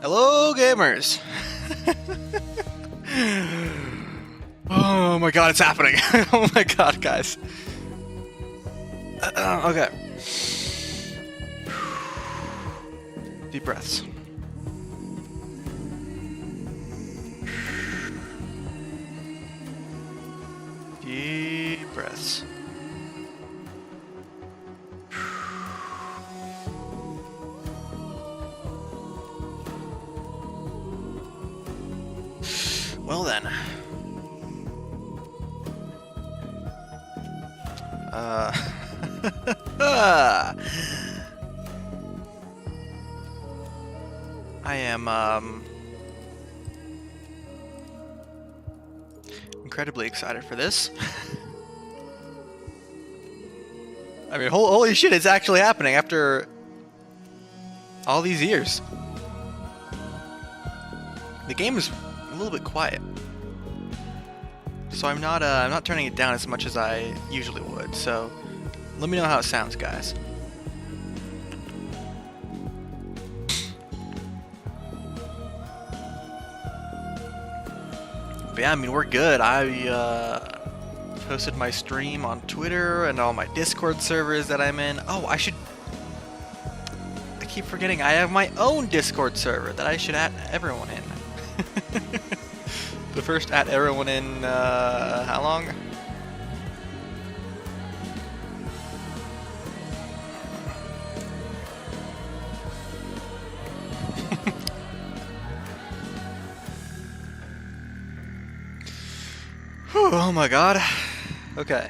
Hello, gamers! Oh my god, it's happening! Oh my god, guys. Okay. Deep breaths. Deep breaths. Well then. I am, incredibly excited for this. I mean, holy shit, it's actually happening after all these years. The game is a little bit quiet, so I'm not turning it down as much as I usually would. So let me know how it sounds, guys. But yeah, I mean, we're good. I posted my stream on Twitter and all my Discord servers that I'm in. Oh, I keep forgetting I have my own Discord server that I should add everyone in. The first add everyone in, how long? Oh my god. Okay.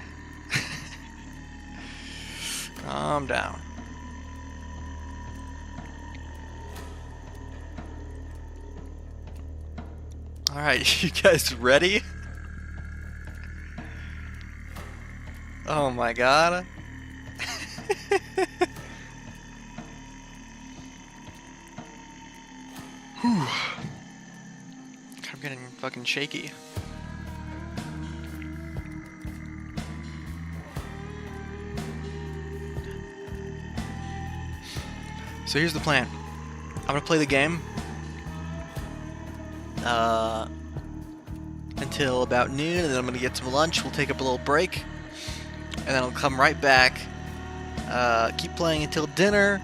Calm down. Alright, you guys ready? Oh my god. Whew. I'm getting fucking shaky. So here's the plan. I'm gonna play the game until about noon, and then I'm gonna get some lunch. We'll take up a little break, and then I'll come right back. Keep playing until dinner.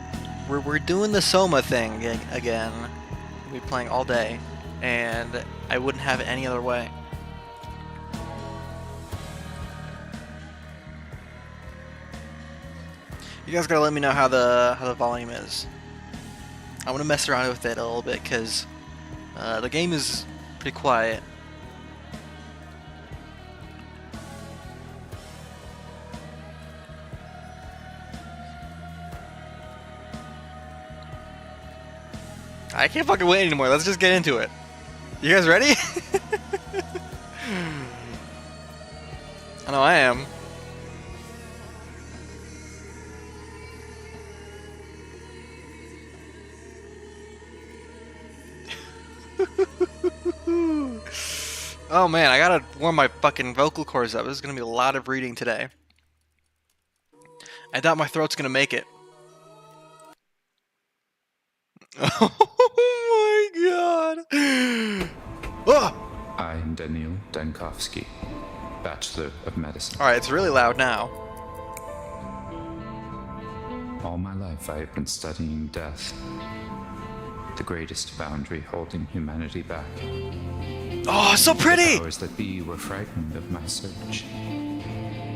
We're doing the Soma thing again. We'll be playing all day, and I wouldn't have it any other way. You guys gotta let me know how the volume is. I want to mess around with it a little bit because the game is pretty quiet. I can't fucking wait anymore. Let's just get into it. You guys ready? I know I am. Oh man, I gotta warm my fucking vocal cords up. This is gonna be a lot of reading today. I doubt my throat's gonna make it. Oh my god! Oh! I am Daniil Dankovsky, Bachelor of Medicine. Alright, it's really loud now. All my life I have been studying death, the greatest boundary holding humanity back. Oh, so pretty! The powers that be were frightened of my search.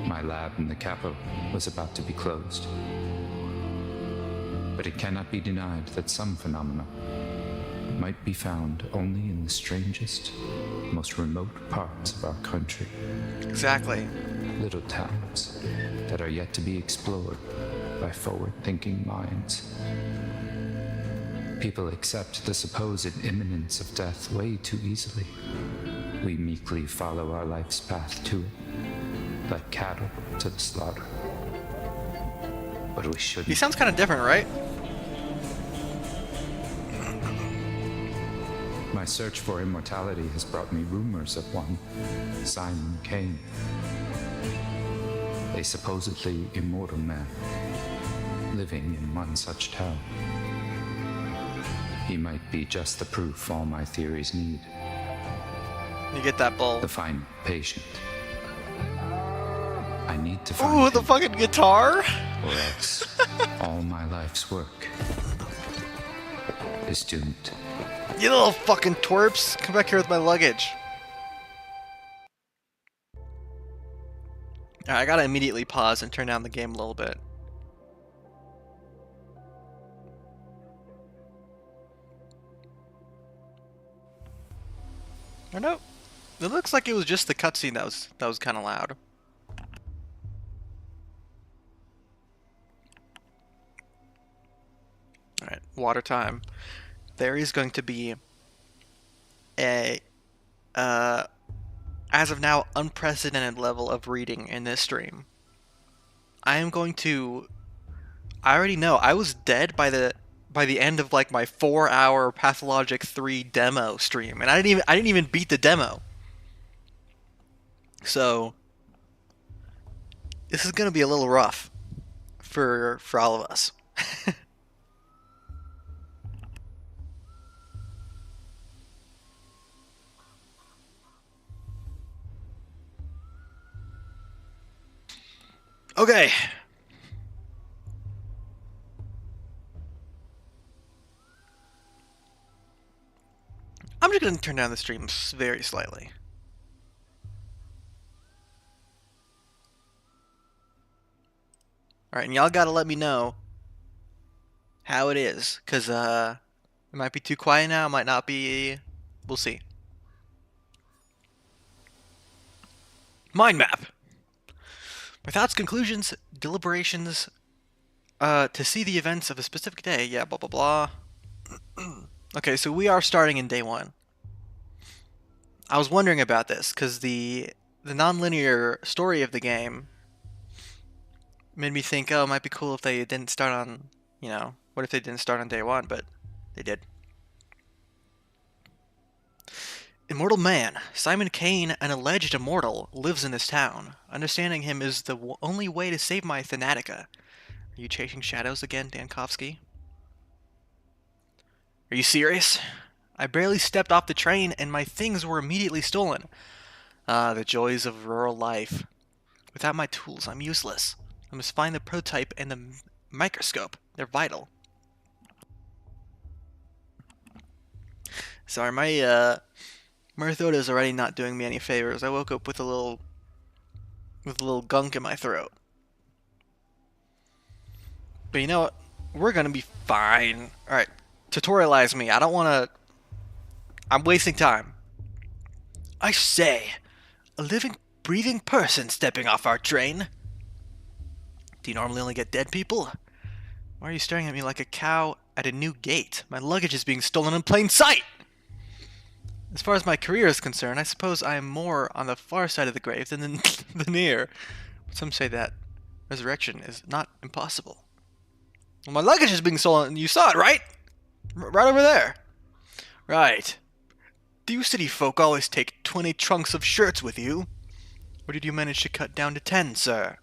My lab in the capital was about to be closed. But it cannot be denied that some phenomena might be found only in the strangest, most remote parts of our country. Exactly. Little towns that are yet to be explored by forward-thinking minds. People accept the supposed imminence of death way too easily. We meekly follow our life's path to it, like cattle to the slaughter. But we shouldn't. He sounds kind of different, right? My search for immortality has brought me rumors of one, Simon Kane, a supposedly immortal man living in one such town. He might be just the proof all my theories need. You get that ball. The final patient. I need to find Ooh, the him, fucking guitar! or else all my life's work is doomed. You little fucking twerps! Come back here with my luggage. Alright, I gotta immediately pause and turn down the game a little bit. Or no, it looks like it was just the cutscene that was kind of loud. All right, water time. There is going to be a, as of now, unprecedented level of reading in this stream. I am going to. I already know. I was dead by the end of like my 4-hour Pathologic 3 demo stream, and I didn't even beat the demo. So this is gonna be a little rough for all of us. Okay. I'm just gonna turn down the stream very slightly. Alright, and y'all gotta let me know how it is, because it might be too quiet now, it might not be. We'll see. Mind map! My thoughts, conclusions, deliberations, to see the events of a specific day, yeah, blah blah blah. Okay, so we are starting in day 1. I was wondering about this, because the non-linear story of the game made me think, oh, it might be cool if they didn't start on, you know, what if they didn't start on day 1, but they did. Immortal man. Simon Kane, an alleged immortal, lives in this town. Understanding him is the only way to save my Thanatica. Are you chasing shadows again, Dankovsky? Are you serious? I barely stepped off the train and my things were immediately stolen. Ah, the joys of rural life. Without my tools, I'm useless. I must find the prototype and the microscope. They're vital. Sorry, my Mirthoda is already not doing me any favors. I woke up with a little gunk in my throat. But you know what? We're gonna be fine. Alright, tutorialize me. I don't wanna... I'm wasting time. I say, a living, breathing person stepping off our train. Do you normally only get dead people? Why are you staring at me like a cow at a new gate? My luggage is being stolen in plain sight! As far as my career is concerned, I suppose I am more on the far side of the grave than the near. But some say that resurrection is not impossible. Well, my luggage is being stolen. You saw it, right? Right over there. Right. Do you city folk always take 20 trunks of shirts with you? Or did you manage to cut down to 10, sir?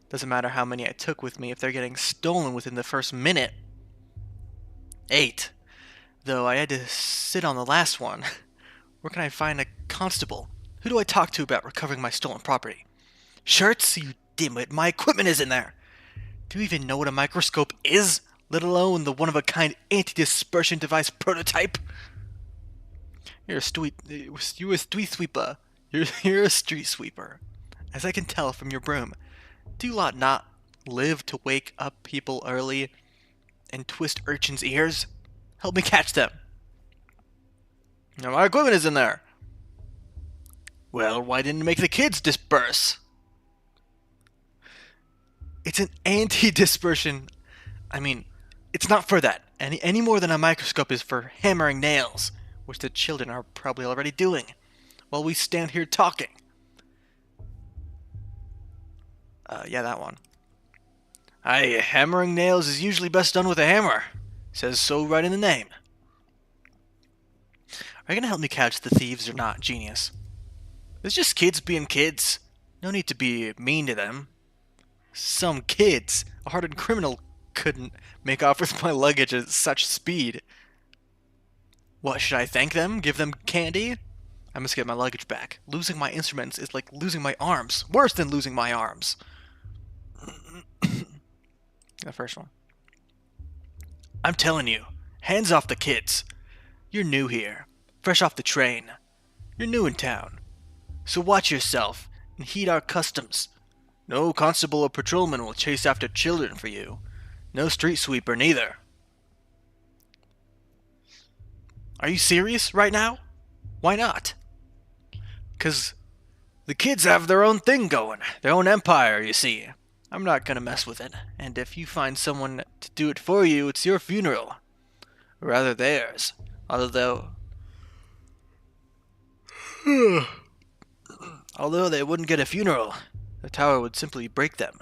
Doesn't matter how many I took with me if they're getting stolen within the first minute. 8. Though I had to sit on the last one. Where can I find a constable? Who do I talk to about recovering my stolen property? Shirts? You dimwit, my equipment is in there! Do you even know what a microscope is? Let alone the one-of-a-kind anti-dispersion device prototype? You're a street sweeper. You're a street sweeper. As I can tell from your broom. Do you lot not live to wake up people early and twist urchins' ears? Help me catch them. Now my equipment is in there. Well, why didn't you make the kids disperse? It's an anti-dispersion. I mean, it's not for that. Any more than a microscope is for hammering nails, which the children are probably already doing, while we stand here talking. Yeah, that one. Aye, hammering nails is usually best done with a hammer. Says so right in the name. Are you gonna help me catch the thieves or not, genius? It's just kids being kids. No need to be mean to them. Some kids. A hardened criminal couldn't make off with my luggage at such speed. What, should I thank them? Give them candy? I must get my luggage back. Losing my instruments is like losing my arms. Worse than losing my arms. The first one. I'm telling you, hands off the kids. You're new here, fresh off the train. You're new in town. So watch yourself and heed our customs. No constable or patrolman will chase after children for you. No street sweeper neither. Are you serious right now? Why not? 'Cause the kids have their own thing going, their own empire, you see. I'm not gonna mess with it, and if you find someone to do it for you, it's your funeral. Or rather theirs. Although they wouldn't get a funeral, the tower would simply break them.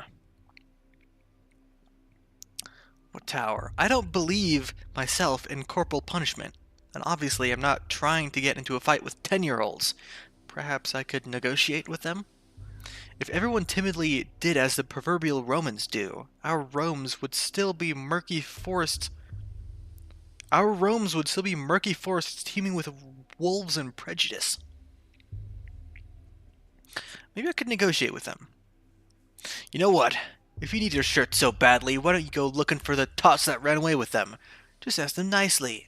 What tower? I don't believe myself in corporal punishment, and obviously I'm not trying to get into a fight with 10-year-olds. Perhaps I could negotiate with them? If everyone timidly did as the proverbial Romans do, our Romes would still be murky forests. Our Romes would still be murky forests teeming with wolves and prejudice. Maybe I could negotiate with them. You know what? If you need your shirt so badly, why don't you go looking for the tots that ran away with them? Just ask them nicely.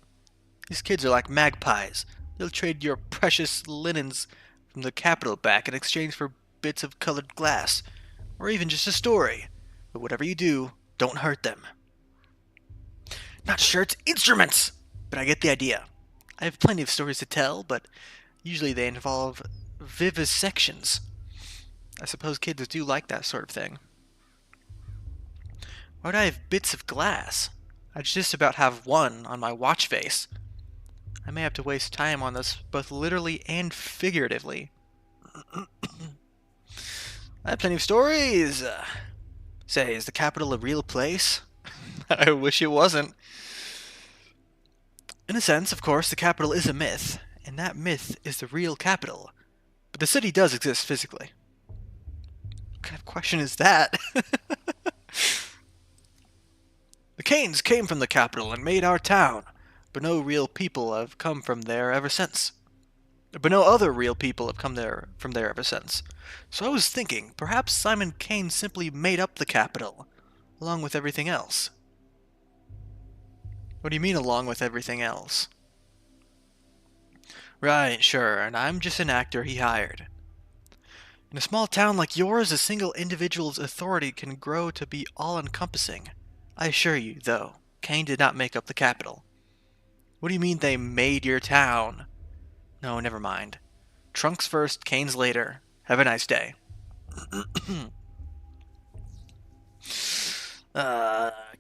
These kids are like magpies. They'll trade your precious linens from the capital back in exchange for bits of colored glass, or even just a story. But whatever you do, don't hurt them. Not shirts, instruments! But I get the idea. I have plenty of stories to tell, but usually they involve vivisections. I suppose kids do like that sort of thing. Why would I have bits of glass? I just about have one on my watch face. I may have to waste time on this both literally and figuratively. I have plenty of stories. Say, is the capital a real place? I wish it wasn't. In a sense, of course, the capital is a myth, and that myth is the real capital. But the city does exist physically. What kind of question is that? The Canes came from the capital and made our town, but no real people have come from there ever since. But no other real people have come from there ever since. So I was thinking, perhaps Simon Kane simply made up the capital, along with everything else. What do you mean, along with everything else? Right, sure, and I'm just an actor he hired. In a small town like yours, a single individual's authority can grow to be all-encompassing. I assure you, though, Kane did not make up the capital. What do you mean they made your town? No, never mind. Trunks first, Canes later. Have a nice day.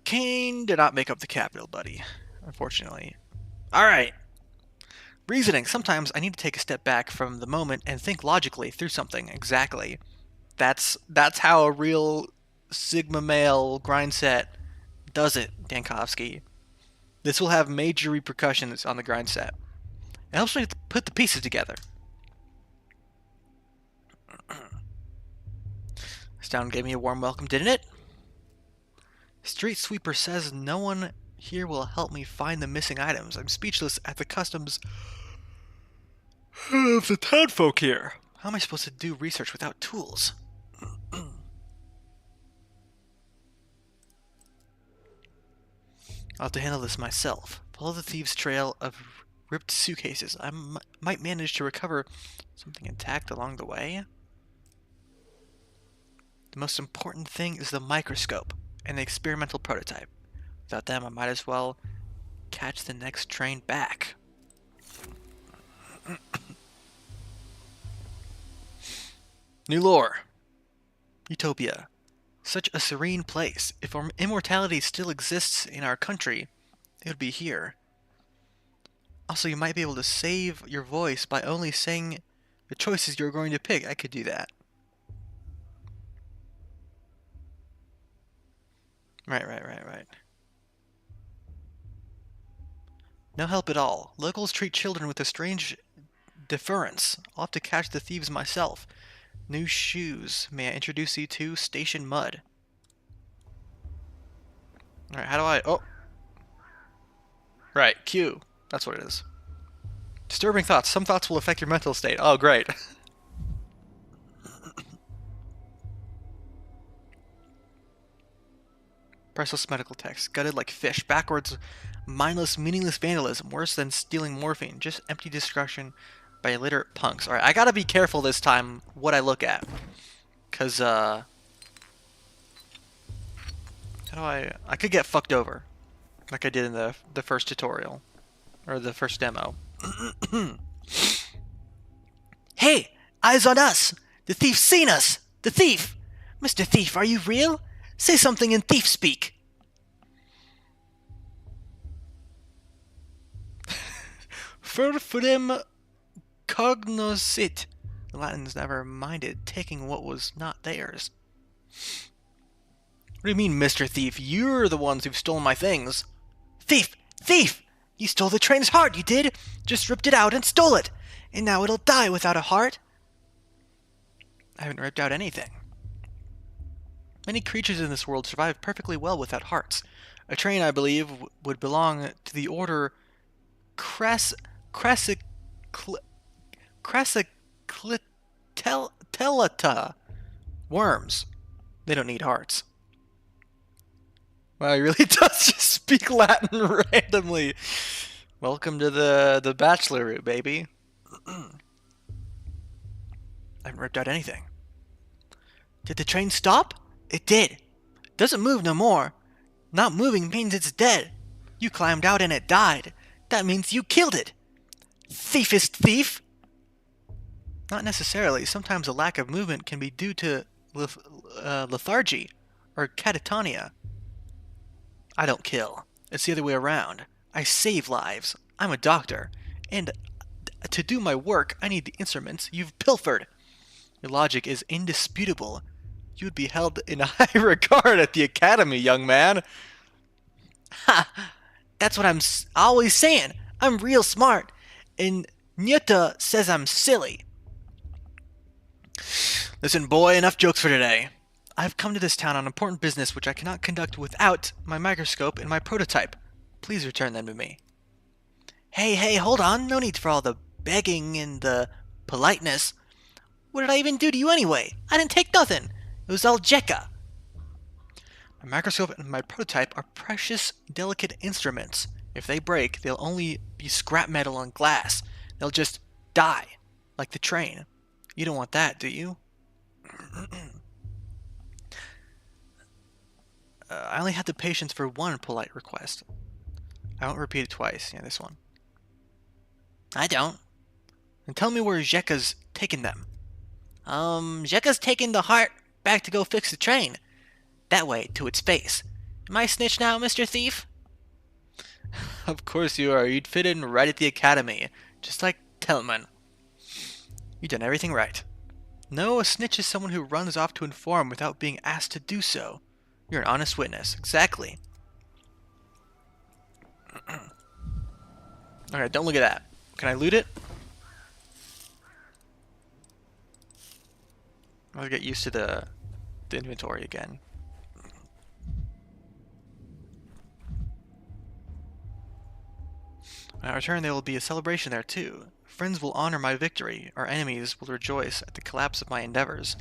Kane did not make up the capital, buddy. Unfortunately. Alright. Reasoning. Sometimes I need to take a step back from the moment and think logically through something. Exactly. That's how a real Sigma male grind set does it, Dankovsky. This will have major repercussions on the grind set. It helps me to put the pieces together. This town gave me a warm welcome, didn't it? Street sweeper says no one here will help me find the missing items. I'm speechless at the customs of the townfolk here. How am I supposed to do research without tools? I'll have to handle this myself. Follow the thieves' trail of ripped suitcases. I might manage to recover something intact along the way. The most important thing is the microscope and the experimental prototype. Without them, I might as well catch the next train back. New lore. Utopia. Such a serene place. If immortality still exists in our country, it would be here. Also, you might be able to save your voice by only saying the choices you're going to pick. I could do that. Right. No help at all. Locals treat children with a strange deference. I'll have to catch the thieves myself. New shoes. May I introduce you to Station Mud? Alright, how do I... Oh. Right, Q. That's what it is. Disturbing thoughts. Some thoughts will affect your mental state. Oh, great. Priceless medical text. Gutted like fish. Backwards, mindless, meaningless vandalism. Worse than stealing morphine. Just empty destruction by illiterate punks. Alright, I gotta be careful this time what I look at. Because, how do I could get fucked over. Like I did in the first tutorial. Or the first demo. Hey! Eyes on us! The thief's seen us! The thief! Mr. Thief, are you real? Say something in thief speak. Furfurem cognoscit. The Latins never minded taking what was not theirs. What do you mean, Mr. Thief? You're the ones who've stolen my things. Thief! Thief! You stole the train's heart, you did! Just ripped it out and stole it! And now it'll die without a heart. I haven't ripped out anything. Many creatures in this world survive perfectly well without hearts. A train, I believe, would belong to the order Crassiclita. Worms. They don't need hearts. Wow, he really does just speak Latin randomly. Welcome to the bachelor route, baby. I haven't ripped out anything. Did the train stop? It did. Doesn't move no more. Not moving means it's dead. You climbed out and it died. That means you killed it. Thiefest thief! Not necessarily. Sometimes a lack of movement can be due to lethargy or catatonia. I don't kill. It's the other way around. I save lives. I'm a doctor. And to do my work, I need the instruments you've pilfered. Your logic is indisputable. You would be held in high regard at the academy, young man. Ha! That's what I'm always saying. I'm real smart. And Nyuta says I'm silly. Listen, boy, enough jokes for today. I've come to this town on important business which I cannot conduct without my microscope and my prototype. Please return them to me. Hey, hold on. No need for all the begging and the politeness. What did I even do to you anyway? I didn't take nothing. It was all Jekka. My microscope and my prototype are precious, delicate instruments. If they break, they'll only be scrap metal and glass. They'll just die, like the train. You don't want that, do you? I only had the patience for one polite request. I won't repeat it twice. Yeah, this one. I don't. And tell me where Jekka's taking them. Jekka's taking the heart back to go fix the train. That way, to its face. Am I a snitch now, Mr. Thief? Of course you are. You'd fit in right at the academy. Just like Tillman. You've done everything right. No, a snitch is someone who runs off to inform without being asked to do so. You're an honest witness. Exactly. Alright, don't look at that. Can I loot it? I'll get used to the inventory again. When I return, there will be a celebration there too. Friends will honor my victory. Our enemies will rejoice at the collapse of my endeavors.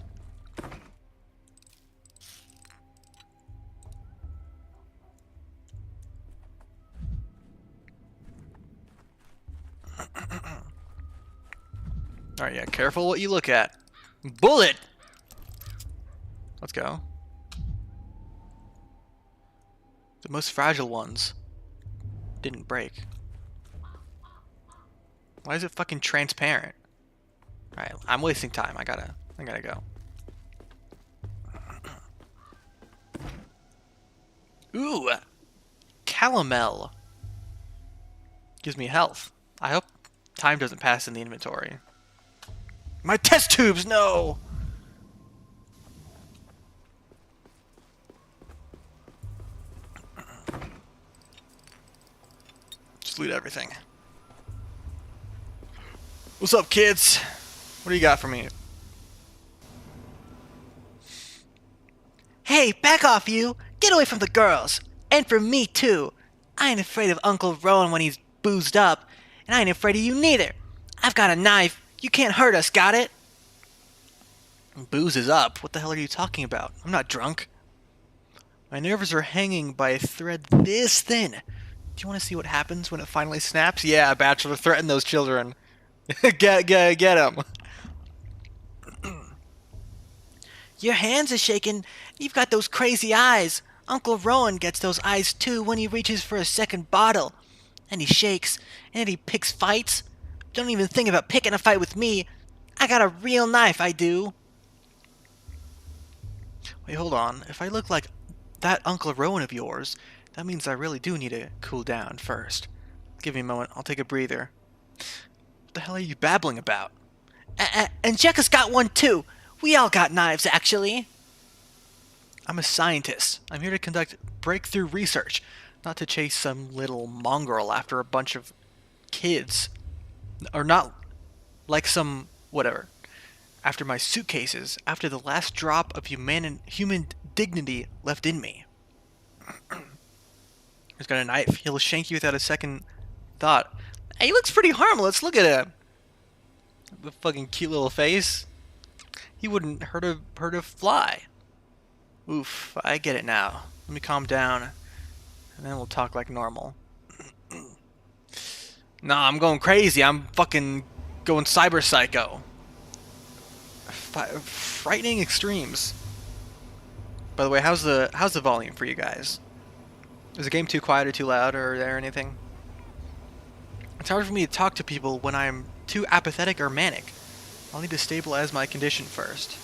Alright, yeah, careful what you look at. Bullet! Let's go. The most fragile ones didn't break. Why is it fucking transparent? Alright, I'm wasting time. I gotta go. Ooh! Calomel. Gives me health. I hope time doesn't pass in the inventory. My test tubes, no! Just loot everything. What's up, kids? What do you got for me? Hey, back off you! Get away from the girls! And for me, too. I ain't afraid of Uncle Rowan when he's boozed up, and I ain't afraid of you neither. I've got a knife. You can't hurt us, got it? Booze is up. What the hell are you talking about? I'm not drunk. My nerves are hanging by a thread this thin. Do you want to see what happens when it finally snaps? Yeah, Bachelor, threaten those children. Get them. Your hands are shaking. You've got those crazy eyes. Uncle Rowan gets those eyes too when he reaches for a second bottle. And he shakes, and then he picks fights. Don't even think about picking a fight with me. I got a real knife, I do. Wait, hold on. If I look like that Uncle Rowan of yours, that means I really do need to cool down first. Give me a moment. I'll take a breather. What the hell are you babbling about? And Jekka's got one too. We all got knives, actually. I'm a scientist. I'm here to conduct breakthrough research, not to chase some little mongrel after a bunch of kids. Or not like some whatever. After my suitcases, after the last drop of human dignity left in me. He's got a knife. He'll shank you without a second thought. Hey, he looks pretty harmless. Look at him. The fucking cute little face. He wouldn't hurt a fly. Oof, I get it now. Let me calm down, and then we'll talk like normal. Nah, I'm going crazy. I'm fucking going cyber psycho. Frightening extremes. By the way, how's the volume for you guys? Is the game too quiet or too loud or there anything? It's hard for me to talk to people when I'm too apathetic or manic. I'll need to stabilize my condition first.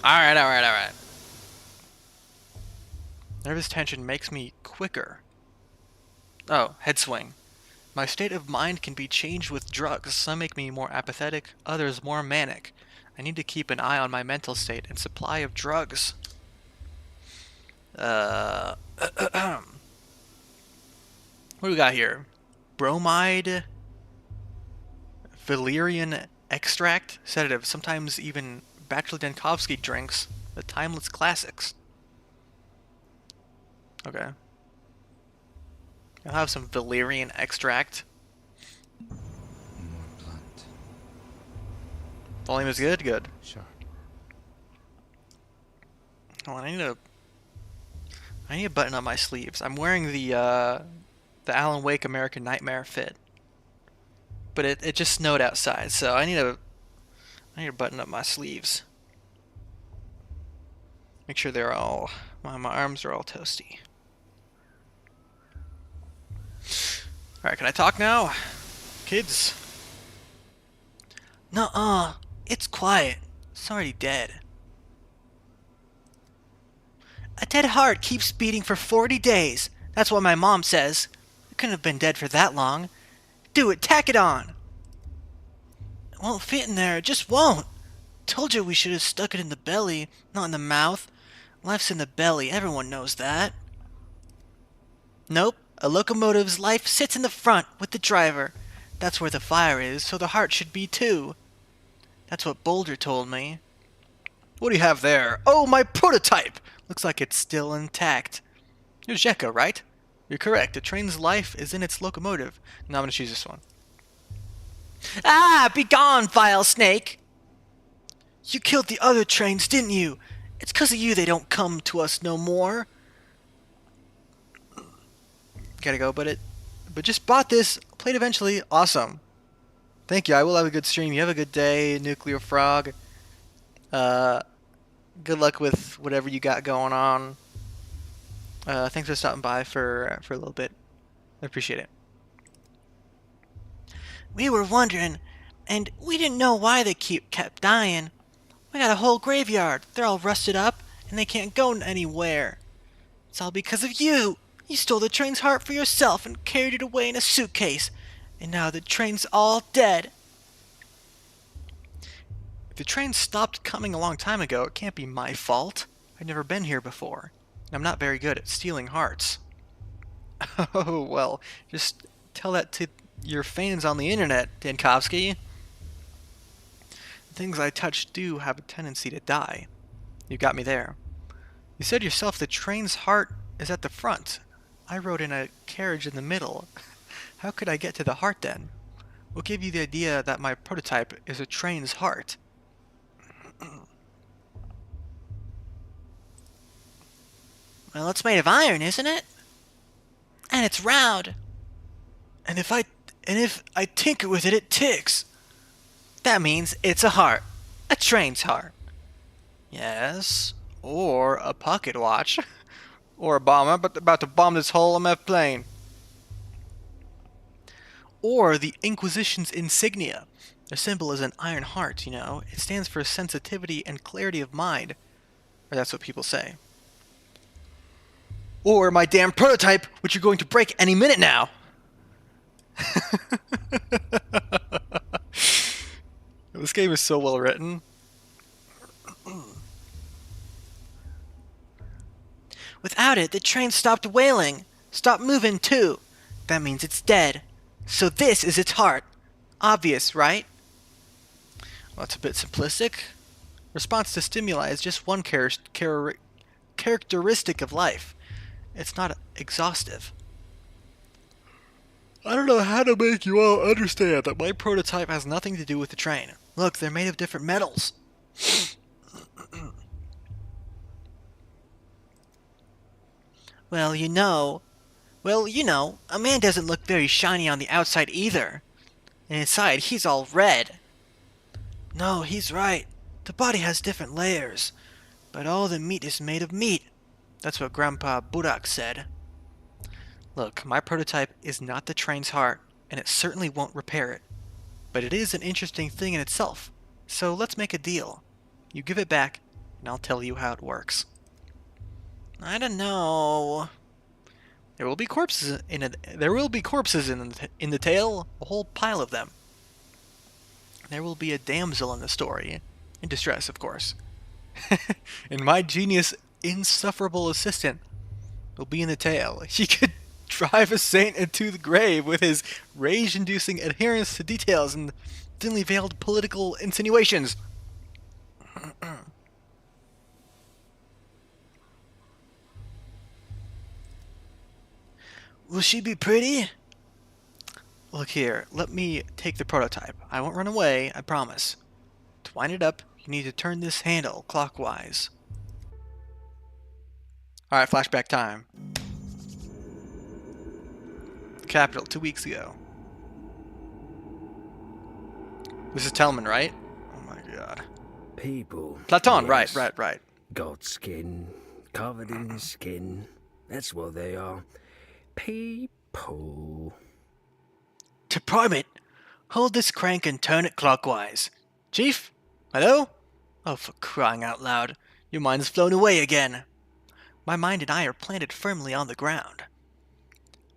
Alright. Nervous tension makes me quicker. Oh, head swing. My state of mind can be changed with drugs. Some make me more apathetic, others more manic. I need to keep an eye on my mental state and supply of drugs. What do we got here? Bromide, valerian extract, sedative, sometimes even Bachelor Denkovsky drinks, the timeless classics. Okay. I'll have some valerian extract. More blunt. Volume is good? Good. Sure. Oh, I need to button up my sleeves. I'm wearing the Alan Wake American Nightmare fit. But it just snowed outside, so I need to button up my sleeves. Make sure they're all my arms are all toasty. Alright, can I talk now? Kids. Nuh-uh. It's quiet. It's already dead. A dead heart keeps beating for 40 days. That's what my mom says. It couldn't have been dead for that long. Do it. Tack it on. It won't fit in there. It just won't. Told you we should have stuck it in the belly, not in the mouth. Life's in the belly. Everyone knows that. Nope. A locomotive's life sits in the front with the driver. That's where the fire is, so the heart should be too. That's what Boulder told me. What do you have there? Oh, my prototype! Looks like it's still intact. You're Jekka, right? You're correct. The train's life is in its locomotive. Now I'm gonna choose this one. Ah! Be gone, vile snake! You killed the other trains, didn't you? It's 'cause of you they don't come to us no more. Gotta go, but just bought this. Played eventually. Awesome. Thank you. I will have a good stream. You have a good day, Nuclear Frog. Good luck with whatever you got going on. Thanks for stopping by for a little bit. I appreciate it. We were wondering, and we didn't know why they kept dying. We got a whole graveyard. They're all rusted up, and they can't go anywhere. It's all because of you. You stole the train's heart for yourself and carried it away in a suitcase. And now the train's all dead. If the train stopped coming a long time ago, it can't be my fault. I've never been here before. And I'm not very good at stealing hearts. Oh, well, just tell that to your fans on the internet, Denkovsky. The things I touch do have a tendency to die. You got me there. You said yourself the train's heart is at the front. I rode in a carriage in the middle. How could I get to the heart then? What gave you the idea that my prototype is a train's heart? Well, it's made of iron, isn't it? And it's round. And if I tinker with it, it ticks. That means it's a heart. A train's heart. Yes. Or a pocket watch. Or a bomb. I'm about to bomb this whole MF plane. Or the Inquisition's insignia. Their symbol is an iron heart, you know. It stands for sensitivity and clarity of mind. Or that's what people say. Or my damn prototype, which you're going to break any minute now. This game is so well written. Without it, the train stopped wailing. Stopped moving, too. That means it's dead. So this is its heart. Obvious, right? Well, that's a bit simplistic. Response to stimuli is just one characteristic of life. It's not exhaustive. I don't know how to make you all understand that my prototype has nothing to do with the train. Look, they're made of different metals. Well, you know, a man doesn't look very shiny on the outside either. And inside, he's all red. No, he's right. The body has different layers. But all the meat is made of meat. That's what Grandpa Budak said. Look, my prototype is not the train's heart, and it certainly won't repair it. But it is an interesting thing in itself. So let's make a deal. You give it back, and I'll tell you how it works. I don't know. There will be corpses in it. There will be corpses in the tale, a whole pile of them. There will be a damsel in the story, in distress, of course. And my genius, insufferable assistant will be in the tale. He could drive a saint into the grave with his rage-inducing adherence to details and thinly veiled political insinuations. Will she be pretty? Look here, let me take the prototype. I won't run away, I promise. To wind it up, you need to turn this handle clockwise. Alright, flashback time. Capital, 2 weeks ago. This is Telman, right? Oh my god. People. Platon, yes. right. God's skin, covered in skin. That's what they are. People. To prime it, hold this crank and turn it clockwise. Chief? Hello? Oh, for crying out loud. Your mind's flown away again. My mind and I are planted firmly on the ground.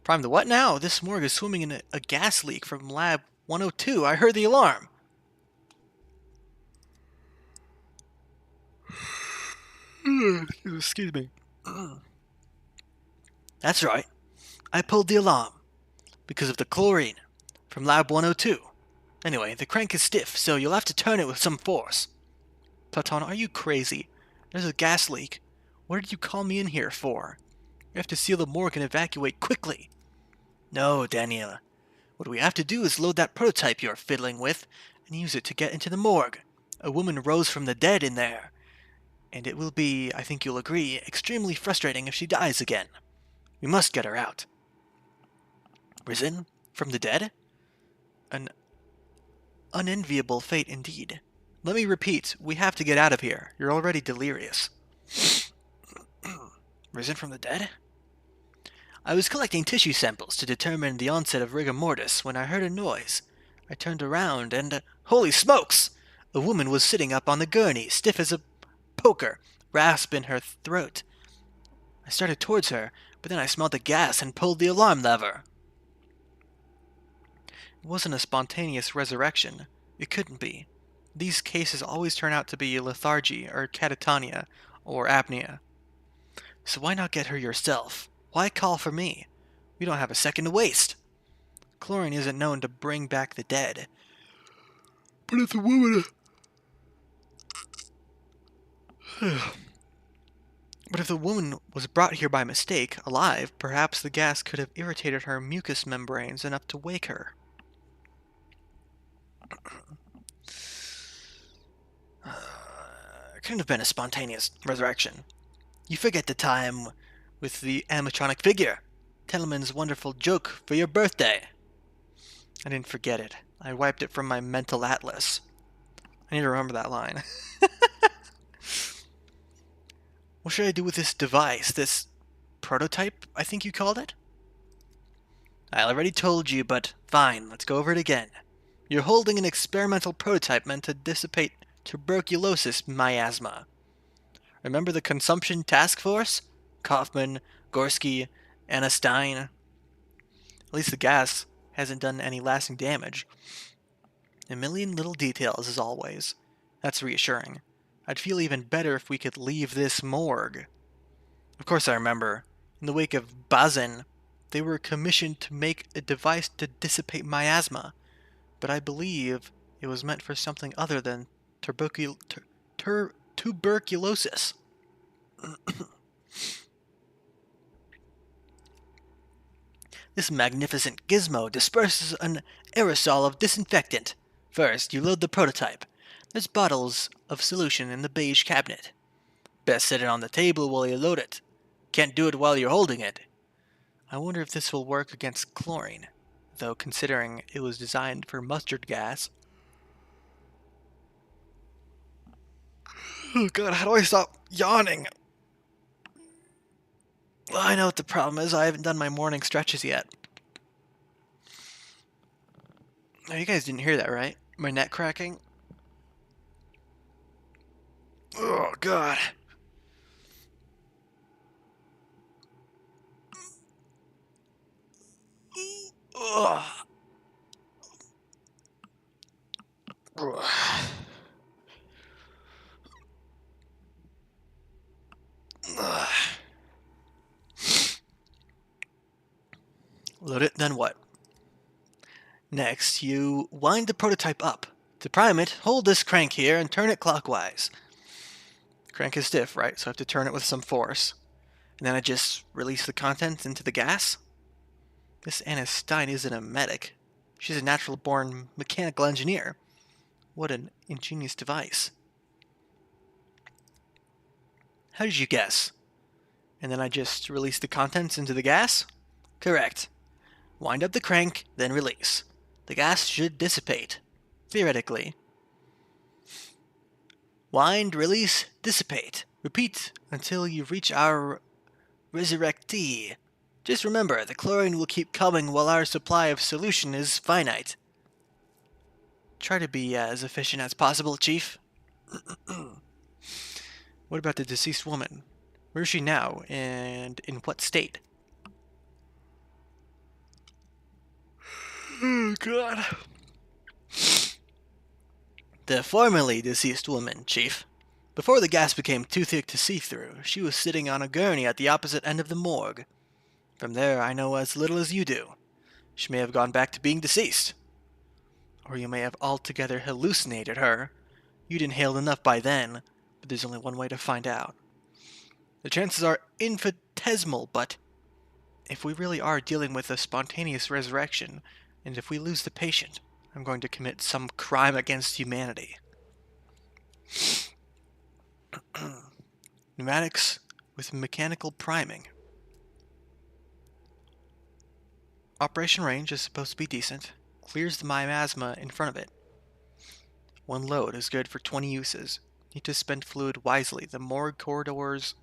Prime the what now? This morgue is swimming in a gas leak from Lab 102. I heard the alarm. Excuse me. That's right. I pulled the alarm. Because of the chlorine. From Lab 102. Anyway, the crank is stiff, so you'll have to turn it with some force. Platon, are you crazy? There's a gas leak. What did you call me in here for? You have to seal the morgue and evacuate quickly. No, Daniela. What we have to do is load that prototype you're fiddling with and use it to get into the morgue. A woman rose from the dead in there. And it will be, I think you'll agree, extremely frustrating if she dies again. We must get her out. Risen? From the dead? An unenviable fate indeed. Let me repeat, we have to get out of here. You're already delirious. Risen from the dead? I was collecting tissue samples to determine the onset of rigor mortis when I heard a noise. I turned around and, holy smokes! A woman was sitting up on the gurney, stiff as a poker, rasp in her throat. I started towards her, but then I smelled the gas and pulled the alarm lever. It wasn't a spontaneous resurrection. It couldn't be. These cases always turn out to be lethargy or catatonia or apnea. So why not get her yourself? Why call for me? We don't have a second to waste. Chlorine isn't known to bring back the dead. But if the woman... But if the woman was brought here by mistake, alive, perhaps the gas could have irritated her mucous membranes enough to wake her. It couldn't have been a spontaneous resurrection. You forget the time with the animatronic figure. Teleman's wonderful joke for your birthday. I didn't forget it. I wiped it from my mental atlas. I need to remember that line. What should I do with this device? This prototype, I think you called it? I already told you, but fine, let's go over it again. You're holding an experimental prototype meant to dissipate tuberculosis miasma. Remember the consumption task force? Kaufman, Gorski, Anna Stein. At least the gas hasn't done any lasting damage. A million little details, as always. That's reassuring. I'd feel even better if we could leave this morgue. Of course I remember. In the wake of Bazin, they were commissioned to make a device to dissipate miasma, but I believe it was meant for something other than tuberculosis. This magnificent gizmo disperses an aerosol of disinfectant. First, you load the prototype. There's bottles of solution in the beige cabinet. Best set it on the table while you load it. Can't do it while you're holding it. I wonder if this will work against chlorine, though considering it was designed for mustard gas. Oh god, how do I stop yawning? Well, I know what the problem is. I haven't done my morning stretches yet. Oh, you guys didn't hear that, right? My neck cracking? Oh god. Ugh. Ugh. Ugh. Load it, then what? Next, you wind the prototype up. To prime it, hold this crank here and turn it clockwise. The crank is stiff, right? So I have to turn it with some force. And then I just release the contents into the gas? This Anna Stein isn't a medic. She's a natural-born mechanical engineer. What an ingenious device. How did you guess? And then I just release the contents into the gas? Correct. Wind up the crank, then release. The gas should dissipate. Theoretically. Wind, release, dissipate. Repeat until you reach our resurrectee. Just remember, the chlorine will keep coming while our supply of solution is finite. Try to be as efficient as possible, Chief. What about the deceased woman? Where is she now, and in what state? Oh, God. The formerly deceased woman, Chief. Before the gas became too thick to see through, she was sitting on a gurney at the opposite end of the morgue. From there, I know as little as you do. She may have gone back to being deceased. Or you may have altogether hallucinated her. You'd inhaled enough by then, but there's only one way to find out. The chances are infinitesimal, but if we really are dealing with a spontaneous resurrection, and if we lose the patient, I'm going to commit some crime against humanity. Pneumatics with mechanical priming. Operation range is supposed to be decent. Clears the miasma in front of it. One load is good for 20 uses. Need to spend fluid wisely. The morgue corridors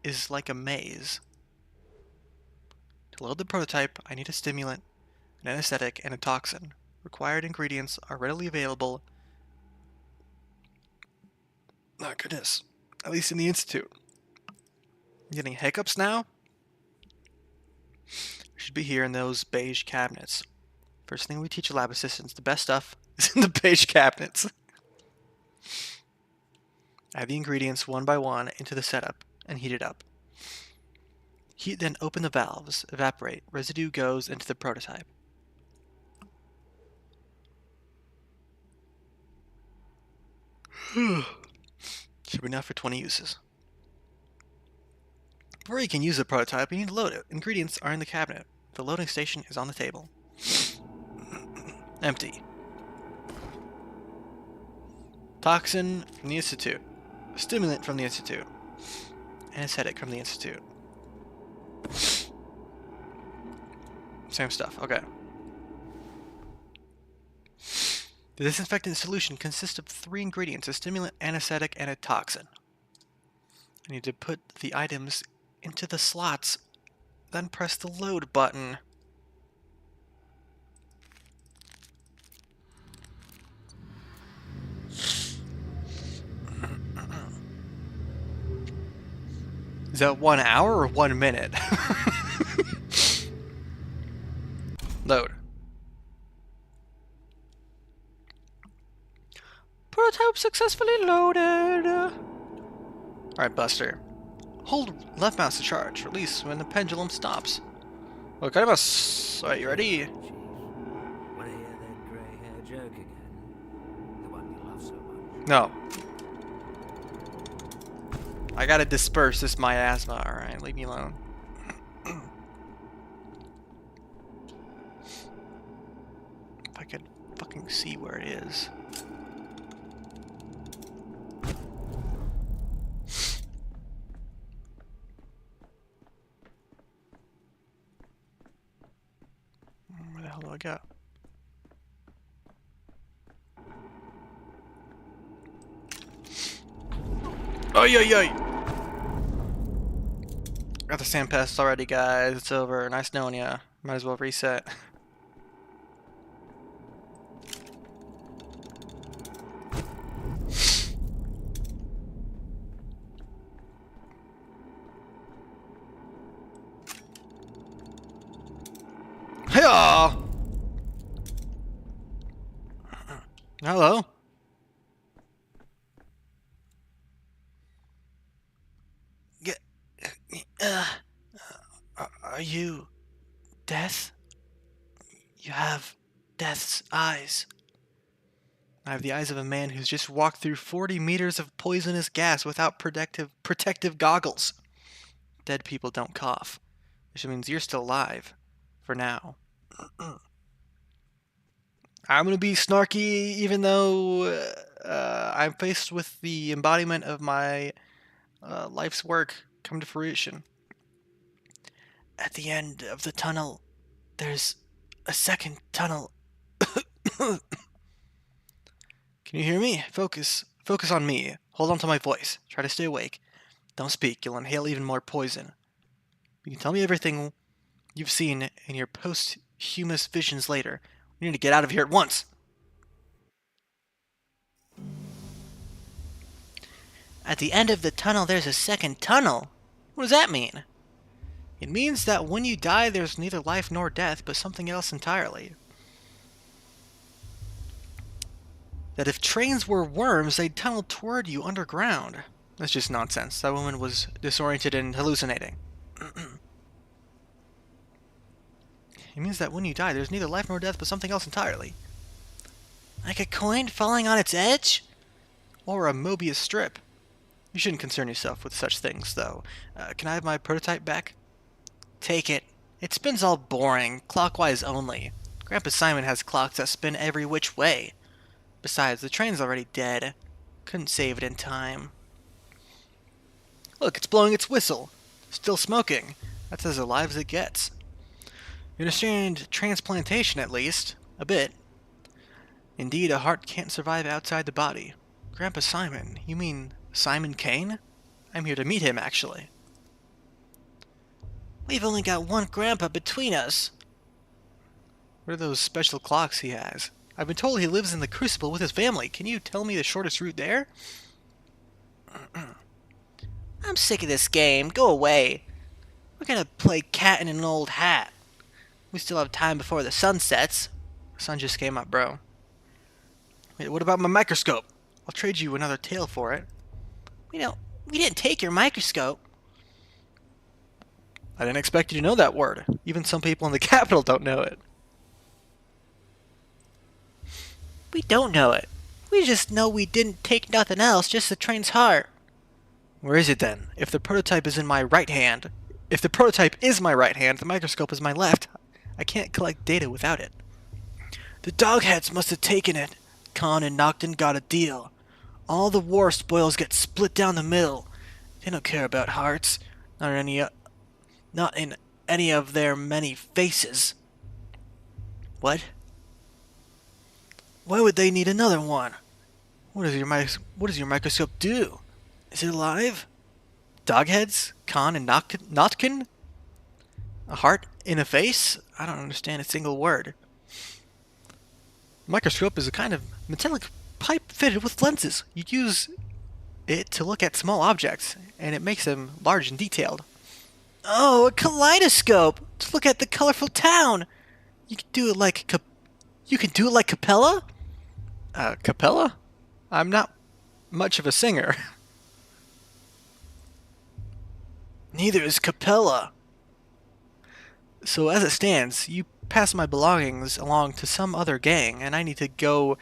is like a maze. To load the prototype, I need a stimulant, an anesthetic, and a toxin. Required ingredients are readily available. Oh, goodness. At least in the Institute. I'm getting hiccups now? Should be here in those beige cabinets. First thing we teach lab assistants, the best stuff is in the beige cabinets. Add the ingredients one by one into the setup and heat it up. Heat, then open the valves, evaporate. Residue goes into the prototype. Should be enough for 20 uses. Before you can use the prototype, you need to load it. Ingredients are in the cabinet. The loading station is on the table. Empty. Toxin from the Institute. Stimulant from the Institute. Anesthetic from the Institute. Same stuff, okay. The disinfectant solution consists of 3 ingredients, a stimulant, anesthetic, and a toxin. I need to put the items into the slots, then press the load button. Is that 1 hour or 1 minute? Load. Prototype successfully loaded. Alright, Buster. Hold left mouse to charge. Release when the pendulum stops. Okay, alright, you ready? Want to hear that grey-hair joke again? The one you love so much. No. I gotta disperse this miasma, alright? Leave me alone. If I could fucking see where it is. Where the hell do I go? Oh, yeah. Got the sand pests already, guys. It's over. Nice knowing ya. Might as well reset. Hiya! Hello? Are you Death? You have Death's eyes. I have the eyes of a man who's just walked through 40 meters of poisonous gas without protective goggles. Dead people don't cough, which means you're still alive. For now. I'm gonna be snarky even though I'm faced with the embodiment of my life's work come to fruition. At the end of the tunnel, there's a second tunnel. Can you hear me? Focus on me. Hold on to my voice. Try to stay awake. Don't speak. You'll inhale even more poison. You can tell me everything you've seen in your posthumous visions later. We need to get out of here at once. At the end of the tunnel, there's a second tunnel. What does that mean? It means that when you die, there's neither life nor death, but something else entirely. That if trains were worms, they'd tunnel toward you underground. That's just nonsense. That woman was disoriented and hallucinating. It means that when you die, there's neither life nor death, but something else entirely. Like a coin falling on its edge? Or a Mobius strip. You shouldn't concern yourself with such things, though. Can I have my prototype back? Take it. It spins all boring, clockwise only. Grandpa Simon has clocks that spin every which way. Besides, the train's already dead. Couldn't save it in time. Look, it's blowing its whistle. Still smoking. That's as alive as it gets. You understand transplantation, at least. A bit. Indeed, a heart can't survive outside the body. Grandpa Simon? You mean Simon Kane? I'm here to meet him, actually. We've only got one grandpa between us. What are those special clocks he has? I've been told he lives in the Crucible with his family. Can you tell me the shortest route there? I'm sick of this game. Go away. We're gonna play cat in an old hat. We still have time before the sun sets. The sun just came up, bro. Wait, what about my microscope? I'll trade you another tail for it. We didn't take your microscope. I didn't expect you to know that word. Even some people in the capital don't know it. We don't know it. We just know we didn't take nothing else, just the train's heart. Where is it then? If the prototype is my right hand, the microscope is my left. I can't collect data without it. The dogheads must have taken it. Khan and Nocton got a deal. All the war spoils get split down the middle. They don't care about hearts, not in any of their many faces. What? Why would they need another one? What does your microscope do? Is it alive? Dogheads? Khan and Notkin? A heart in a face? I don't understand a single word. Microscope is a kind of metallic pipe fitted with lenses. You use it to look at small objects, and it makes them large and detailed. Oh, a kaleidoscope! To look at the colorful town! You can do it like Capella? Capella? I'm not much of a singer. Neither is Capella. So as it stands, you pass my belongings along to some other gang, and I need to go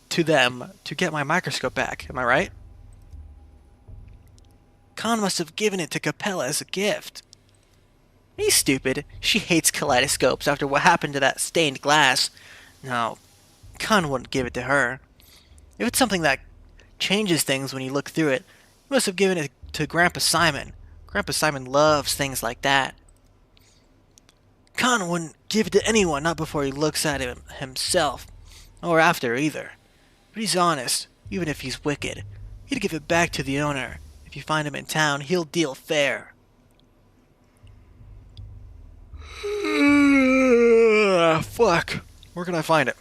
to them to get my microscope back. Am I right? Khan must have given it to Capella as a gift. He's stupid. She hates kaleidoscopes after what happened to that stained glass. No, Khan wouldn't give it to her. If it's something that changes things when you look through it, he must have given it to Grandpa Simon. Grandpa Simon loves things like that. Khan wouldn't give it to anyone, not before he looks at it himself, or after either. But he's honest, even if he's wicked. He'd give it back to the owner. If you find him in town, he'll deal fair. Fuck. Where can I find it?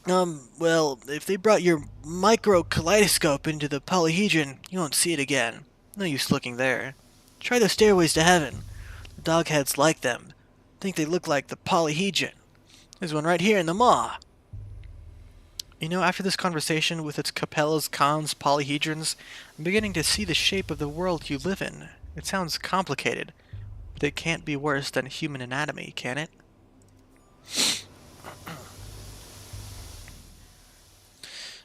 Well, if they brought your micro kaleidoscope into the polyhedron, you won't see it again. No use looking there. Try the stairways to heaven. The dogheads like them. Think they look like the polyhedron. There's one right here in the maw. You know, after this conversation with its Capella's, Khan's, polyhedrons, I'm beginning to see the shape of the world you live in. It sounds complicated, but it can't be worse than human anatomy, can it?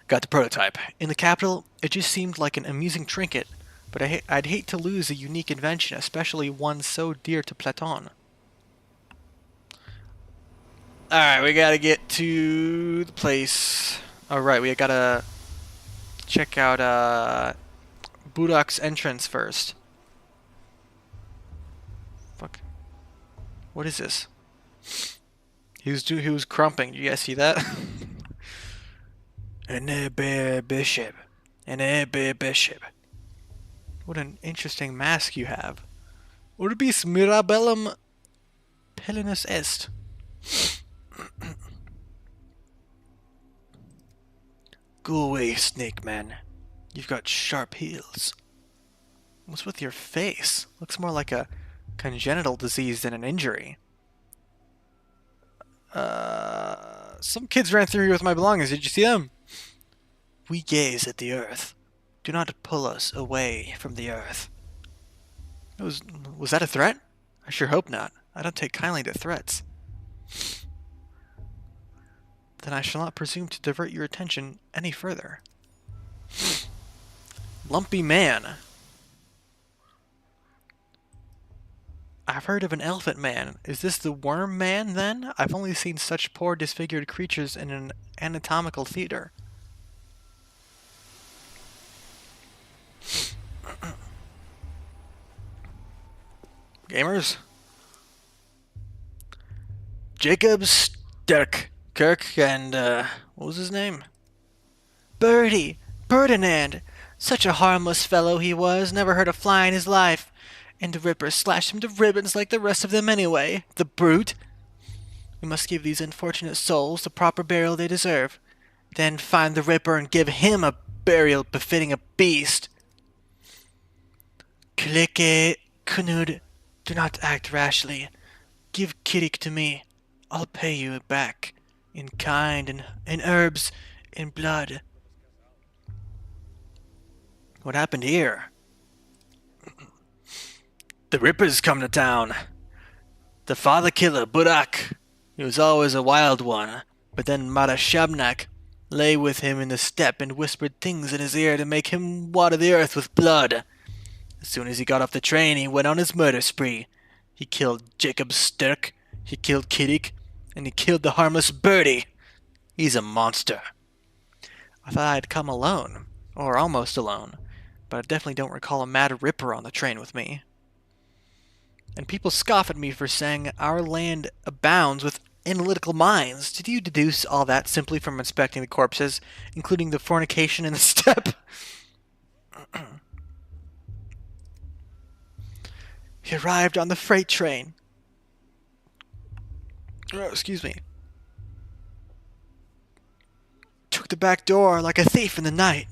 Got the prototype. In the capital, it just seemed like an amusing trinket, but I'd hate to lose a unique invention, especially one so dear to Platon. Alright, we gotta get to the place. Alright, we gotta check out Budak's entrance first. Fuck. What is this? He was crumping. You guys see that? Bishop. Bishop. What an interesting mask you have. Urbis mirabellum pellinus est. Go away, snake man. You've got sharp heels. What's with your face? Looks more like a congenital disease than an injury. Some kids ran through here with my belongings. Did you see them? We gaze at the earth. Do not pull us away from the earth. Was that a threat? I sure hope not. I don't take kindly to threats. Then I shall not presume to divert your attention any further. Lumpy man. I've heard of an elephant man. Is this the worm man, then? I've only seen such poor disfigured creatures in an anatomical theater. Gamers? Jacob Kirk and, what was his name? Birdie! Ferdinand! Such a harmless fellow he was, never hurt a fly in his life. And the Ripper slashed him to ribbons like the rest of them anyway. The brute! We must give these unfortunate souls the proper burial they deserve. Then find the Ripper and give him a burial befitting a beast. Clique, Knud, do not act rashly. Give Kirik to me. I'll pay you back. In kind, in herbs, in blood. What happened here? The Ripper's come to town. The father killer, Burak. He was always a wild one. But then Marashabnak, lay with him in the steppe and whispered things in his ear to make him water the earth with blood. As soon as he got off the train, he went on his murder spree. He killed Jacob Stirk, he killed Kiddick, and he killed the harmless Birdie. He's a monster. I thought I'd come alone, or almost alone, but I definitely don't recall a Mad Ripper on the train with me. And people scoff at me for saying our land abounds with analytical minds. Did you deduce all that simply from inspecting the corpses, including the fornication in the steppe? He arrived on the freight train. Oh, excuse me. Took the back door like a thief in the night.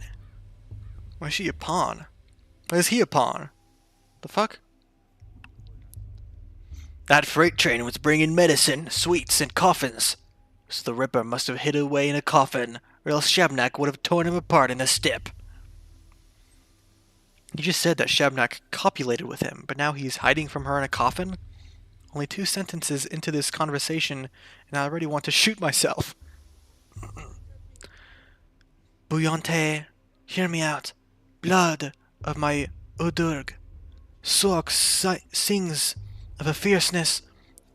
Why is she a pawn? Why is he a pawn? The fuck? That freight train was bringing medicine, sweets, and coffins. So the Ripper must have hid away in a coffin, or else Shabnak would have torn him apart in the steppe. He just said that Shabnak copulated with him, but now he's hiding from her in a coffin? Only 2 sentences into this conversation, and I already want to shoot myself. Bouillante, hear me out. Blood of my Udurg. Sork sings of a fierceness,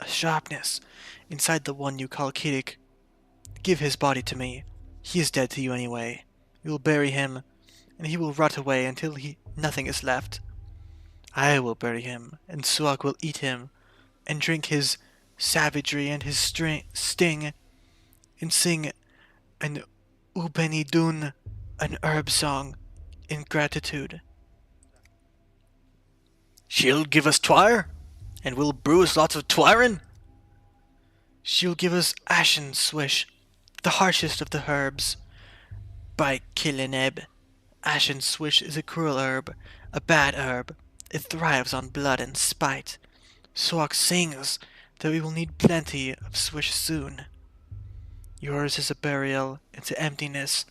a sharpness, inside the one you call Kiddick. Give his body to me. He is dead to you anyway. You will bury him, and he will rot away until nothing is left. I will bury him, and Suak will eat him, and drink his savagery and his sting, and sing an Ubenidun, an herb song, in gratitude. She'll give us twire, and we'll brew us lots of twirin. She'll give us ashen swish, the harshest of the herbs. By Killeneb, ashen swish is a cruel herb, a bad herb. It thrives on blood and spite. Suak sings that we will need plenty of swish soon. Yours is a burial into emptiness,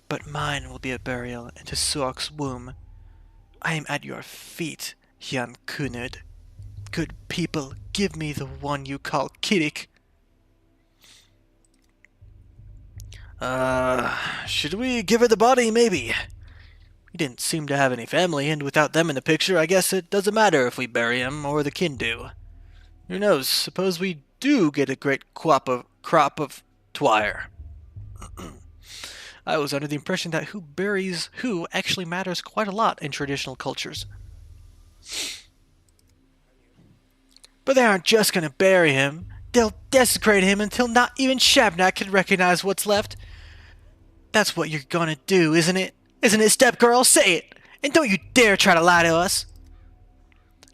but mine will be a burial into Suak's womb. I am at your feet, Jan Kunud. Good people, give me the one you call Kiddick. Should we give her the body, maybe? He didn't seem to have any family, and without them in the picture, I guess it doesn't matter if we bury him or the kin do. Who knows, suppose we do get a great crop of twire. I was under the impression that who buries who actually matters quite a lot in traditional cultures. But they aren't just going to bury him. They'll desecrate him until not even Shabnak can recognize what's left. That's what you're going to do, isn't it? Isn't it, step girl? Say it! And don't you dare try to lie to us!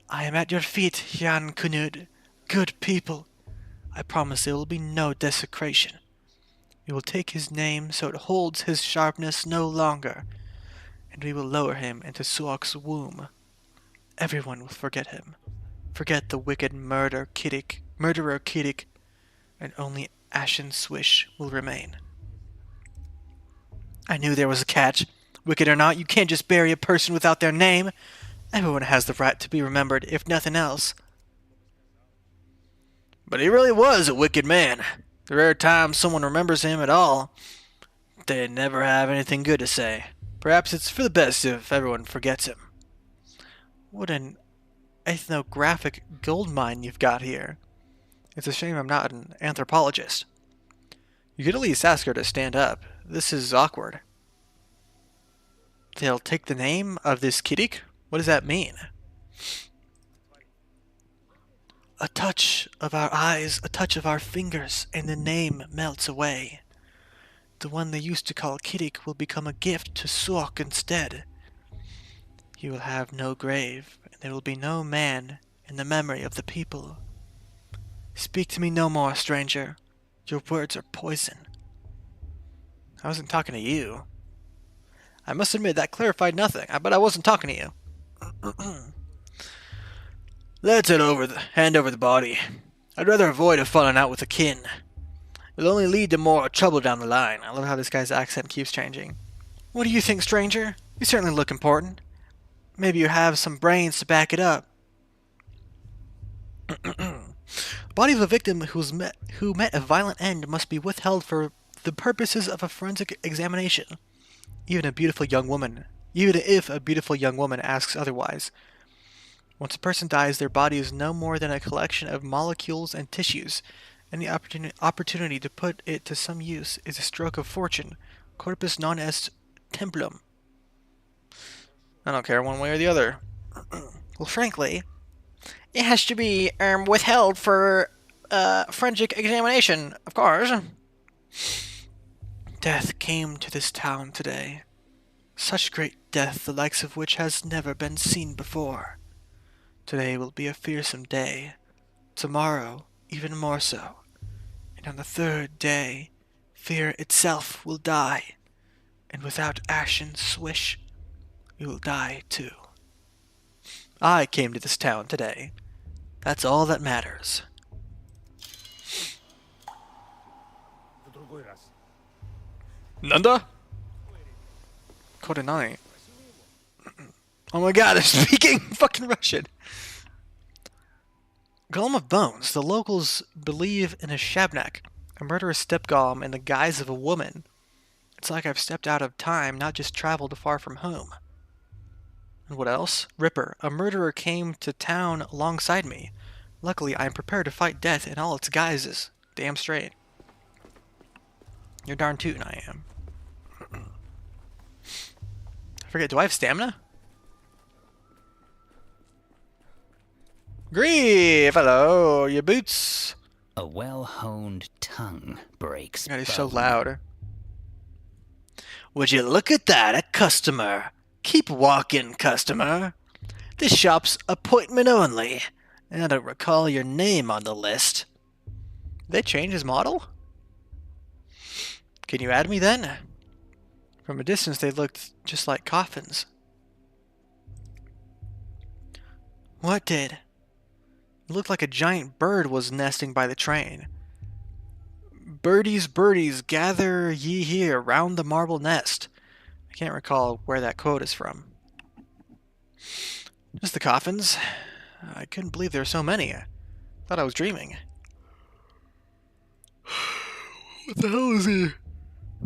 I am at your feet, Jan Kunud. Good people. I promise there will be no desecration. We will take his name so it holds his sharpness no longer, and we will lower him into Suak's womb. Everyone will forget him. Forget the wicked murderer Kiddick, and only Ashen Swish will remain. I knew there was a catch. Wicked or not, you can't just bury a person without their name. Everyone has the right to be remembered, if nothing else. But he really was a wicked man. The rare times someone remembers him at all, they never have anything good to say. Perhaps it's for the best if everyone forgets him. What an ethnographic goldmine you've got here. It's a shame I'm not an anthropologist. You could at least ask her to stand up. This is awkward. They'll take the name of this Kiddick? What does that mean? A touch of our eyes, a touch of our fingers, and the name melts away. The one they used to call Kiddick will become a gift to Suak instead. He will have no grave, and there will be no man in the memory of the people. Speak to me no more, stranger. Your words are poison. I wasn't talking to you. I must admit that clarified nothing, but I wasn't talking to you. Let's hand over the body. I'd rather avoid a falling out with a kin. It'll only lead to more trouble down the line. I love how this guy's accent keeps changing. What do you think, stranger? You certainly look important. Maybe you have some brains to back it up. The body of a victim who met a violent end must be withheld for the purposes of a forensic examination. Even if a beautiful young woman asks otherwise. Once a person dies, their body is no more than a collection of molecules and tissues, and the opportunity to put it to some use is a stroke of fortune. Corpus non est templum. I don't care one way or the other. Well, frankly, it has to be withheld for forensic examination, of course. Death came to this town today. Such great death, the likes of which has never been seen before. Today will be a fearsome day. Tomorrow, even more so. And on the third day, fear itself will die. And without ashen swish, we will die too. I came to this town today. That's all that matters. Nanda? Korenai. Oh my god, they're speaking fucking Russian. Golem of Bones. The locals believe in a Shabnak, a murderous step golem in the guise of a woman. It's like I've stepped out of time, not just traveled far from home. And what else? Ripper. A murderer came to town alongside me. Luckily, I am prepared to fight death in all its guises. Damn straight. You're darn tootin' I am. I forget, do I have stamina? Grieve! Hello, your boots. A well-honed tongue breaks God, he's so bone. loud. Would you look at that, a customer? Keep walking, customer. This shop's appointment only. And I don't recall your name on the list. Did they change his model? Can you add me then? From a distance, they looked just like coffins. What did? It looked like a giant bird was nesting by the train. Birdies, birdies, gather ye here round the marble nest. I can't recall where that quote is from. Just the coffins. I couldn't believe there were so many. I thought I was dreaming. What the hell is he?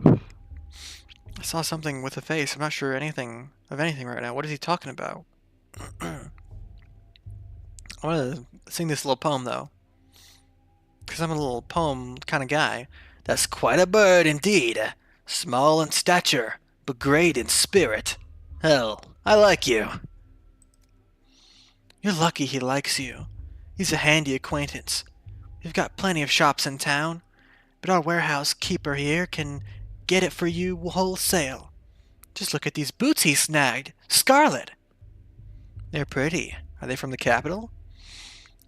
I saw something with a face. I'm not sure anything right now. What is he talking about? I want to sing this little poem, though. Because I'm a little poem kind of guy. That's quite a bird indeed. Small in stature, but great in spirit. Hell, I like you. You're lucky he likes you. He's a handy acquaintance. We've got plenty of shops in town, but our warehouse keeper here can get it for you wholesale. Just look at these boots he snagged. Scarlet. They're pretty. Are they from the capital?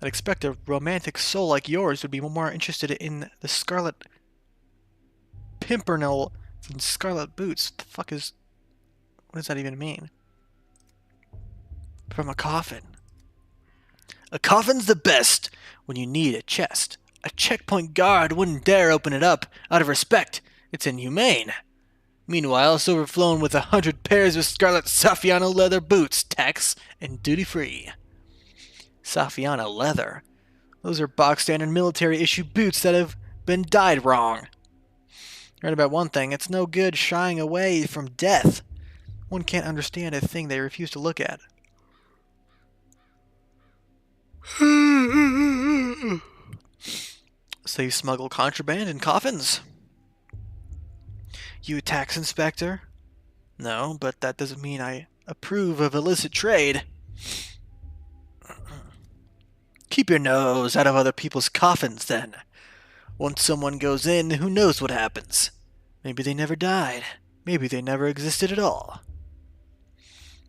I'd expect a romantic soul like yours would be more interested in the Scarlet Pimpernel than scarlet boots. What the fuck is... What does that even mean? From a coffin. A coffin's the best when you need a chest. A checkpoint guard wouldn't dare open it up out of respect. It's inhumane. Meanwhile, it's overflown with 100 pairs of scarlet Saffiano leather boots, tax and duty-free. Saffiano leather. Those are box-standard military-issue boots that have been dyed wrong. Heard about one thing, it's no good shying away from death. One can't understand a thing they refuse to look at. So you smuggle contraband in coffins? You a tax inspector? No, but that doesn't mean I approve of illicit trade. Keep your nose out of other people's coffins, then. Once someone goes in, who knows what happens? Maybe they never died. Maybe they never existed at all.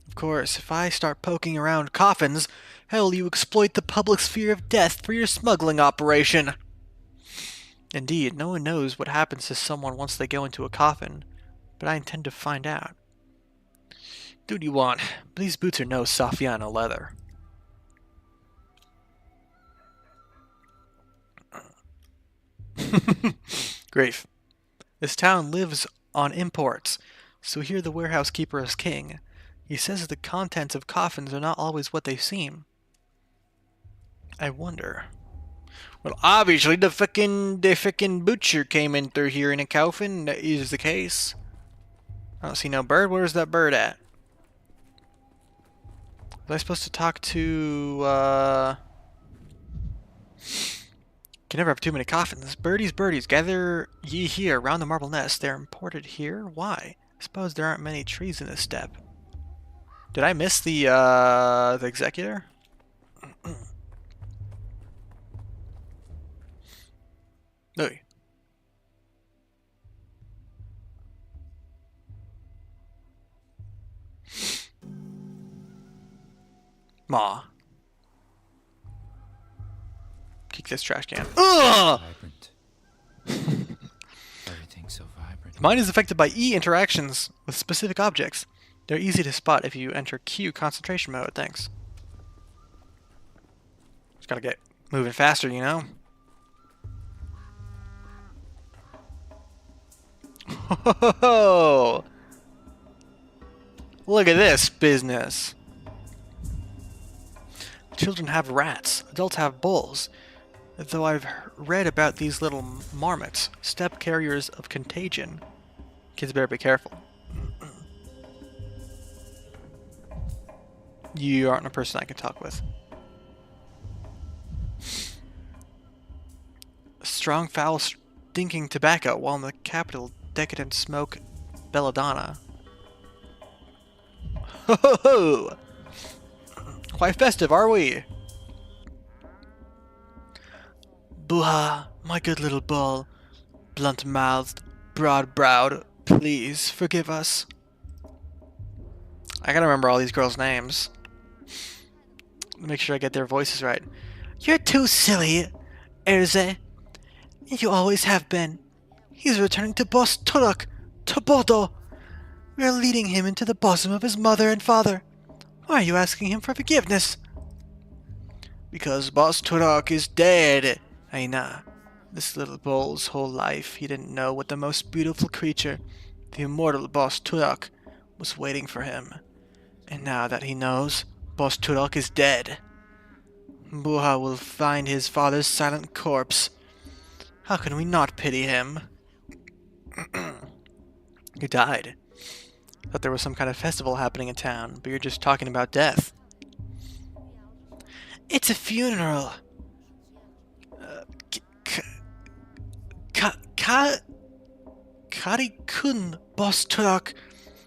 Of course, if I start poking around coffins, hell, you exploit the public's fear of death for your smuggling operation. Indeed, no one knows what happens to someone once they go into a coffin, but I intend to find out. Do what you want, but these boots are no Saffiano leather. Grief. This town lives on imports, so here the warehouse keeper is king. He says the contents of coffins are not always what they seem. I wonder. Well, obviously the fucking butcher came in through here in a coffin. That is the case. I don't see no bird. Where's that bird at? Was I supposed to talk to, Can never have too many coffins. Birdies, birdies, gather ye here round the marble nest. They're imported here? Why? I suppose there aren't many trees in this steppe. Did I miss the executor? No. Ma. Kick this trash can. Ugh! Vibrant. Everything's so vibrant. Mind is affected by E interactions with specific objects. They're easy to spot if you enter Q concentration mode. Thanks. Just gotta get moving faster, you know? Ho! Look at this business. Children have rats. Adults have bulls. Though I've read about these little marmots, step carriers of contagion. Kids better be careful. You aren't a person I can talk with. Strong, foul, stinking tobacco, while in the capital, decadent smoke, belladonna. Ho ho ho! Quite festive, are we? Boo-ha, my good little bull. Blunt-mouthed, broad-browed, please forgive us. I gotta remember all these girls' names. Make sure I get their voices right. You're too silly, Erze. You always have been. He's returning to Boss Turok, to Bodo. We are leading him into the bosom of his mother and father. Why are you asking him for forgiveness? Because Boss Turok is dead. Aina. This little bull's whole life, he didn't know what the most beautiful creature, the immortal Boss Turok, was waiting for him. And now that he knows, Boss Turok is dead. Buha will find his father's silent corpse. How can we not pity him? He died. Thought there was some kind of festival happening in town, but you're just talking about death. It's a funeral. Kari-kun, Boss Turok,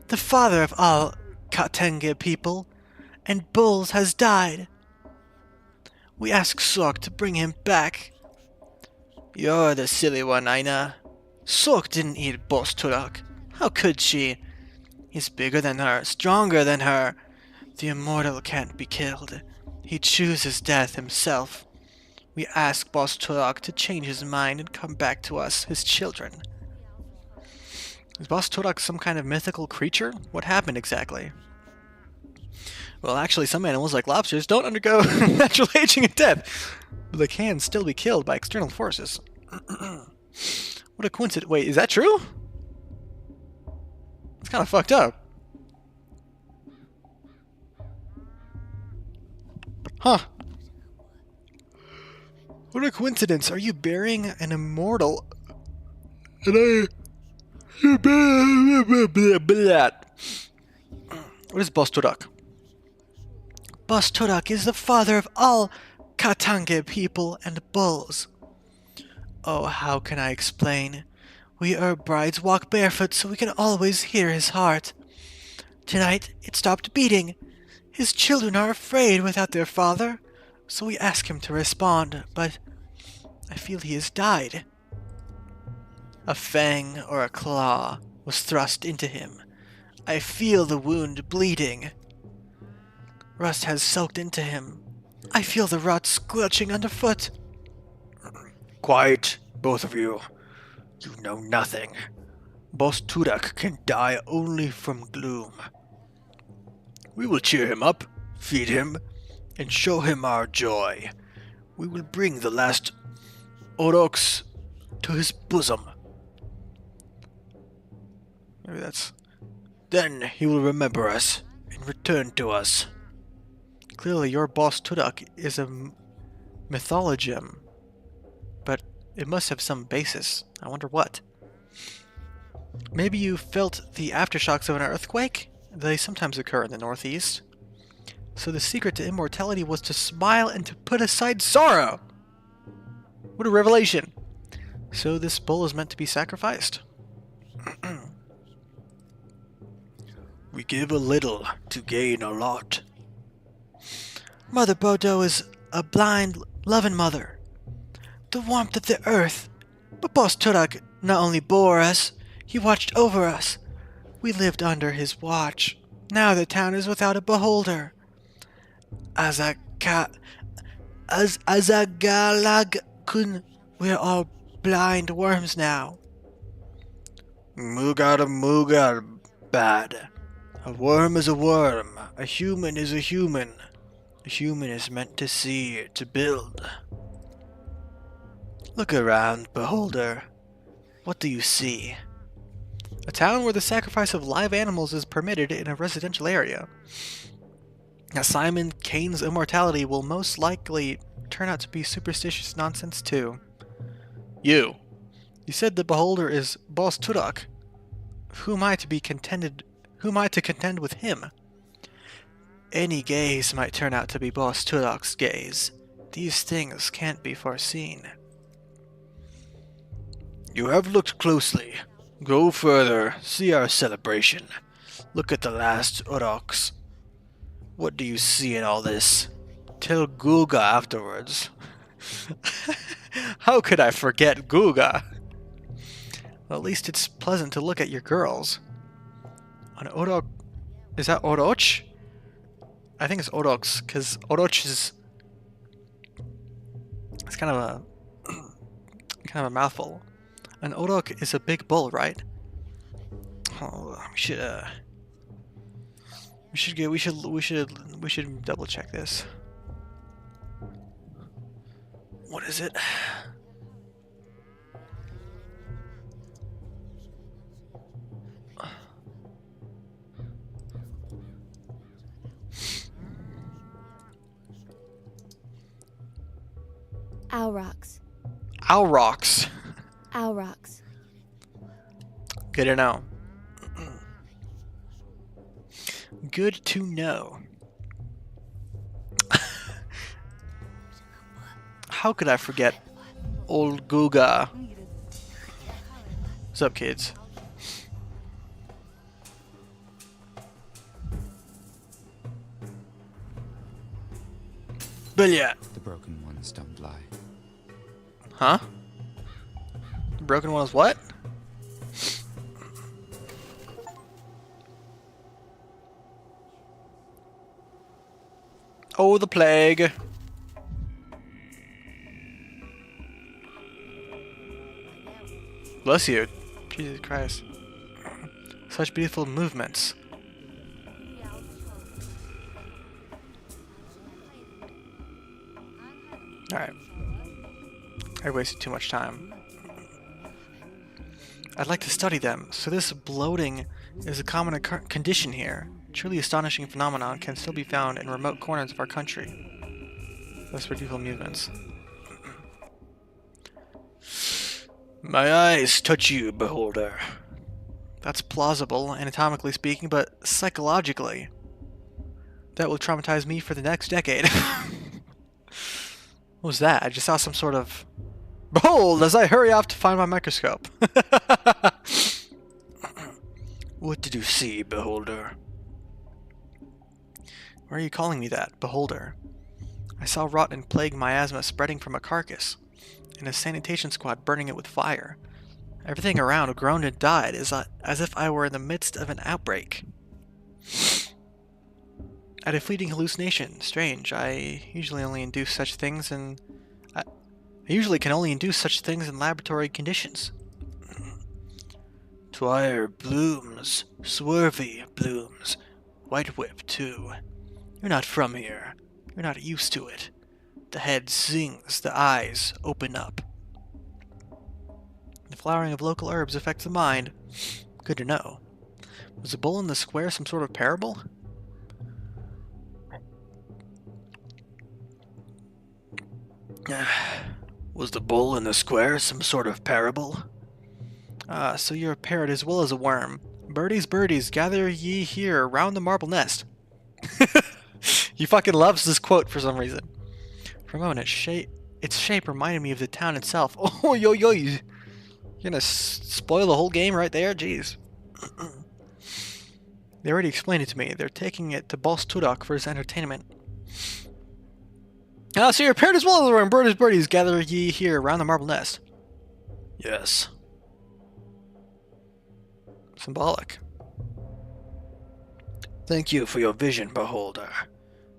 the father of all Katenge people, and Bulls has died. We ask Sork to bring him back. You're the silly one, Aina. Sork didn't eat Boss Turok. How could she? He's bigger than her, stronger than her. The immortal can't be killed. He chooses death himself. We ask Boss Turok to change his mind and come back to us, his children. Is Boss Turok some kind of mythical creature? What happened exactly? Well, actually, some animals, like lobsters, don't undergo natural aging and death, but they can still be killed by external forces. What a coincidence. Wait, is that true? It's kind of fucked up. Huh. What a coincidence. Are you burying an immortal? And what is Boss Turok? Boss Turok is the father of all Katange people and bulls. Oh, how can I explain? We herb brides walk barefoot so we can always hear his heart. Tonight, it stopped beating. His children are afraid without their father, so we ask him to respond, but I feel he has died. A fang or a claw was thrust into him. I feel the wound bleeding. Rust has soaked into him. I feel the rot squelching underfoot. Quiet, both of you. You know nothing. Boss Turok can die only from gloom. We will cheer him up, feed him, and show him our joy. We will bring the last Oroks to his bosom. Maybe that's... Then he will remember us and return to us. Clearly your Boss Turok is a mythologem. It must have some basis. I wonder what. Maybe you felt the aftershocks of an earthquake? They sometimes occur in the Northeast. So the secret to immortality was to smile and to put aside sorrow! What a revelation! So this bull is meant to be sacrificed. We give a little to gain a lot. Mother Bordeaux is a blind, loving mother. The warmth of the earth. But Boss Turak not only bore us, he watched over us. We lived under his watch. Now the town is without a beholder. Azagalag kun. We're all blind worms now. Mugar bad. A worm is a worm. A human is a human. A human is meant to see, to build. Look around, beholder. What do you see? A town where the sacrifice of live animals is permitted in a residential area. Now Simon Kane's immortality will most likely turn out to be superstitious nonsense too. You said the beholder is Boss Turak. Who am I to contend with him? Any gaze might turn out to be Boss Turak's gaze. These things can't be foreseen. You have looked closely. Go further, see our celebration. Look at the last Uroks. What do you see in all this? Tell Guga afterwards. How could I forget Guga? Well, at least it's pleasant to look at your girls. An Urok... Is that Oroch? I think it's Oroks, because Oroch is... It's kind of a mouthful. An Orok is a big bull, right? Oh, we should double check this. What is it? Aurochs. Aurochs. Aurochs. Good to know. Good to know. How could I forget old Guga? What's up, kids? Billiard. The broken ones don't lie. Huh? The broken one is what? Oh, the plague. Bless you. Jesus Christ. Such beautiful movements. Alright. I wasted too much time. I'd like to study them, so this bloating is a common condition here. Truly astonishing phenomenon can still be found in remote corners of our country. Those beautiful movements. My eyes touch you, beholder. That's plausible, anatomically speaking, but psychologically, that will traumatize me for the next decade. What was that? I just saw some sort of... Behold, as I hurry off to find my microscope. What did you see, beholder? Why are you calling me that, beholder? I saw rot and plague miasma spreading from a carcass, and a sanitation squad burning it with fire. Everything around groaned and died, as if I were in the midst of an outbreak. I had a fleeting hallucination. Strange. I usually can only induce such things in laboratory conditions. Twire blooms, swervy blooms, white whip too. You're not from here. You're not used to it. The head sings, the eyes open up. The flowering of local herbs affects the mind. Good to know. Was the bull in the square some sort of parable? Was the bull in the square some sort of parable? So you're a parrot as well as a worm. Birdies, birdies, gather ye here round the marble nest. He fucking loves this quote for some reason. For a moment, its shape reminded me of the town itself. Oh, yo, yo, you're gonna spoil the whole game right there? Jeez. They already explained it to me. They're taking it to Boss Tudok for his entertainment. So you're a parrot as well as a worm. Birdies, birdies, gather ye here round the marble nest. Yes. Symbolic. Thank you for your vision, beholder.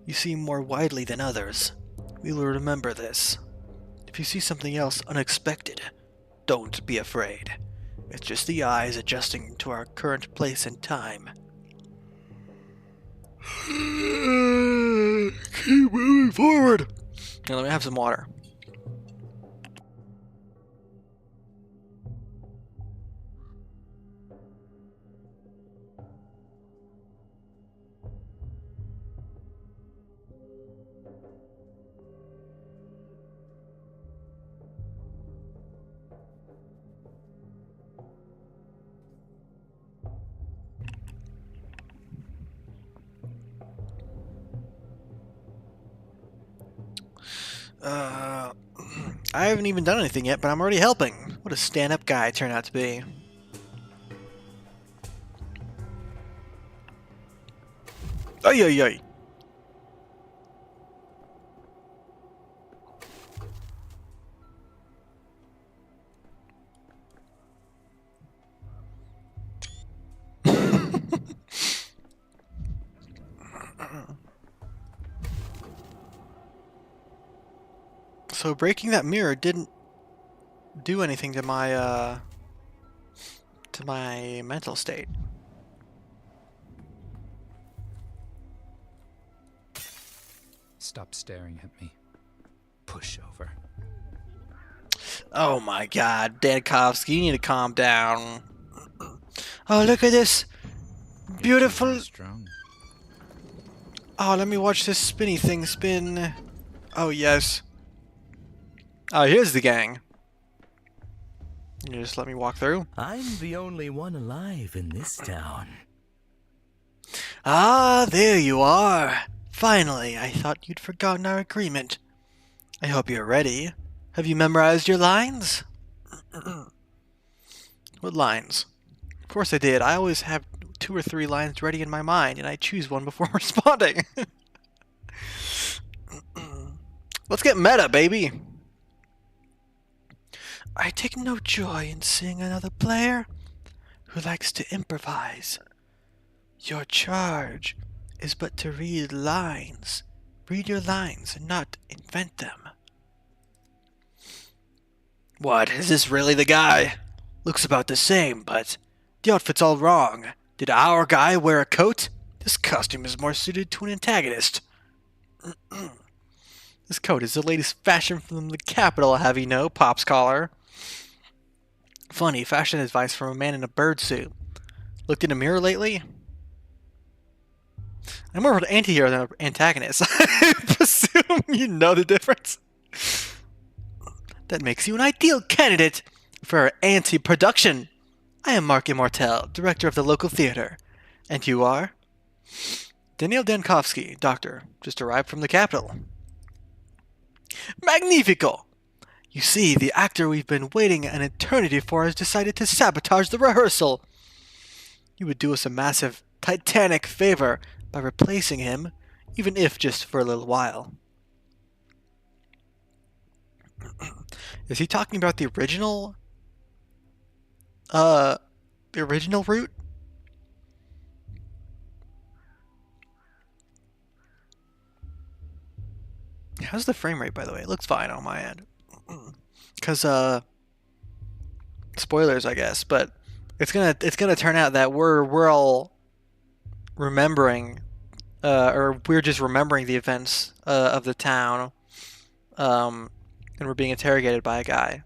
You see more widely than others. We will remember this. If you see something else unexpected, don't be afraid. It's just the eyes adjusting to our current place and time. Keep moving forward. Now let me have some water. I haven't even done anything yet, but I'm already helping. What a stand-up guy I turned out to be. Ay, ay, ay. So breaking that mirror didn't do anything to my mental state. Stop staring at me. Push over. Oh my god, Dankovsky, you need to calm down. Oh, look at this beautiful... Strong. Oh, let me watch this spinny thing spin. Oh, yes. Oh, here's the gang. You just let me walk through? I'm the only one alive in this town. Ah, there you are. Finally, I thought you'd forgotten our agreement. I hope you're ready. Have you memorized your lines? What lines? Of course I did. I always have 2 or 3 lines ready in my mind, and I choose one before responding. Let's get meta, baby. I take no joy in seeing another player who likes to improvise. Your charge is but to read lines. Read your lines and not invent them. What, is this really the guy? Looks about the same, but the outfit's all wrong. Did our guy wear a coat? This costume is more suited to an antagonist. This coat is the latest fashion from the capital, have you know, Pop's collar. Funny, fashion advice from a man in a bird suit. Looked in a mirror lately? I'm more of an anti-hero than an antagonist. I presume you know the difference. That makes you an ideal candidate for anti-production. I am Mark Immortel, director of the local theater. And you are? Daniel Dankovsky, doctor, just arrived from the capital. Magnifico! You see, the actor we've been waiting an eternity for has decided to sabotage the rehearsal. You would do us a massive, titanic favor by replacing him, even if just for a little while. Is he talking about the original route? How's the frame rate, by the way? It looks fine on my end. Because, spoilers, I guess, but it's gonna turn out that we're all remembering, or we're just remembering the events of the town, and we're being interrogated by a guy.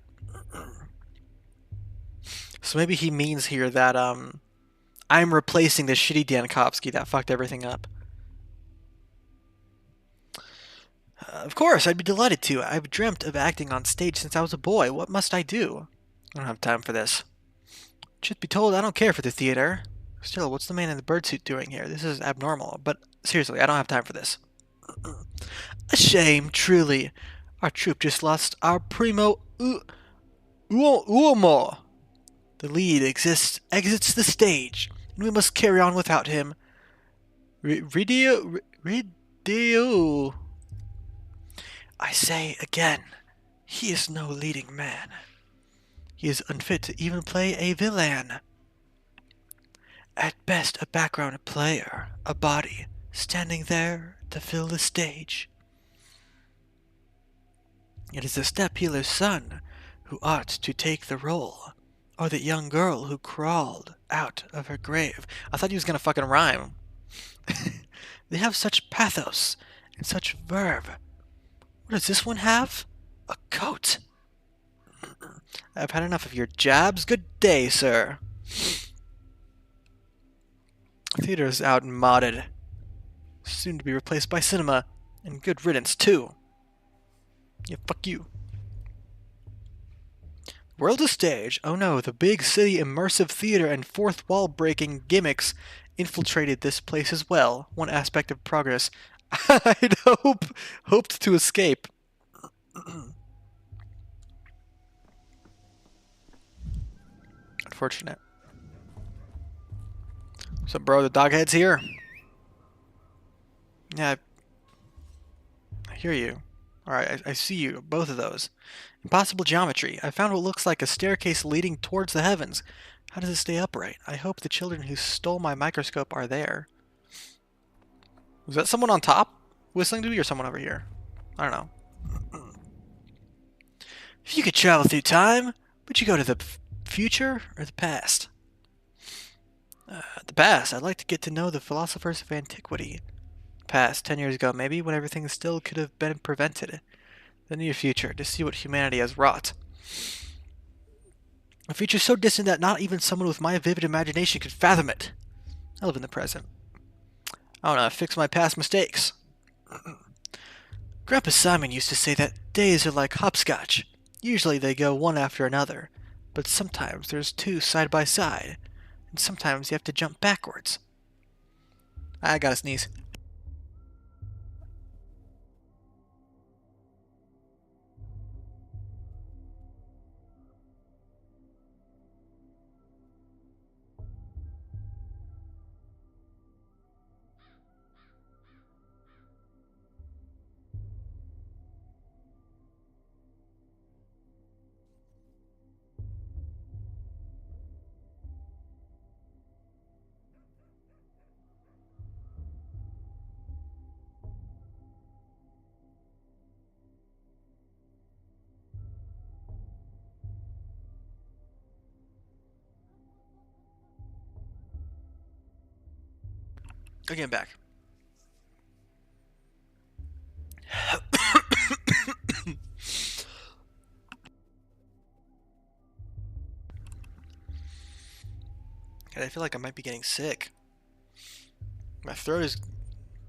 So maybe he means here that I'm replacing the shitty Dankovsky that fucked everything up. Of course, I'd be delighted to. I've dreamt of acting on stage since I was a boy. What must I do? I don't have time for this. Truth be told, I don't care for the theater. Still, what's the man in the bird suit doing here? This is abnormal. But seriously, I don't have time for this. A shame, truly. Our troupe just lost our primo uomo. The lead exits the stage, and we must carry on without him. Ridio. I say again, he is no leading man. He is unfit to even play a villain. At best, a background player, a body, standing there to fill the stage. It is the step healer's son who ought to take the role, or the young girl who crawled out of her grave. I thought he was gonna fucking rhyme. They have such pathos and such verve. What does this one have? A coat. I've had enough of your jabs. Good day, sir. Theater's out and modded. Soon to be replaced by cinema. And good riddance, too. Yeah, fuck you. World of stage. Oh no, the big city immersive theater and fourth wall breaking gimmicks infiltrated this place as well. One aspect of progress I'd hoped to escape. Unfortunate. So, bro, the doghead's here. Yeah, I hear you. Alright, I see you. Both of those. Impossible geometry. I found what looks like a staircase leading towards the heavens. How does it stay upright? I hope the children who stole my microscope are there. Was that someone on top whistling to me or someone over here? I don't know. If you could travel through time, would you go to the future or the past? The past. I'd like to get to know the philosophers of antiquity. Past, 10 years ago maybe, when everything still could have been prevented. The near future, to see what humanity has wrought. A future so distant that not even someone with my vivid imagination could fathom it. I live in the present. I want to fix my past mistakes. Grandpa Simon used to say that days are like hopscotch. Usually they go one after another, but sometimes there's two side by side, and sometimes you have to jump backwards. I gotta sneeze. Again, back. God, I feel like I might be getting sick. My throat is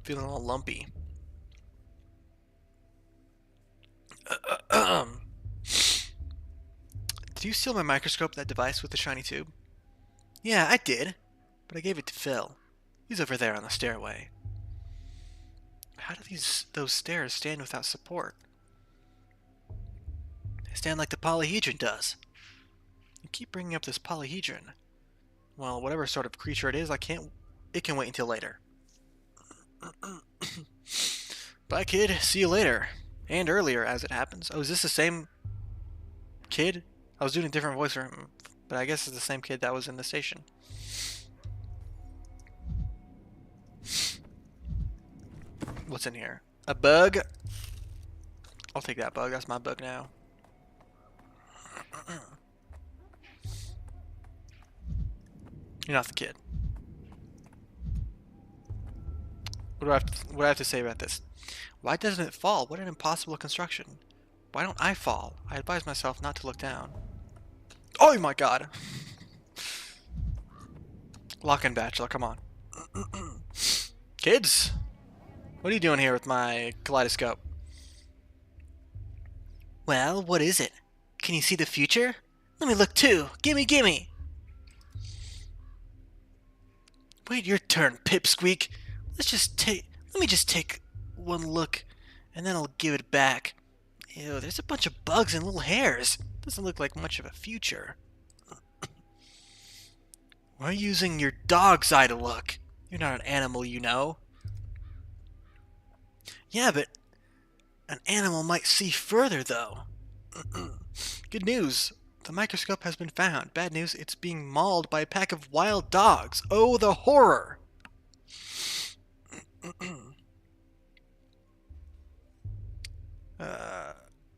feeling all lumpy. Did you steal my microscope, that device with the shiny tube? Yeah, I did. But I gave it to Phil. He's over there on the stairway. How do those stairs stand without support? They stand like the polyhedron does. You keep bringing up this polyhedron. Well, whatever sort of creature it is, it can wait until later. Bye, kid. See you later. And earlier, as it happens. Oh, is this the same kid? I was doing a different voice for him, but I guess it's the same kid that was in the station. What's in here? A bug? I'll take that bug. That's my bug now. You're not the kid. What do I have to say about this? Why doesn't it fall? What an impossible construction. Why don't I fall? I advise myself not to look down. Oh my god! Lock in, Bachelor, come on. Kids! What are you doing here with my kaleidoscope? Well, what is it? Can you see the future? Let me look too. Gimme, gimme! Wait your turn, Pipsqueak. Let me just take one look, and then I'll give it back. Ew, there's a bunch of bugs and little hairs. Doesn't look like much of a future. Why are you using your dog's eye to look? You're not an animal, you know. Yeah, but an animal might see further, though. Good news. The microscope has been found. Bad news, it's being mauled by a pack of wild dogs. Oh, the horror!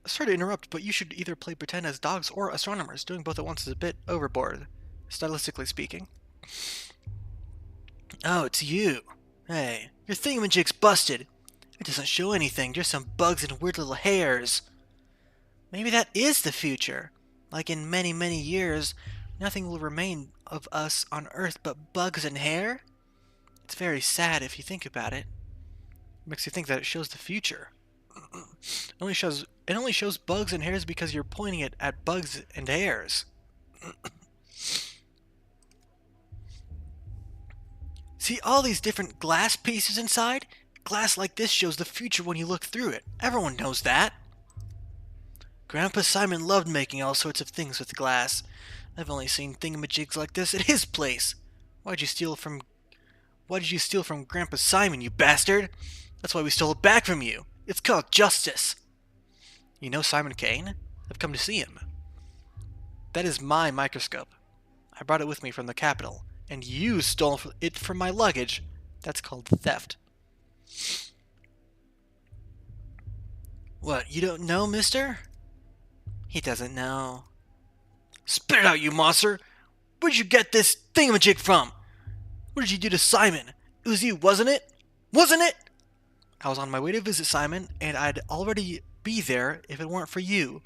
Sorry to interrupt, but you should either play pretend as dogs or astronomers. Doing both at once is a bit overboard, stylistically speaking. Oh, it's you. Hey, your thingamajig's busted. It doesn't show anything, just some bugs and weird little hairs. Maybe that is the future. Like in many, many years, nothing will remain of us on Earth but bugs and hair? It's very sad if you think about it. It makes you think that it shows the future. It only shows bugs and hairs because you're pointing it at bugs and hairs. See all these different glass pieces inside? Glass like this shows the future when you look through it. Everyone knows that. Grandpa Simon loved making all sorts of things with glass. I've only seen thingamajigs like this at his place. Why did you steal from Grandpa Simon, you bastard? That's why we stole it back from you. It's called justice. You know Simon Kane? I've come to see him. That is my microscope. I brought it with me from the capital, and you stole it from my luggage. That's called theft. What, you don't know, mister? He doesn't know. Spit it out, you monster! Where'd you get this thingamajig from? What did you do to Simon? It was you, wasn't it? Wasn't it? I was on my way to visit Simon, and I'd already be there if it weren't for you.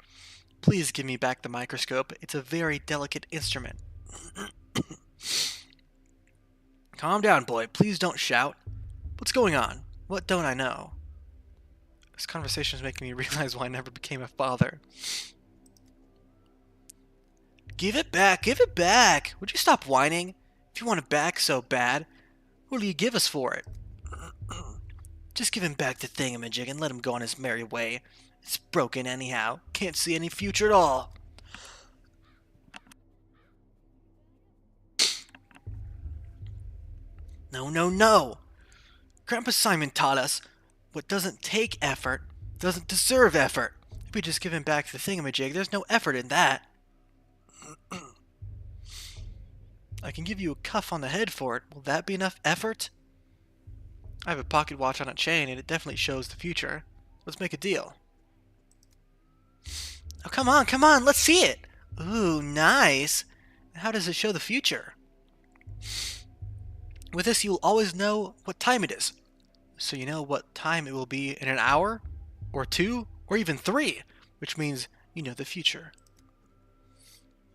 Please give me back the microscope. It's a very delicate instrument. Calm down, boy. Please don't shout. What's going on? What don't I know? This conversation is making me realize why I never became a father. Give it back! Give it back! Would you stop whining? If you want it back so bad, what will you give us for it? Just give him back the thingamajig and let him go on his merry way. It's broken anyhow. Can't see any future at all. No, no, no! Grandpa Simon taught us what doesn't take effort doesn't deserve effort. If we just give him back the thingamajig, there's no effort in that. I can give you a cuff on the head for it. Will that be enough effort? I have a pocket watch on a chain, and it definitely shows the future. Let's make a deal. Oh, come on, let's see it! Ooh, nice! How does it show the future? With this, you'll always know what time it is. So you know what time it will be in an hour, or 2, or even 3, which means you know the future.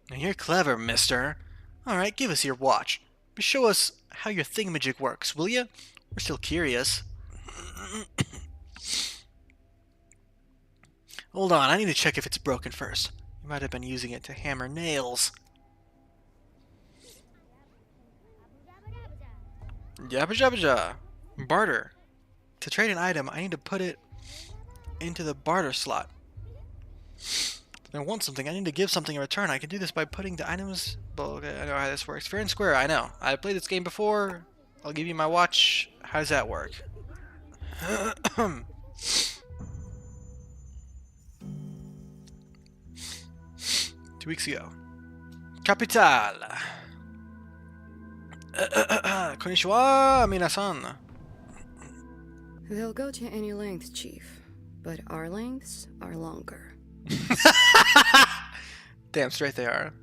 Now you're clever, mister. Alright, give us your watch. But show us how your thingamajig works, will ya? We're still curious. Hold on, I need to check if it's broken first. You might have been using it to hammer nails. Jabba jabba ja. Barter. To trade an item, I need to put it into the barter slot. If I want something, I need to give something in return. I can do this by putting the items... Well, okay, I know how this works. Fair and square, I know. I played this game before. I'll give you my watch. How does that work? 2 weeks ago. Capital! Konnichiwa, minasan! They'll go to any length, Chief, but our lengths are longer. Damn straight they are.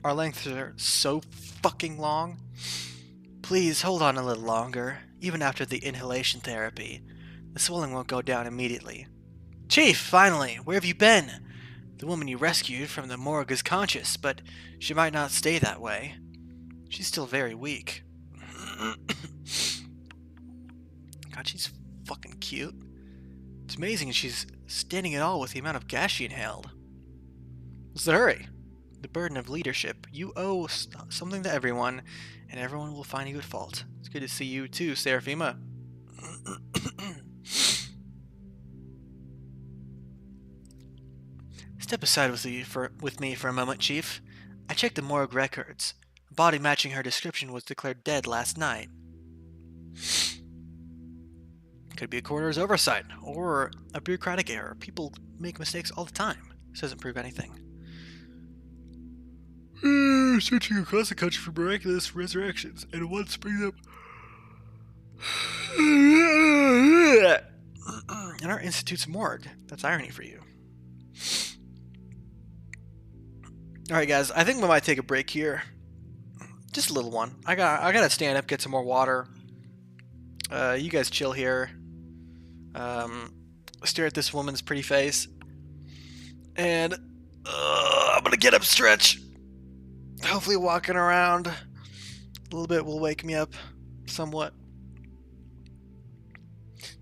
Our lengths are so fucking long. Please hold on a little longer. Even after the inhalation therapy, the swelling won't go down immediately. Chief, finally, where have you been? The woman you rescued from the morgue is conscious, but she might not stay that way. She's still very weak. God, she's fucking cute. It's amazing she's standing at all with the amount of gas she inhaled. What's the hurry? The burden of leadership. You owe something to everyone, and everyone will find you at fault. It's good to see you too, Seraphima. Step aside with me for a moment, Chief. I checked the morgue records. A body matching her description was declared dead last night. Could be a coroner's oversight, or a bureaucratic error. People make mistakes all the time. This doesn't prove anything. Searching across the country for miraculous resurrections, and one springs up in our institute's morgue. That's irony for you. Alright guys, I think we might take a break here. Just a little one. I gotta stand up, get some more water. You guys chill here. Stare at this woman's pretty face. And I'm gonna get up, stretch. Hopefully walking around a little bit will wake me up somewhat.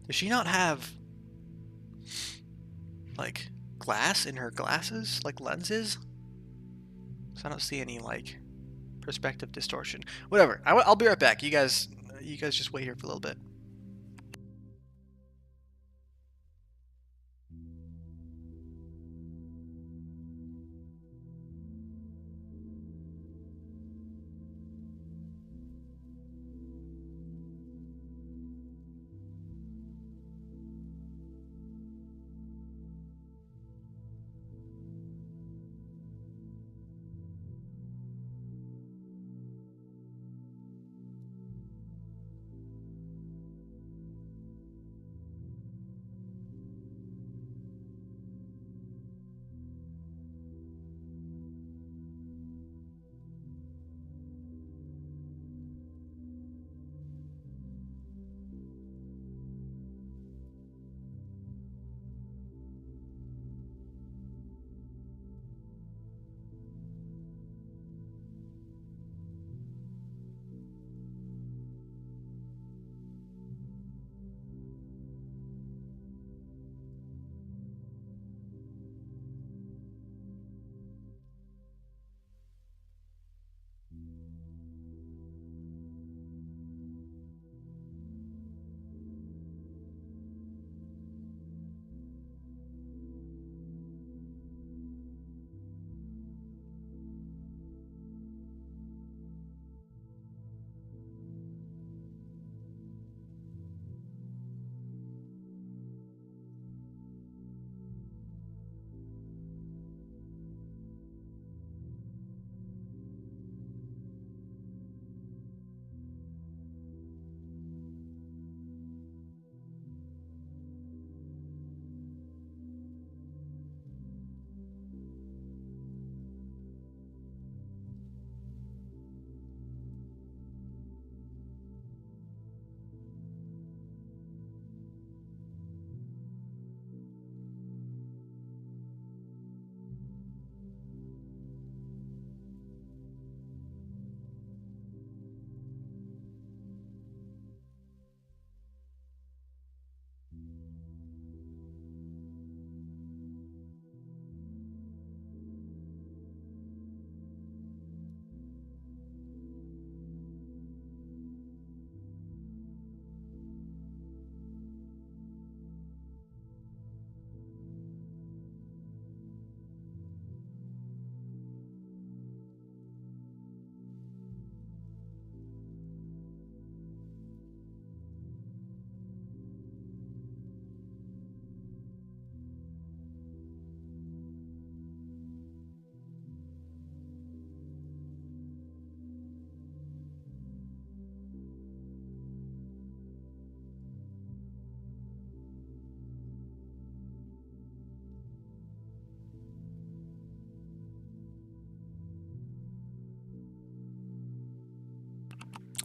Does she not have like glass in her glasses? Like lenses? So I don't see any like perspective distortion. Whatever. I'll be right back. You guys just wait here for a little bit.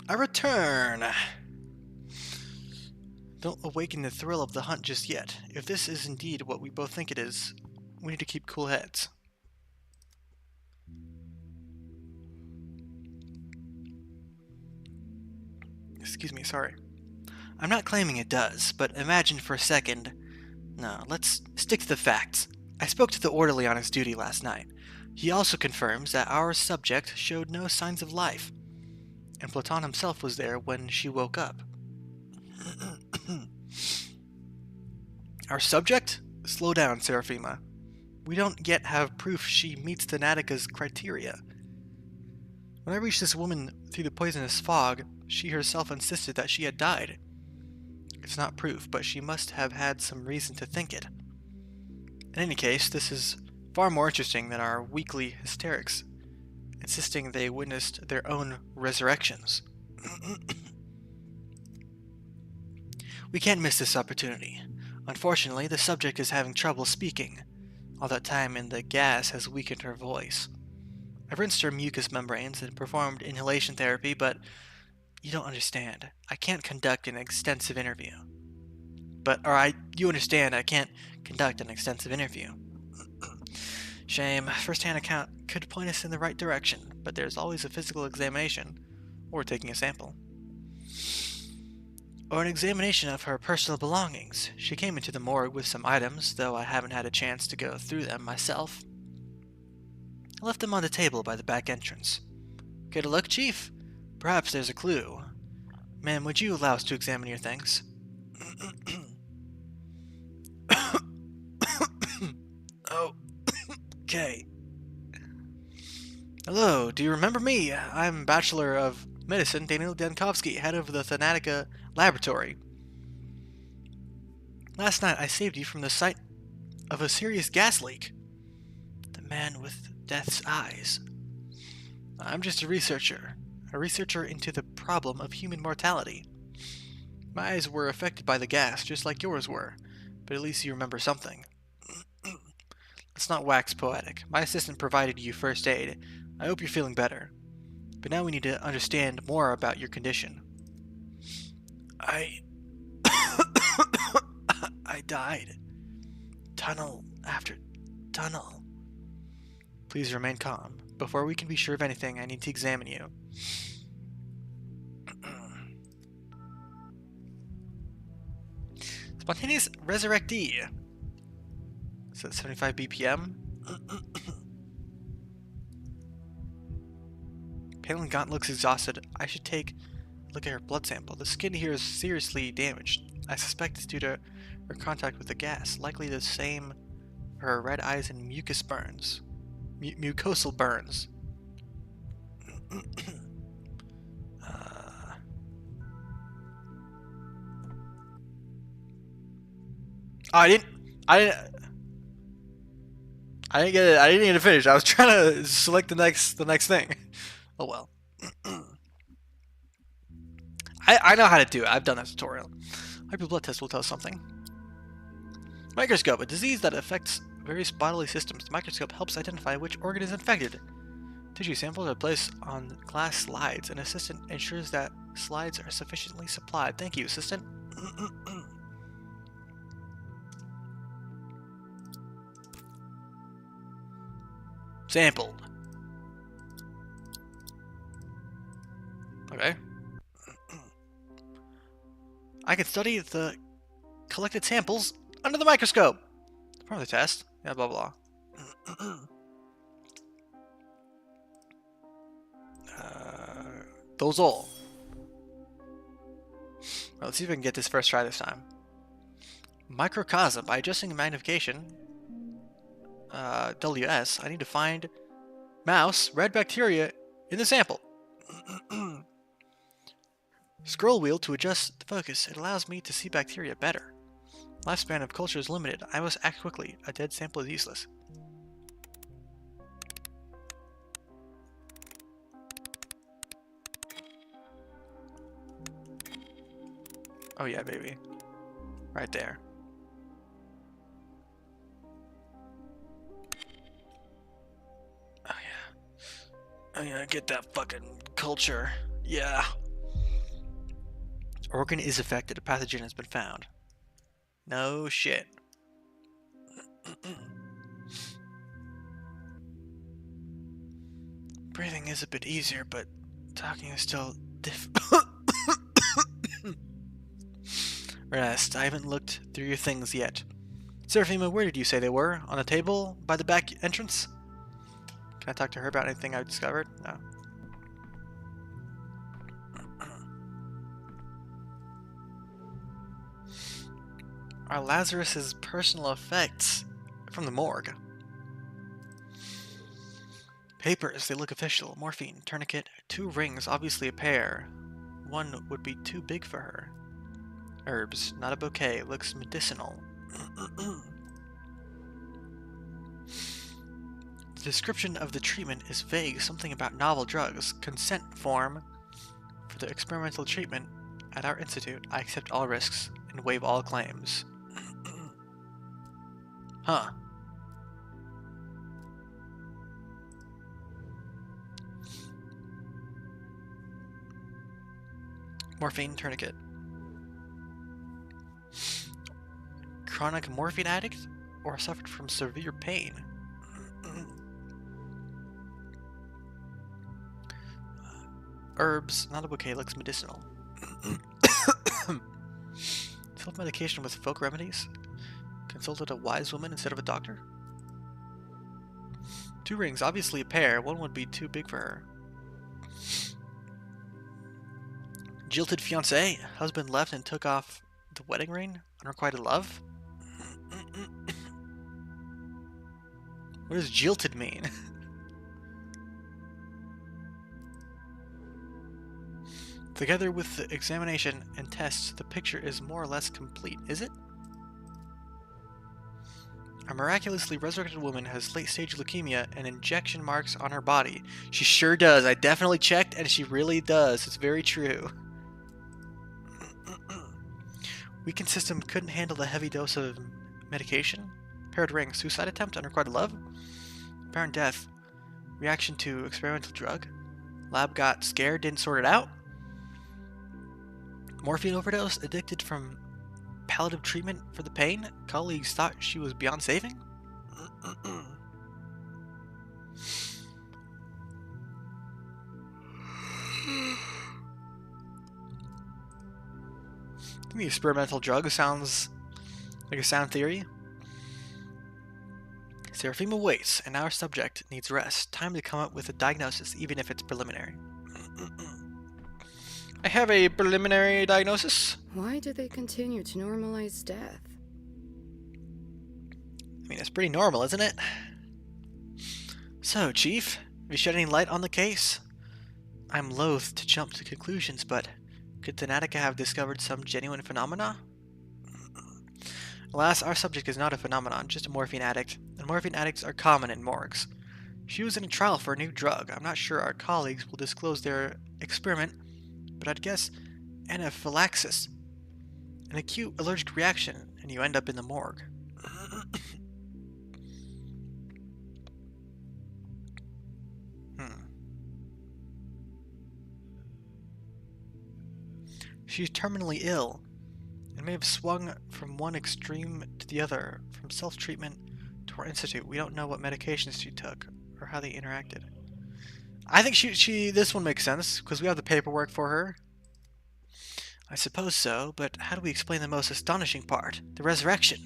I return. Don't awaken the thrill of the hunt just yet. If this is indeed what we both think it is, we need to keep cool heads. Excuse me, sorry. I'm not claiming it does, but imagine for a second No, let's stick to the facts. I spoke to the orderly on his duty last night. He also confirms that our subject showed no signs of life, and Platon himself was there when she woke up. Our subject? Slow down, Seraphima. We don't yet have proof she meets the Natika's criteria. When I reached this woman through the poisonous fog, she herself insisted that she had died. It's not proof, but she must have had some reason to think it. In any case, this is far more interesting than our weekly hysterics, insisting they witnessed their own resurrections. We can't miss this opportunity. Unfortunately, the subject is having trouble speaking. All that time in the gas has weakened her voice. I've rinsed her mucous membranes and performed inhalation therapy, but you don't understand. I can't conduct an extensive interview. You understand, I can't conduct an extensive interview. Shame. First-hand account could point us in the right direction, but there's always a physical examination, or taking a sample. Or an examination of her personal belongings. She came into the morgue with some items, though I haven't had a chance to go through them myself. I left them on the table by the back entrance. Get a look, Chief? Perhaps there's a clue. Ma'am, would you allow us to examine your things? Oh, okay. Hello, do you remember me? I'm Bachelor of Medicine Daniel Dankovsky, head of the Thanatica Laboratory. Last night I saved you from the sight of a serious gas leak. The man with death's eyes. I'm just a researcher into the problem of human mortality. My eyes were affected by the gas, just like yours were, but at least you remember something. Let's not wax poetic. My assistant provided you first aid. I hope you're feeling better. But now we need to understand more about your condition. I died. Tunnel after tunnel. Please remain calm. Before we can be sure of anything, I need to examine you. Spontaneous resurrectee. So 75 BPM. Palin Gaunt looks exhausted. I should take a look at her blood sample. The skin here is seriously damaged. I suspect it's due to her contact with the gas. Likely the same for her red eyes and mucosal burns. I didn't get it. I didn't get it finished. I was trying to select the next thing. Oh well. I know how to do it. I've done that tutorial. Hope your blood test will tell us something. Microscope, a disease that affects various bodily systems. The microscope helps identify which organ is infected. Tissue samples are placed on glass slides. An assistant ensures that slides are sufficiently supplied. Thank you, assistant. Sampled. Okay. I can study the collected samples under the microscope. From the test. Yeah, blah blah. Those all. Well, let's see if we can get this first try this time. Microcosm. By adjusting the magnification, WS, I need to find mouse red bacteria in the sample. Scroll wheel to adjust the focus. It allows me to see bacteria better. Lifespan of culture is limited. I must act quickly. A dead sample is useless. Oh yeah, baby. Right there. Oh yeah. Oh yeah, get that fucking culture. Yeah. Organ is affected. A pathogen has been found. No shit. Breathing is a bit easier, but talking is still difficult. Rest. I haven't looked through your things yet. Seraphima, where did you say they were? On the table by the back entrance? Can I talk to her about anything I've discovered? No. Are Lazarus's personal effects from the morgue? Papers, they look official. Morphine, tourniquet, 2 rings, obviously a pair. One would be too big for her. Herbs, not a bouquet, looks medicinal. The description of the treatment is vague, something about novel drugs. Consent form for the experimental treatment at our institute. I accept all risks and waive all claims. Huh. Morphine tourniquet. Chronic morphine addict or suffered from severe pain? Herbs, not a bouquet, looks medicinal. Self-medication with folk remedies? Consulted a wise woman instead of a doctor? 2 rings, obviously a pair. One would be too big for her. Jilted fiancé? Husband left and took off the wedding ring? Unrequited love? What does jilted mean? Together with the examination and tests, the picture is more or less complete, is it? A miraculously resurrected woman has late-stage leukemia and injection marks on her body. She sure does. I definitely checked, and she really does. It's very true. Weakened system couldn't handle the heavy dose of medication. Paired ring. Suicide attempt. Unrequited love. Apparent death. Reaction to experimental drug. Lab got scared, didn't sort it out. Morphine overdose. Addicted from palliative treatment for the pain. Colleagues thought she was beyond saving. The experimental drug sounds like a sound theory. Seraphima waits, and our subject needs rest. Time to come up with a diagnosis, even if it's preliminary. I have a preliminary diagnosis. Why do they continue to normalize death? I mean, it's pretty normal, isn't it? So, Chief, have you shed any light on the case? I'm loath to jump to conclusions, but could Thanatica have discovered some genuine phenomena? Alas, our subject is not a phenomenon, just a morphine addict, and morphine addicts are common in morgues. She was in a trial for a new drug. I'm not sure our colleagues will disclose their experiment, but I'd guess anaphylaxis, an acute allergic reaction, and you end up in the morgue. She's terminally ill, and may have swung from one extreme to the other, from self-treatment to our institute. We don't know what medications she took, or how they interacted. I think this one makes sense, because we have the paperwork for her. I suppose so, but how do we explain the most astonishing part? The resurrection.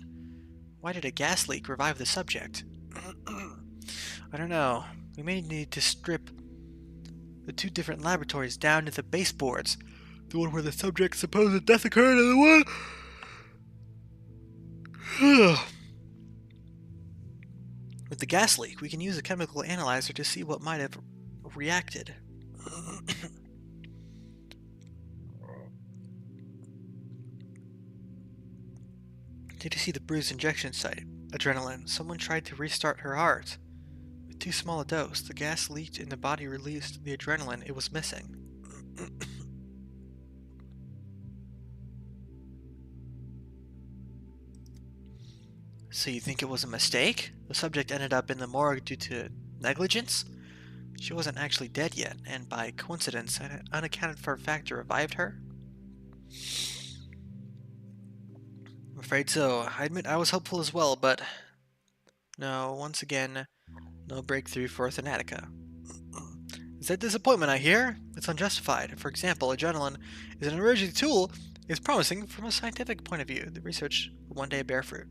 Why did a gas leak revive the subject? I don't know. We may need to strip the 2 different laboratories down to the baseboards. The one where the subject's supposed death occurred, and the one... With the gas leak, we can use a chemical analyzer to see what might have reacted. Did you see the bruised injection site? Adrenaline. Someone tried to restart her heart. With too small a dose, the gas leaked and the body released the adrenaline it was missing. So you think it was a mistake? The subject ended up in the morgue due to negligence? She wasn't actually dead yet, and by coincidence, an unaccounted for factor revived her? I'm afraid so. I admit I was hopeful as well, but... No, once again, no breakthrough for Thanatica. Is that disappointment I hear? It's unjustified. For example, adrenaline is an emergency tool is promising from a scientific point of view. The research will one day bear fruit.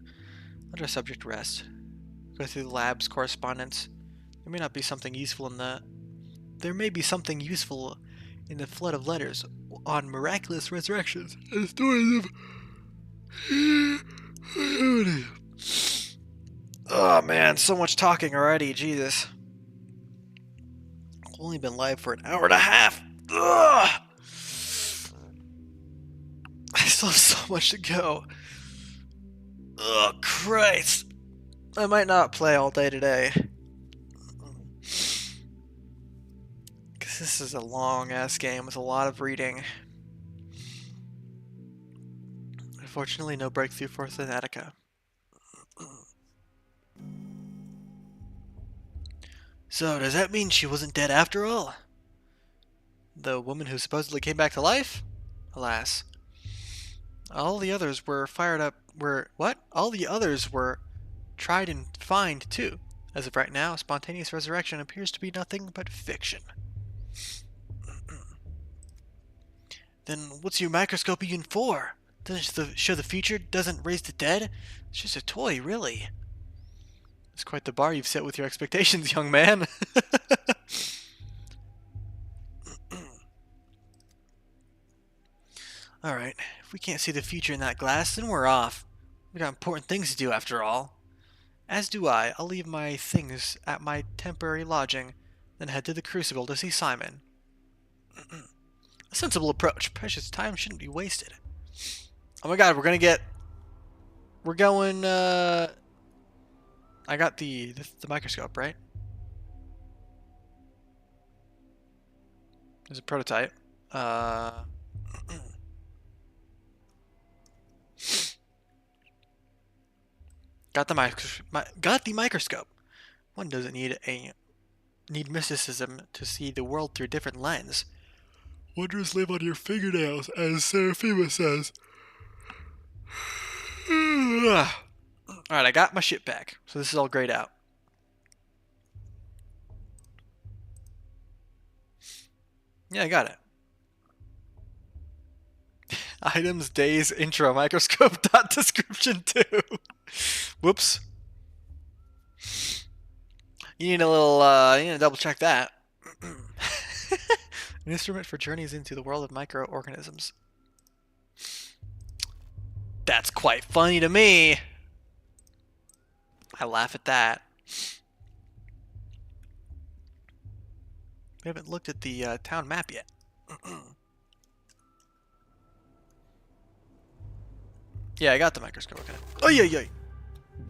Let our subject rest. Go through the lab's correspondence. There may be something useful in the flood of letters on miraculous resurrections and stories of oh man, so much talking already, Jesus. I've only been live for an hour and a half. Ugh! I still have so much to go. Oh, Christ. I might not play all day today. Because this is a long-ass game with a lot of reading. Unfortunately, no breakthrough for Thanatica. So, does that mean she wasn't dead after all? The woman who supposedly came back to life? Alas. All the others were All the others were tried and fined too. As of right now, spontaneous resurrection appears to be nothing but fiction. Then what's your microscope even for? Doesn't show the future, doesn't raise the dead? It's just a toy, really. It's quite the bar you've set with your expectations, young man. Alright, if we can't see the future in that glass, then we're off. We got important things to do after all. As do I. I'll leave my things at my temporary lodging, then head to the Crucible to see Simon. A sensible approach. Precious time shouldn't be wasted. Oh my god, we're going, I got the microscope, right? There's a prototype. Got the microscope. One doesn't need mysticism to see the world through a different lens. Wonders live on your fingernails, as Seraphima says. Alright, I got my shit back, so this is all grayed out. Yeah, I got it. Items, days, intro, microscope, dot description 2. Whoops. You need to double check that. An instrument for journeys into the world of microorganisms. That's quite funny to me. I laugh at that. We haven't looked at the town map yet. Yeah, I got the microscope. Okay. Oh yeah.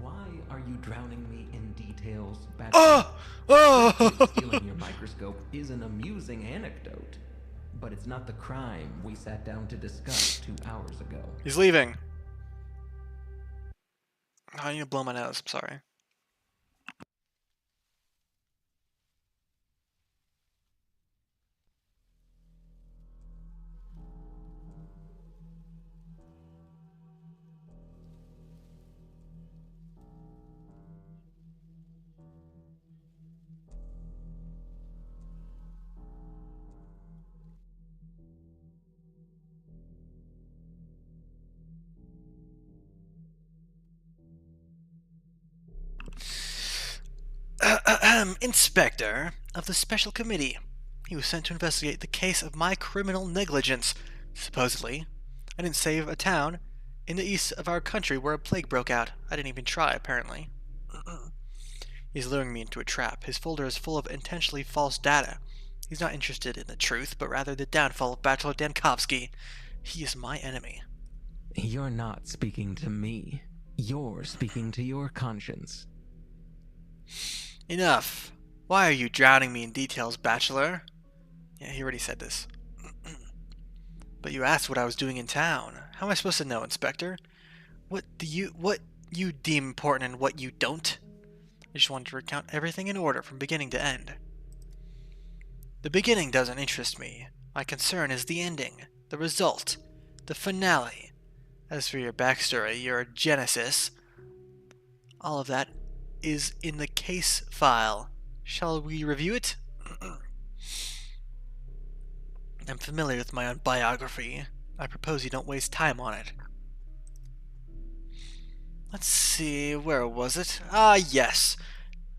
Why are you drowning me in details, bachelor? Oh! Stealing your microscope is an amusing anecdote, but it's not the crime we sat down to discuss 2 hours ago. He's leaving. Oh, I need to blow my nose. I'm sorry. Inspector of the Special Committee. He was sent to investigate the case of my criminal negligence. Supposedly, I didn't save a town in the east of our country where a plague broke out. I didn't even try, apparently. He's luring me into a trap. His folder is full of intentionally false data. He's not interested in the truth, but rather the downfall of Bachelor Dankovsky. He is my enemy. You're not speaking to me. You're speaking to your conscience. Enough. Why are you drowning me in details, Bachelor? Yeah, he already said this. But you asked what I was doing in town. How am I supposed to know, Inspector? What you deem important and what you don't? I just wanted to recount everything in order from beginning to end. The beginning doesn't interest me. My concern is the ending, the result, the finale. As for your backstory, your genesis, all of that is in the case file. Shall we review it? I'm familiar with my own biography. I propose you don't waste time on it. Let's see, where was it? Ah, yes.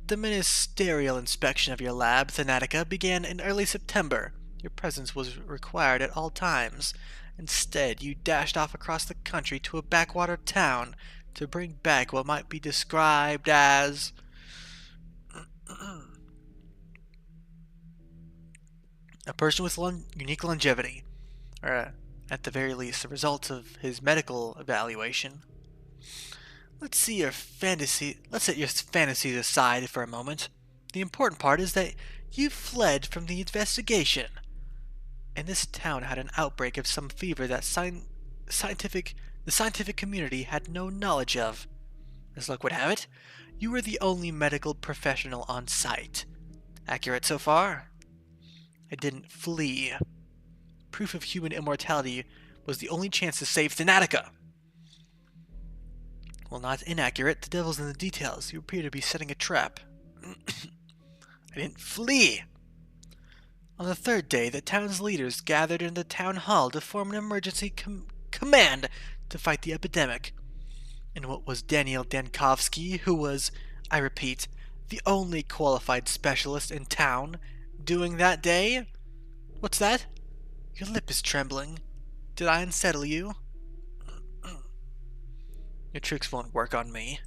The ministerial inspection of your lab, Thanatica, began in early September. Your presence was required at all times. Instead, you dashed off across the country to a backwater town to bring back what might be described as a person with unique longevity, or at the very least, the results of his medical evaluation. Let's set your fantasies aside for a moment. The important part is that you fled from the investigation. And this town had an outbreak of some fever that the scientific community had no knowledge of. As luck would have it, you were the only medical professional on site. Accurate so far? I didn't flee. Proof of human immortality was the only chance to save Thanatica. Well, not inaccurate. The devil's in the details. You appear to be setting a trap. I didn't flee. On the third day, the town's leaders gathered in the town hall to form an emergency command to fight the epidemic. And what was Daniel Dankovsky, who was, I repeat, the only qualified specialist in town, doing that day? What's that? Your lip is trembling. Did I unsettle you? Your tricks won't work on me.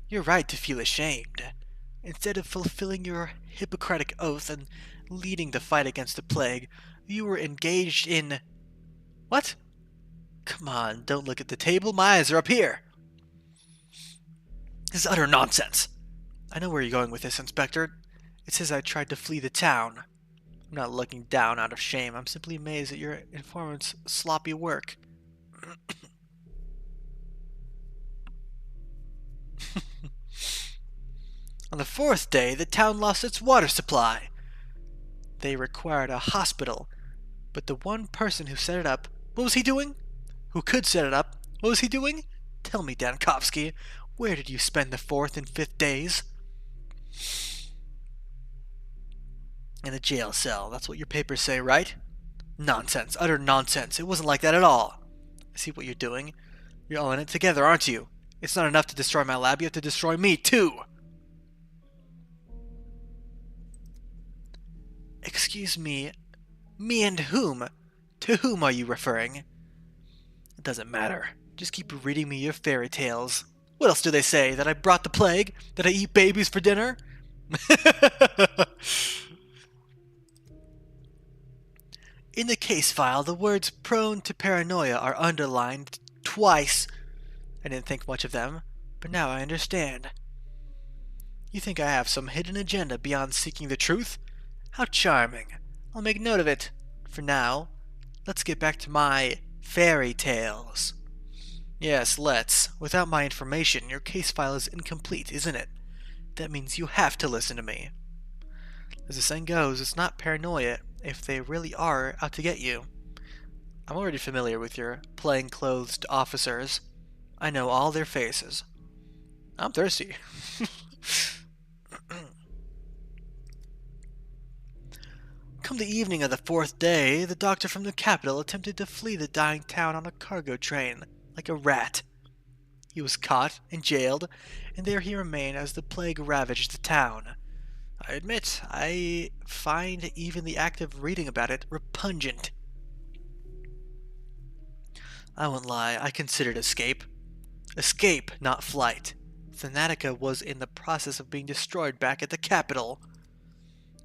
You're right to feel ashamed. Instead of fulfilling your Hippocratic oath and leading the fight against the plague, you were engaged in... What? Come on, don't look at the table. My eyes are up here. This is utter nonsense. I know where you're going with this, Inspector. It says I tried to flee the town. I'm not looking down out of shame. I'm simply amazed at your informant's sloppy work. On the fourth day, the town lost its water supply. They required a hospital, but the one person who set it up, what was he doing? Who could set it up, what was he doing? Tell me, Dankovsky, where did you spend the fourth and fifth days? In a jail cell. That's what your papers say, right? Nonsense. Utter nonsense. It wasn't like that at all. I see what you're doing. You're all in it together, aren't you? It's not enough to destroy my lab. You have to destroy me, too. Excuse me. Me and whom? To whom are you referring? It doesn't matter. Just keep reading me your fairy tales. What else do they say? That I brought the plague? That I eat babies for dinner? In the case file, the words prone to paranoia are underlined twice. I didn't think much of them, but now I understand. You think I have some hidden agenda beyond seeking the truth? How charming. I'll make note of it. For now, let's get back to my fairy tales. Yes, let's. Without my information, your case file is incomplete, isn't it? That means you have to listen to me. As the saying goes, it's not paranoia if they really are out to get you. I'm already familiar with your plainclothes officers. I know all their faces. I'm thirsty. Come the evening of the fourth day, the doctor from the capital attempted to flee the dying town on a cargo train, like a rat. He was caught and jailed, and there he remained as the plague ravaged the town. I admit, I find even the act of reading about it repugnant. I won't lie, I considered escape. Escape, not flight. Thanatica was in the process of being destroyed back at the capital.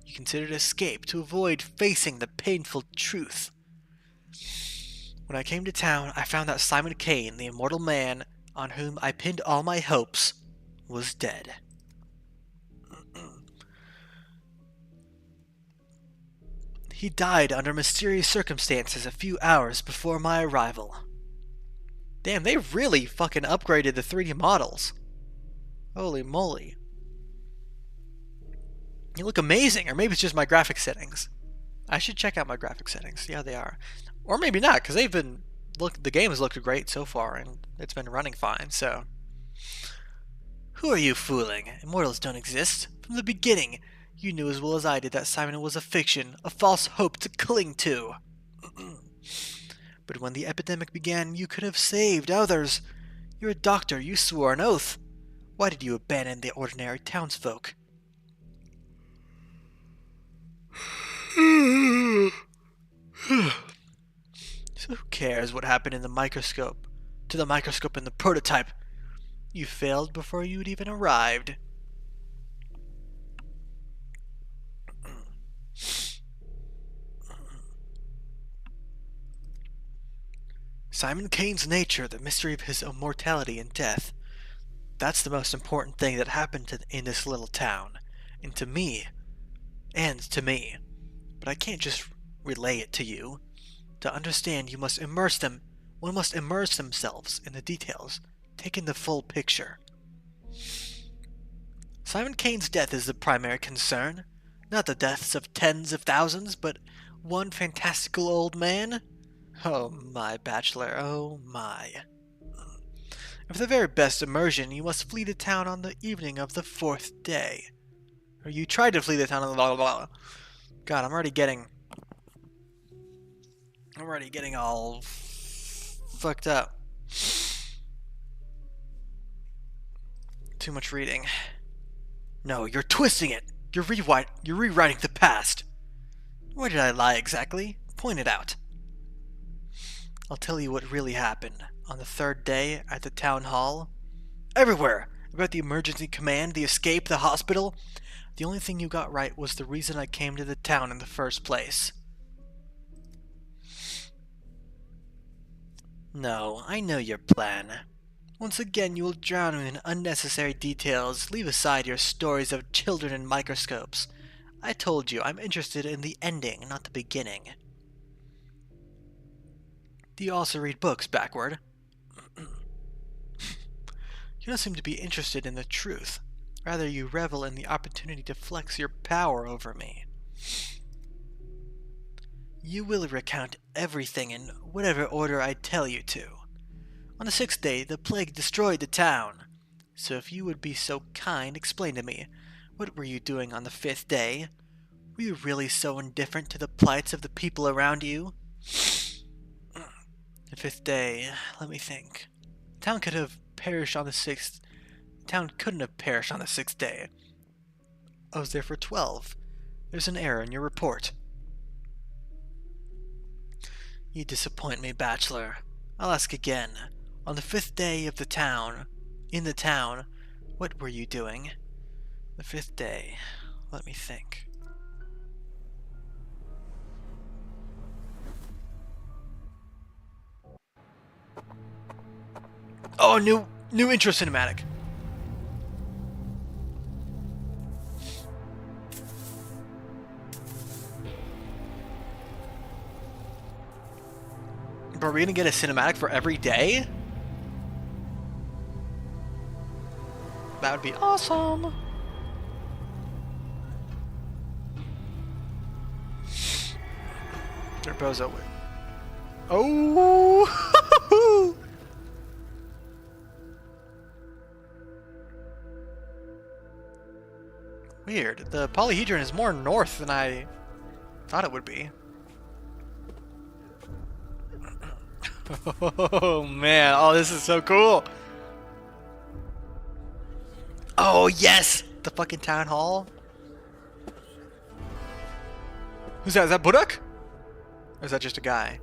You considered escape to avoid facing the painful truth. When I came to town, I found that Simon Kane, the immortal man on whom I pinned all my hopes, was dead. He died under mysterious circumstances a few hours before my arrival. Damn, they really fucking upgraded the 3D models. Holy moly. They look amazing, or maybe it's just my graphic settings. I should check out my graphic settings, see how they are. Or maybe not, because the game has looked great so far, and it's been running fine, so. Who are you fooling? Immortals don't exist. From the beginning, you knew as well as I did that Simon was a fiction, a false hope to cling to. But when the epidemic began, you could have saved others. You're a doctor. You swore an oath. Why did you abandon the ordinary townsfolk? So who cares what happened in the microscope? To the microscope in the prototype. You failed before you'd even arrived. Simon Kane's nature, the mystery of his immortality and death. That's the most important thing that happened in this little town. And to me. But I can't just relay it to you. To understand, one must immerse themselves in the details, take in the full picture. Simon Kane's death is the primary concern. Not the deaths of tens of thousands, but one fantastical old man. Oh my, Bachelor, oh my. For the very best immersion, you must flee the town on the evening of the 4th day. Or you tried to flee the town on the blah blah blah. God, I'm already getting all fucked up. Too much reading. No, you're twisting it. You're rewriting the past. Where did I lie exactly? Point it out. I'll tell you what really happened. On the 3rd day, at the town hall. Everywhere! About the emergency command, the escape, the hospital. The only thing you got right was the reason I came to the town in the first place. No, I know your plan. Once again, you will drown me in unnecessary details. Leave aside your stories of children and microscopes. I told you, I'm interested in the ending, not the beginning. Do you also read books backward? You don't seem to be interested in the truth. Rather, you revel in the opportunity to flex your power over me. You will recount everything in whatever order I tell you to. On the 6th day, the plague destroyed the town. So if you would be so kind, explain to me, what were you doing on the 5th day? Were you really so indifferent to the plights of the people around you? The 5th day, let me think. The town could have perished on the 6th. The town couldn't have perished on the 6th day. I was there for 12. There's an error in your report. You disappoint me, Bachelor. I'll ask again. On the 5th day of in the town, what were you doing? The 5th day, let me think. Oh, new intro cinematic. But are we gonna get a cinematic for every day? That would be awesome. Bozo. Oh! Weird. The polyhedron is more north than I thought it would be. Oh man, oh this is so cool. Oh yes! The fucking town hall. Who's that? Is that Budok? Or is that just a guy?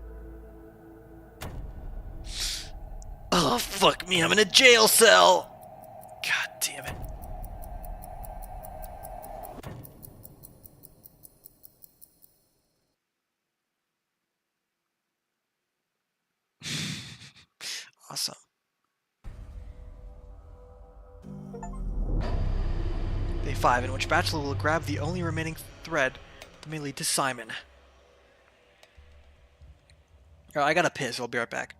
Oh fuck me, I'm in a jail cell! God damn it. Awesome. Day 5, in which Bachelor will grab the only remaining thread that may lead to Simon. Alright, I gotta piss, I'll be right back.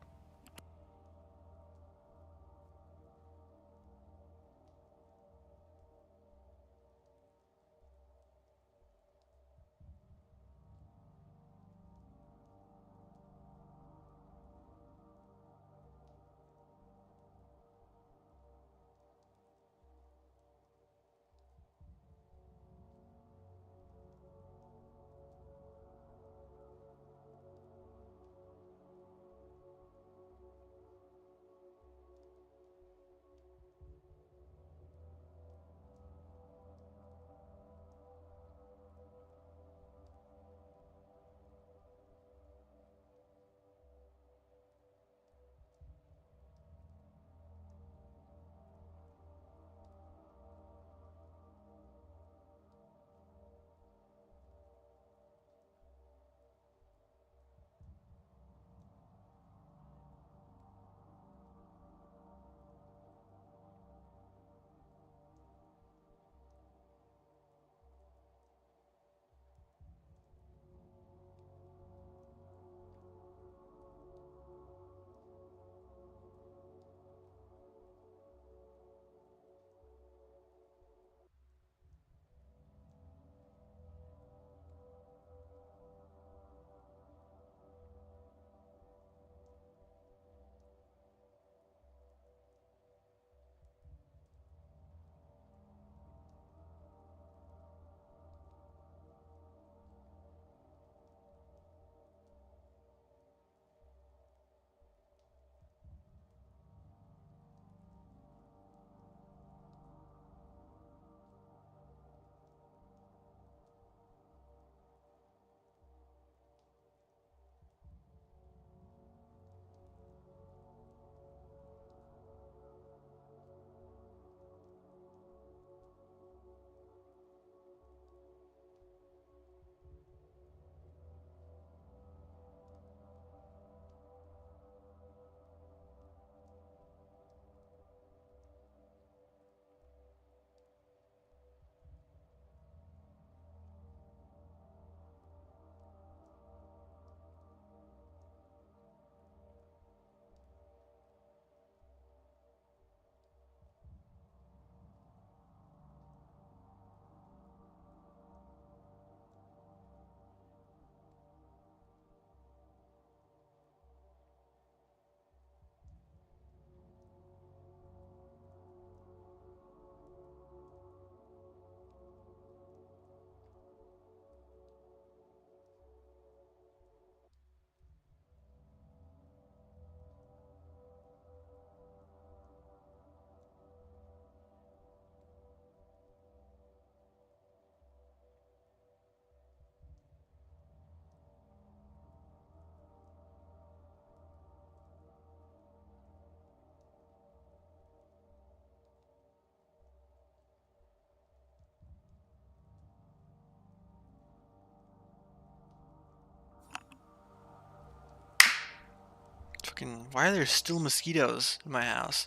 Fucking, why are there still mosquitoes in my house?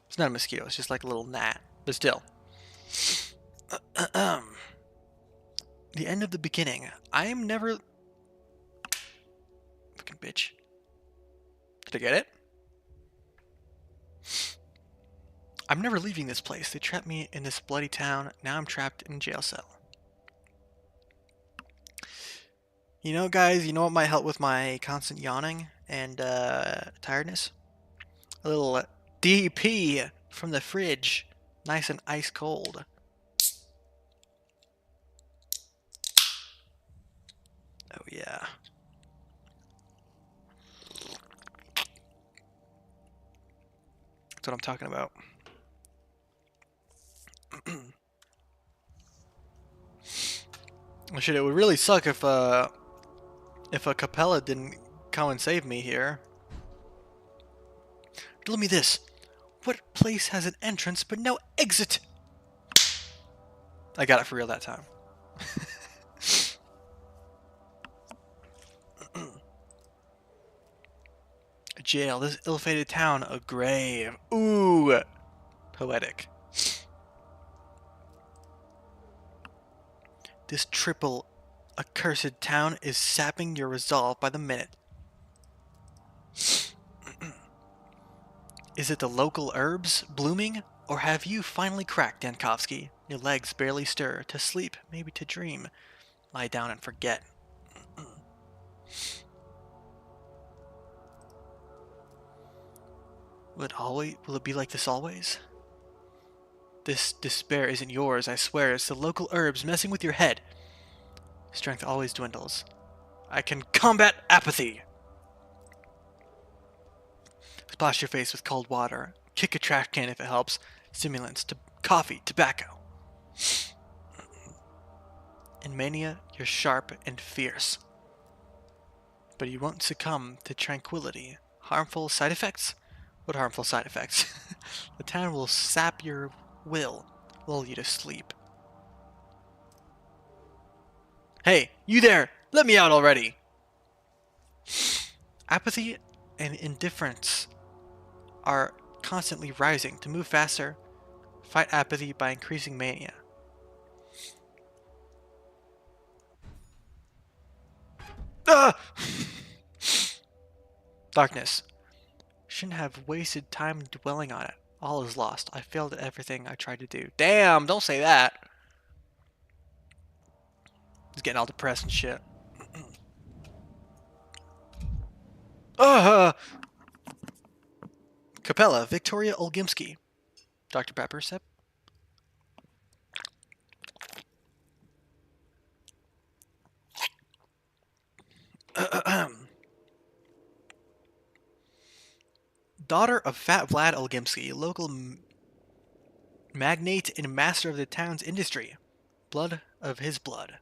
It's not a mosquito, it's just like a little gnat. But still. The end of the beginning. I am never... Fucking bitch. Did I get it? I'm never leaving this place. They trapped me in this bloody town. Now I'm trapped in a jail cell. You know, guys, you know what might help with my constant yawning and tiredness? A little DP from the fridge. Nice and ice cold. Oh, yeah. That's what I'm talking about. Well, shit, it would really suck if a Capella didn't come and save me here. Tell me this. What place has an entrance but no exit? I got it for real that time. A jail. This ill-fated town. A grave. Ooh. Poetic. This triple accursed town is sapping your resolve by the minute. Is it the local herbs blooming? Or have you finally cracked, Dankovsky? Your legs barely stir. To sleep, maybe to dream. Lie down and forget. Will it be like this always? This despair isn't yours, I swear. It's the local herbs messing with your head. Strength always dwindles. I can combat apathy! Splash your face with cold water. Kick a trash can if it helps. Stimulants, coffee, tobacco. In mania, you're sharp and fierce. But you won't succumb to tranquility. Harmful side effects? What harmful side effects? The town will sap your will, lull you to sleep. Hey, you there! Let me out already! Apathy and indifference are constantly rising. To move faster, fight apathy by increasing mania. Ah! Darkness. Shouldn't have wasted time dwelling on it. All is lost. I failed at everything I tried to do. Damn, don't say that. He's getting all depressed and shit. Capella, Victoria Olgimsky. Dr. Pepper, sip. Daughter of Fat Vlad Olgimsky, local magnate and master of the town's industry. Blood of his blood.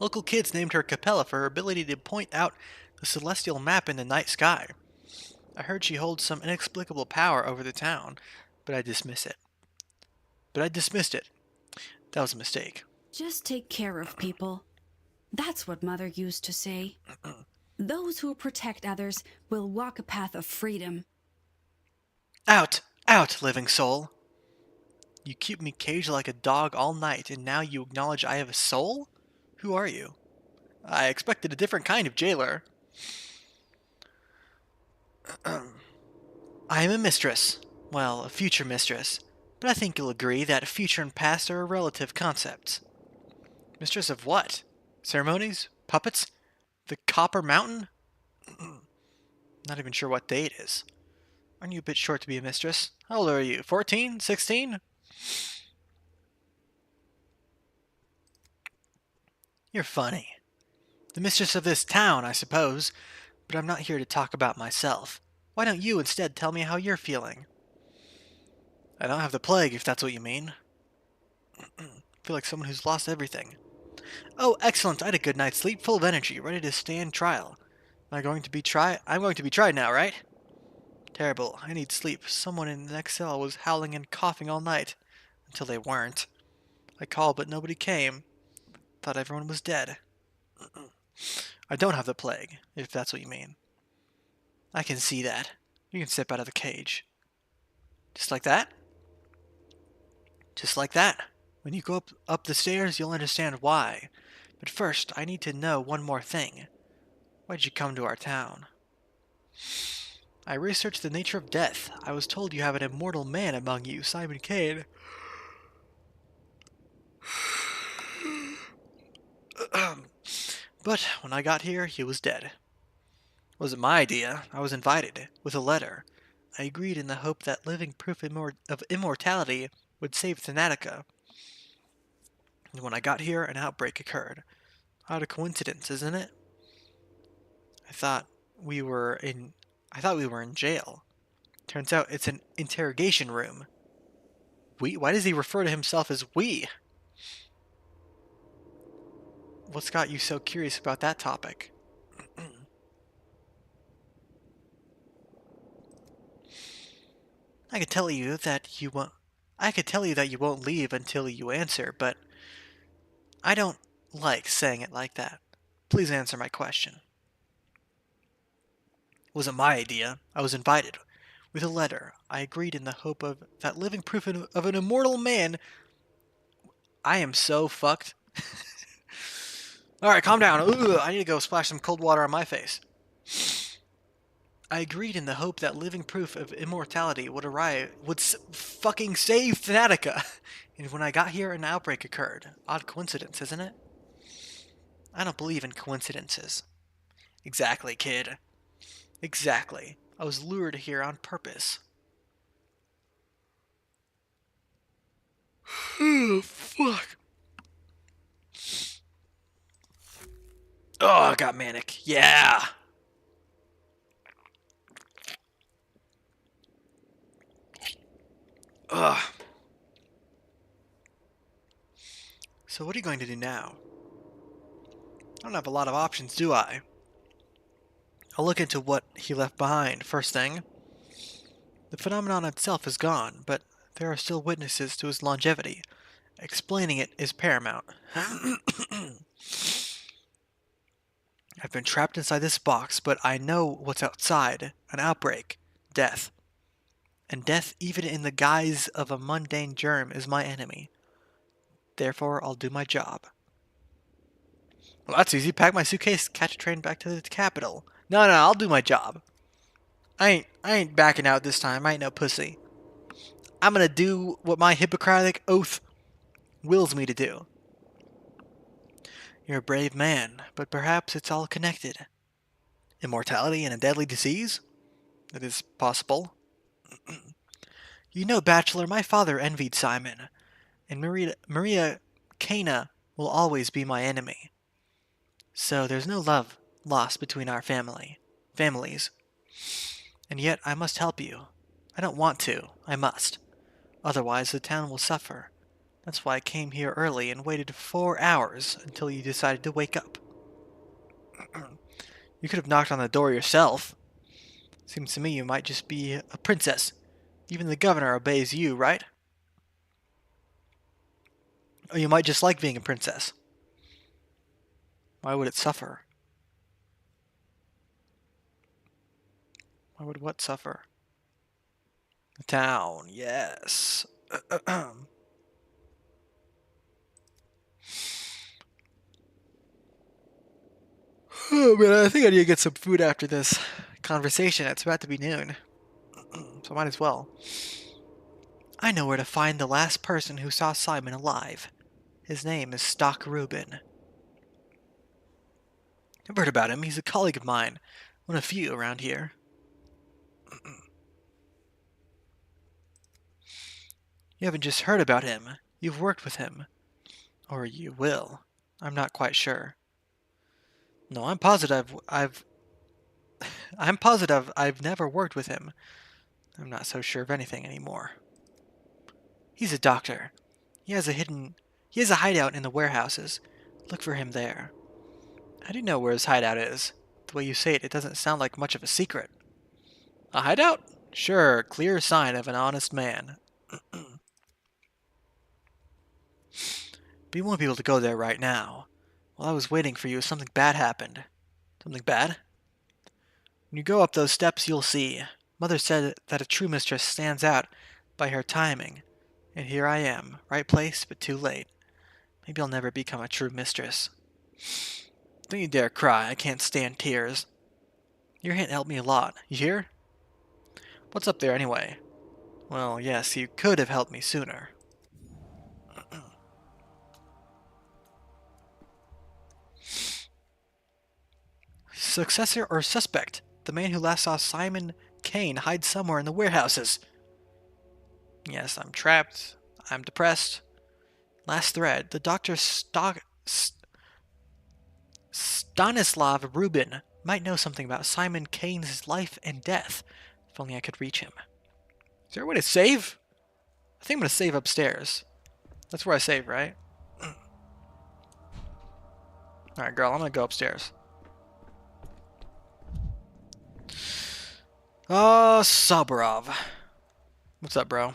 Local kids named her Capella for her ability to point out the celestial map in the night sky. I heard she holds some inexplicable power over the town, but I dismissed it. That was a mistake. Just take care of people. That's what Mother used to say. Those who protect others will walk a path of freedom. Out! Out, living soul! You keep me caged like a dog all night, and now you acknowledge I have a soul? Who are you? I expected a different kind of jailer. I am a mistress. Well, a future mistress. But I think you'll agree that future and past are relative concepts. Mistress of what? Ceremonies? Puppets? The Copper Mountain? Not even sure what day it is. Aren't you a bit short to be a mistress? How old are you? 14? 16? You're funny. The mistress of this town, I suppose. But I'm not here to talk about myself. Why don't you instead tell me how you're feeling? I don't have the plague, if that's what you mean. I feel like someone who's lost everything. Oh, excellent. I had a good night's sleep, full of energy, ready to stand trial. I'm going to be tried now, right? Terrible. I need sleep. Someone in the next cell was howling and coughing all night. Until they weren't. I called, but nobody came. Thought everyone was dead. I don't have the plague, if that's what you mean. I can see that. You can step out of the cage. Just like that? Just like that. When you go up the stairs, you'll understand why. But first, I need to know one more thing. Why'd you come to our town? I researched the nature of death. I was told you have an immortal man among you, Simon Kane. But when I got here, he was dead. It wasn't my idea. I was invited, with a letter. I agreed in the hope that living proof of immortality would save Thanatica. And when I got here, an outbreak occurred. What a coincidence, isn't it? I thought we were in jail. Turns out it's an interrogation room. We? Why does he refer to himself as we? What's got you so curious about that topic? I could tell you that you won't leave until you answer, but I don't like saying it like that. Please answer my question. It wasn't my idea. I was invited. With a letter, I agreed in the hope of that living proof of an immortal man. I am so fucked. Alright, calm down. Ugh, I need to go splash some cold water on my face. I agreed in the hope that living proof of immortality would fucking save Thanatica. And when I got here, an outbreak occurred. Odd coincidence, isn't it? I don't believe in coincidences. Exactly, kid. Exactly. I was lured here on purpose. Fuck. Oh, I got manic. Yeah. Ugh. So what are you going to do now? I don't have a lot of options, do I? I'll look into what he left behind, first thing. The phenomenon itself is gone, but there are still witnesses to his longevity. Explaining it is paramount. I've been trapped inside this box, but I know what's outside. An outbreak. Death. And death, even in the guise of a mundane germ, is my enemy. Therefore, I'll do my job. Well, that's easy. Pack my suitcase, catch a train back to the capital. No, I'll do my job. I ain't backing out this time. I ain't no pussy. I'm gonna do what my Hippocratic oath wills me to do. You're a brave man, but perhaps it's all connected. Immortality and a deadly disease? It is possible. You know, Bachelor, my father envied Simon, and Maria Cana will always be my enemy. So there's no love lost between our families. And yet I must help you. I don't want to. I must. Otherwise the town will suffer. That's why I came here early and waited 4 hours until you decided to wake up. You could have knocked on the door yourself. Seems to me you might just be a princess. Even the governor obeys you, right? Or you might just like being a princess. Why would it suffer? Why would what suffer? The town, yes. Oh man, I think I need to get some food after this conversation. It's about to be noon. So I might as well. I know where to find the last person who saw Simon alive. His name is Stock Rubin. I've heard about him. He's a colleague of mine. One of few around here. You haven't just heard about him. You've worked with him. Or you will. I'm not quite sure. No, I'm positive I've never worked with him. I'm not so sure of anything anymore. He's a doctor. He has a hideout in the warehouses. Look for him there. How do you know where his hideout is? The way you say it, it doesn't sound like much of a secret. A hideout? Sure, clear sign of an honest man. But you won't be able to go there right now. While I was waiting for you, something bad happened. Something bad? When you go up those steps, you'll see. Mother said that a true mistress stands out by her timing. And here I am, right place, but too late. Maybe I'll never become a true mistress. Don't you dare cry, I can't stand tears. Your hint helped me a lot, you hear? What's up there anyway? Well, yes, you could have helped me sooner. Successor or suspect? The man who last saw Simon Kane hide somewhere in the warehouses. Yes, I'm trapped. I'm depressed. Last thread. The Dr. Stanislav Rubin might know something about Simon Kane's life and death. If only I could reach him. Is there a way to save? I think I'm going to save upstairs. That's where I save, right? Alright, girl, I'm going to go upstairs. Oh, Saburov. What's up, bro?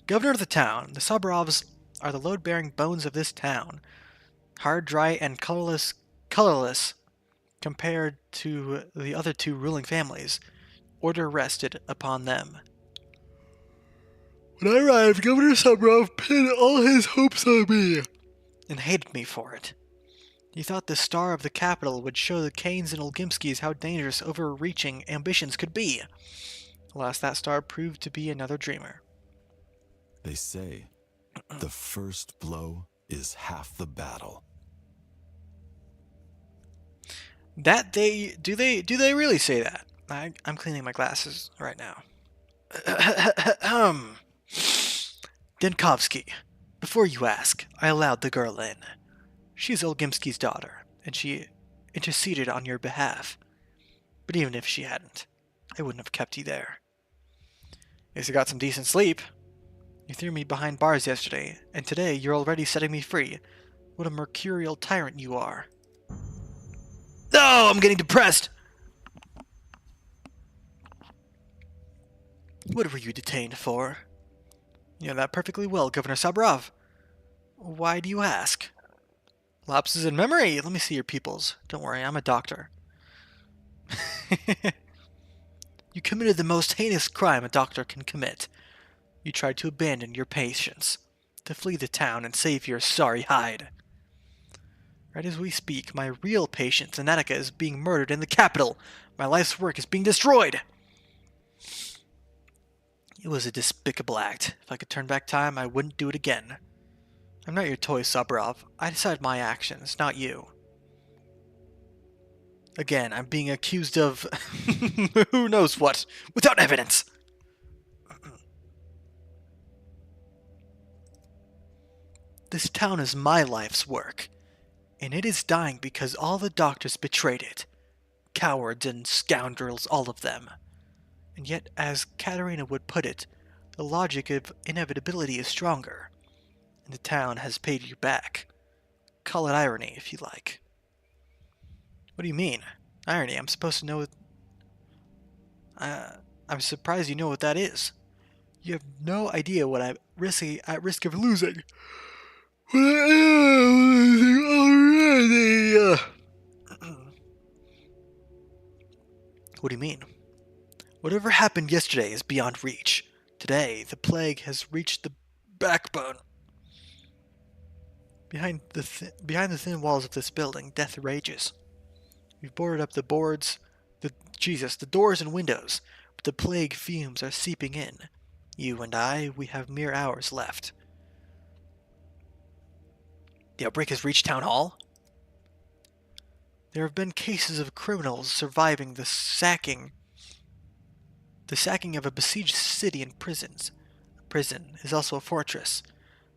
Governor of the town. The Saburovs are the load-bearing bones of this town. Hard, dry, and colorless compared to the other two ruling families. Order rested upon them. When I arrived, Governor Saburov pinned all his hopes on me and hated me for it. He thought the star of the capital would show the Kanes and Olgimskis how dangerous overreaching ambitions could be. Alas, that star proved to be another dreamer. They say the first blow is half the battle. That they do they really say that? I'm cleaning my glasses right now. Denkovsky, before you ask, I allowed the girl in. She's Olgimski's daughter, and she interceded on your behalf. But even if she hadn't, I wouldn't have kept you there. Guess you got some decent sleep. You threw me behind bars yesterday, and today you're already setting me free. What a mercurial tyrant you are. No, I'm getting depressed! What were you detained for? You know that perfectly well, Governor Saburov. Why do you ask? Lapses in memory. Let me see your pupils. Don't worry, I'm a doctor. You committed the most heinous crime a doctor can commit. You tried to abandon your patients, to flee the town and save your sorry hide. Right as we speak, my real patient, Zenetica, is being murdered in the capital. My life's work is being destroyed. It was a despicable act. If I could turn back time, I wouldn't do it again. I'm not your toy, Saburov. I decide my actions, not you. Again, I'm being accused of who knows what, without evidence. This town is my life's work, and it is dying because all the doctors betrayed it. Cowards and scoundrels, all of them. And yet, as Katerina would put it, the logic of inevitability is stronger, and the town has paid you back. Call it irony, if you like. What do you mean? Irony? I'm supposed to know what... I'm surprised you know what that is. You have no idea what I'm at risk of losing. What I am losing already! What do you mean? Whatever happened yesterday is beyond reach. Today, the plague has reached the backbone. Behind the thin walls of this building, death rages. We've boarded up the doors and windows, but the plague fumes are seeping in. You and I, we have mere hours left. The outbreak has reached Town Hall? There have been cases of criminals surviving the sacking of a besieged city and prisons. A prison is also a fortress,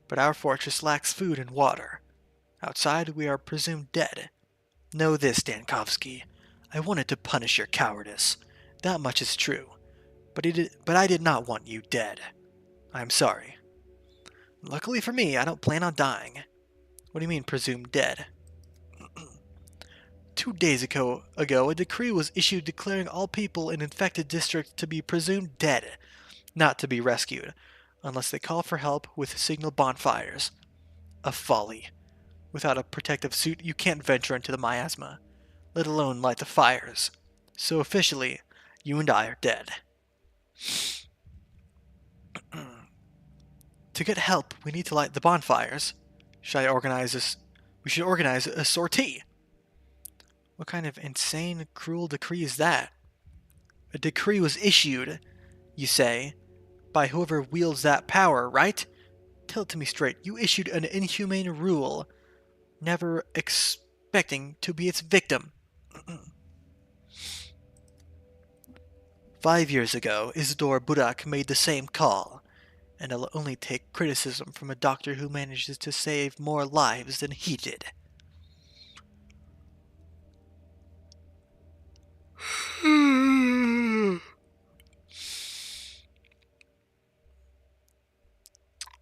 but our fortress lacks food and water. Outside, we are presumed dead. Know this, Dankovsky. I wanted to punish your cowardice. That much is true. But I did not want you dead. I'm sorry. Luckily for me, I don't plan on dying. What do you mean, presumed dead? 2 days ago, a decree was issued declaring all people in infected districts to be presumed dead, not to be rescued, unless they call for help with signal bonfires. A folly. Without a protective suit, you can't venture into the miasma, let alone light the fires. So officially, you and I are dead. To get help, we need to light the bonfires. We should organize a sortie. What kind of insane, cruel decree is that? A decree was issued, you say, by whoever wields that power, right? Tell it to me straight. You issued an inhumane rule, never expecting to be its victim. 5 years ago, Isidore Burak made the same call, and I'll only take criticism from a doctor who manages to save more lives than he did.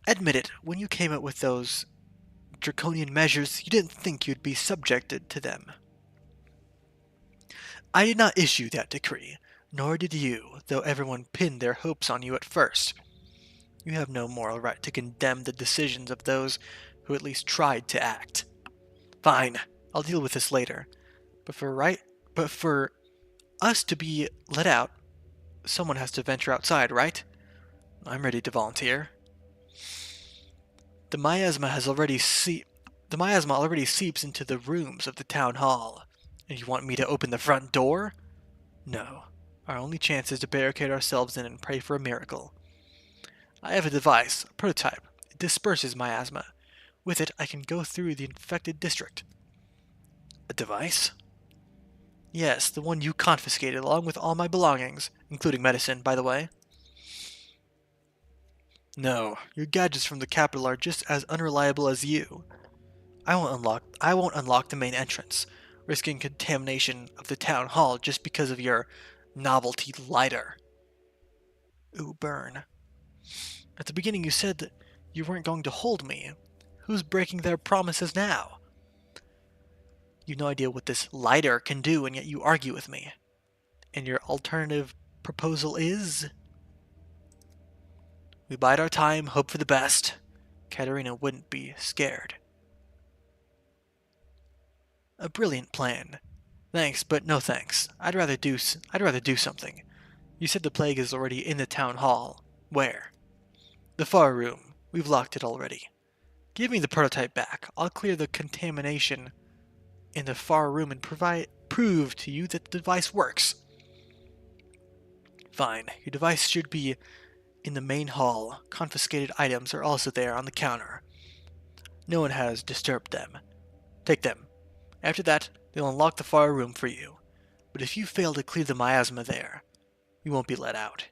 Admit it, when you came up with those draconian measures, you didn't think you'd be subjected to them. I did not issue that decree, nor did you, though everyone pinned their hopes on you at first. You have no moral right to condemn the decisions of those who at least tried to act. Fine, I'll deal with this later. But for us to be let out, someone has to venture outside, right? I'm ready to volunteer. The miasma already seeps into the rooms of the town hall. And you want me to open the front door? No. Our only chance is to barricade ourselves in and pray for a miracle. I have a device, a prototype. It disperses miasma. With it, I can go through the infected district. A device? Yes, the one you confiscated along with all my belongings, including medicine, by the way. No, your gadgets from the capital are just as unreliable as you. I won't unlock the main entrance, risking contamination of the town hall just because of your novelty lighter. Ooh, burn. At the beginning you said that you weren't going to hold me. Who's breaking their promises now? You've no idea what this lighter can do, and yet you argue with me. And your alternative proposal is? We bide our time, hope for the best. Katerina wouldn't be scared. A brilliant plan. Thanks, but no thanks. I'd rather do something. You said the plague is already in the town hall. Where? The far room. We've locked it already. Give me the prototype back. I'll clear the contamination in the far room and prove to you that the device works. Fine. Your device should be in the main hall. Confiscated items are also there on the counter. No one has disturbed them. Take them. After that, they'll unlock the far room for you. But if you fail to clear the miasma there, you won't be let out.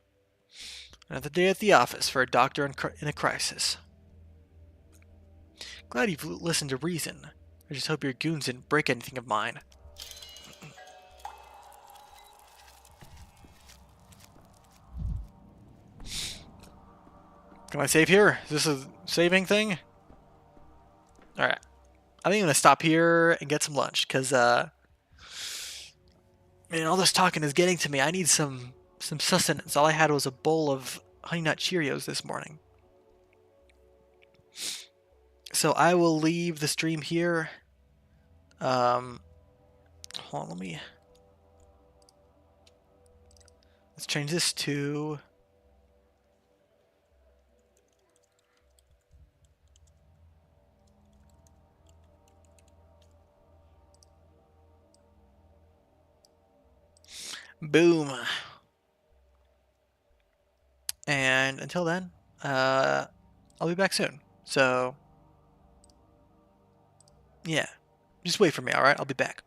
Another day at the office for a doctor in a crisis. Glad you've listened to reason. I just hope your goons didn't break anything of mine. Can I save here? Is this a saving thing? Alright. I think I'm going to stop here and get some lunch, because, man, all this talking is getting to me. I need some sustenance. All I had was a bowl of Honey Nut Cheerios this morning. So I will leave the stream here. Hold on, let's change this to... Boom. And until then, I'll be back soon. So, yeah. Just wait for me, alright? I'll be back.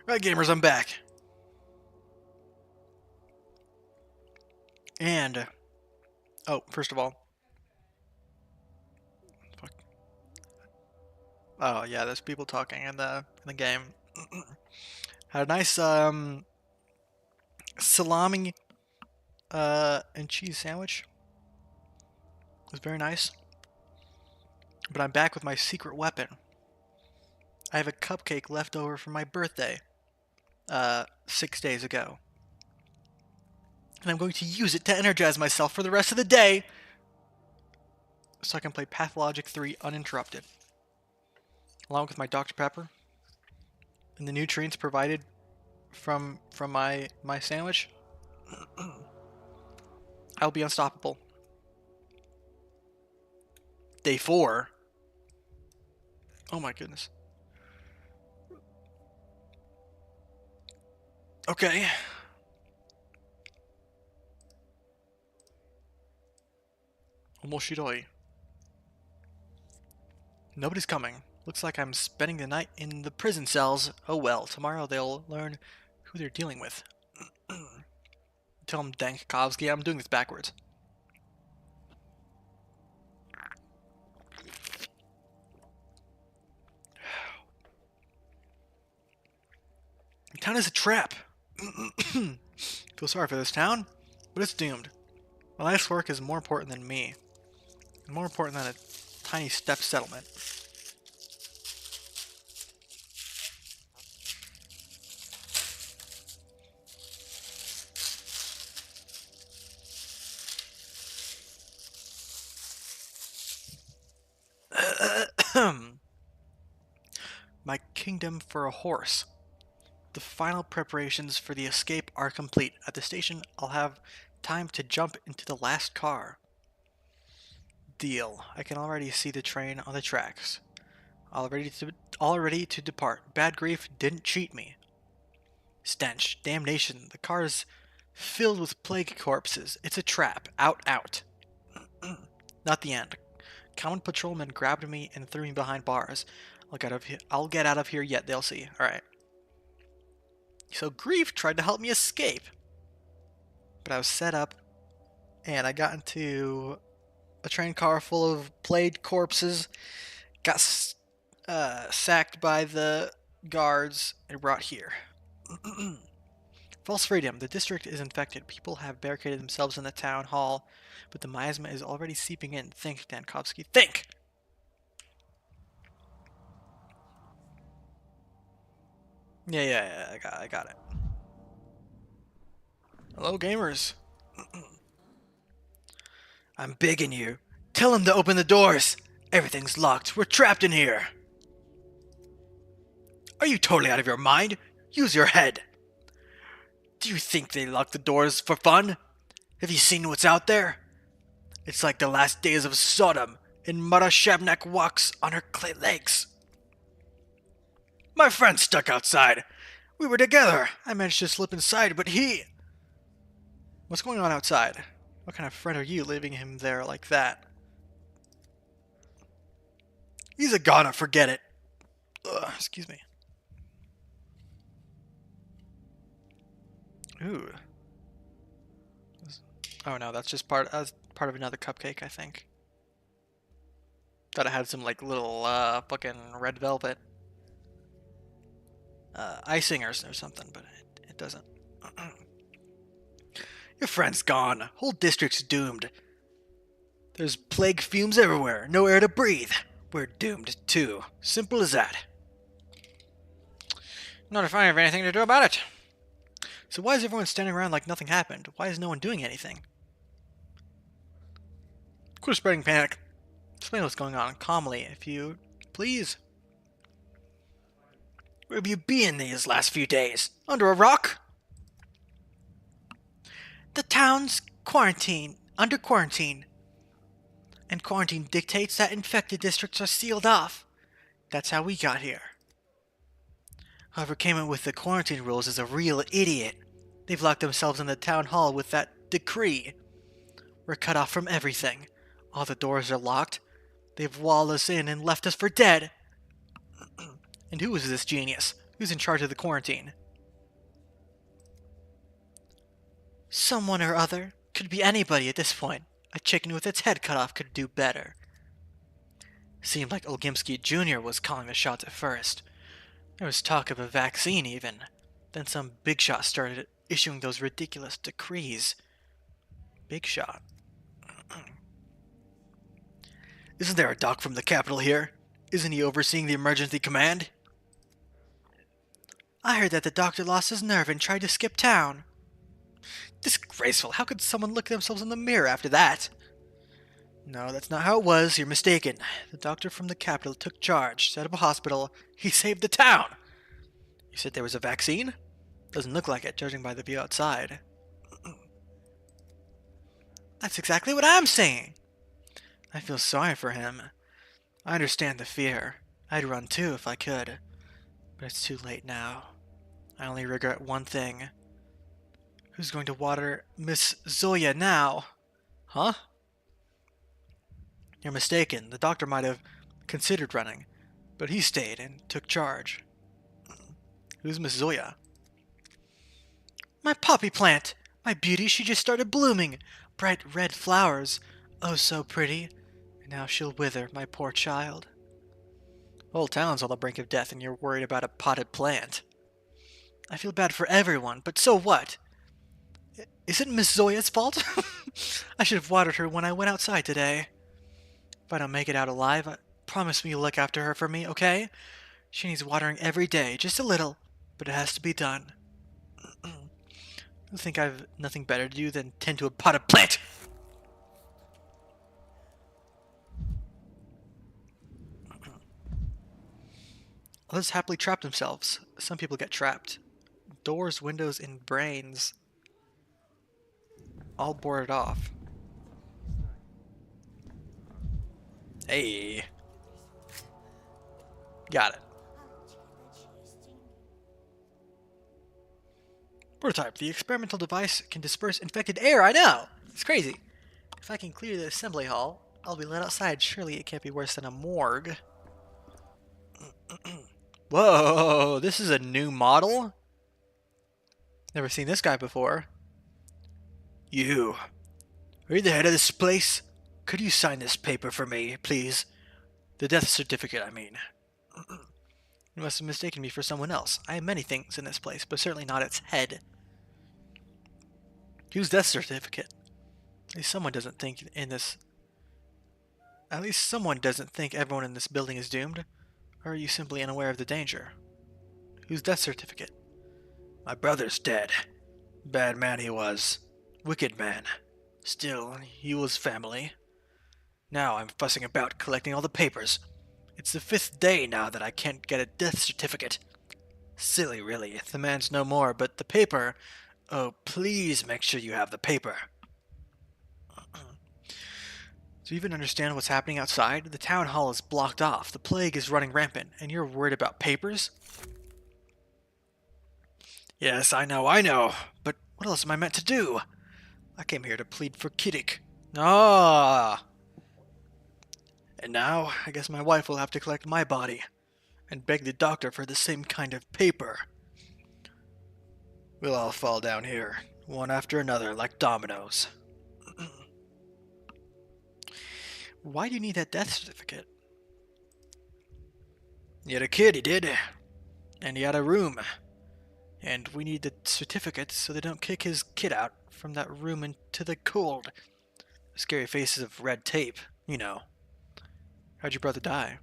Right, gamers, I'm back. And, oh, first of all, fuck. Oh yeah, there's people talking in the game. Had a nice salami and cheese sandwich. It was very nice. But I'm back with my secret weapon. I have a cupcake left over from my birthday 6 days ago. And I'm going to use it to energize myself for the rest of the day so I can play Pathologic 3 uninterrupted. Along with my Dr. Pepper and the nutrients provided from my sandwich, I'll be unstoppable. Day 4. Oh my goodness. Okay. Omoshiroi. Nobody's coming. Looks like I'm spending the night in the prison cells. Oh well, tomorrow they'll learn who they're dealing with. Tell them, Dankovsky, I'm doing this backwards. The town is a trap. Feel sorry for this town, but it's doomed. My life's work is more important than me. More important than a tiny step settlement. My kingdom for a horse. The final preparations for the escape are complete. At the station, I'll have time to jump into the last car. Deal. I can already see the train on the tracks. All ready to depart. Bad grief didn't cheat me. Stench. Damnation. The car is filled with plague corpses. It's a trap. Out, out. Not the end. Common patrolmen grabbed me and threw me behind bars. I'll get out of here yet, they'll see. Alright. So Grief tried to help me escape. But I was set up, and I got into a train car full of plague corpses, got sacked by the guards, and brought here. False freedom. The district is infected. People have barricaded themselves in the town hall, but the miasma is already seeping in. Think, Dankovsky. Think! Yeah, I got it. Hello, gamers. I'm begging you. Tell them to open the doors. Everything's locked. We're trapped in here. Are you totally out of your mind? Use your head. Do you think they lock the doors for fun? Have you seen what's out there? It's like the last days of Sodom, and Mara Shabnak walks on her clay legs. My friend's stuck outside. We were together. I managed to slip inside, but he... What's going on outside? What kind of friend are you, leaving him there like that? He's a goner, forget it. Ugh, excuse me. Ooh. Oh no, that's just part of another cupcake, I think. Thought it had some like little fucking red velvet icing or something, but it doesn't. Your friend's gone. Whole district's doomed. There's plague fumes everywhere. No air to breathe. We're doomed too. Simple as that. Not if I have anything to do about it. So why is everyone standing around like nothing happened? Why is no one doing anything? Quit spreading panic. Explain what's going on calmly, if you please. Where have you been these last few days? Under a rock? The town's under quarantine. And quarantine dictates that infected districts are sealed off. That's how we got here. Whoever came up with the quarantine rules is a real idiot. They've locked themselves in the town hall with that decree. We're cut off from everything. All the doors are locked. They've walled us in and left us for dead. And who is this genius? Who's in charge of the quarantine? Someone or other. Could be anybody at this point. A chicken with its head cut off could do better. Seemed like Olgimsky Jr. was calling the shots at first. There was talk of a vaccine even. Then some big shot started issuing those ridiculous decrees. Big shot. Isn't there a doc from the capital here? Isn't he overseeing the emergency command? I heard that the doctor lost his nerve and tried to skip town. Disgraceful. How could someone look at themselves in the mirror after that? No, that's not how it was. You're mistaken. The doctor from the capital took charge, set up a hospital. He saved the town. You said there was a vaccine? Doesn't look like it, judging by the view outside. That's exactly what I'm saying. I feel sorry for him. I understand the fear. I'd run too if I could. But it's too late now. I only regret one thing. Who's going to water Miss Zoya now? Huh? You're mistaken. The doctor might have considered running, but he stayed and took charge. Who's Miss Zoya? My poppy plant! My beauty, she just started blooming. Bright red flowers. Oh, so pretty. And now she'll wither, my poor child. Whole town's on the brink of death and you're worried about a potted plant. I feel bad for everyone, but so what? Is it Miss Zoya's fault? I should have watered her when I went outside today. If I don't make it out alive, promise me you'll look after her for me, okay? She needs watering every day, just a little, but it has to be done. You think I've nothing better to do than tend to a potted plant? Others happily trap themselves. Some people get trapped. Doors, windows, and brains all boarded off. Hey. Got it. Prototype. The experimental device can disperse infected air. I know. It's crazy. If I can clear the assembly hall, I'll be let outside. Surely it can't be worse than a morgue. Whoa, this is a new model? Never seen this guy before. You. Are you the head of this place? Could you sign this paper for me, please? The death certificate, I mean. You must have mistaken me for someone else. I am many things in this place, but certainly not its head. Whose death certificate? At least someone doesn't think everyone in this building is doomed. Or are you simply unaware of the danger? Whose death certificate? My brother's dead. Bad man he was. Wicked man. Still, he was family. Now I'm fussing about collecting all the papers. It's the 5th day now that I can't get a death certificate. Silly, really. The man's no more, but the paper... Oh, please make sure you have the paper. Do you even understand what's happening outside? The town hall is blocked off. The plague is running rampant, and you're worried about papers? Yes, I know. But what else am I meant to do? I came here to plead for Kiddick. Ah! And now, I guess my wife will have to collect my body, and beg the doctor for the same kind of paper. We'll all fall down here, one after another, like dominoes. Why do you need that death certificate? He had a kid, he did. And he had a room. And we need the certificate so they don't kick his kid out from that room into the cold. Scary faces of red tape, you know. How'd your brother die?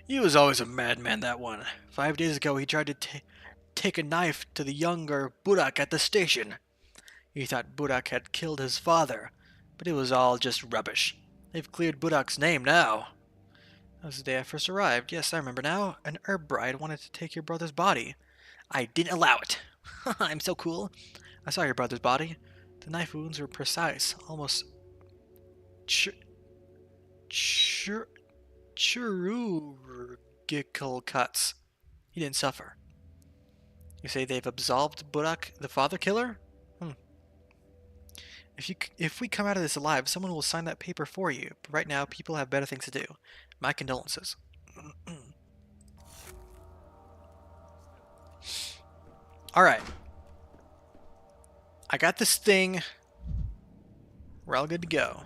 He was always a madman, that one. 5 days ago he tried to take a knife to the younger Burak at the station. He thought Burak had killed his father, but it was all just rubbish. They've cleared Budak's name now. That was the day I first arrived. Yes, I remember now. An herb bride wanted to take your brother's body. I didn't allow it. I'm so cool. I saw your brother's body. The knife wounds were precise, almost chirurgical cuts. He didn't suffer. You say they've absolved Burak, the father killer? If we come out of this alive, someone will sign that paper for you. But right now, people have better things to do. My condolences. Alright. I got this thing. We're all good to go.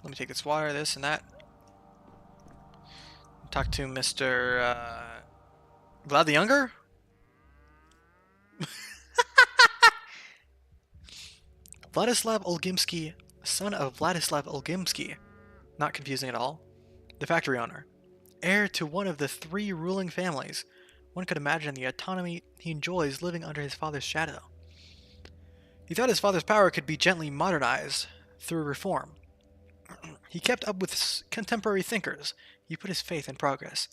Let me take this water, this and that. Talk to Mr. Vlad the Younger? Vladislav Olgimsky, son of Vladislav Olgimsky. Not confusing at all. The factory owner. Heir to one of the 3 ruling families. One could imagine the autonomy he enjoys living under his father's shadow. He thought his father's power could be gently modernized through reform. He kept up with contemporary thinkers. He put his faith in progress.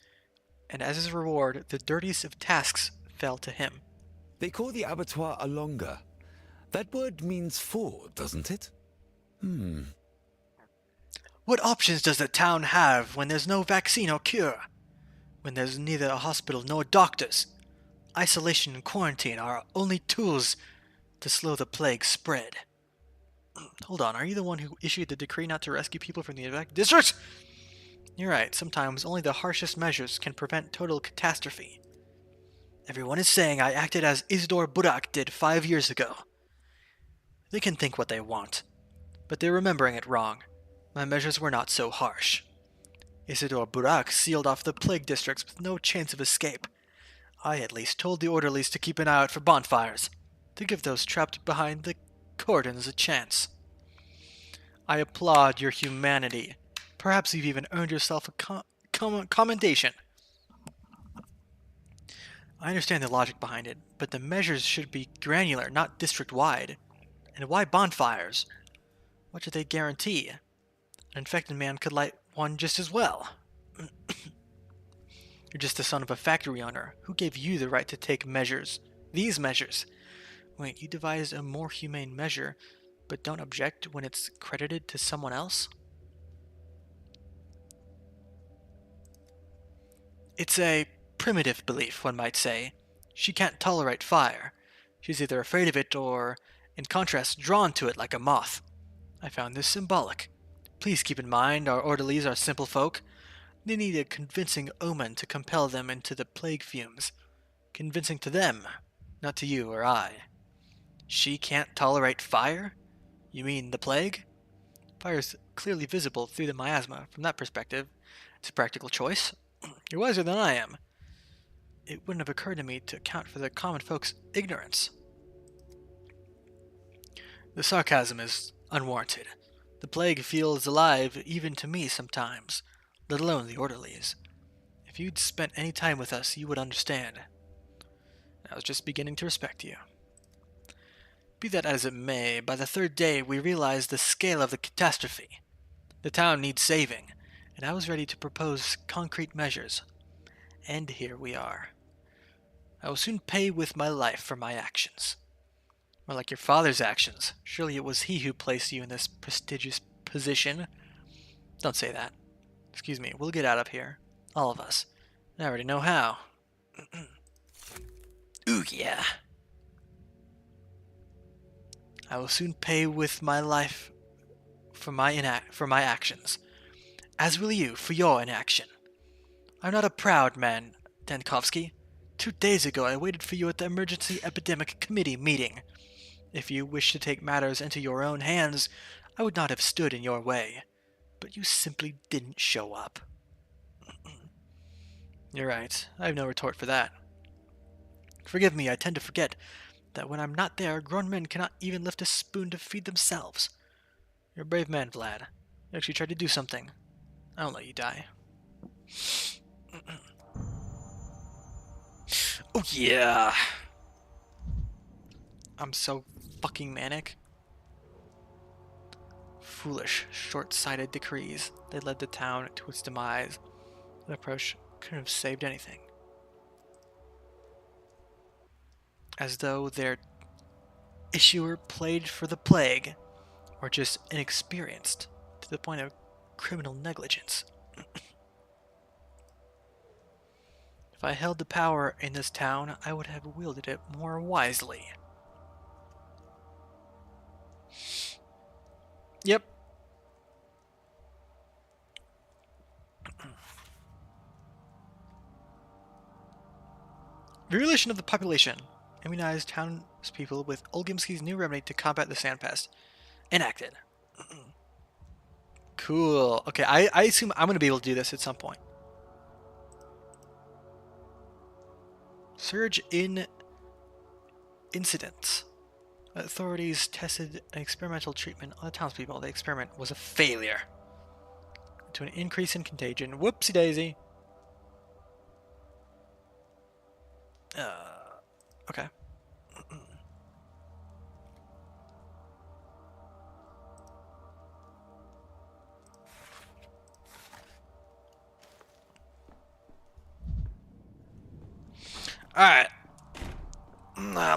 And as his reward, the dirtiest of tasks fell to him. They call the abattoir a longa. That word means four, doesn't it? What options does the town have when there's no vaccine or cure? When there's neither a hospital nor doctors? Isolation and quarantine are our only tools to slow the plague spread. Hold on, are you the one who issued the decree not to rescue people from the infected districts? You're right, sometimes only the harshest measures can prevent total catastrophe. Everyone is saying I acted as Isidore Burak did 5 years ago. They can think what they want, but they're remembering it wrong. My measures were not so harsh. Isidore Burak sealed off the plague districts with no chance of escape. I at least told the orderlies to keep an eye out for bonfires, to give those trapped behind the cordons a chance. I applaud your humanity. Perhaps you've even earned yourself a commendation. I understand the logic behind it, but the measures should be granular, not district-wide. And why bonfires? What do they guarantee? An infected man could light one just as well. You're just the son of a factory owner. Who gave you the right to take measures? These measures. Wait, you devised a more humane measure, but don't object when it's credited to someone else? It's a primitive belief, one might say. She can't tolerate fire. She's either afraid of it or, in contrast, drawn to it like a moth. I found this symbolic. Please keep in mind our orderlies are simple folk. They need a convincing omen to compel them into the plague fumes. Convincing to them, not to you or I. She can't tolerate fire? You mean the plague? Fire is clearly visible through the miasma. From that perspective, it's a practical choice. You're wiser than I am. It wouldn't have occurred to me to account for the common folks' ignorance. The sarcasm is unwarranted. The plague feels alive even to me sometimes, let alone the orderlies. If you'd spent any time with us, you would understand. I was just beginning to respect you. Be that as it may, by the 3rd day we realized the scale of the catastrophe. The town needs saving, and I was ready to propose concrete measures. And here we are. I will soon pay with my life for my actions. More like your father's actions. Surely it was he who placed you in this prestigious position. Don't say that. Excuse me, we'll get out of here. All of us. I already know how. Ooh, yeah. I will soon pay with my life for my actions. As will you for your inaction. I'm not a proud man, Dankovsky. 2 days ago I waited for you at the Emergency Epidemic Committee meeting. If you wished to take matters into your own hands, I would not have stood in your way. But you simply didn't show up. You're right. I have no retort for that. Forgive me, I tend to forget that when I'm not there, grown men cannot even lift a spoon to feed themselves. You're a brave man, Vlad. You actually tried to do something. I won't let you die. Oh yeah! I'm so fucking manic. Foolish, short-sighted decrees. They led the town to its demise. An approach couldn't have saved anything. As though their issuer played for the plague, or just inexperienced to the point of criminal negligence. If I held the power in this town, I would have wielded it more wisely. Yep. Virulation of the population. Immunize townspeople with Olgimski's new remedy to combat the sandpest. Enacted. Cool. Okay, I assume I'm going to be able to do this at some point. Surge in incidents. Authorities tested an experimental treatment on the townspeople. The experiment was a failure. To an increase in contagion. Whoopsie daisy. Okay. Alright.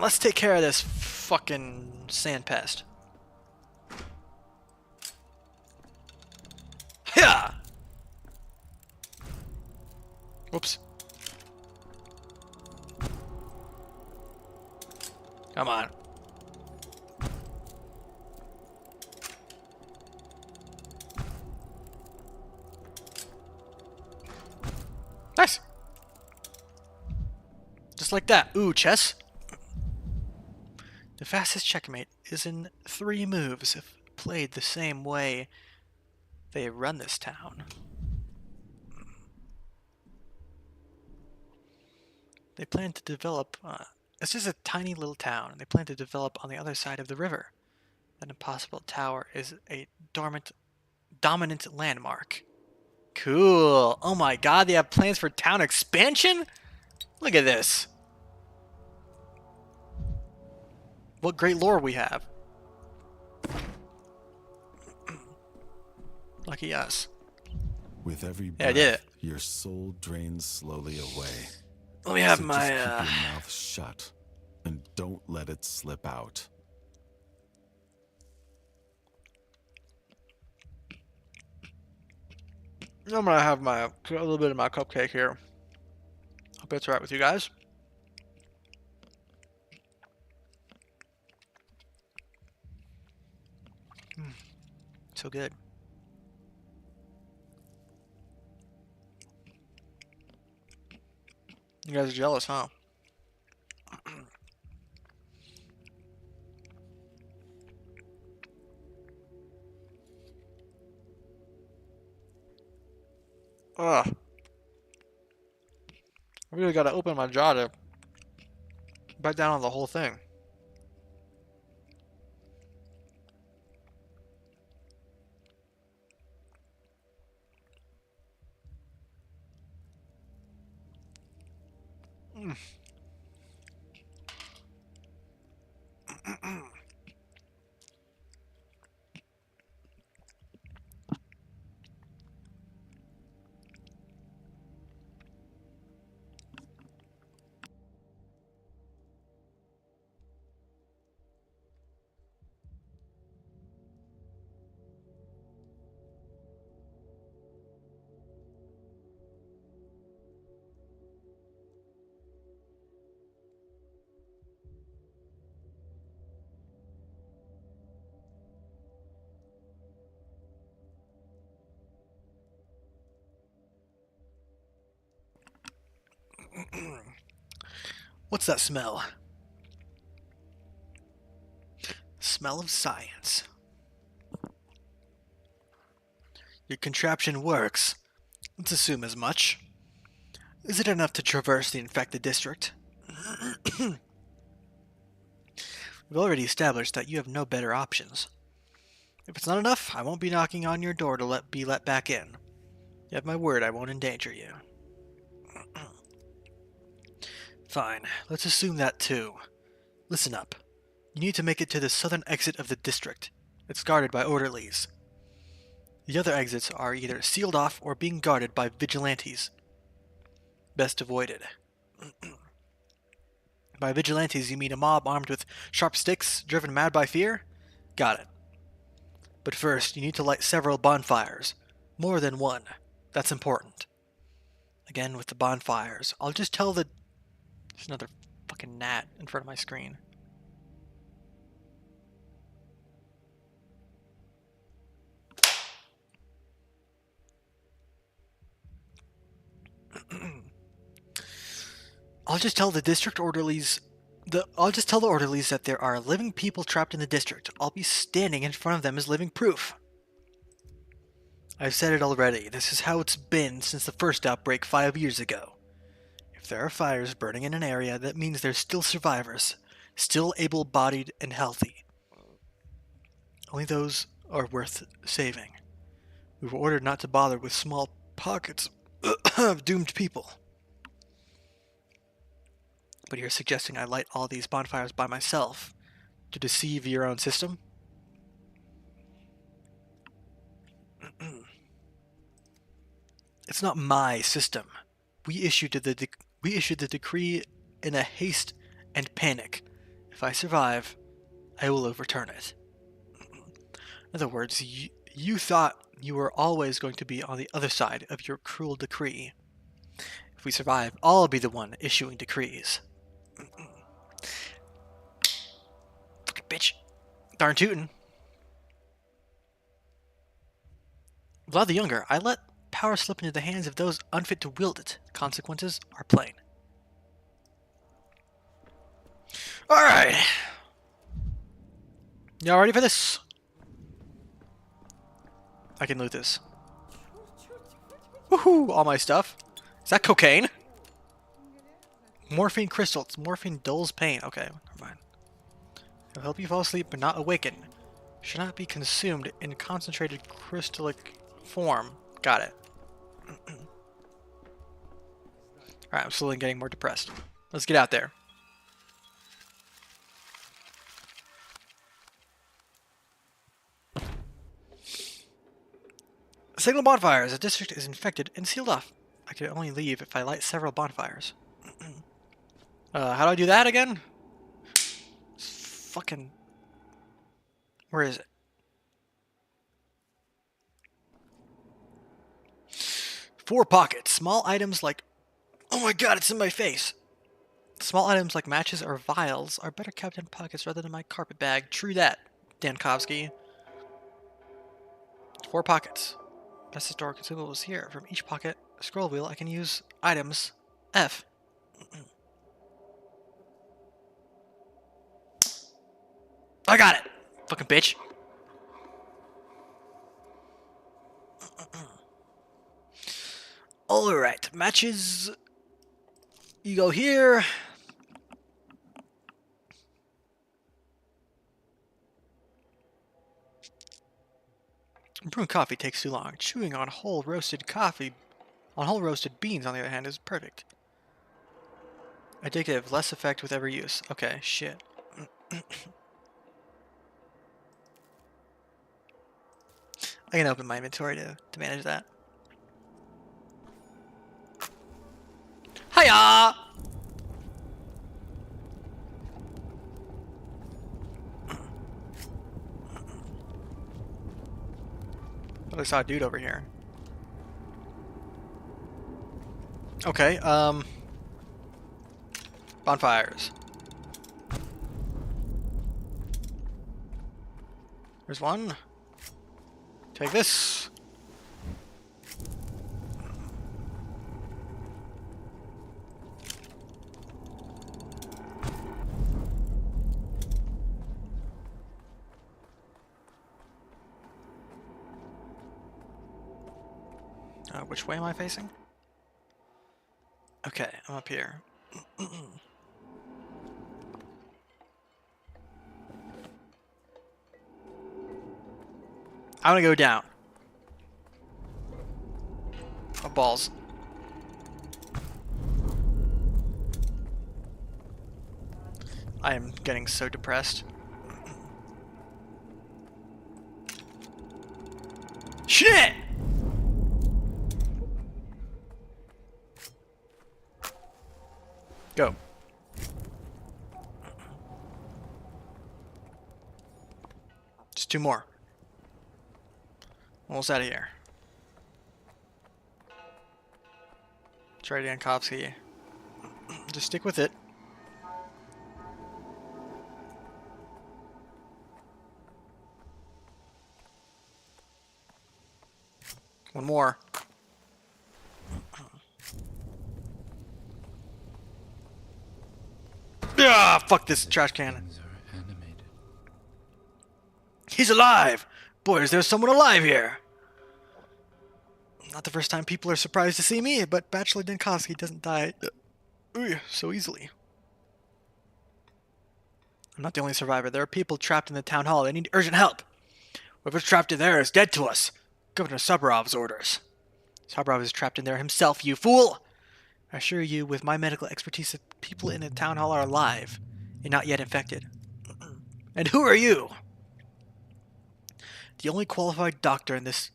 Let's take care of this fucking sand pest. Yeah. Whoops. Come on. Nice. Just like that. Ooh, chess. The fastest checkmate is in 3 moves if played the same way they run this town. They plan to develop... it's just a tiny little town, and they plan to develop on the other side of the river. That impossible tower is a dominant landmark. Cool. Oh my god, they have plans for town expansion? Look at this. What great lore we have. Lucky us. With every Yeah, I breath, did it. your soul drains slowly away. Let me have So my, just keep your mouth shut and don't let it slip out. I'm gonna have a little bit of my cupcake here. Hope it's alright with you guys. So good. You guys are jealous, huh? Ugh. I really gotta open my jaw to bite down on the whole thing. What's that smell? Smell of science. Your contraption works. Let's assume as much. Is it enough to traverse the infected district? We've already established that you have no better options. If it's not enough, I won't be knocking on your door to be let back in. You have my word I won't endanger you. Fine, let's assume that too. Listen up. You need to make it to the southern exit of the district. It's guarded by orderlies. The other exits are either sealed off or being guarded by vigilantes. Best avoided. By vigilantes, you mean a mob armed with sharp sticks, driven mad by fear? Got it. But first, you need to light several bonfires. More than one. That's important. Again, with the bonfires, I'll just tell the... There's another fucking gnat in front of my screen. I'll just tell the district orderlies. I'll just tell the orderlies that there are living people trapped in the district. I'll be standing in front of them as living proof. I've said it already. This is how it's been since the first outbreak 5 years ago. If there are fires burning in an area, that means there's still survivors, still able-bodied and healthy. Only those are worth saving. We were ordered not to bother with small pockets of doomed people. But you're suggesting I light all these bonfires by myself to deceive your own system? It's not my system. We issued the decree in a haste and panic. If I survive, I will overturn it. In other words, you thought you were always going to be on the other side of your cruel decree. If we survive, I'll be the one issuing decrees. Fucking bitch. Darn tootin'. Vlad the Younger, I let power slip into the hands of those unfit to wield it. Consequences are plain. Alright. Y'all ready for this? I can loot this. Woohoo! All my stuff. Is that cocaine? Morphine crystals. Morphine dulls pain. Okay, never mind. It'll help you fall asleep but not awaken. Should not be consumed in concentrated crystallic form. Got it. Alright, I'm slowly getting more depressed. Let's get out there. Signal bonfires. The district is infected and sealed off. I can only leave if I light several bonfires. How do I do that again? Fucking... Where is it? Four pockets. Small items like... Oh my god, it's in my face! Small items like matches or vials are better kept in pockets rather than my carpet bag. True that, Dankovsky. 4 pockets. Best to store consumables here. From each pocket, scroll wheel, I can use items F. I got it! Fucking bitch. Alright, matches. You go here. Brewing coffee takes too long. Chewing on whole roasted beans, on the other hand, is perfect. Addictive, less effect with every use. Okay, shit. I can open my inventory to manage that. Hiya! I saw a dude over here. Okay, bonfires. There's one. Take this. Which way am I facing? Okay, I'm up here. I'm gonna go down. Oh, balls. I am getting so depressed. Shit! Go. Just 2 more. Almost out of here. Try Dankovsky. Just stick with it. One more. Ah, fuck this trash can. Things are animated. He's alive! Boy, is there someone alive here! Not the first time people are surprised to see me, but Bachelor Dinkowski doesn't die so easily. I'm not the only survivor. There are people trapped in the town hall. They need urgent help. Whoever's trapped in there is dead to us. Governor Sabrov's orders. Sabrov is trapped in there himself, you fool! I assure you, with my medical expertise, that people in the town hall are alive and not yet infected. And who are you? The only qualified doctor in this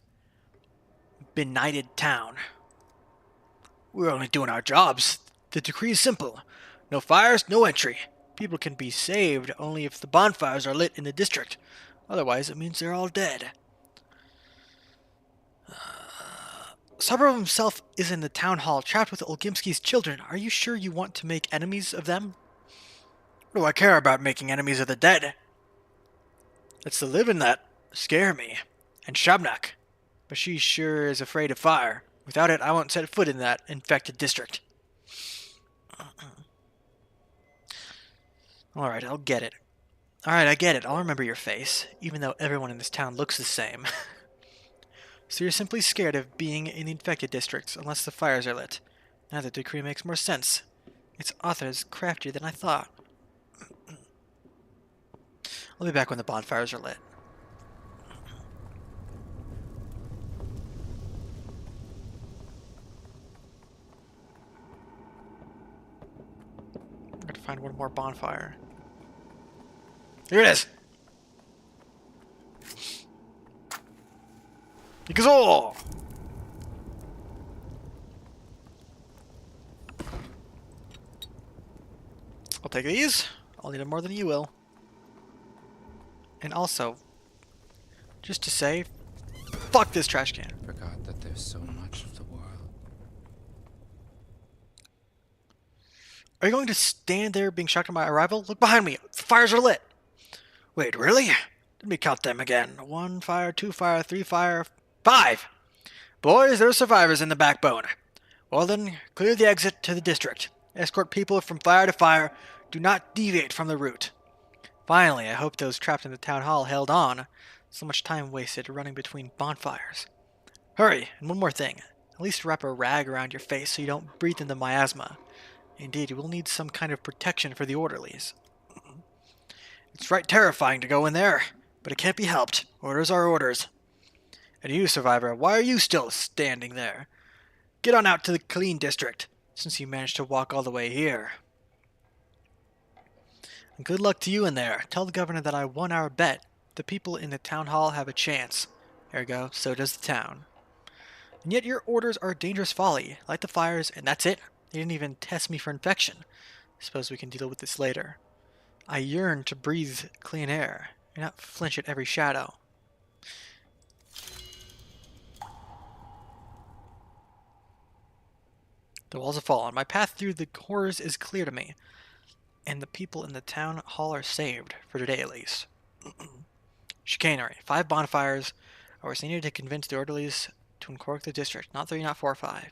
benighted town. We're only doing our jobs. The decree is simple. No fires, no entry. People can be saved only if the bonfires are lit in the district. Otherwise, it means they're all dead. Sabrov himself is in the town hall, trapped with Olgimski's children. Are you sure you want to make enemies of them? What do I care about making enemies of the dead? It's the living that scare me. And Shabnak. But she sure is afraid of fire. Without it, I won't set foot in that infected district. Alright, I'll get it. Alright, I get it. I'll remember your face, even though everyone in this town looks the same. So you're simply scared of being in the infected districts unless the fires are lit. Now the decree makes more sense. Its author is craftier than I thought. I'll be back when the bonfires are lit. I'm gonna find one more bonfire. Here it is! Because all! I'll take these. I'll need them more than you will. And also, just to say, fuck this trash can. Forgot that there's so much of the world. Are you going to stand there being shocked at my arrival? Look behind me. The fires are lit. Wait, really? Let me count them again. 1 fire, 2 fire, 3 fire, 5! Boys, there are survivors in the backbone. Well then, clear the exit to the district. Escort people from fire to fire. Do not deviate from the route. Finally, I hope those trapped in the town hall held on. So much time wasted running between bonfires. Hurry, and one more thing. At least wrap a rag around your face so you don't breathe in the miasma. Indeed, you will need some kind of protection for the orderlies. It's right terrifying to go in there, but it can't be helped. Orders are orders. And you, survivor, why are you still standing there? Get on out to the clean district, since you managed to walk all the way here. And good luck to you in there. Tell the governor that I won our bet. The people in the town hall have a chance. Ergo, so does the town. And yet your orders are dangerous folly. Light the fires, and that's it. They didn't even test me for infection. Suppose we can deal with this later. I yearn to breathe clean air, and not flinch at every shadow. The walls have fallen. My path through the horrors is clear to me, and the people in the town hall are saved, for today at least. Chicanery. 5 bonfires. I was needed to convince the orderlies to uncork the district. Not 3, not 4, 5.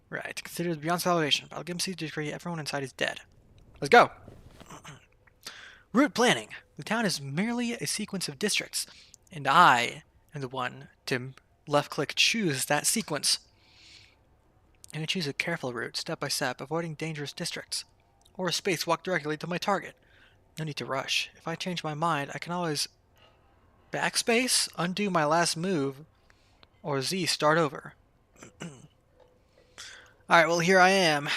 Right. Considered beyond salvation. I'll give him decree. Everyone inside is dead. Let's go. Route planning. The town is merely a sequence of districts, and I am the one to left-click choose that sequence. I'm going to choose a careful route, step by step, avoiding dangerous districts. Or a spacewalk directly to my target. No need to rush. If I change my mind, I can always backspace, undo my last move, or Z, start over. Alright, well here I am.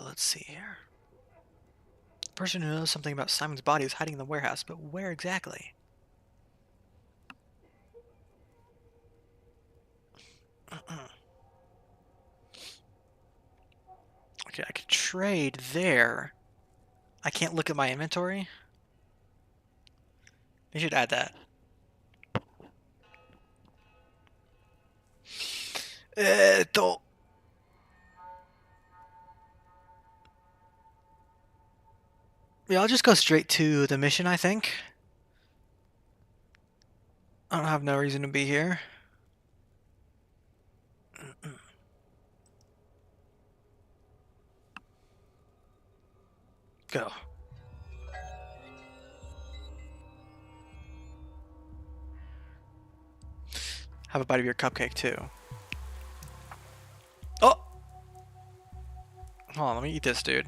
Let's see here. The person who knows something about Simon's body is hiding in the warehouse, but where exactly? Okay, I could trade there. I can't look at my inventory. They should add that. Yeah, I'll just go straight to the mission, I think. I don't have no reason to be here. Go. Have a bite of your cupcake too. Oh! Hold on, let me eat this, dude.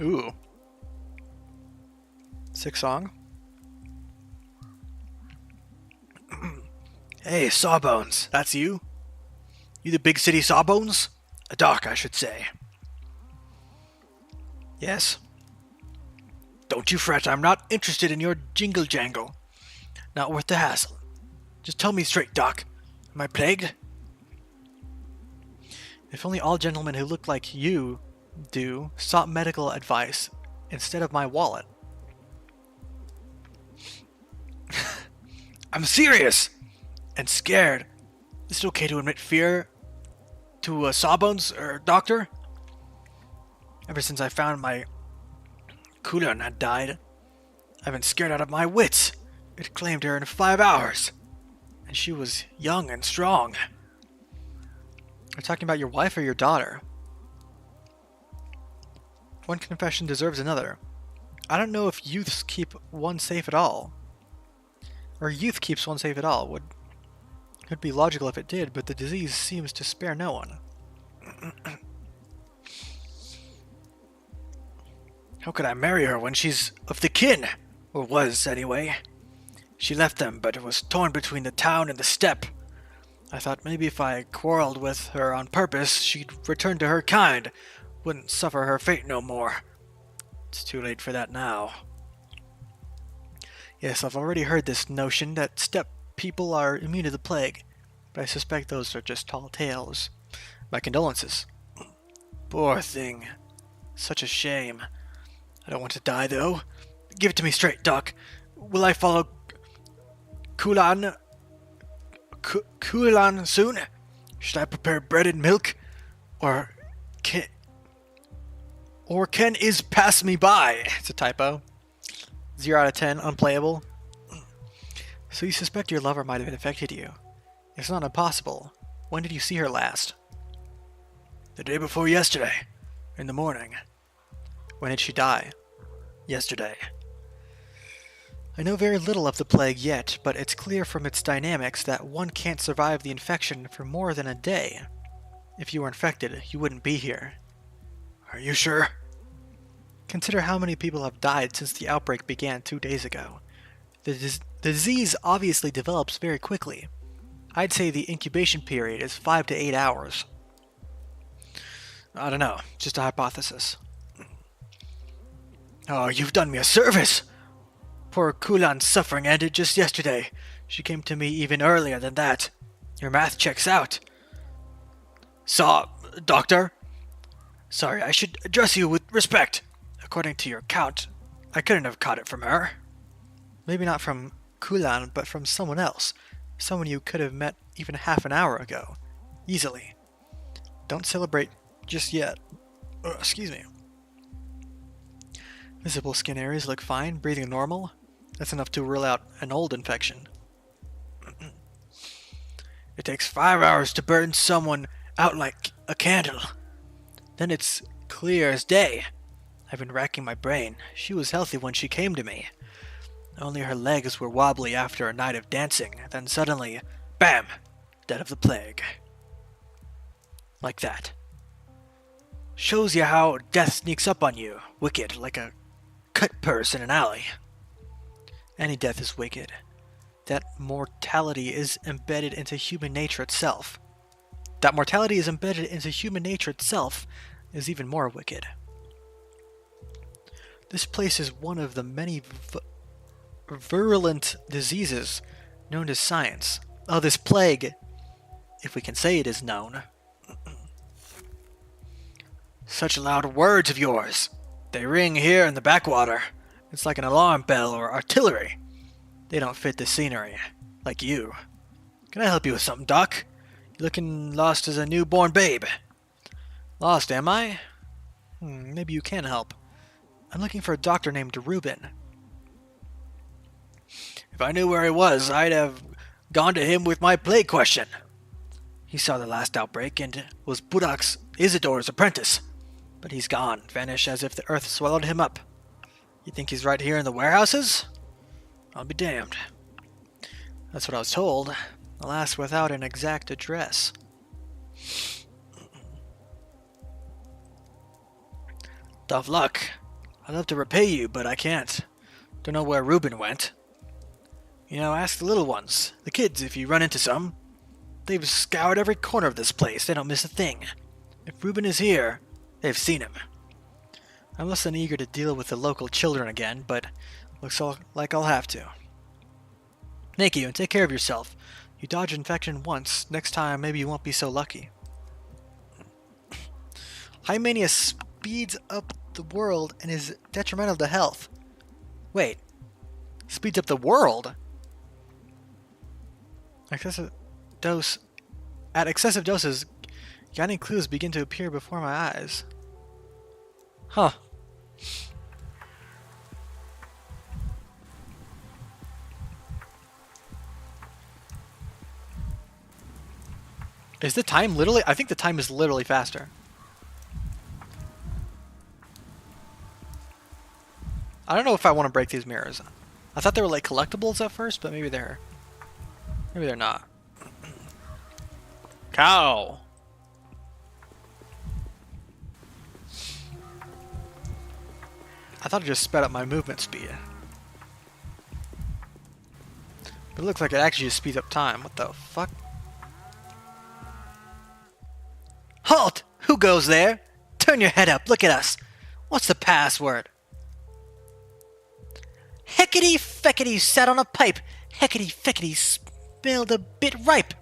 Ooh. Sick song. Hey, Sawbones, that's you? You the big city Sawbones? A doc, I should say. Yes? Don't you fret, I'm not interested in your jingle jangle. Not worth the hassle. Just tell me straight, Doc. Am I plagued? If only all gentlemen who look like you do sought medical advice instead of my wallet. I'm serious! And scared. Is it okay to admit fear to a Sawbones or doctor? Ever since I found my Kulan had died, I've been scared out of my wits. It claimed her in 5 hours. And she was young and strong. You're talking about your wife or your daughter? One confession deserves another. I don't know if youths keep one safe at all. Or youth keeps one safe at all. Could be logical if it did, but the disease seems to spare no one. How could I marry her when she's of the kin? Or was, anyway. She left them, but was torn between the town and the steppe. I thought maybe if I quarreled with her on purpose, she'd return to her kind. Wouldn't suffer her fate no more. It's too late for that now. Yes, I've already heard this notion that steppe people are immune to the plague, but I suspect those are just tall tales. My condolences. Poor thing. Such a shame. I don't want to die, though. Give it to me straight, Doc. Will I follow Kulan soon? Should I prepare bread and milk? Or can is pass me by? It's a typo. 0 out of 10, unplayable. So you suspect your lover might have infected you. It's not impossible. When did you see her last? The day before yesterday. In the morning. When did she die? Yesterday. I know very little of the plague yet, but it's clear from its dynamics that one can't survive the infection for more than a day. If you were infected, you wouldn't be here. Are you sure? Consider how many people have died since the outbreak began 2 days ago. The disease obviously develops very quickly. I'd say the incubation period is 5 to 8 hours. I don't know, just a hypothesis. Oh, you've done me a service! Poor Kulan's suffering ended just yesterday. She came to me even earlier than that. Your math checks out. Doctor? Sorry, I should address you with respect. According to your count, I couldn't have caught it from her. Maybe not from Kulan, but from someone else. Someone you could have met even half an hour ago. Easily. Don't celebrate just yet. Excuse me. Visible skin areas look fine, breathing normal. That's enough to rule out an old infection. It takes 5 hours to burn someone out like a candle. Then it's clear as day. I've been racking my brain. She was healthy when she came to me. Only her legs were wobbly after a night of dancing. Then suddenly, bam! Dead of the plague. Like that. Shows you how death sneaks up on you. Wicked, like a cut purse in an alley. Any death is wicked. That mortality is embedded into human nature itself. That mortality is embedded into human nature itself is even more wicked. This place is one of the many virulent diseases known to science. Oh, this plague, if we can say it is known. Such loud words of yours. They ring here in the backwater. It's like an alarm bell or artillery. They don't fit the scenery, like you. Can I help you with something, Doc? You're looking lost as a newborn babe. Lost, am I? Maybe you can help. I'm looking for a doctor named Reuben. If I knew where he was, I'd have gone to him with my plague question. He saw the last outbreak and was Budak's Isidore's apprentice. But he's gone, vanished as if the earth swallowed him up. You think he's right here in the warehouses? I'll be damned. That's what I was told, alas without an exact address. Tough luck. I'd love to repay you, but I can't. Don't know where Reuben went. You know, ask the little ones, the kids, if you run into some. They've scoured every corner of this place. They don't miss a thing. If Reuben is here, they've seen him. I'm less than eager to deal with the local children again, but looks like I'll have to. Thank you, and take care of yourself. You dodge infection once. Next time, maybe you won't be so lucky. High mania speeds up the world and is detrimental to health. Wait. Speeds up the world? Excessive dose. At excessive doses, guiding clues begin to appear before my eyes. Huh. Is the time literally? I think the time is literally faster. I don't know if I want to break these mirrors. I thought they were like collectibles at first, but maybe they're not. Cow. I thought it just sped up my movement speed. But it looks like it actually just speeds up time. What the fuck? Halt! Who goes there? Turn your head up. Look at us. What's the password? Heckety feckety sat on a pipe. Heckety feckety smelled a bit ripe.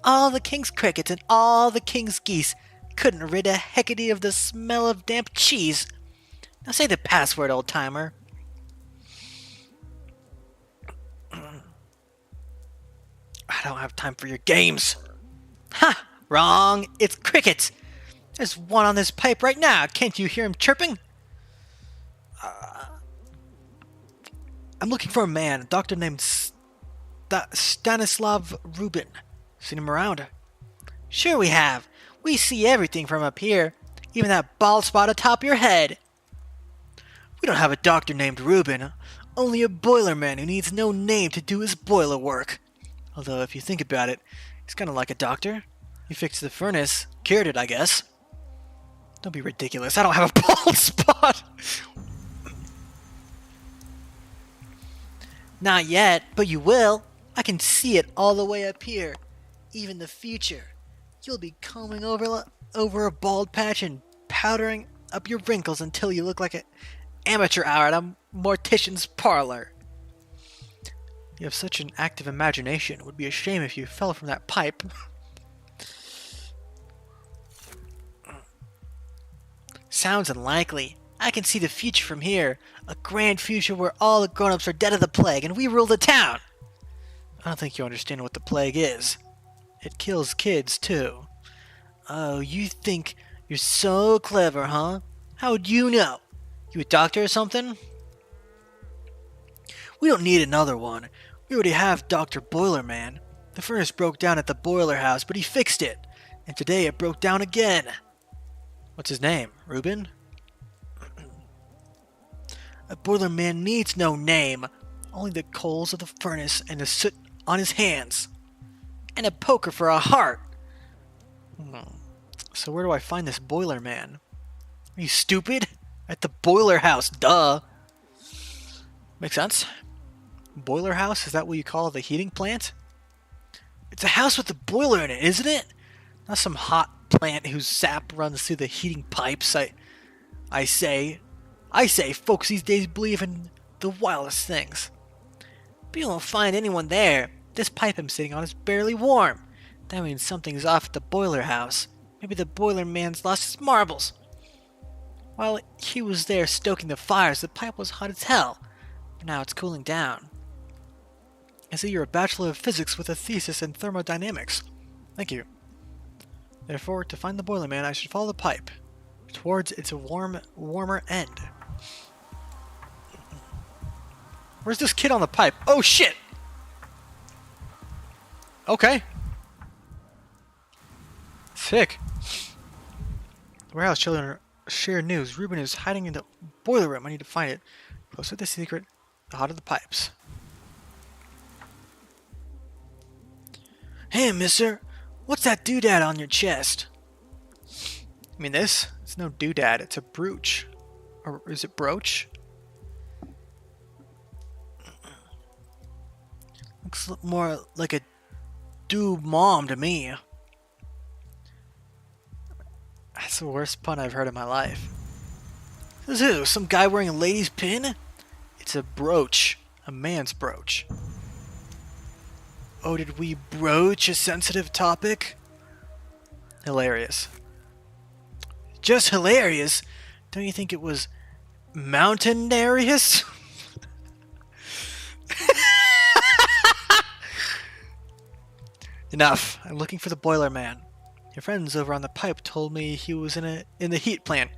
All the king's crickets and all the king's geese couldn't rid a heckety of the smell of damp cheese. Now say the password, old timer. I don't have time for your games. Ha! Wrong. It's crickets. There's one on this pipe right now. Can't you hear him chirping? I'm looking for a man, a doctor named Stanislav Rubin. Seen him around? Sure we have. We see everything from up here, even that bald spot atop your head. We don't have a doctor named Rubin, only a boiler man who needs no name to do his boiler work. Although if you think about it, he's kind of like a doctor. He fixed the furnace, cured it, I guess. Don't be ridiculous. I don't have a bald spot. Not yet, but you will. I can see it all the way up here. Even the future. You'll be combing over a bald patch and powdering up your wrinkles until you look like an amateur hour at a mortician's parlor. You have such an active imagination. It would be a shame if you fell from that pipe. Sounds unlikely. I can see the future from here. A grand future where all the grown-ups are dead of the plague and we rule the town. I don't think you understand what the plague is. It kills kids, too. Oh, you think you're so clever, huh? How'd you know? You a doctor or something? We don't need another one. We already have Dr. Boilerman. The furnace broke down at the boiler house, but he fixed it. And today it broke down again. What's his name? Reuben? A boiler man needs no name. Only the coals of the furnace and the soot on his hands. And a poker for a heart. So where do I find this boiler man? Are you stupid? At the boiler house, duh. Makes sense. Boiler house? Is that what you call the heating plant? It's a house with a boiler in it, isn't it? Not some hot plant whose sap runs through the heating pipes. I say, folks these days believe in the wildest things. But you won't find anyone there. This pipe I'm sitting on is barely warm. That means something's off at the boiler house. Maybe the boiler man's lost his marbles. While he was there stoking the fires, the pipe was hot as hell. But now it's cooling down. I see you're a Bachelor of Physics with a thesis in thermodynamics. Thank you. Therefore, to find the boiler man, I should follow the pipe towards its warmer end. Where's this kid on the pipe? Oh shit! Okay. Sick. The warehouse children share news. Ruben is hiding in the boiler room. I need to find it. The closer the secret, the hotter the pipes. Hey, mister. What's that doodad on your chest? I mean this? It's no doodad. It's a brooch. Or is it brooch? Looks more like a do-mom to me. That's the worst pun I've heard in my life. This is who? Some guy wearing a lady's pin? It's a brooch. A man's brooch. Oh, did we broach a sensitive topic? Hilarious. Just hilarious? Don't you think it was mountainarious? Enough. I'm looking for the boiler man. Your friends over on the pipe told me he was in the heat plant.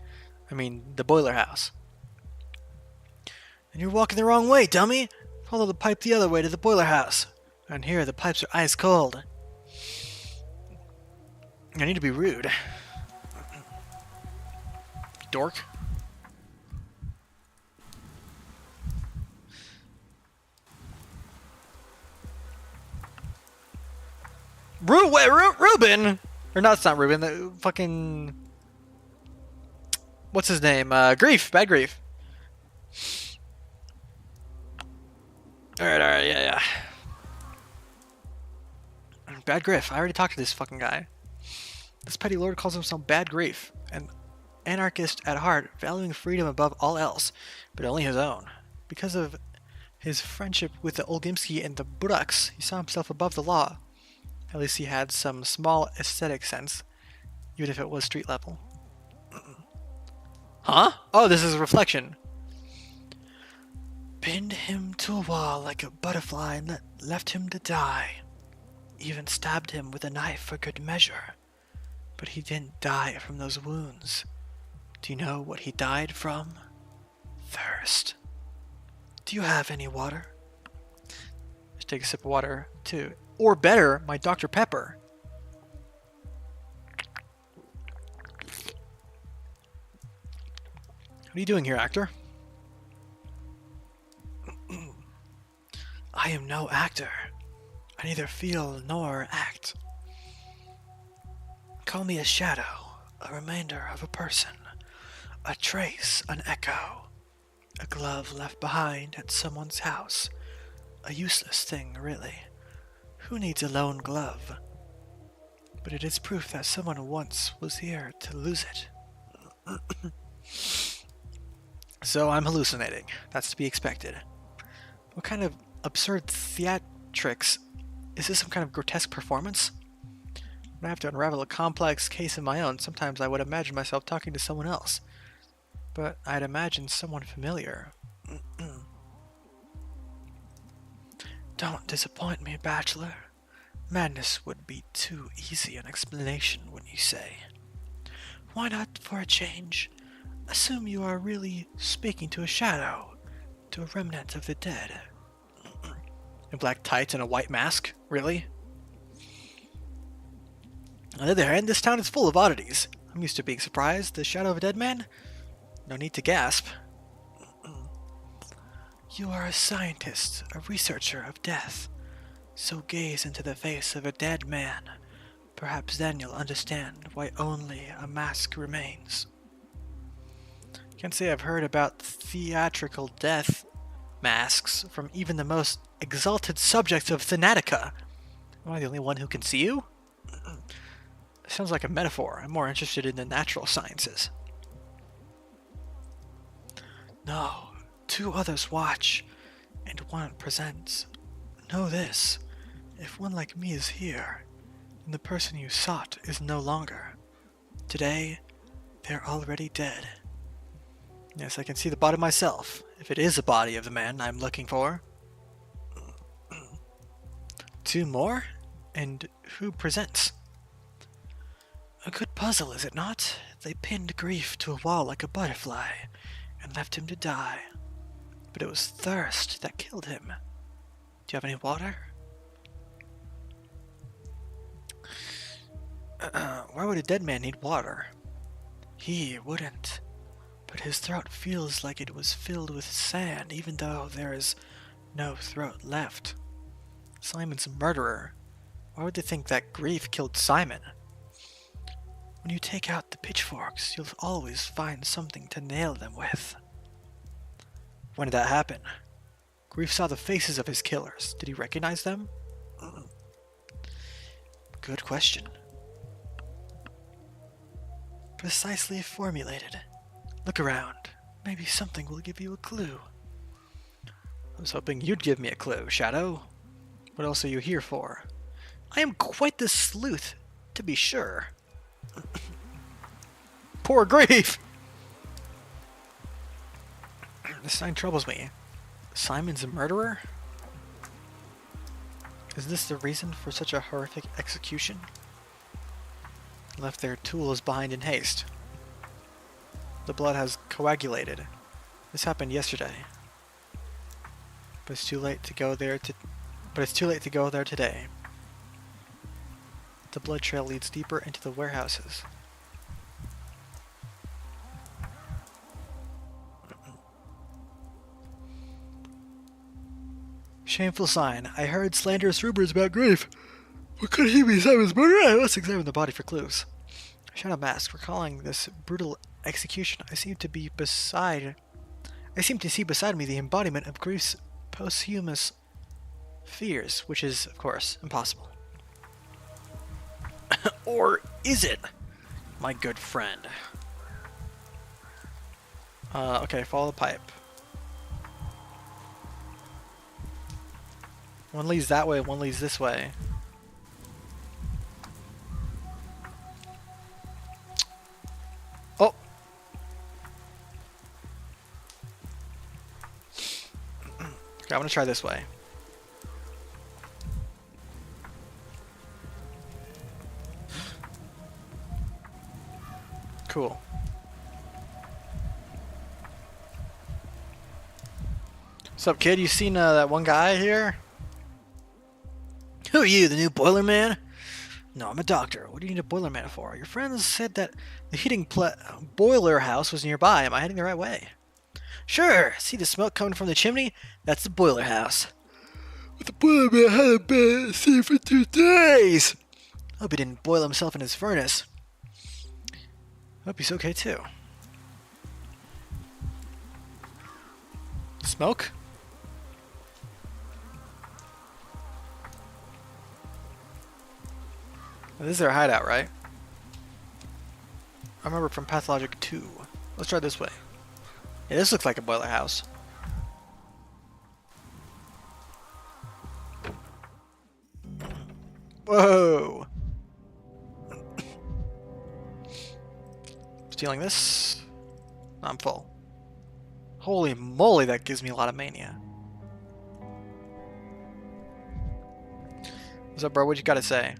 I mean, the boiler house. And you're walking the wrong way, dummy. Follow the pipe the other way to the boiler house. And here, the pipes are ice cold. I need to be rude. Dork. Ruben! Or not, it's not Ruben. The fucking... What's his name? Grief. Bad Grief. Alright, yeah. Bad Grief. I already talked to this fucking guy. This petty lord calls himself Bad Grief, an anarchist at heart, valuing freedom above all else, but only his own. Because of his friendship with the Olgimsky and the Buraks, he saw himself above the law. At least he had some small aesthetic sense, even if it was street level. Huh? Oh, this is a reflection. Pinned him to a wall like a butterfly and left him to die. Even stabbed him with a knife for good measure. But he didn't die from those wounds. Do you know what he died from? Thirst. Do you have any water? Just take a sip of water, too. Or better, my Dr. Pepper. What are you doing here, actor? I am no actor. I neither feel nor act. Call me a shadow, a remainder of a person, a trace, an echo, a glove left behind at someone's house. A useless thing, really. Who needs a lone glove? But it is proof that someone once was here to lose it. So I'm hallucinating. That's to be expected. What kind of absurd theatrics? Is this some kind of grotesque performance? When I have to unravel a complex case of my own, sometimes I would imagine myself talking to someone else. But I'd imagine someone familiar. Don't disappoint me, Bachelor. Madness would be too easy an explanation, wouldn't you say? Why not, for a change, assume you are really speaking to a shadow, to a remnant of the dead? In black tights and a white mask? Really? On the other hand, this town is full of oddities. I'm used to being surprised. The shadow of a dead man? No need to gasp. You are a scientist, a researcher of death. So gaze into the face of a dead man. Perhaps then you'll understand why only a mask remains. Can't say I've heard about theatrical death masks from even the most exalted subjects of Thanatica. Am I the only one who can see you? Sounds like a metaphor. I'm more interested in the natural sciences. No, two others watch, and one presents. Know this, if one like me is here, then the person you sought is no longer. Today, they're already dead. Yes, I can see the body myself, if it is the body of the man I'm looking for. 2 more? And who presents? A good puzzle, is it not? They pinned Grief to a wall like a butterfly, and left him to die. But it was thirst that killed him. Do you have any water? Why would a dead man need water? He wouldn't. But his throat feels like it was filled with sand, even though there is no throat left. Simon's a murderer. Why would they think that Grief killed Simon? When you take out the pitchforks, you'll always find something to nail them with. When did that happen? Grief saw the faces of his killers. Did he recognize them? Good question. Precisely formulated. Look around. Maybe something will give you a clue. I was hoping you'd give me a clue, Shadow. What else are you here for? I am quite the sleuth, to be sure. Poor Grief! This sign troubles me. Simon's a murderer? Is this the reason for such a horrific execution? Left their tools behind in haste. The blood has coagulated. This happened yesterday. But it's too late to go there today. The blood trail leads deeper into the warehouses. Shameful sign. I heard slanderous rumors about Grief. What could he be Simon's murderer? Let's examine the body for clues. Shadow Mask, recalling this brutal execution, I seem to see beside me the embodiment of Grief's posthumous fears, which is, of course, impossible. Or is it, my good friend? Okay, follow the pipe. One leads that way, one leads this way. Oh! Okay, I'm gonna try this way. Cool. What's up, kid? You seen that one guy here? Who are you, the new boiler man? No, I'm a doctor. What do you need a boiler man for? Your friends said that the heating boiler house was nearby. Am I heading the right way? Sure. See the smoke coming from the chimney? That's the boiler house. But the boiler man hadn't been seen for 2 days. Hope he didn't boil himself in his furnace. Hope he's okay too. Smoke? This is their hideout, right? I remember from Pathologic 2. Let's try this way. Yeah, this looks like a boiler house. Whoa! Stealing this? I'm full. Holy moly, that gives me a lot of mania. What's up, bro? What you gotta say?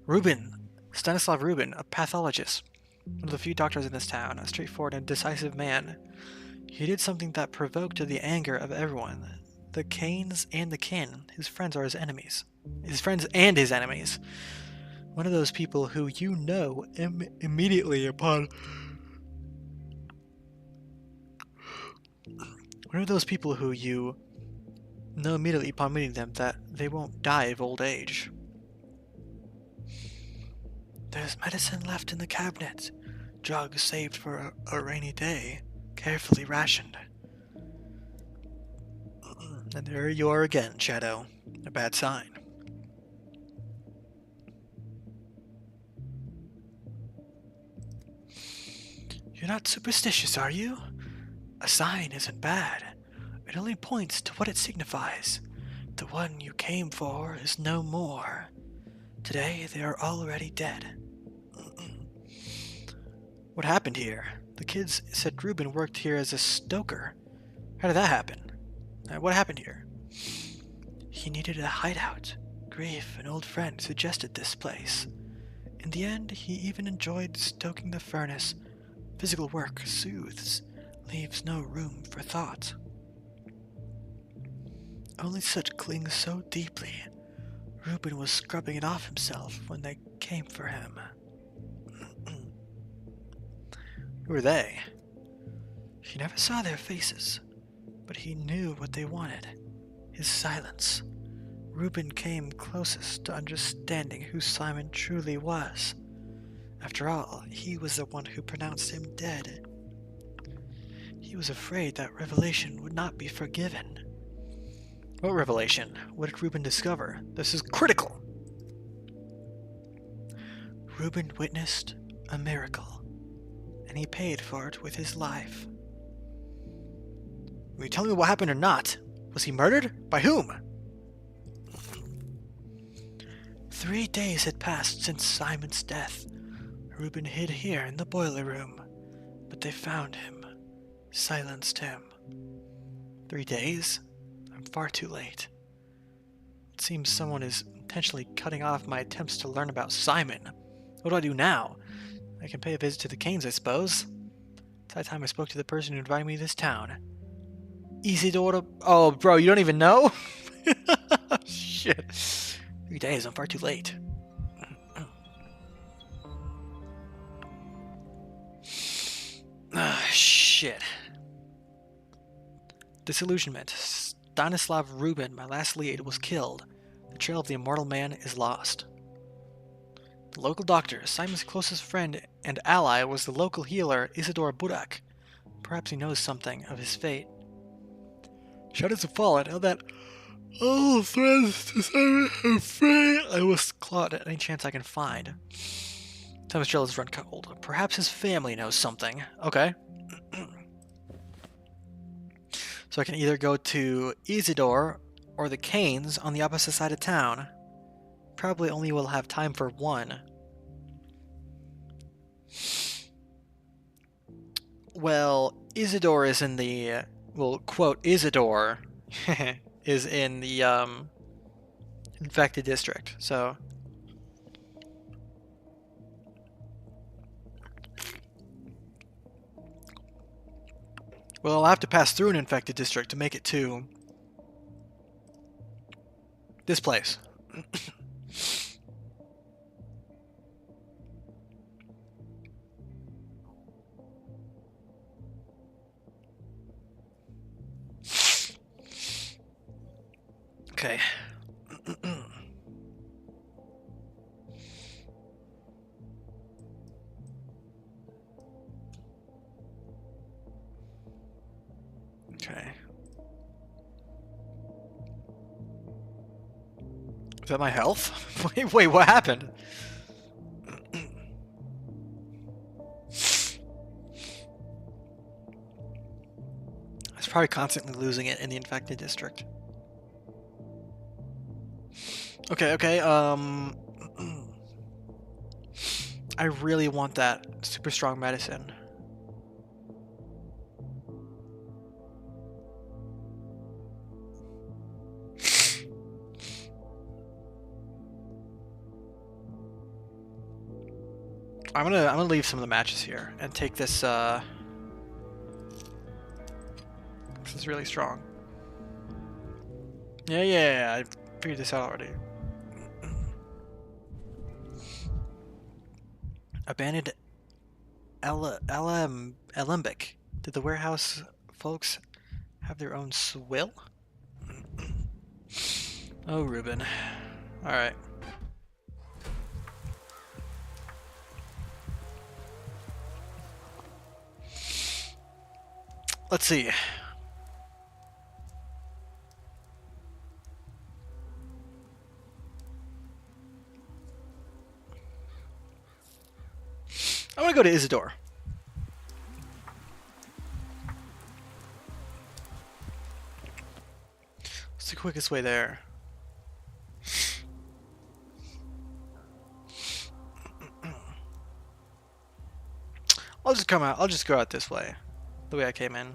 Rubin. Stanislav Rubin, a pathologist. One of the few doctors in this town, a straightforward and decisive man. He did something that provoked the anger of everyone. The Canes and the kin. His friends are his enemies. His friends and his enemies. One of those people who you know immediately upon... One of those people who you know immediately upon meeting them that they won't die of old age. There's medicine left in the cabinet. Drugs saved for a rainy day. Carefully rationed. And there you are again, Shadow. A bad sign. You're not superstitious, are you? A sign isn't bad. It only points to what it signifies. The one you came for is no more. Today they are already dead. What happened here? The kids said Reuben worked here as a stoker. How did that happen? What happened here? He needed a hideout. Grief, an old friend, suggested this place. In the end, he even enjoyed stoking the furnace. Physical work soothes, leaves no room for thought. Only such clings so deeply. Reuben was scrubbing it off himself when they came for him. Who were they? He never saw their faces, but he knew what they wanted. His silence. Reuben came closest to understanding who Simon truly was. After all, he was the one who pronounced him dead. He was afraid that revelation would not be forgiven. What revelation? What did Reuben discover? This is critical! Reuben witnessed a miracle, and he paid for it with his life. Will you tell me what happened or not? Was he murdered? By whom? 3 days had passed since Simon's death. Reuben hid here in the boiler room, but they found him, silenced him. 3 days? I'm far too late. It seems someone is intentionally cutting off my attempts to learn about Simon. What do I do now? I can pay a visit to the Canes, I suppose. It's high time I spoke to the person who invited me to this town. Isidore to... Oh, bro, you don't even know? Shit. 3 days, I'm far too late. Shit. Disillusionment. Stanislav Reuben, my last lead, was killed. The trail of the immortal man is lost. The local doctor, Simon's closest friend and ally, was the local healer Isidore Budak. Perhaps he knows something of his fate. Shadows have fallen, and that all threads to Simon have free. I must claw at any chance I can find. Simon's trail has run cold. Perhaps his family knows something. Okay. So I can either go to Isidore or the Canes on the opposite side of town. Probably only will have time for one. Well, Isidore is in the... Well, quote, Isidore is in the infected district, so... Well, I'll have to pass through an infected district to make it to this place. Okay. Okay. Is that my health? Wait, what happened? I was probably constantly losing it in the infected district. Okay, I really want that super strong medicine. I'm gonna leave some of the matches here and take this. This is really strong. Yeah. I figured this out already. Abandoned Alembic. Did the warehouse folks have their own swill? Oh, Reuben. All right. Let's see. I want to go to Isidore. What's the quickest way there? I'll just come out. I'll just go out this way. The way I came in.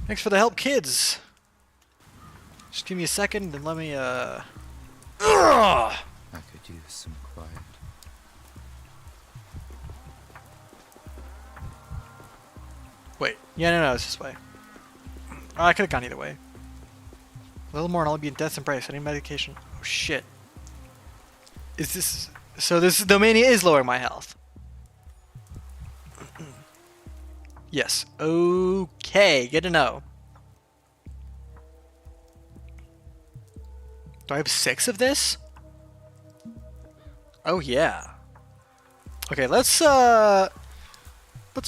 Thanks for the help, kids. Just give me a second and let me, Ugh! I could use some quiet. Wait. Yeah, no, it's this way. Oh, I could have gone either way. A little more and I'll be in death's embrace. I need medication. Oh, shit. Is this... So this Domania is lowering my health. Yes. Okay. Good to know. Do I have 6 of this? Oh, yeah. Okay, let's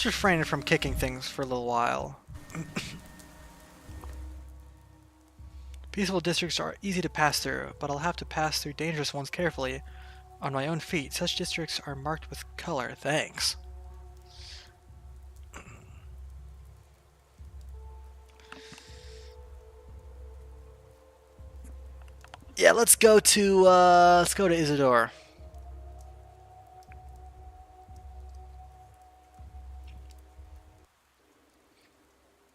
refrain from kicking things for a little while. Peaceful districts are easy to pass through, but I'll have to pass through dangerous ones carefully on my own feet. Such districts are marked with color. Thanks. Yeah, let's go to Isidore.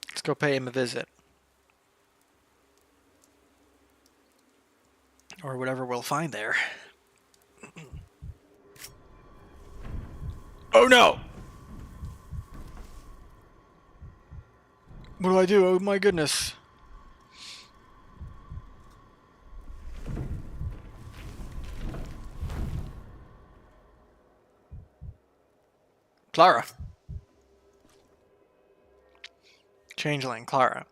Let's go pay him a visit. Or whatever we'll find there. Oh no! What do I do? Oh my goodness. Clara. Changeling, Clara.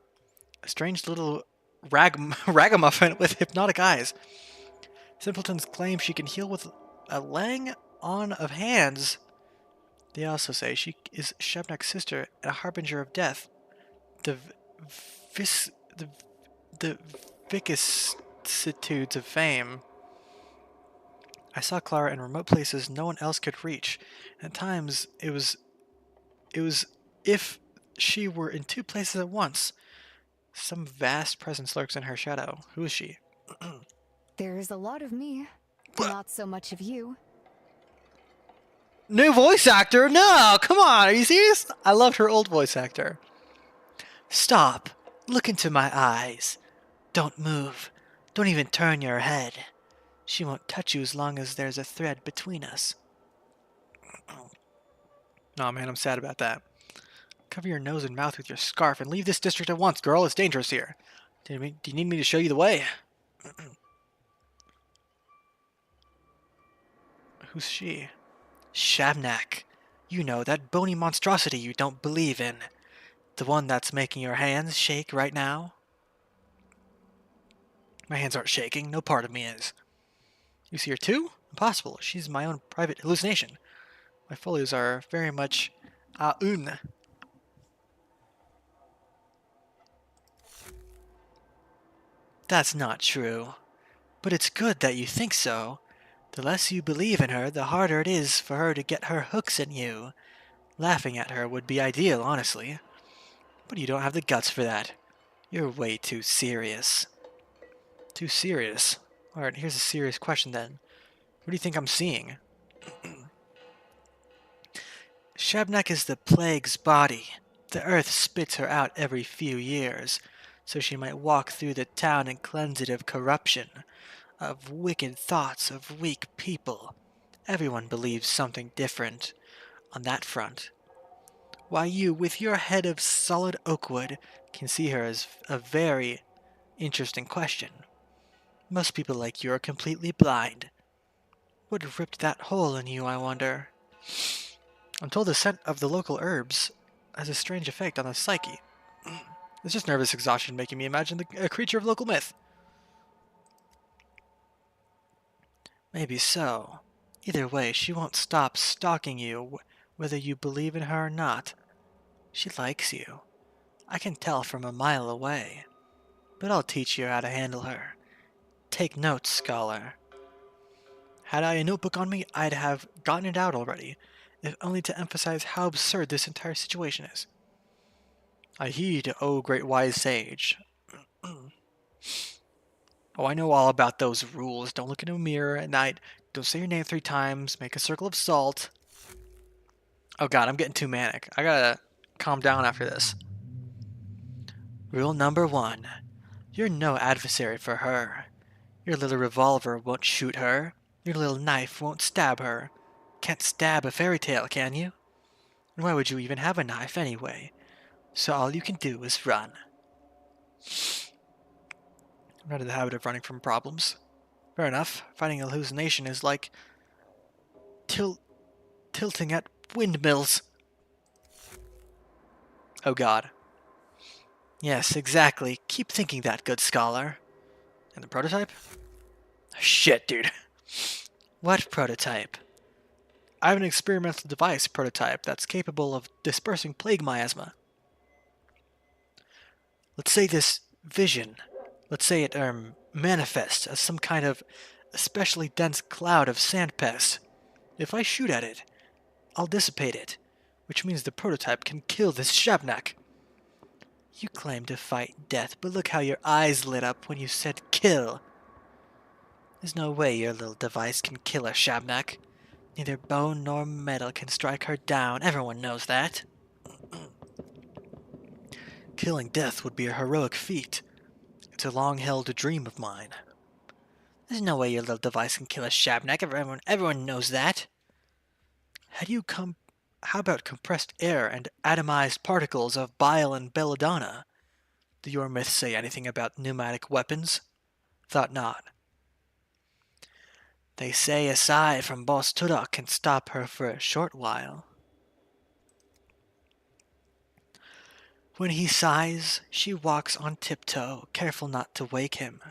A strange little ragamuffin with hypnotic eyes. Simpletons claim she can heal with a laying on of hands. They also say she is Shebnak's sister and a harbinger of death. The vicissitudes of fame. I saw Clara in remote places no one else could reach. At times, it was if she were in 2 places at once. Some vast presence lurks in her shadow. Who is she? There's a lot of me. Not so much of you. New voice actor? No, come on, are you serious? I loved her old voice actor. Stop. Look into my eyes. Don't move. Don't even turn your head. She won't touch you as long as there's a thread between us. Aw, man, I'm sad about that. Cover your nose and mouth with your scarf and leave this district at once, girl. It's dangerous here. Do you need me to show you the way? Who's she? Shabnak. You know, that bony monstrosity you don't believe in. The one that's making your hands shake right now? My hands aren't shaking. No part of me is. You see her too? Impossible. She's my own private hallucination. My folios are very much une. That's not true. But it's good that you think so. The less you believe in her, the harder it is for her to get her hooks in you. Laughing at her would be ideal, honestly. But you don't have the guts for that. You're way too serious. Too serious? Alright, here's a serious question then. What do you think I'm seeing? Shabnak is the plague's body. The earth spits her out every few years, so she might walk through the town and cleanse it of corruption, of wicked thoughts, of weak people. Everyone believes something different on that front. Why you, with your head of solid oak wood, can see her as a very interesting question. Most people like you are completely blind. What ripped that hole in you, I wonder? I'm told the scent of the local herbs has a strange effect on the psyche. It's just nervous exhaustion making me imagine a creature of local myth. Maybe so. Either way, she won't stop stalking you, whether you believe in her or not. She likes you. I can tell from a mile away. But I'll teach you how to handle her. Take notes, scholar. Had I a notebook on me, I'd have gotten it out already, if only to emphasize how absurd this entire situation is. I heed, O great wise sage. Oh, I know all about those rules. Don't look into a mirror at night. Don't say your name 3 times. Make a circle of salt. Oh god, I'm getting too manic. I gotta calm down after this. Rule number 1. You're no adversary for her. Your little revolver won't shoot her. Your little knife won't stab her. Can't stab a fairy tale, can you? And why would you even have a knife anyway? So all you can do is run. I'm not in the habit of running from problems. Fair enough. Fighting a hallucination is like tilting at windmills. Oh god. Yes, exactly. Keep thinking that, good scholar. And the prototype? Shit, dude. What prototype? I have an experimental device prototype that's capable of dispersing plague miasma. Let's say this vision, let's say it manifests as some kind of especially dense cloud of sand pests. If I shoot at it, I'll dissipate it, which means the prototype can kill this Shabnak. You claim to fight death, but look how your eyes lit up when you said kill. There's no way your little device can kill a Shabnak. Neither bone nor metal can strike her down. Everyone knows that. Killing death would be a heroic feat. It's a long-held dream of mine. There's no way your little device can kill a Shabnak. Everyone knows that. How about compressed air and atomized particles of bile and belladonna? Do your myths say anything about pneumatic weapons? Thought not. They say a sigh from Boss Turok can stop her for a short while. When he sighs, she walks on tiptoe, careful not to wake him.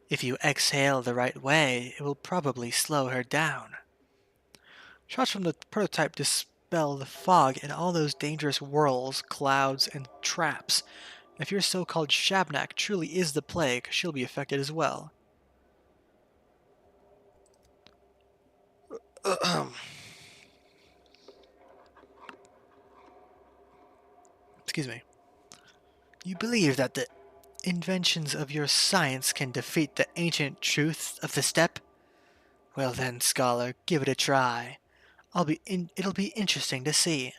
If you exhale the right way, it will probably slow her down. Shots from the prototype dispel the fog in all those dangerous whirls, clouds, and traps. If your so-called Shabnak truly is the plague, she'll be affected as well. Excuse me. You believe that the inventions of your science can defeat the ancient truth of the steppe? Well then, scholar, give it a try. It'll be interesting to see.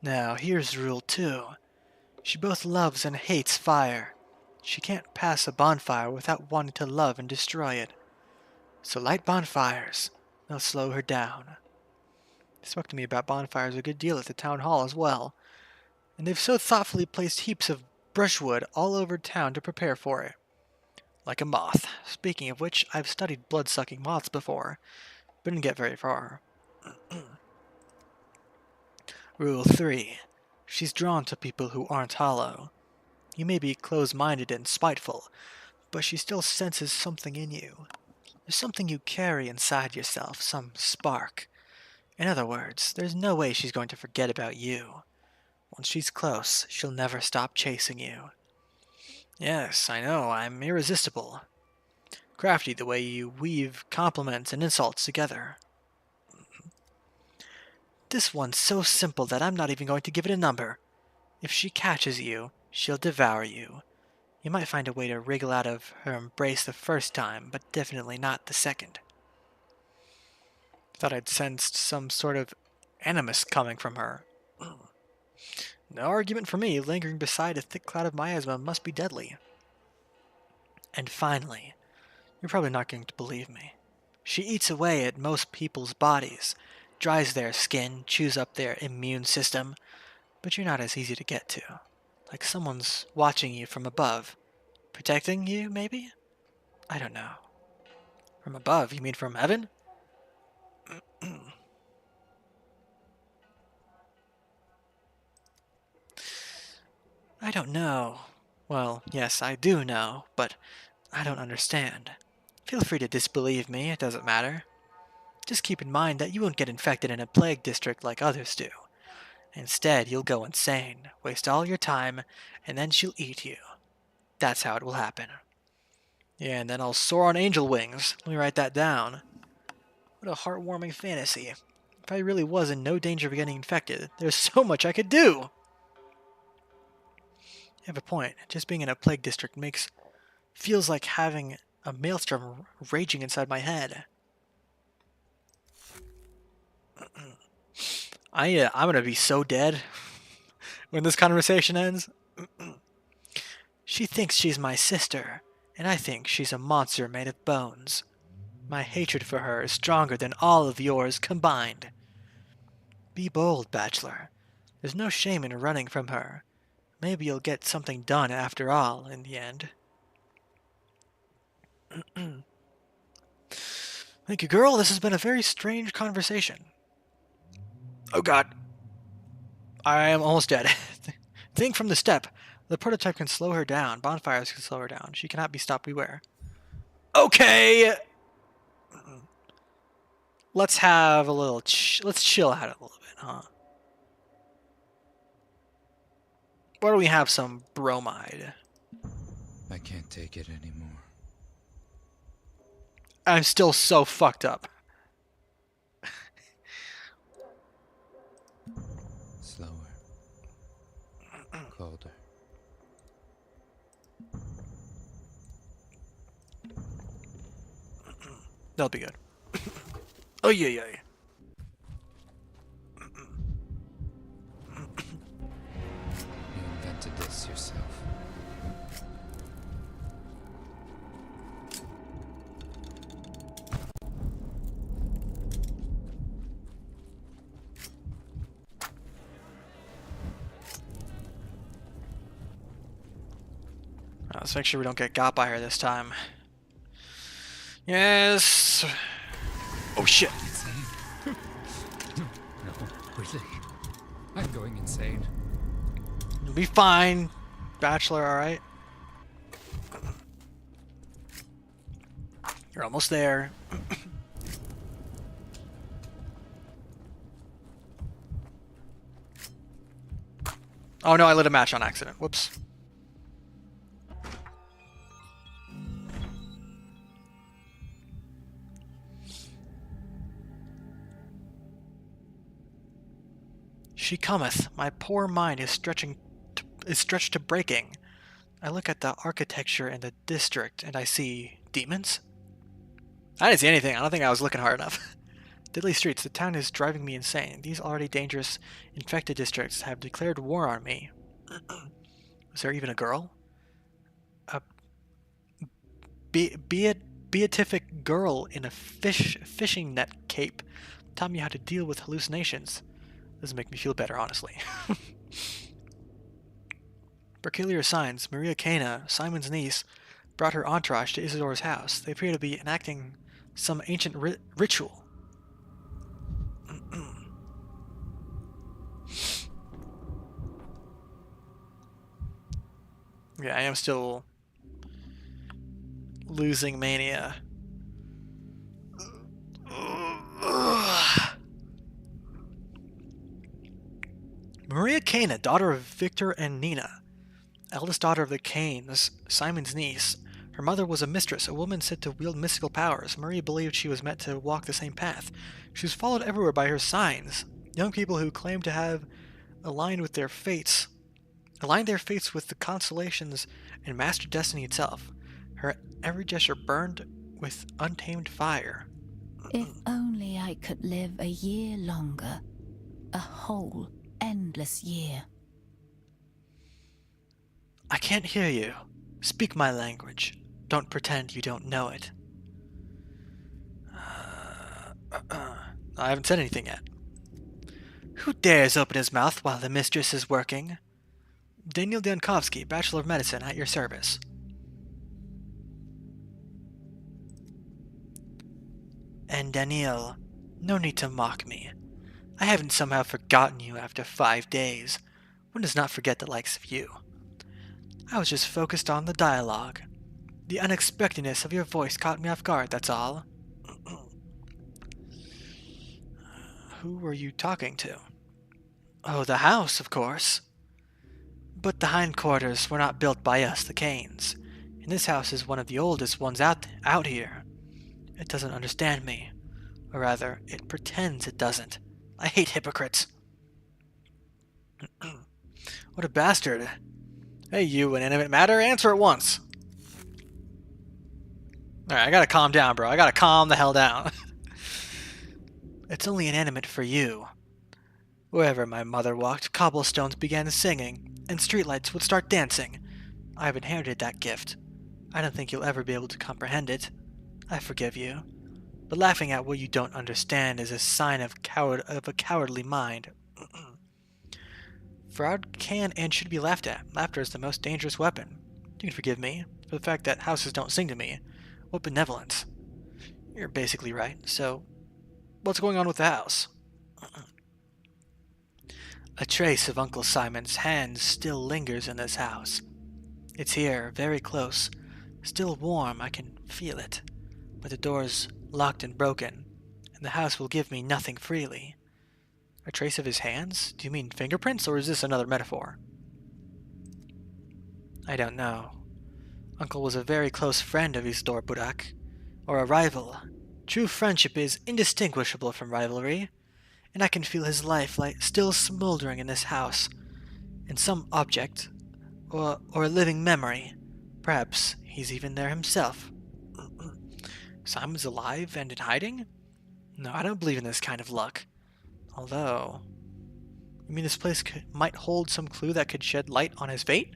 Now, here's rule 2. She both loves and hates fire. She can't pass a bonfire without wanting to love and destroy it. So light bonfires. They'll slow her down. They spoke to me about bonfires a good deal at the town hall as well, and they've so thoughtfully placed heaps of brushwood all over town to prepare for it. Like a moth. Speaking of which, I've studied blood-sucking moths before, but didn't get very far. Rule 3. She's drawn to people who aren't hollow. You may be close-minded and spiteful, but she still senses something in you. There's something you carry inside yourself, some spark. In other words, there's no way she's going to forget about you. Once she's close, she'll never stop chasing you. Yes, I know, I'm irresistible. Crafty the way you weave compliments and insults together. This one's so simple that I'm not even going to give it a number. If she catches you, she'll devour you. You might find a way to wriggle out of her embrace the first time, but definitely not the second. Thought I'd sensed some sort of animus coming from her. No argument for me, lingering beside a thick cloud of miasma must be deadly. And finally, you're probably not going to believe me. She eats away at most people's bodies, dries their skin, chews up their immune system, but you're not as easy to get to. Like someone's watching you from above. Protecting you, maybe? I don't know. From above? You mean from heaven? I don't know. Well, yes, I do know, but I don't understand. Feel free to disbelieve me, it doesn't matter. Just keep in mind that you won't get infected in a plague district like others do. Instead, you'll go insane, waste all your time, and then she'll eat you. That's how it will happen. Yeah, and then I'll soar on angel wings. Let me write that down. What a heartwarming fantasy. If I really was in no danger of getting infected, there's so much I could do! You have a point. Just being in a plague district feels like having a maelstrom raging inside my head. I'm gonna be so dead when this conversation ends. She thinks she's my sister, and I think she's a monster made of bones. My hatred for her is stronger than all of yours combined. Be bold, bachelor. There's no shame in running from her. Maybe you'll get something done after all, in the end. Thank you, girl. This has been a very strange conversation. Oh god. I am almost dead. Think from the step. The prototype can slow her down. Bonfires can slow her down. She cannot be stopped. Beware. Okay! Let's have a little... let's chill out a little bit, huh? Why don't we have some bromide? I can't take it anymore. I'm still so fucked up. Slower. Colder. That'll be good. Oh, yeah, yeah. You invented this yourself. Let's make sure we don't get got by her this time. Yes. Oh shit. Insane. No, really. I'm going insane. You'll be fine, bachelor, alright? You're almost there. Oh no, I lit a match on accident. Whoops. She cometh. My poor mind is stretched to breaking. I look at the architecture in the district, and I see demons. I didn't see anything. I don't think I was looking hard enough. Deadly streets. The town is driving me insane. These already dangerous, infected districts have declared war on me. Is there even a girl? A beatific girl in a fishing net cape taught me how to deal with hallucinations. Doesn't make me feel better, honestly. Peculiar signs. Maria Cana, Simon's niece, brought her entourage to Isidore's house. They appear to be enacting some ancient ritual. Yeah, I am still losing mania. Maria Cana, daughter of Victor and Nina, eldest daughter of the Canes, Simon's niece. Her mother was a mistress, a woman said to wield mystical powers. Maria believed she was meant to walk the same path. She was followed everywhere by her signs. Young people who claimed to have aligned their fates with the constellations and master destiny itself. Her every gesture burned with untamed fire. If only I could live a year longer. A whole, endless year. I can't hear you. Speak my language. Don't pretend you don't know it. I haven't said anything yet. Who dares open his mouth while the mistress is working? Daniel Dankovsky, Bachelor of Medicine, at your service. And Daniel, no need to mock me. I haven't somehow forgotten you after 5 days. One does not forget the likes of you. I was just focused on the dialogue. The unexpectedness of your voice caught me off guard, that's all. Who were you talking to? Oh, the house, of course. But the hindquarters were not built by us, the Canes. And this house is one of the oldest ones out here. It doesn't understand me. Or rather, it pretends it doesn't. I hate hypocrites. What a bastard. Hey, you inanimate matter, answer at once. Alright, I gotta calm down, bro. I gotta calm the hell down. It's only inanimate for you. Wherever my mother walked, cobblestones began singing, and streetlights would start dancing. I've inherited that gift. I don't think you'll ever be able to comprehend it. I forgive you. But laughing at what you don't understand is a sign of a cowardly mind. Fraud can and should be laughed at. Laughter is the most dangerous weapon. You can forgive me for the fact that houses don't sing to me. What benevolence. You're basically right, so what's going on with the house? A trace of Uncle Simon's hand still lingers in this house. It's here, very close. Still warm, I can feel it. But the door's locked and broken, and the house will give me nothing freely. A trace of his hands? Do you mean fingerprints, or is this another metaphor? I don't know. Uncle was a very close friend of Isidore Burak, or a rival. True friendship is indistinguishable from rivalry, and I can feel his life still smoldering in this house, in some object, or a living memory. Perhaps he's even there himself. Simon's alive and in hiding? No, I don't believe in this kind of luck. Although, you mean this place might hold some clue that could shed light on his fate?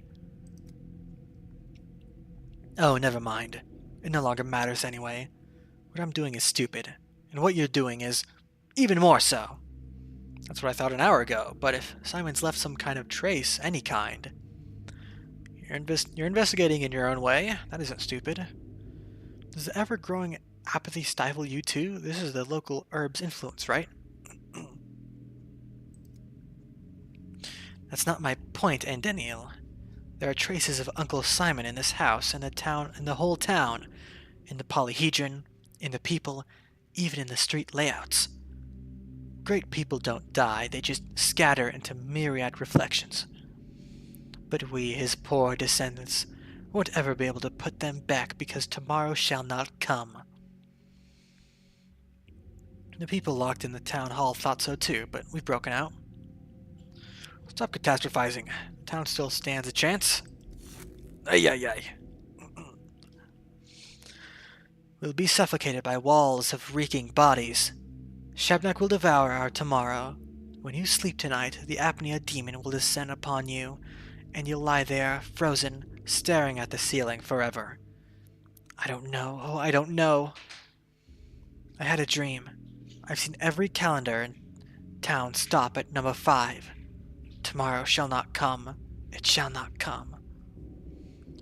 Oh, never mind. It no longer matters anyway. What I'm doing is stupid, and what you're doing is even more so. That's what I thought an hour ago, but if Simon's left some kind of trace, any kind... You're investigating in your own way. That isn't stupid. Does the ever-growing apathy stifle you too? This is the local herb's influence, right? That's not my point, Daniel. There are traces of Uncle Simon in this house, in the whole town, in the polyhedron, in the people, even in the street layouts. Great people don't die, they just scatter into myriad reflections. But we, his poor descendants, won't ever be able to put them back because tomorrow shall not come. The people locked in the town hall thought so too, but we've broken out. Stop catastrophizing. The town still stands a chance. Ay, ay, ay. We'll be suffocated by walls of reeking bodies. Shabnak will devour our tomorrow. When you sleep tonight, the apnea demon will descend upon you, and you'll lie there, frozen, staring at the ceiling forever. I don't know. Oh, I don't know. I had a dream. I've seen every calendar in town stop at number 5. Tomorrow shall not come. It shall not come.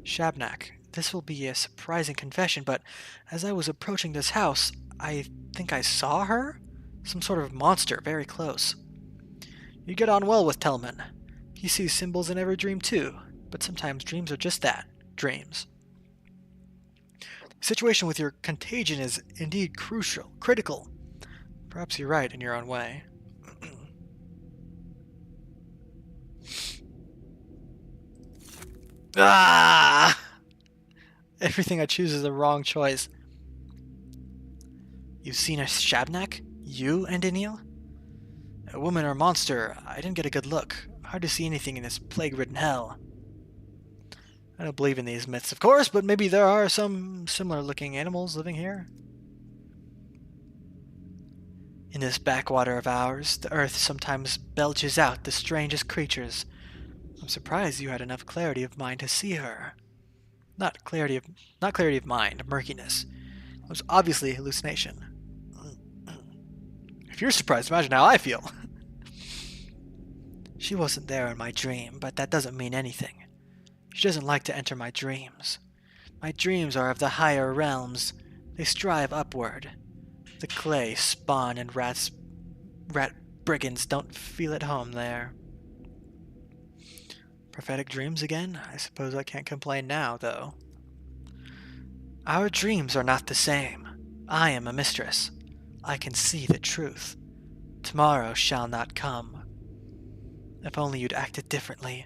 Shabnak, this will be a surprising confession, but as I was approaching this house, I think I saw her? Some sort of monster very close. You get on well with Telman. He sees symbols in every dream too, but sometimes dreams are just that, dreams. The situation with your contagion is indeed critical. Perhaps you're right in your own way. Ah! Everything I choose is the wrong choice. You've seen a Shabnak? You, Daniel? A woman or monster? I didn't get a good look. Hard to see anything in this plague-ridden hell. I don't believe in these myths, of course, but maybe there are some similar-looking animals living here. In this backwater of ours, the earth sometimes belches out the strangest creatures. I'm surprised you had enough clarity of mind to see her. Not clarity of mind, murkiness. It was obviously a hallucination. If you're surprised, imagine how I feel. She wasn't there in my dream, but that doesn't mean anything. She doesn't like to enter my dreams. My dreams are of the higher realms. They strive upward. The clay, spawn, and rat brigands don't feel at home there. Prophetic dreams again? I suppose I can't complain now, though. Our dreams are not the same. I am a mistress. I can see the truth. Tomorrow shall not come. If only you'd acted differently.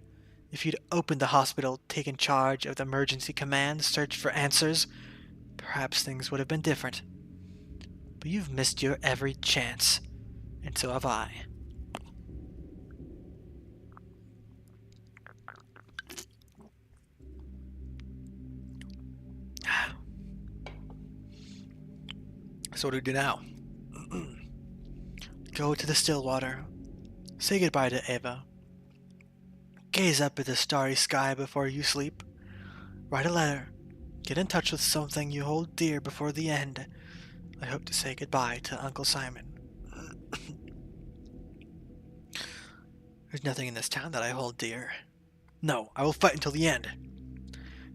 If you'd opened the hospital, taken charge of the emergency command, searched for answers, perhaps things would have been different. But you've missed your every chance, and so have I. So what do we do now? Go to the still water. Say goodbye to Eva. Gaze up at the starry sky before you sleep. Write a letter. Get in touch with something you hold dear before the end. I hope to say goodbye to Uncle Simon. There's nothing in this town that I hold dear. No, I will fight until the end.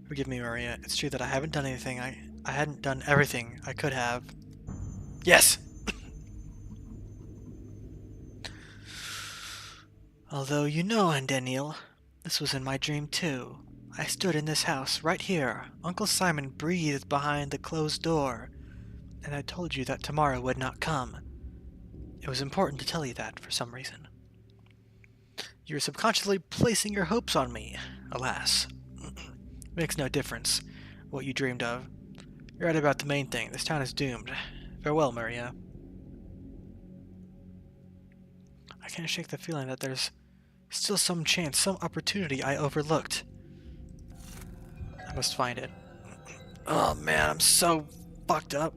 Forgive me, Maria. It's true that I haven't done anything. I hadn't done everything I could have. Yes! Although you know, and Daniel, this was in my dream too. I stood in this house, right here. Uncle Simon breathed behind the closed door, and I told you that tomorrow would not come. It was important to tell you that for some reason. You were subconsciously placing your hopes on me, alas. Makes no difference what you dreamed of. You're right about the main thing. This town is doomed. Farewell, Maria. I can't shake the feeling that there's still some chance, some opportunity I overlooked. I must find it. Oh man, I'm so fucked up.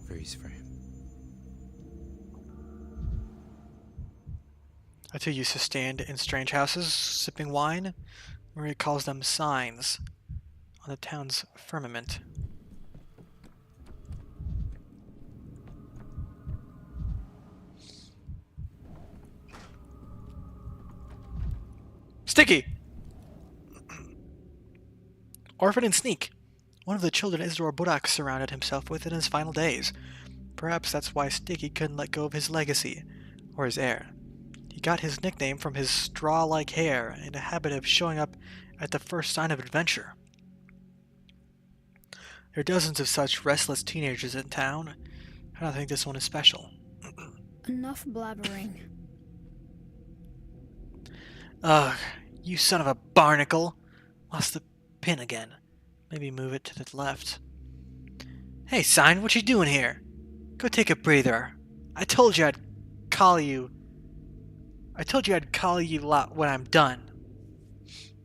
Freeze frame. I too used to stand in strange houses, sipping wine. Maria calls them signs on the town's firmament. Sticky! Orphan and Sneak. One of the children Isidore Burak surrounded himself with in his final days. Perhaps that's why Sticky couldn't let go of his legacy, or his heir. He got his nickname from his straw-like hair and a habit of showing up at the first sign of adventure. There are dozens of such restless teenagers in town. I don't think this one is special. Enough blabbering. Ugh, you son of a barnacle. Lost the pin again. Maybe move it to the left. Hey, Sign, what you doing here? Go take a breather. I told you I'd call you lot when I'm done.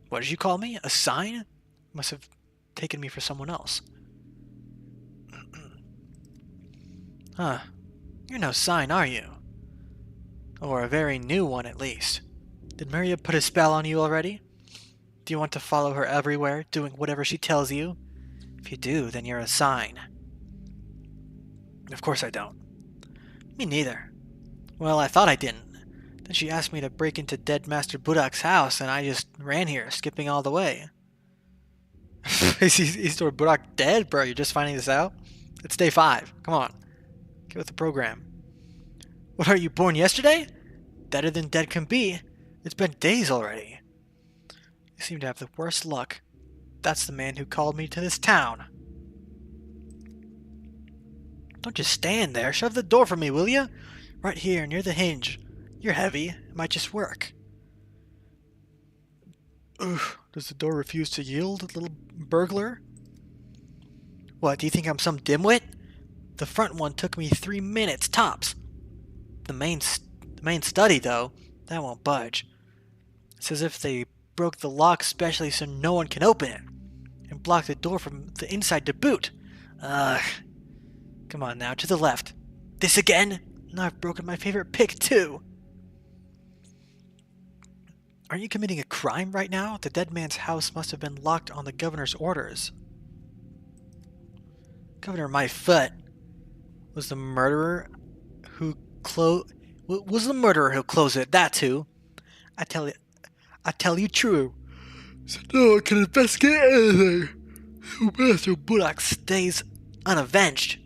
What did you call me? A sign? Must have taken me for someone else. Huh. You're no sign, are you? Or a very new one, at least. Did Maria put a spell on you already? Do you want to follow her everywhere, doing whatever she tells you? If you do, then you're a sign. Of course I don't. Me neither. Well, I thought I didn't. Then she asked me to break into dead Master Budak's house, and I just ran here, skipping all the way. Is Isidore Budak dead, bro? You're just finding this out? It's day 5. Come on. Get with the program. What, are you born yesterday? Deader than dead can be. It's been days already. You seem to have the worst luck. That's the man who called me to this town. Don't just stand there. Shove the door for me, will you? Right here, near the hinge. You're heavy. It might just work. Ugh, does the door refuse to yield, little burglar? What, do you think I'm some dimwit? The front one took me 3 minutes, tops. The main study, though, that won't budge. It's as if they broke the lock specially so no one can open it, and blocked the door from the inside to boot. Ugh. Come on now, to the left. This again? Now I've broken my favorite pick, too. Are you committing a crime right now? The dead man's house must have been locked on the governor's orders. Governor My Foot was the murderer who closed it. That too. I tell you true. So no one can investigate anything. So Master Budak stays unavenged.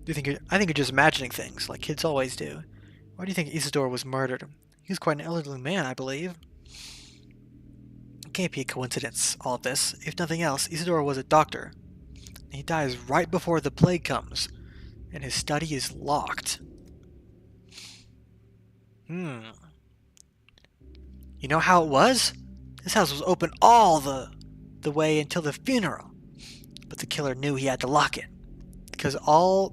I think you're just imagining things like kids always do. Why do you think Isidore was murdered? He was quite an elderly man, I believe. It can't be a coincidence, all of this. If nothing else, Isidore was a doctor. He dies right before the plague comes, and his study is locked. You know how it was? This house was open all the way until the funeral. But the killer knew he had to lock it. Because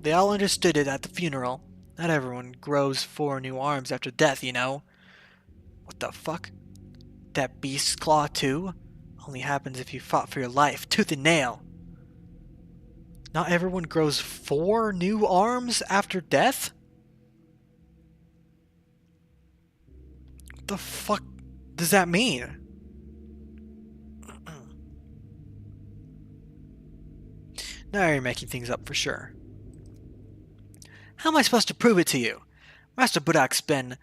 they all understood it at the funeral. Not everyone grows 4 new arms after death, you know. What the fuck? That beast's claw too? only happens if you fought for your life, tooth and nail. Not everyone grows 4 new arms after death? What the fuck does that mean? Now you're making things up for sure. How am I supposed to prove it to you? Master Budak's been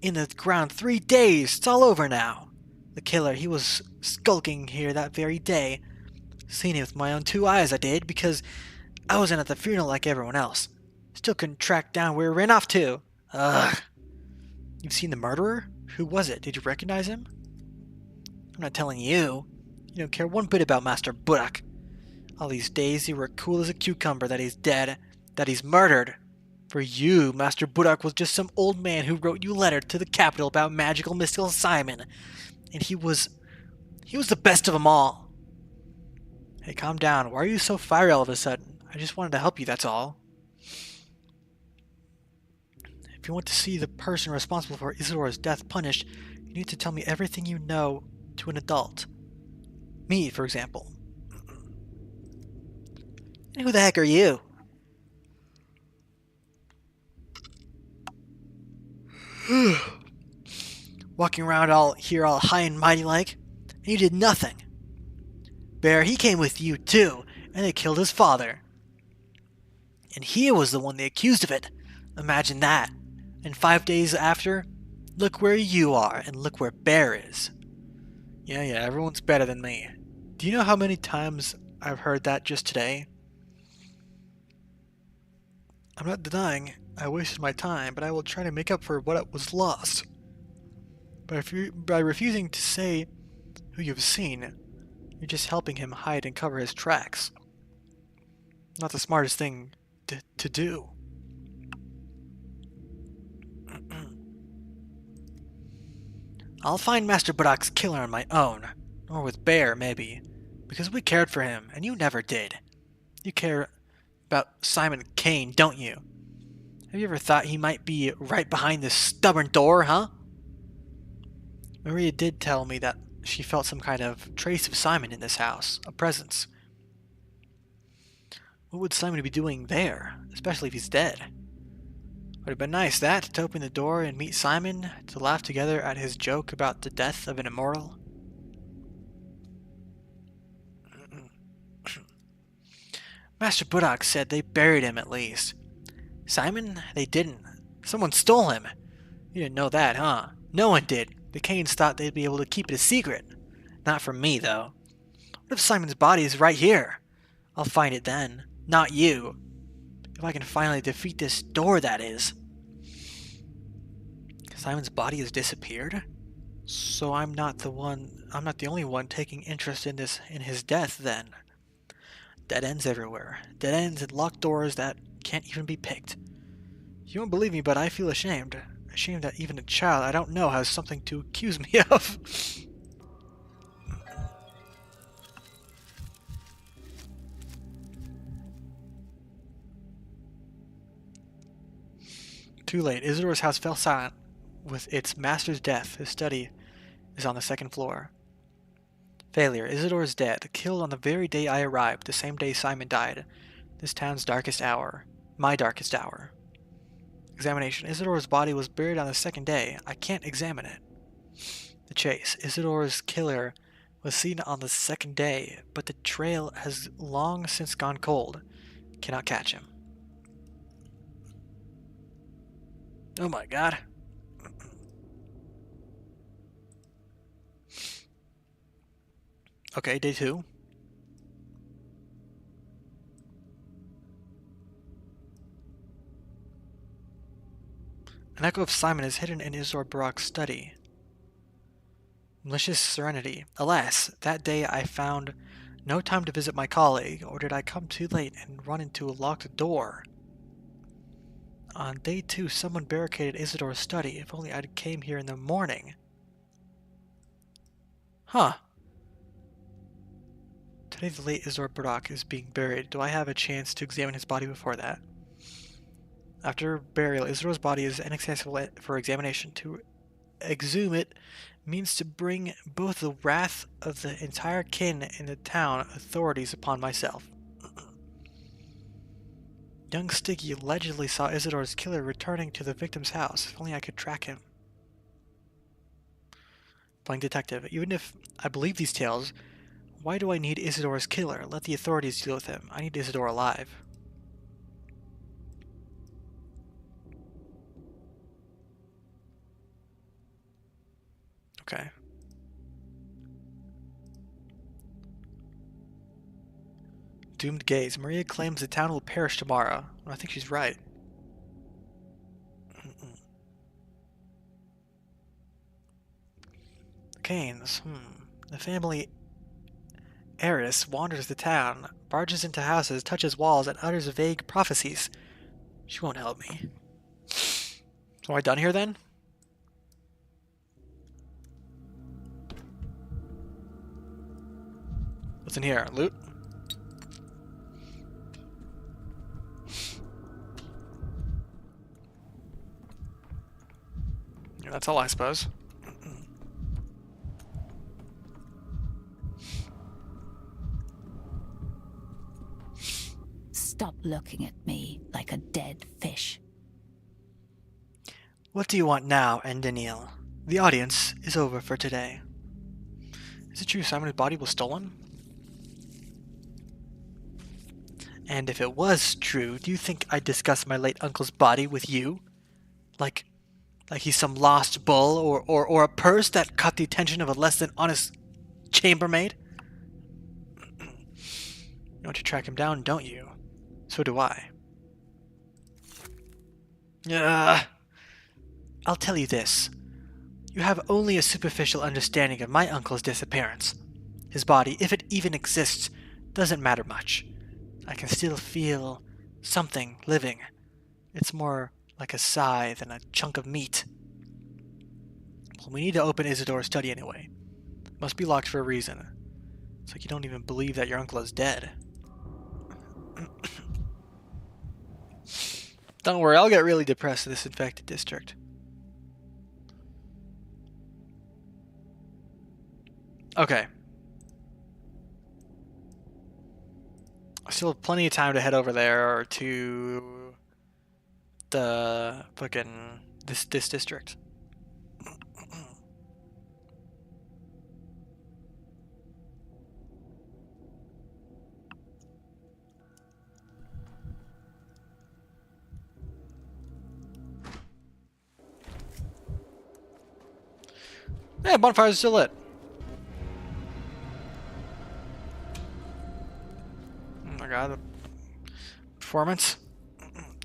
in the ground 3 days. It's all over now. The killer, he was skulking here that very day. Seen it with my own 2 eyes, I did, because I wasn't at the funeral like everyone else. Still couldn't track down where he ran off to. Ugh. You've seen the murderer? Who was it? Did you recognize him? I'm not telling you. You don't care one bit about Master Budak. All these days you were cool as a cucumber that he's dead, that he's murdered. For you, Master Budak was just some old man who wrote you a letter to the capital about magical mystical Simon. And he was the best of them all. Hey, calm down. Why are you so fiery all of a sudden? I just wanted to help you, that's all. If you want to see the person responsible for Isidora's death punished, you need to tell me everything you know to an adult. Me, for example. And who the heck are you? Walking around all high and mighty like, and you did nothing. Bear, he came with you too, and they killed his father. And he was the one they accused of it. Imagine that. And 5 days after, look where you are, and look where Bear is. Yeah, everyone's better than me. Do you know how many times I've heard that just today? I'm not denying I wasted my time, but I will try to make up for what was lost. By refusing to say who you've seen, you're just helping him hide and cover his tracks. Not the smartest thing to do. I'll find Master Budak's killer on my own, or with Bear, maybe, because we cared for him, and you never did. You care about Simon Kane, don't you? Have you ever thought he might be right behind this stubborn door, huh? Maria did tell me that she felt some kind of trace of Simon in this house, a presence. What would Simon be doing there, especially if he's dead? Would have been nice, that, to open the door and meet Simon, to laugh together at his joke about the death of an immortal. Master Budak said they buried him at least. Simon? They didn't. Someone stole him. You didn't know that, huh? No one did. The Kanes thought they'd be able to keep it a secret. Not from me, though. What if Simon's body is right here? I'll find it then. Not you. If I can finally defeat this door, that is. Simon's body has disappeared? So I'm not the only one taking interest in his death, then. Dead ends everywhere. Dead ends and locked doors that can't even be picked. You won't believe me, but I feel ashamed. Ashamed that even a child I don't know has something to accuse me of. Too late. Isidora's house fell silent with its master's death. His study is on the 2nd floor. Failure. Isidore is dead, killed on the very day I arrived, the same day Simon died. This town's darkest hour. My darkest hour. Examination. Isidore's body was buried on the 2nd day. I can't examine it. The chase. Isidore's killer was seen on the 2nd day, but the trail has long since gone cold. Cannot catch him. Oh my god. Okay, day 2. An echo of Simon is hidden in Isidore Barak's study. Malicious serenity. Alas, that day I found no time to visit my colleague, or did I come too late and run into a locked door? On day 2, someone barricaded Isidore's study. If only I came here in the morning. Huh. Today the late Isidore Barak is being buried. Do I have a chance to examine his body before that? After burial, Isidore's body is inaccessible for examination. To exhume it means to bring both the wrath of the entire kin and the town authorities upon myself. Young Sticky allegedly saw Isidore's killer returning to the victim's house. If only I could track him. Playing detective. Even if I believe these tales, why do I need Isidore's killer? Let the authorities deal with him. I need Isidore alive. Okay. Doomed gaze. Maria claims the town will perish tomorrow. Well, I think she's right. Canes. The family heiress wanders the town, barges into houses, touches walls, and utters vague prophecies. She won't help me. So am I done here then? What's in here? Loot? Yeah, that's all, I suppose. Stop looking at me like a dead fish. What do you want now, Endeniel? The audience is over for today. Is it true Simon's body was stolen? And if it was true, do you think I'd discuss my late uncle's body with you? Like he's some lost bull or a purse that caught the attention of a less than honest chambermaid? You want to track him down, don't you? So do I. I'll tell you this. You have only a superficial understanding of my uncle's disappearance. His body, if it even exists, doesn't matter much. I can still feel something living. It's more like a sigh than a chunk of meat. Well, we need to open Isidore's study anyway. It must be locked for a reason. It's like you don't even believe that your uncle is dead. Don't worry, I'll get really depressed in this infected district. Okay. I still have plenty of time to head over there to the fucking this district. Yeah, bonfire's still lit. Oh my god. Performance?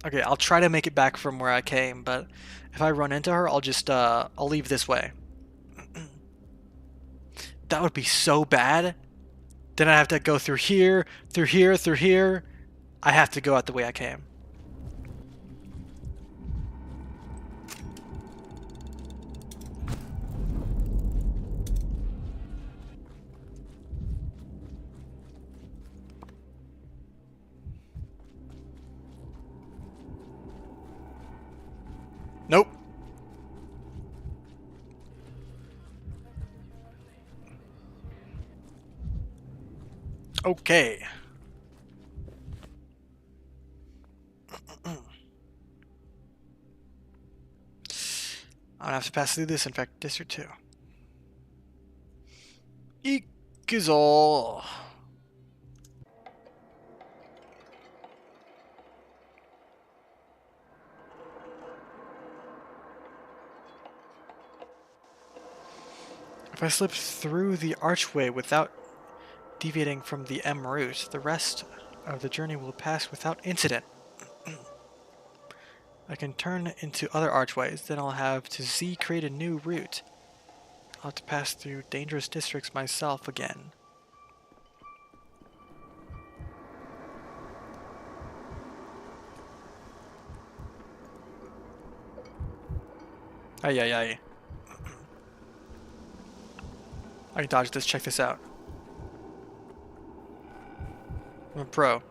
Okay, I'll try to make it back from where I came, but if I run into her, I'll just, I'll leave this way. That would be so bad. Then I have to go through here, through here, through here. I have to go out the way I came. Nope. Okay. I'm gonna have to pass through this infected district too. Ikizol. If I slip through the archway without deviating from the M route, the rest of the journey will pass without incident. I can turn into other archways, then I'll have to Z create a new route. I'll have to pass through dangerous districts myself again. Ay, ay, ay. I can dodge this, check this out. I'm a pro.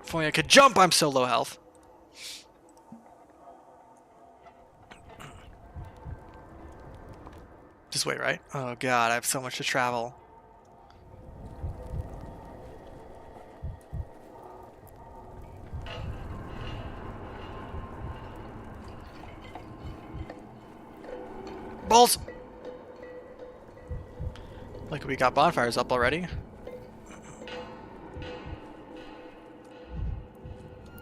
If only I could jump, I'm so low health. This way, right? Oh god, I have so much to travel. Balls! Like we got bonfires up already.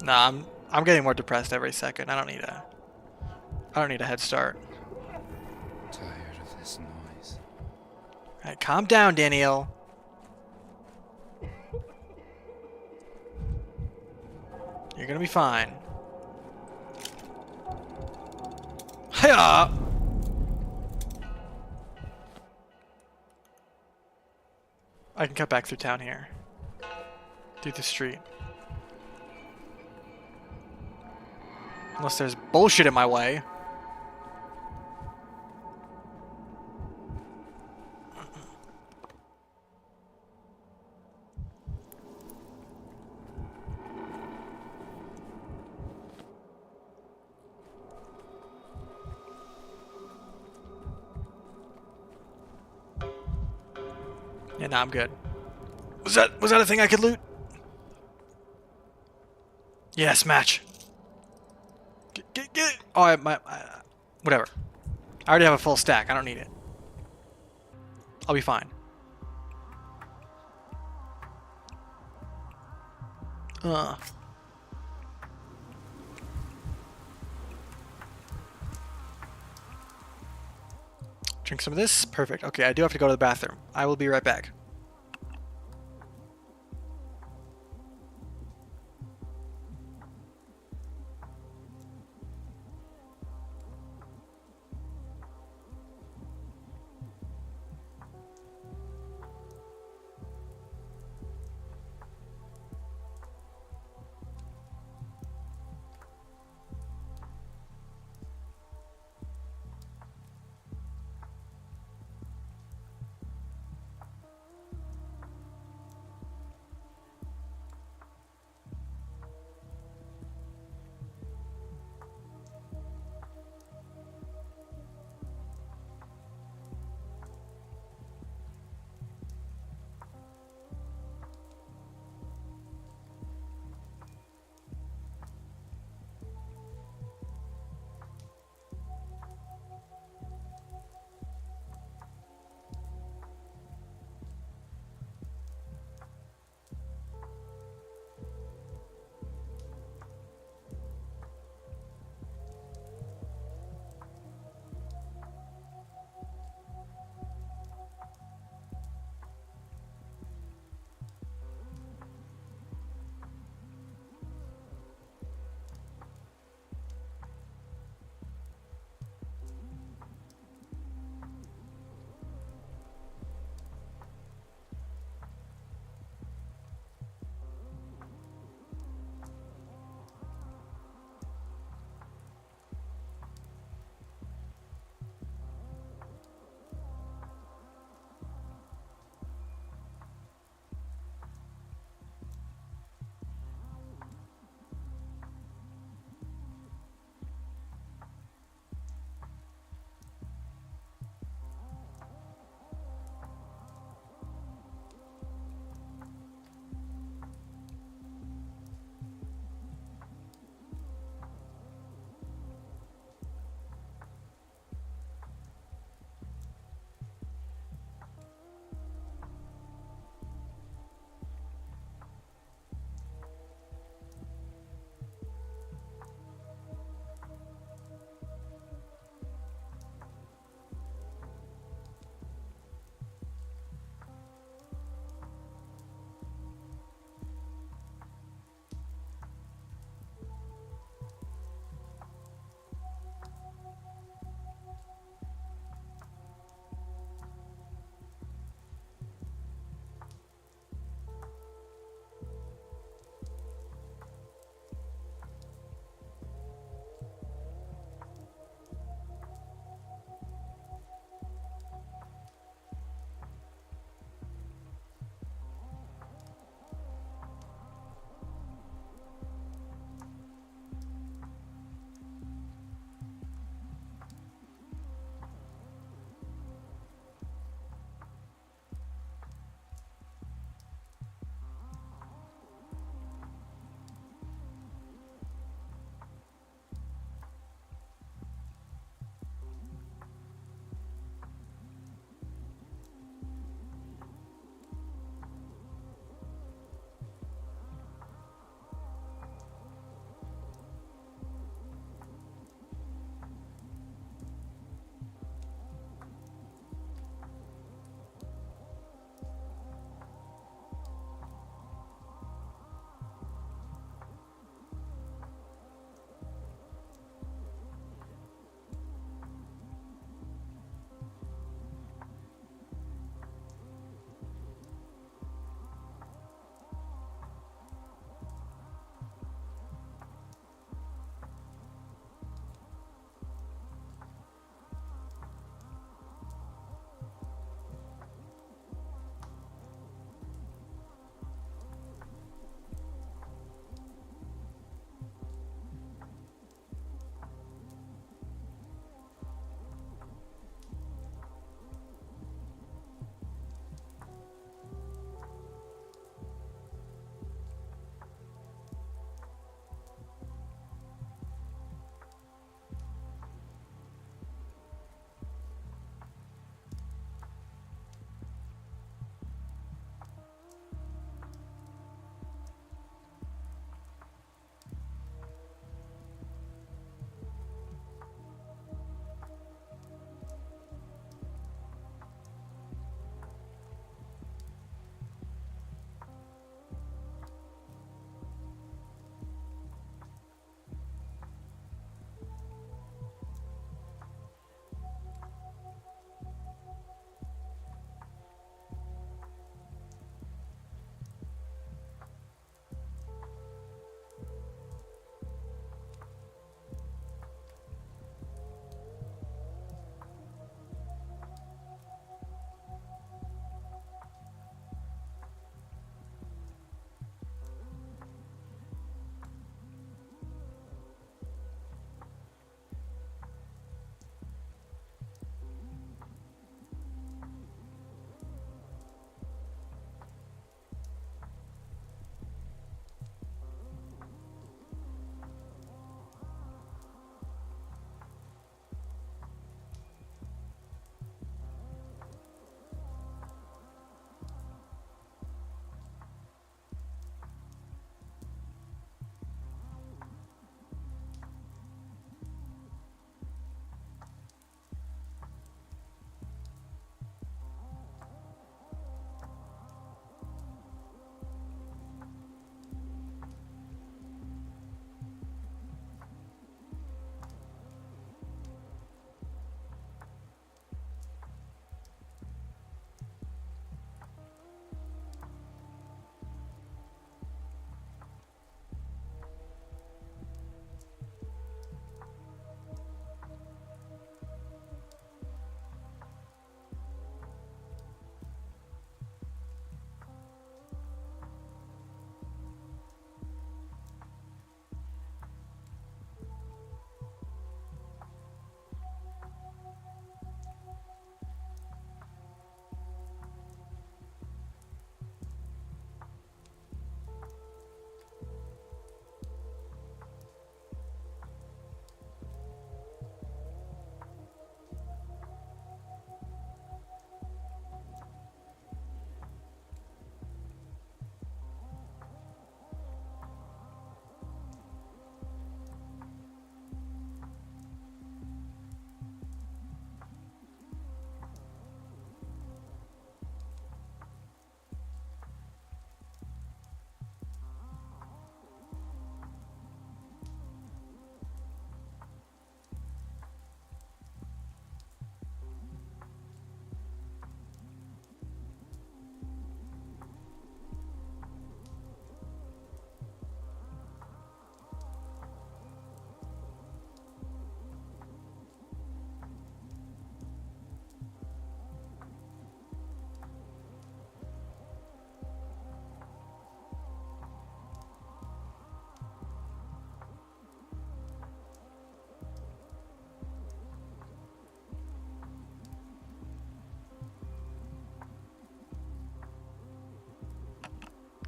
Nah, I'm getting more depressed every second. I don't need a head start. Tired of this noise. Alright, calm down, Danielle. You're gonna be fine. Hiya! I can cut back through town here. Through the street. Unless there's bullshit in my way. Yeah, nah, I'm good. Was that a thing I could loot? Yes, match. Get. Oh, whatever. I already have a full stack. I don't need it. I'll be fine. Drink some of this. Perfect. Okay, I do have to go to the bathroom. I will be right back.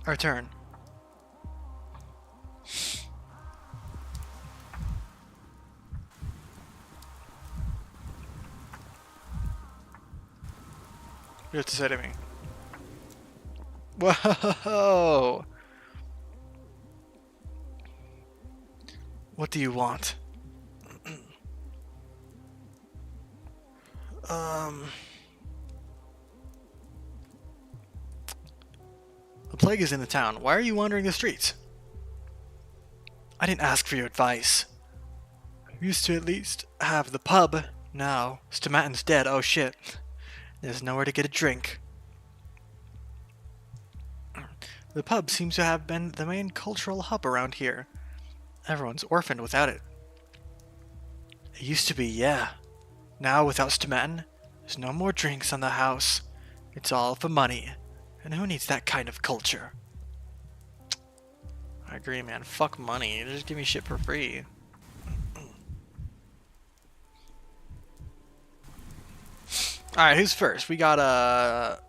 Our turn. What do you have to say to me? Whoa! What do you want? The plague is in the town. Why are you wandering the streets? I didn't ask for your advice. We used to at least have the pub. Now, Stomatin's dead. Oh shit. There's nowhere to get a drink. The pub seems to have been the main cultural hub around here. Everyone's orphaned without it. It used to be, yeah. Now, without Stomatin, there's no more drinks on the house. It's all for money. And who needs that kind of culture? I agree, man. Fuck money. Just give me shit for free. Alright, who's first? We got,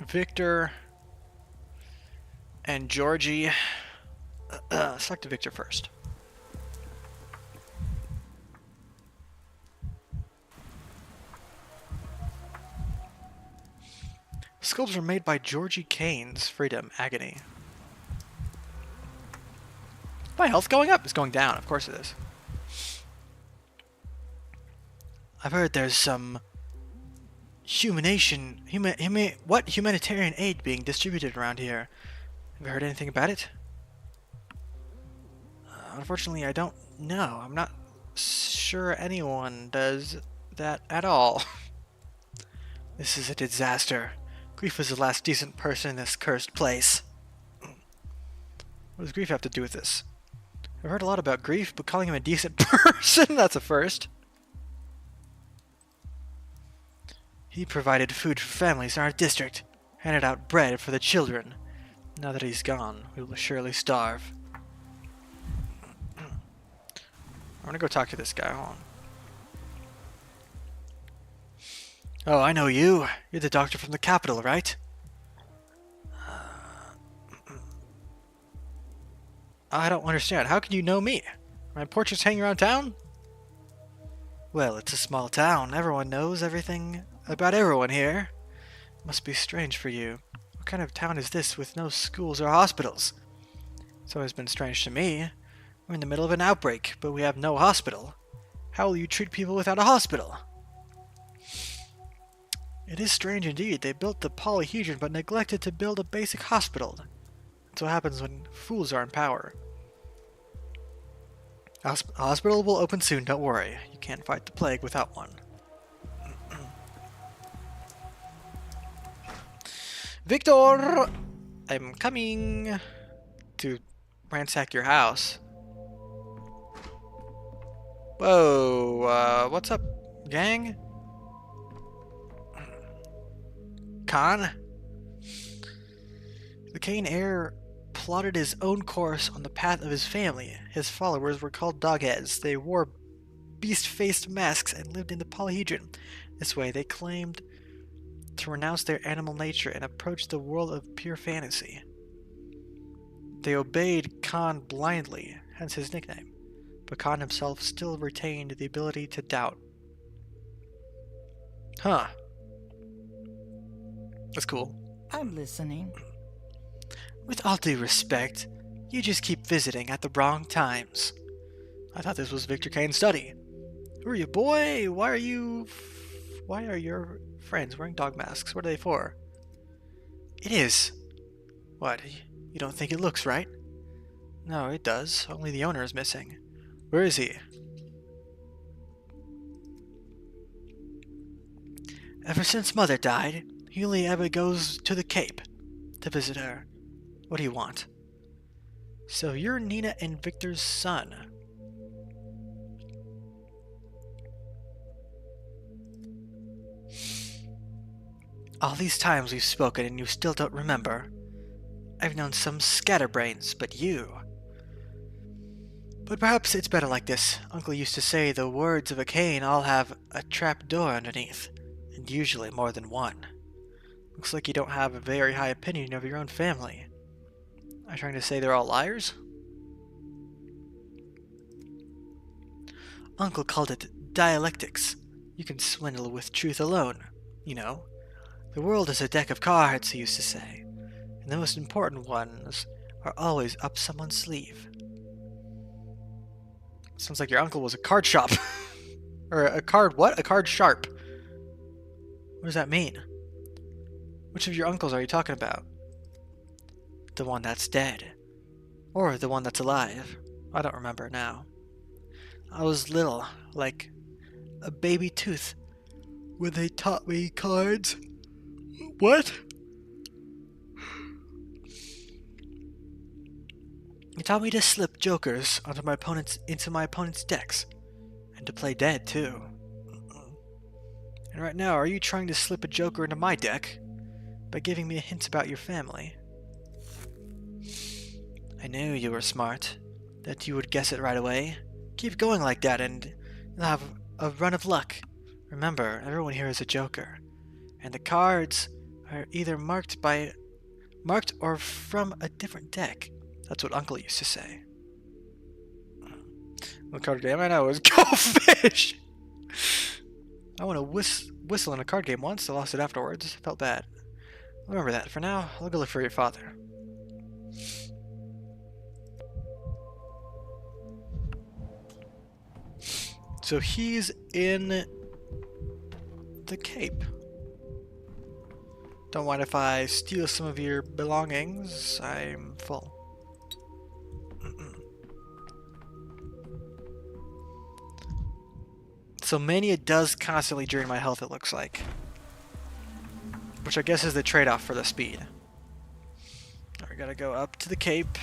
Victor and Georgie. Select Victor first. Sculpture made by Georgie Kane's Freedom Agony. My health going up? It's going down. Of course it is. I've heard there's some humanitarian aid being distributed around here. Have you heard anything about it? Unfortunately, I don't know. I'm not sure anyone does that at all. This is a disaster. Grief was the last decent person in this cursed place. What does Grief have to do with this? I've heard a lot about Grief, but calling him a decent person, that's a first. He provided food for families in our district, handed out bread for the children. Now that he's gone, we will surely starve. I'm gonna go talk to this guy. Hold on. Oh, I know you. You're the doctor from the capital, right? I don't understand. How can you know me? My portrait's hanging around town? Well, it's a small town. Everyone knows everything about everyone here. Must be strange for you. What kind of town is this with no schools or hospitals? It's always been strange to me. We're in the middle of an outbreak, but we have no hospital. How will you treat people without a hospital? It is strange indeed. They built the polyhedron but neglected to build a basic hospital. That's what happens when fools are in power. Hospital will open soon, don't worry. You can't fight the plague without one. Victor! I'm coming to ransack your house. Whoa, what's up, gang? Khan? The Kane heir plotted his own course on the path of his family. His followers were called Dogheads. They wore beast-faced masks and lived in the polyhedron. This way, they claimed to renounce their animal nature and approach the world of pure fantasy. They obeyed Khan blindly, hence his nickname, but Khan himself still retained the ability to doubt. Huh. That's cool. I'm listening. With all due respect, you just keep visiting at the wrong times. I thought this was Victor Kane's study. Who are you, boy? Why are your friends wearing dog masks? What are they for? It is. What? You don't think it looks right? No, it does. Only the owner is missing. Where is he? Ever since Mother died, he only ever goes to the Cape to visit her. What do you want? So you're Nina and Victor's son. All these times we've spoken and you still don't remember. I've known some scatterbrains, but you... But perhaps it's better like this. Uncle used to say the words of a cane all have a trap door underneath, and usually more than one. Looks like you don't have a very high opinion of your own family. Are you trying to say they're all liars? Uncle called it dialectics. You can swindle with truth alone, you know. The world is a deck of cards, he used to say, and the most important ones are always up someone's sleeve. Sounds like your uncle was a card shop. Or a card what? A card sharp. What does that mean? Which of your uncles are you talking about? The one that's dead. Or the one that's alive. I don't remember now. I was little, like a baby tooth, when they taught me cards. What? They taught me to slip jokers into my opponent's decks. And to play dead, too. And right now, are you trying to slip a joker into my deck? By giving me hints about your family? I knew you were smart. That you would guess it right away. Keep going like that and you'll have a run of luck. Remember, everyone here is a joker. And the cards are either marked or from a different deck. That's what Uncle used to say. What card game I know is Go Fish! I want to whistle in a card game once. I lost it afterwards. Felt bad. Remember that. For now, I'll go look for your father. So he's in the Cape. Don't mind if I steal some of your belongings. I'm full. So mania does constantly drain my health, it looks like. Which I guess is the trade-off for the speed. Now we gotta go up to the Cape.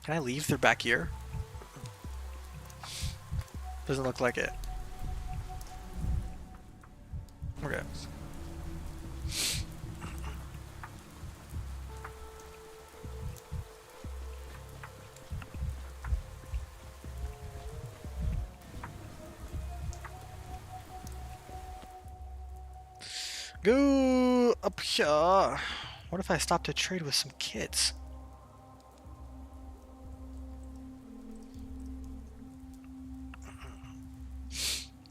Can I leave through back here? Doesn't look like it. Okay. Go up here. What if I stop to trade with some kids?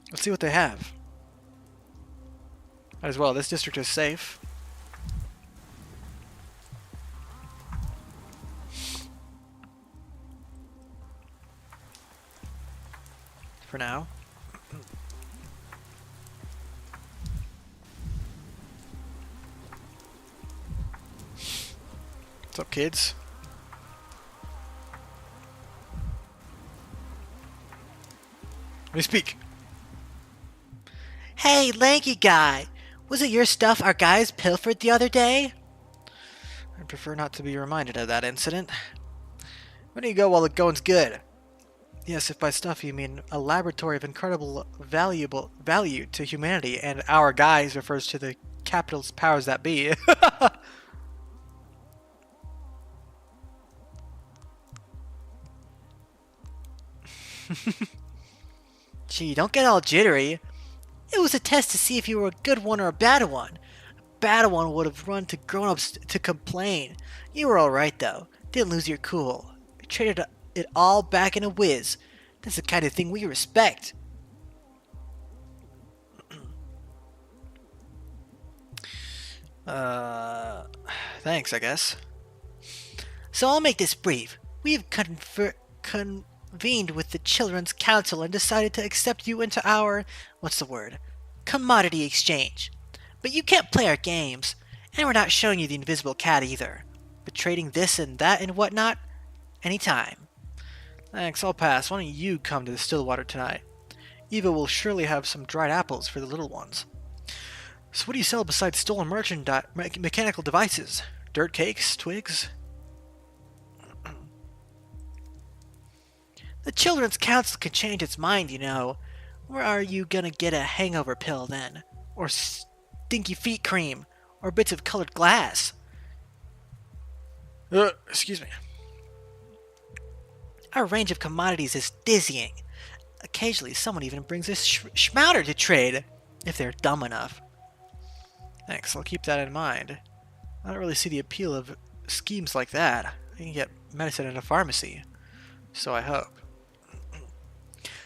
Let's see what they have. Might as well. This district is safe. For now. What's up, kids? Let me speak. Hey, lanky guy! Was it your stuff our guys pilfered the other day? I'd prefer not to be reminded of that incident. Where do you go while the going's good? Yes, if by stuff you mean a laboratory of incredible value to humanity, and our guys refers to the capitalist powers that be. Gee, don't get all jittery. It was a test to see if you were a good one or a bad one. A bad one would have run to grown-ups to complain. You were alright though. Didn't lose your cool. You traded it all back in a whiz. That's the kind of thing we respect. Thanks, I guess. So I'll make this brief. We've convened with the Children's Council and decided to accept you into our, what's the word, commodity exchange. But you can't play our games, and we're not showing you the invisible cat either. But trading this and that and whatnot, anytime. Thanks, I'll pass. Why don't you come to the Stillwater tonight? Eva will surely have some dried apples for the little ones. So what do you sell besides stolen mechanical devices? Dirt cakes? Twigs? The Children's Council can change its mind, you know. Where are you gonna get a hangover pill then? Or stinky feet cream? Or bits of colored glass? Excuse me. Our range of commodities is dizzying. Occasionally someone even brings us schmouter to trade. If they're dumb enough. Thanks, I'll keep that in mind. I don't really see the appeal of schemes like that. You can get medicine in a pharmacy. So I hope.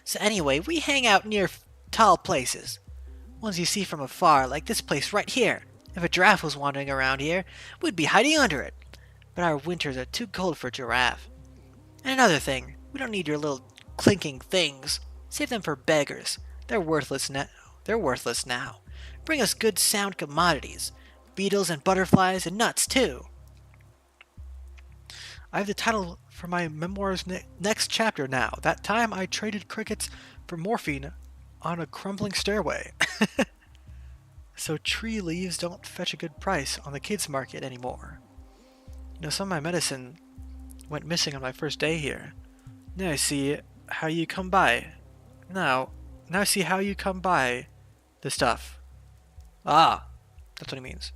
So anyway, we hang out near tall places. Ones you see from afar, like this place right here. If a giraffe was wandering around here, we'd be hiding under it. But our winters are too cold for a giraffe. And another thing, we don't need your little clinking things. Save them for beggars. They're worthless now. Bring us good sound commodities. Beetles and butterflies and nuts too. I have the title for my memoir's next chapter now. That time I traded crickets for morphine on a crumbling stairway. So tree leaves don't fetch a good price on the kids' market anymore. You know, some of my medicine went missing on my first day here. Now I see how you come by. Now I see how you come by the stuff. Ah, that's what he means.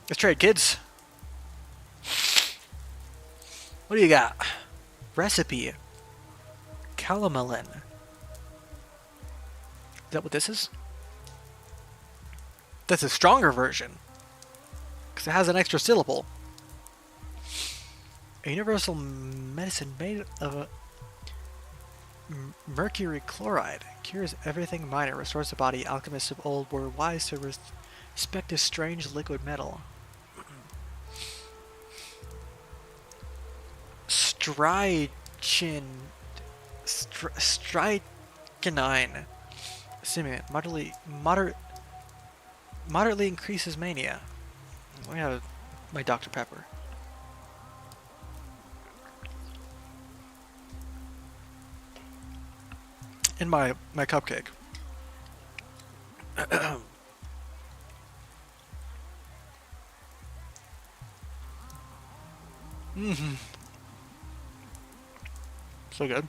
Let's trade, kids. What do you got? Recipe. Calamelin. Is that what this is? That's a stronger version. Because it has an extra syllable. A universal medicine made of a mercury chloride. Cures everything minor. Restores the body. Alchemists of old were wise to respect this strange liquid metal. Strychnine. Stimulant. Moderately increases mania. Let me have my Dr. Pepper. And my cupcake. Mm-hmm. So good.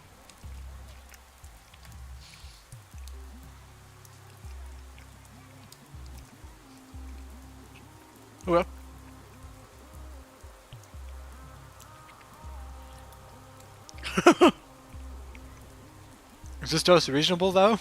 Okay. Is this dose reasonable though?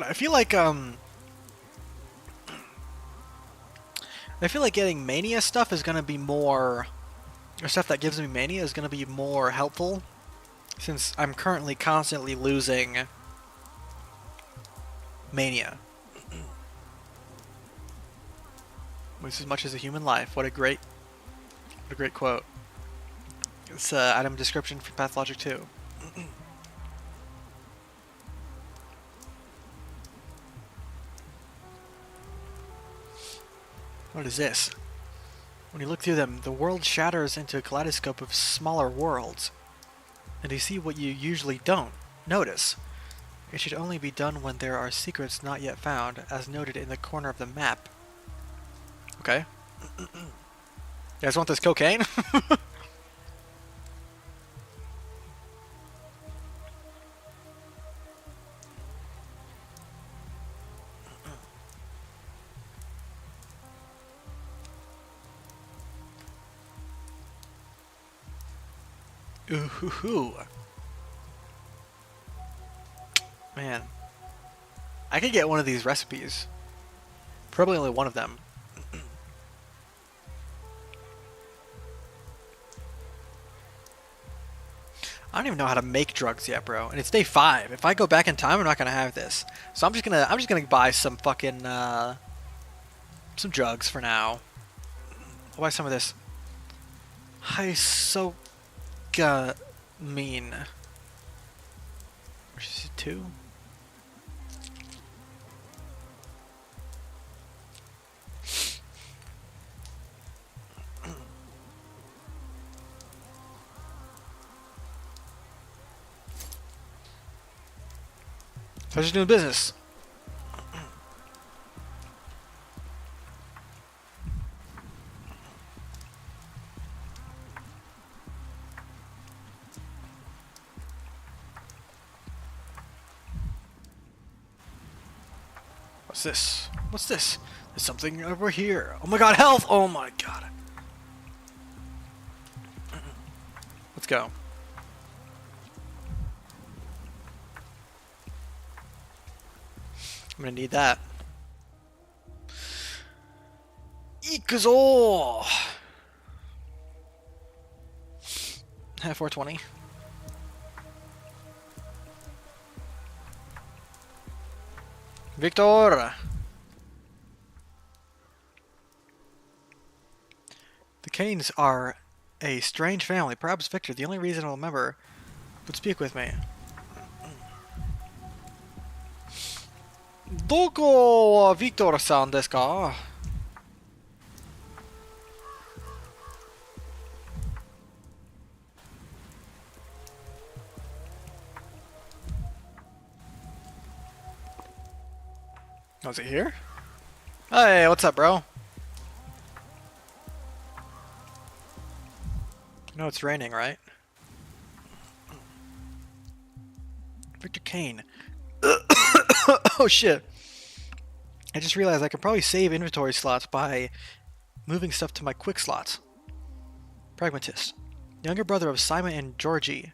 I feel like getting mania stuff is gonna be more, or stuff that gives me mania is gonna be more helpful, since I'm currently constantly losing mania. Which as much as a human life. What a great quote. It's item description for Pathologic 2. What is this? When you look through them, the world shatters into a kaleidoscope of smaller worlds. And you see what you usually don't notice. It should only be done when there are secrets not yet found, as noted in the corner of the map. Okay. You guys want this cocaine? Ooh. Man. I could get one of these recipes. Probably only one of them. I don't even know how to make drugs yet, bro. And it's day 5. If I go back in time, I'm not gonna have this. So I'm just gonna buy some fucking some drugs for now. I'll buy some of this Hysogamine. Which is it, 2? So I'm just doing business. What's this? What's this? There's something over here. Oh my god, health! Oh my god. Let's go. I'm gonna need that. Ikazo! 420. Victor! The Canes are a strange family. Perhaps Victor, the only reasonable member, would speak with me. Doko Victor-san desu ka? Oh, is it here? Hey, what's up, bro? You know it's raining, right? Victor Kane. Oh shit. I just realized I could probably save inventory slots by moving stuff to my quick slots. Pragmatist. Younger brother of Simon and Georgie.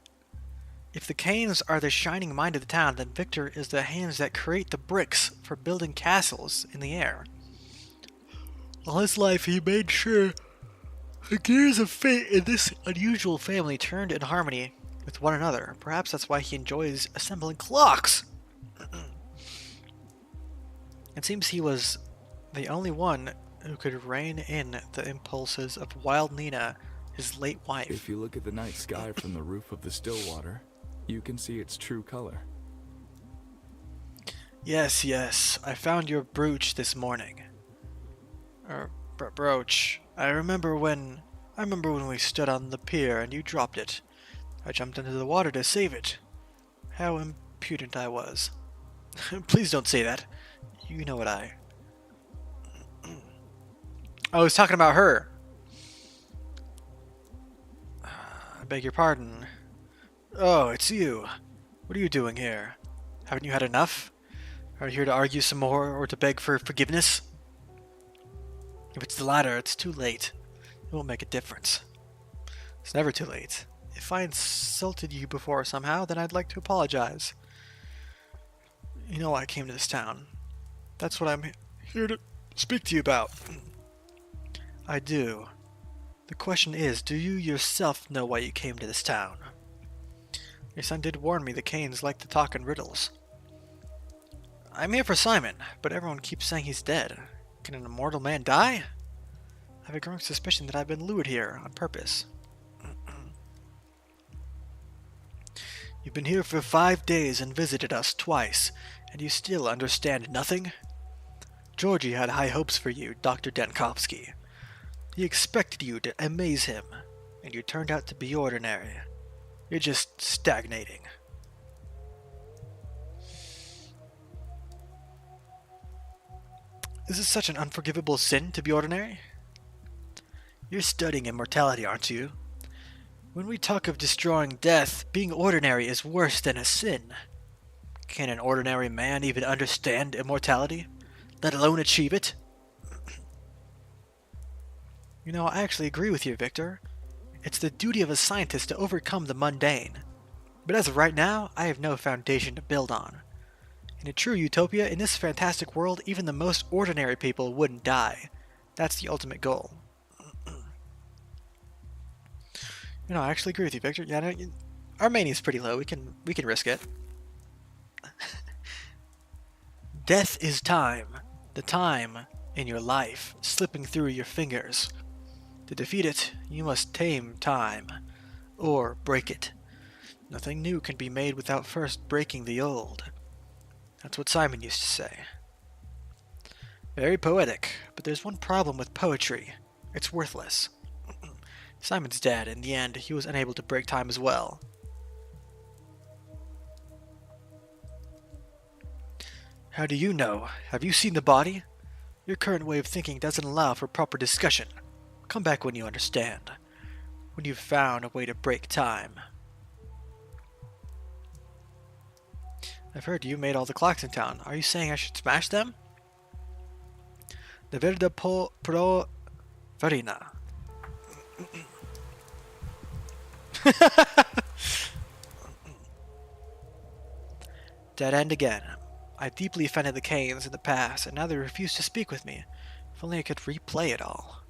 If the Canes are the shining mind of the town, then Victor is the hands that create the bricks for building castles in the air. All his life he made sure the gears of fate in this unusual family turned in harmony with one another. Perhaps that's why he enjoys assembling clocks. It seems he was the only one who could rein in the impulses of Wild Nina, his late wife. If you look at the night sky from the roof of the Stillwater, you can see its true color. Yes, yes, I found your brooch this morning. Brooch. I remember when we stood on the pier and you dropped it. I jumped into the water to save it. How impudent I was. Please don't say that. You know what I was talking about her. I beg your pardon. Oh, it's you. What are you doing here? Haven't you had enough? Are you here to argue some more or to beg for forgiveness? If it's the latter, it's too late. It won't make a difference. It's never too late. If I insulted you before somehow, then I'd like to apologize. You know why I came to this town. That's what I'm here to speak to you about. I do. The question is, do you yourself know why you came to this town? Your son did warn me the Canes like to talk in riddles. I'm here for Simon, but everyone keeps saying he's dead. Can an immortal man die? I have a growing suspicion that I've been lured here on purpose. You've been here for 5 days and visited us twice, and you still understand nothing? Georgie had high hopes for you, Dr. Denkovsky. He expected you to amaze him, and you turned out to be ordinary. You're just stagnating. Is it such an unforgivable sin to be ordinary? You're studying immortality, aren't you? When we talk of destroying death, being ordinary is worse than a sin. Can an ordinary man even understand immortality, let alone achieve it? You know, I actually agree with you, Victor. It's the duty of a scientist to overcome the mundane. But as of right now, I have no foundation to build on. In a true utopia, in this fantastic world, even the most ordinary people wouldn't die. That's the ultimate goal. You know, I actually agree with you, Victor. Yeah, no, our mania's pretty low. We can risk it. Death is time. The time in your life slipping through your fingers. To defeat it, you must tame time, or break it. Nothing new can be made without first breaking the old. That's what Simon used to say. Very poetic, but there's one problem with poetry. It's worthless. Simon's dead. In the end, he was unable to break time as well. How do you know? Have you seen the body? Your current way of thinking doesn't allow for proper discussion. Come back when you understand. When you've found a way to break time. I've heard you made all the clocks in town. Are you saying I should smash them? De Verda Pro Farina. Dead end again. I deeply offended the Canes in the past, and now they refuse to speak with me. If only I could replay it all.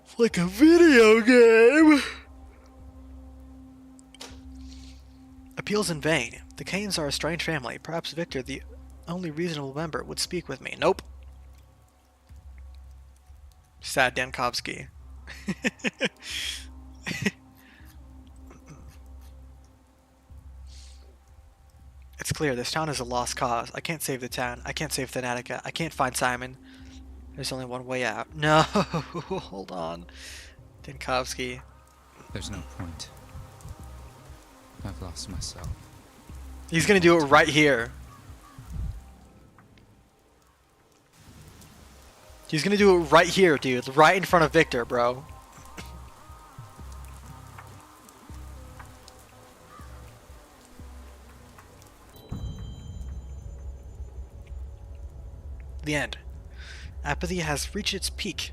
It's like a video game! Appeals in vain. The Canes are a strange family. Perhaps Victor, the only reasonable member, would speak with me. Nope. Sad Dankovsky. It's clear, this town is a lost cause. I can't save the town. I can't save Thanatica. I can't find Simon. There's only one way out. No! Hold on. Dankovsky. There's no point. I've lost myself. He's gonna do it right here. He's gonna do it right here, dude. Right in front of Victor, bro. The end. Apathy has reached its peak,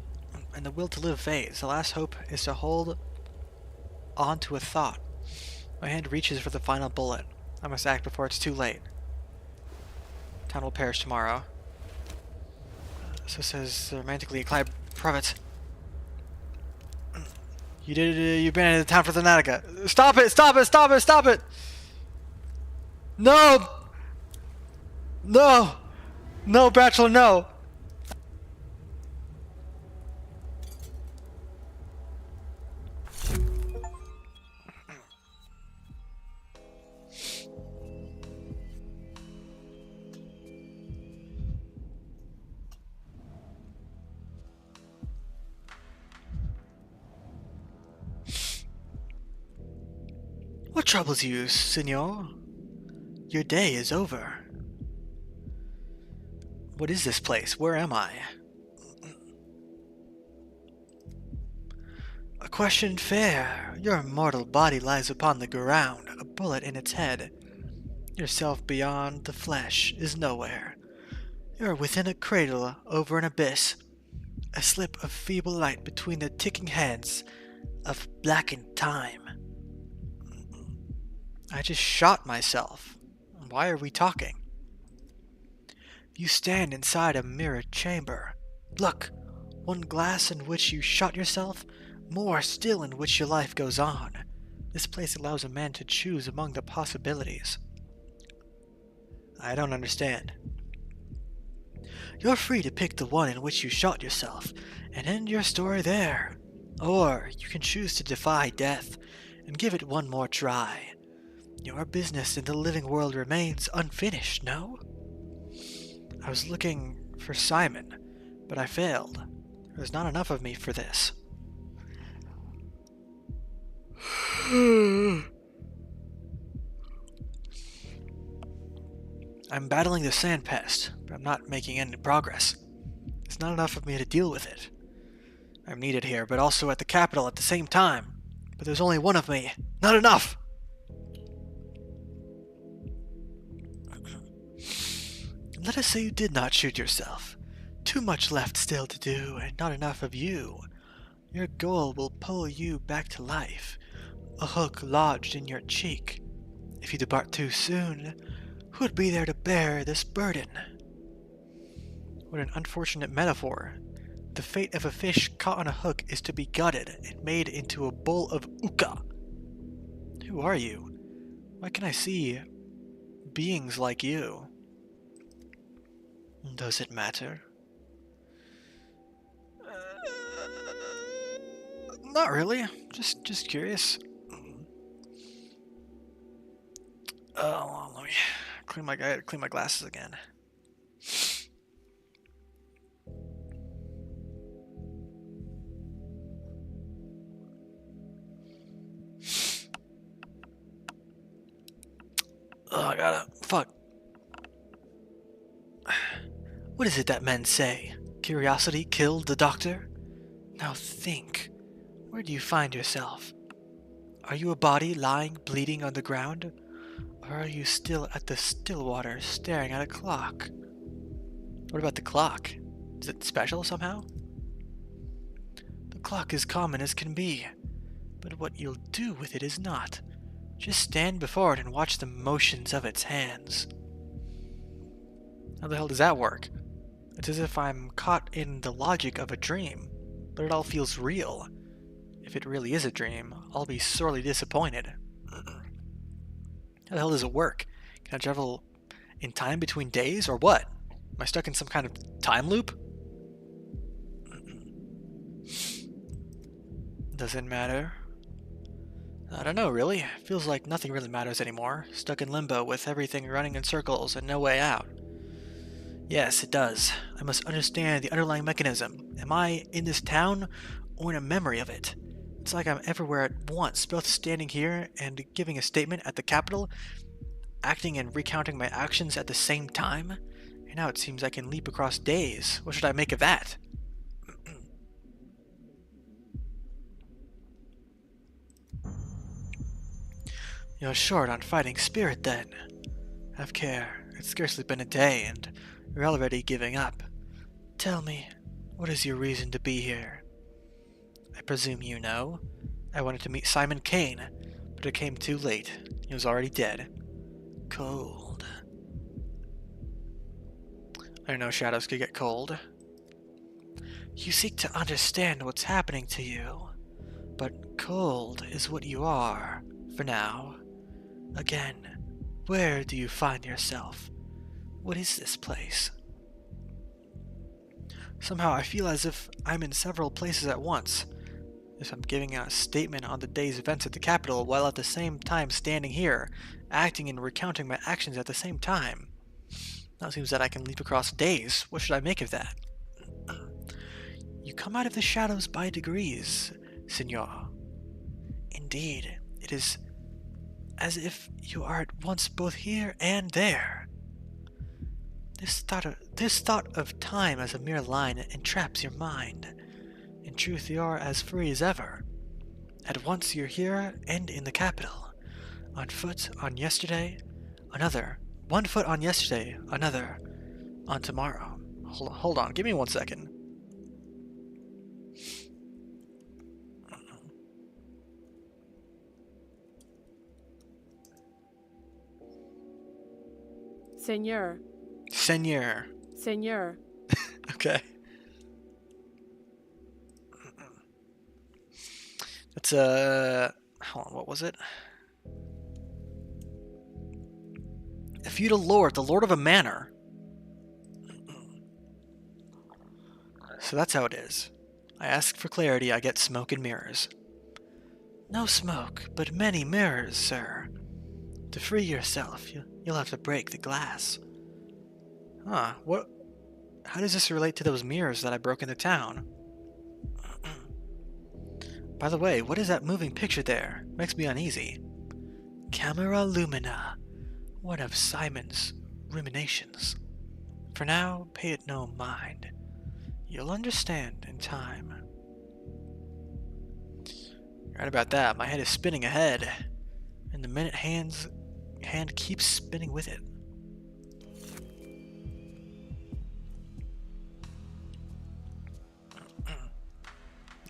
and the will to live fades. The last hope is to hold on to a thought. My hand reaches for the final bullet. I must act before it's too late. Town will perish tomorrow. So says the romantically inclined prophet. You abandoned the town for Thanatica. Stop it! Stop it! Stop it! Stop it! No! No! No, Bachelor, no! What troubles you, senor? Your day is over. What is this place? Where am I? A question fair. Your mortal body lies upon the ground, a bullet in its head. Yourself beyond the flesh is nowhere. You are within a cradle over an abyss, a slip of feeble light between the ticking hands of blackened time. I just shot myself. Why are we talking? You stand inside a mirror chamber. Look, one glass in which you shot yourself, more still in which your life goes on. This place allows a man to choose among the possibilities. I don't understand. You're free to pick the one in which you shot yourself, and end your story there. Or you can choose to defy death, and give it one more try. Your business in the living world remains unfinished, no? I was looking for Simon, but I failed. There's not enough of me for this. I'm battling the sand pest, but I'm not making any progress. There's not enough of me to deal with it. I'm needed here, but also at the capital at the same time. But there's only one of me. Not enough! Let us say you did not shoot yourself. Too much left still to do, and not enough of you. Your goal will pull you back to life, a hook lodged in your cheek. If you depart too soon, who would be there to bear this burden? What an unfortunate metaphor. The fate of a fish caught on a hook is to be gutted and made into a bowl of uka. Who are you? Why can I see beings like you? Does it matter? Not really. Just curious. Oh, let me clean my glasses again. Oh, I gotta. Fuck. What is it that men say? Curiosity killed the doctor? Now think. Where do you find yourself? Are you a body lying bleeding on the ground? Or are you still at the still water staring at a clock? What about the clock? Is it special somehow? The clock is common as can be, but what you'll do with it is not. Just stand before it and watch the motions of its hands. How the hell does that work? It's as if I'm caught in the logic of a dream, but it all feels real. If it really is a dream, I'll be sorely disappointed. How the hell does it work? Can I travel in time between days, or what? Am I stuck in some kind of time loop? Does it matter? I don't know, really. Feels like nothing really matters anymore. Stuck in limbo with everything running in circles and no way out. Yes, it does. I must understand the underlying mechanism. Am I in this town or in a memory of it? It's like I'm everywhere at once, both standing here and giving a statement at the Capitol, acting and recounting my actions at the same time. And now it seems I can leap across days. What should I make of that? You're short on fighting spirit, then. Have care. It's scarcely been a day, and you're already giving up. Tell me, what is your reason to be here? I presume you know. I wanted to meet Simon Kane, but it came too late. He was already dead. Cold. I didn't know shadows could get cold. You seek to understand what's happening to you, but cold is what you are, for now. Again, where do you find yourself? What is this place? Somehow I feel as if I'm in several places at once. If I'm giving a statement on the day's events at the Capitol while at the same time standing here, acting and recounting my actions at the same time. Now it seems that I can leap across days. What should I make of that? You come out of the shadows by degrees, Signor. Indeed, it is as if you are at once both here and there. This thought of time as a mere line entraps your mind. In truth, you are as free as ever. At once you're here and in the capital. On foot on yesterday, another. 1 foot on yesterday, another on tomorrow. Hold on, give me 1 second. Seigneur. Seigneur. Seigneur. Okay. It's hold on, what was it? A feudal lord, the lord of a manor. So that's how it is. I ask for clarity, I get smoke and mirrors. No smoke, but many mirrors, sir. To free yourself, you'll have to break the glass. Huh, what? How does this relate to those mirrors that I broke in the town? By the way, what is that moving picture there? Makes me uneasy. Camera Lumina, one of Simon's ruminations. For now, pay it no mind. You'll understand in time. Right about that, my head is spinning ahead, and the minute hand keeps spinning with it.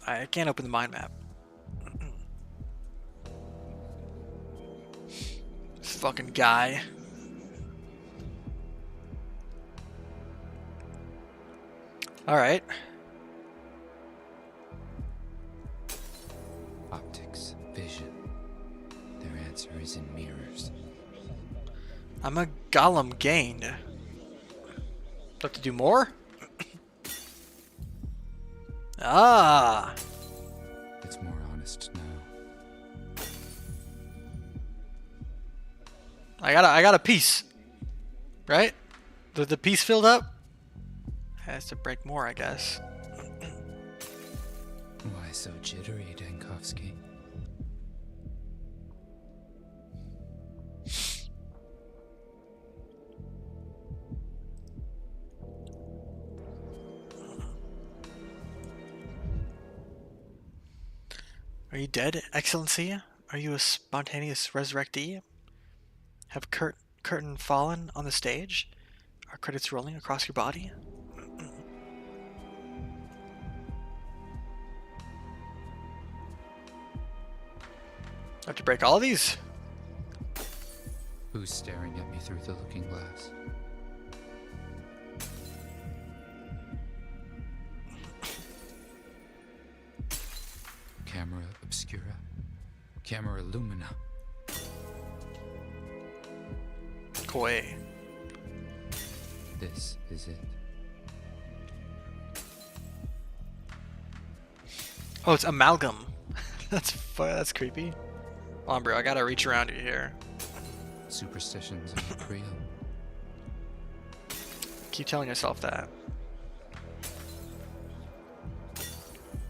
I can't open the mind map. This fucking guy. Alright. Optics, vision. Their answer is in mirrors. I'm a golem gained. Do I have to do more? Ah! It's more honest now. I got a piece. Right? The piece filled up? Has to break more, I guess. Why so jittery, Denkovsky? Are you dead, Excellency? Are you a spontaneous resurrectee? Have curtain fallen on the stage? Are credits rolling across your body? have to break all of these? Who's staring at me through the looking glass? Camera obscura. Camera lumina. Koi. This is it. Oh, it's amalgam. That's creepy. Come on, bro. I gotta reach around you here. Superstitions aren't real. Keep telling yourself that.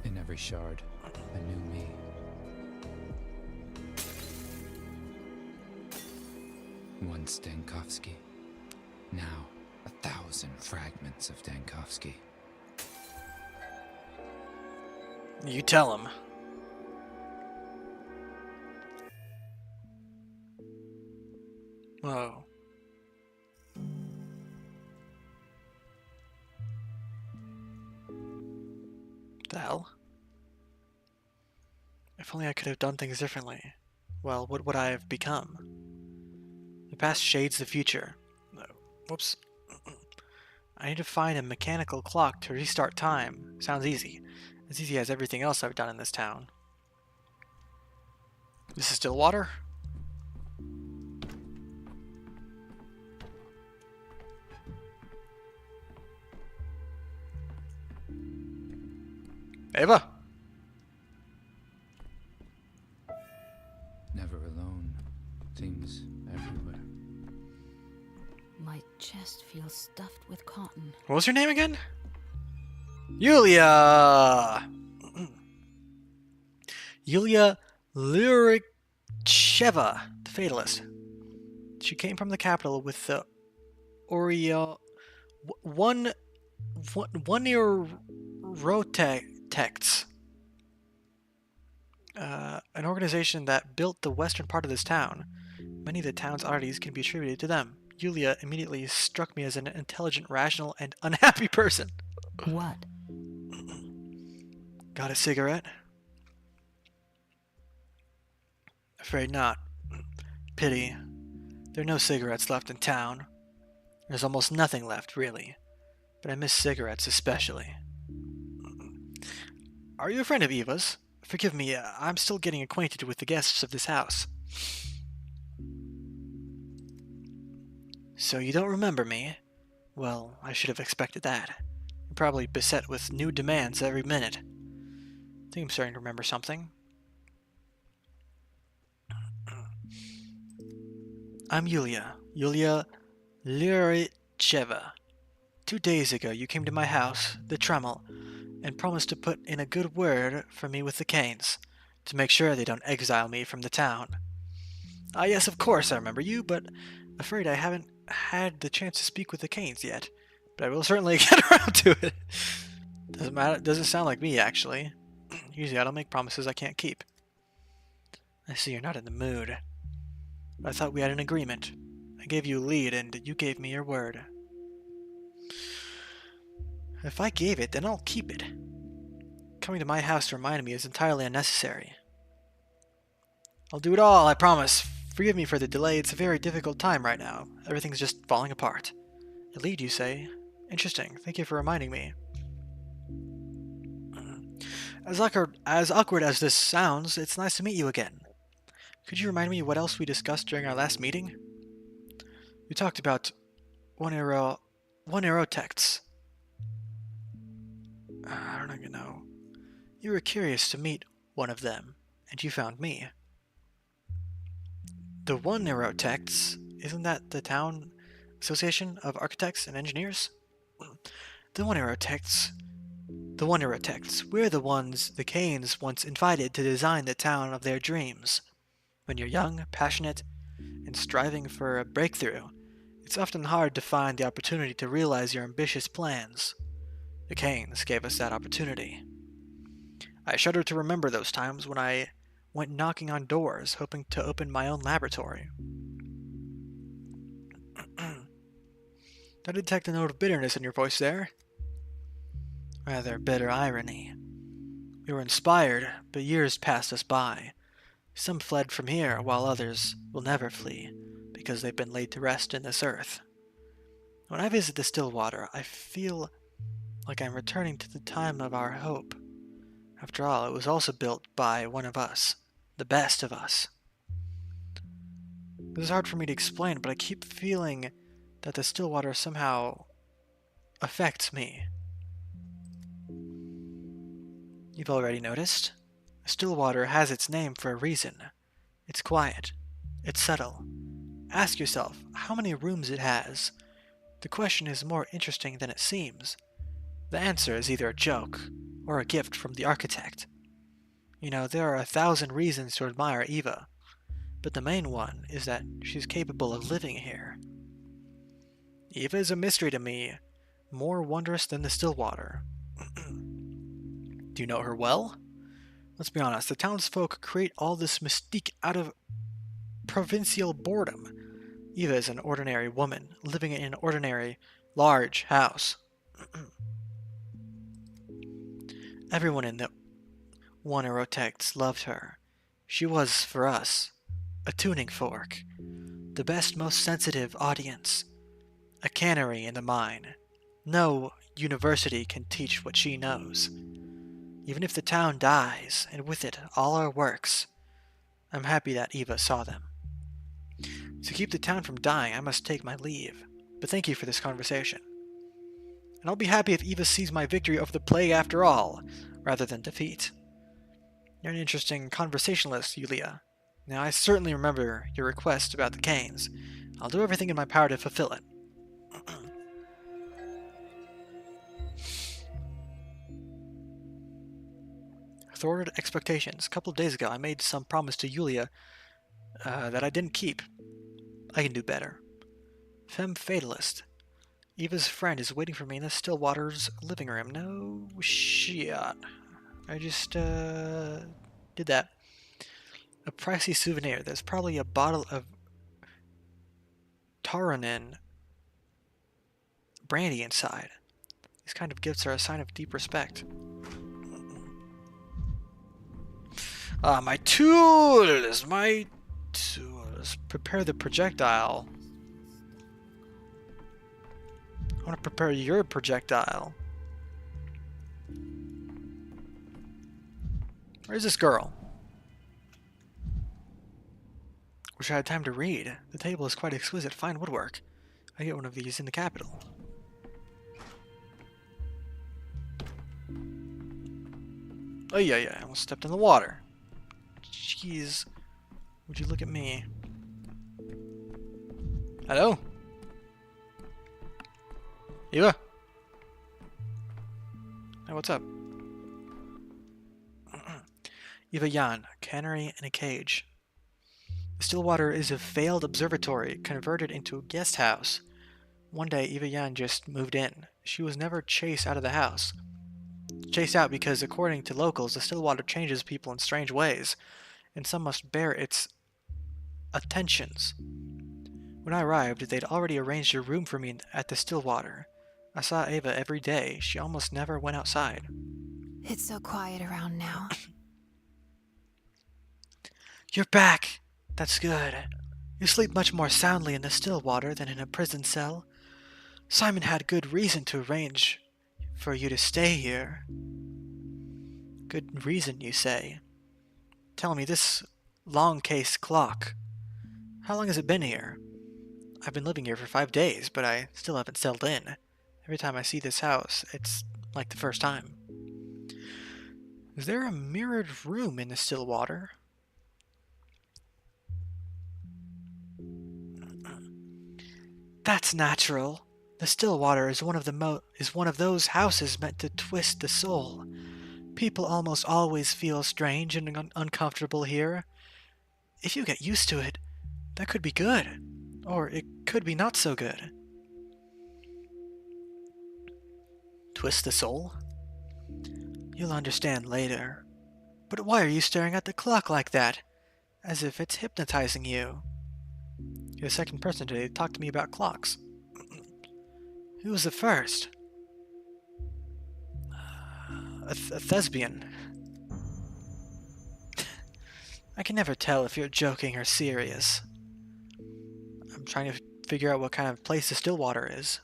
In every shard, a new me. Once Dankovsky. Now, 1,000 fragments of Dankovsky. You tell him. Whoa. The hell? If only I could have done things differently. Well, what would I have become? The past shades the future. Whoops. I need to find a mechanical clock to restart time. Sounds easy. As easy as everything else I've done in this town. This is still water? Ava! Never alone. Things everywhere. My chest feels stuffed with cotton. What was your name again? Yulia! Yulia Lyricheva, the Fatalist. She came from the capital with the one year Rotex, an organization that built the western part of this town. Many of the town's oddities can be attributed to them. Yulia immediately struck me as an intelligent, rational, and unhappy person. What? Got a cigarette? Afraid not. Pity. There are no cigarettes left in town. There's almost nothing left, really. But I miss cigarettes especially. Are you a friend of Eva's? Forgive me, I'm still getting acquainted with the guests of this house. So you don't remember me? Well, I should have expected that. You're probably beset with new demands every minute. I think I'm starting to remember something. I'm Yulia. Yulia Lyricheva. 2 days ago you came to my house, the Tremel, and promised to put in a good word for me with the Canes, to make sure they don't exile me from the town. Ah yes, of course I remember you, but afraid I haven't had the chance to speak with the Canes yet. But I will certainly get around to it. Doesn't matter. Doesn't sound like me, actually. Usually I don't make promises I can't keep. I see you're not in the mood. But I thought we had an agreement. I gave you a lead, and you gave me your word. If I gave it, then I'll keep it. Coming to my house to remind me is entirely unnecessary. I'll do it all, I promise. Forgive me for the delay. It's a very difficult time right now. Everything's just falling apart. A lead, you say? Interesting. Thank you for reminding me. As awkward as this sounds, it's nice to meet you again. Could you remind me what else we discussed during our last meeting? We talked about one arrow texts. I don't even know. You were curious to meet one of them, and you found me. The One Arrow Texts, isn't that the town association of architects and engineers? The One Arrow Texts. The One Arrow Texts. We're the ones the Canes once invited to design the town of their dreams. When you're young, passionate, and striving for a breakthrough, it's often hard to find the opportunity to realize your ambitious plans. The Canes gave us that opportunity. I shudder to remember those times when I went knocking on doors, hoping to open my own laboratory. I detect a note of bitterness in your voice there. Rather bitter irony. We were inspired, but years passed us by. Some fled from here, while others will never flee, because they've been laid to rest in this earth. When I visit the still water, I feel like I'm returning to the time of our hope. After all, it was also built by one of us, the best of us. This is hard for me to explain, but I keep feeling that the still water somehow affects me. You've already noticed? Still water has its name for a reason. It's quiet. It's subtle. Ask yourself how many rooms it has. The question is more interesting than it seems. The answer is either a joke or a gift from the architect. You know, there are 1,000 reasons to admire Eva, but the main one is that she's capable of living here. Eva is a mystery to me, more wondrous than the still water. Do you know her well? Let's be honest, the townsfolk create all this mystique out of provincial boredom. Eva is an ordinary woman, living in an ordinary, large house. Everyone in the Wannerotects loved her. She was, for us, a tuning fork, the best, most sensitive audience, a cannery in the mine. No university can teach what she knows. Even if the town dies, and with it all our works, I'm happy that Eva saw them. To keep the town from dying, I must take my leave, but thank you for this conversation. And I'll be happy if Eva sees my victory over the plague after all, rather than defeat. You're an interesting conversationalist, Yulia. Now, I certainly remember your request about the canes. I'll do everything in my power to fulfill it. Thwarted expectations. A couple of days ago, I made some promise to Yulia that I didn't keep. I can do better. Femme fatalist. Eva's friend is waiting for me in the Stillwater's living room. No shit. I just did that. A pricey souvenir. There's probably a bottle of Taranin brandy inside. These kind of gifts are a sign of deep respect. My tools! My tools. Prepare the projectile. I want to prepare your projectile. Where's this girl? Wish I had time to read. The table is quite exquisite, fine woodwork. I get one of these in the capital. Oh yeah, I almost stepped in the water. Jeez. Would you look at me? Hello? Eva? Hey, what's up? Eva Yan, cannery in a cage. Stillwater is a failed observatory converted into a guest house. One day, Eva Yan just moved in. She was never chased out of the house. Chased out because, according to locals, the Stillwater changes people in strange ways, and some must bear its attentions. When I arrived, they'd already arranged a room for me at the Stillwater. I saw Eva every day. She almost never went outside. It's so quiet around now. You're back! That's good. You sleep much more soundly in the Stillwater than in a prison cell. Simon had good reason to arrange for you to stay here. Good reason, you say? Tell me, this long case clock, how long has it been here? I've been living here for 5 days, but I still haven't settled in. Every time I see this house, it's like the first time. Is there a mirrored room in the Stillwater? That's natural. The Stillwater is one of those houses meant to twist the soul. People almost always feel strange and uncomfortable here. If you get used to it, that could be good. Or it could be not so good. Twist the soul? You'll understand later. But why are you staring at the clock like that? As if it's hypnotizing you. You're the second person today to talk to me about clocks. Who was the first? A thespian. I can never tell if you're joking or serious. I'm trying to figure out what kind of place the Stillwater is.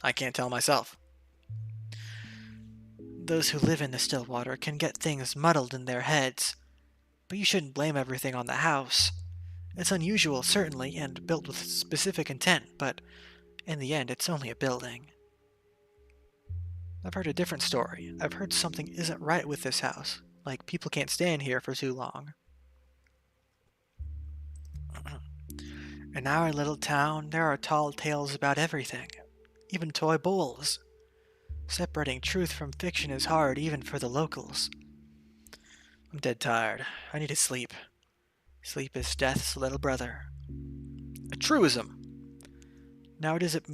I can't tell myself. Those who live in the Stillwater can get things muddled in their heads, but you shouldn't blame everything on the house. It's unusual, certainly, and built with specific intent, but in the end, it's only a building. I've heard a different story. I've heard something isn't right with this house, like people can't stay in here for too long. In our little town, there are tall tales about everything, even toy bulls. Separating truth from fiction is hard even for the locals. I'm dead tired. I need to sleep. Sleep is death's little brother. A truism. Now does it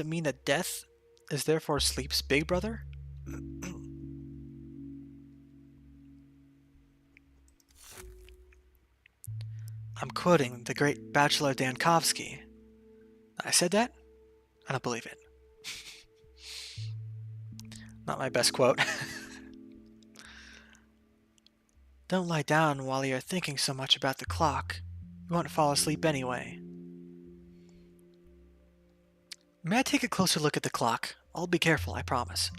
mean that death is therefore sleep's big brother? I'm quoting the great Bachelor Dankovsky. I said that? I don't believe it. Not my best quote. Don't lie down while you're thinking so much about the clock. You won't fall asleep anyway. May I take a closer look at the clock? I'll be careful, I promise.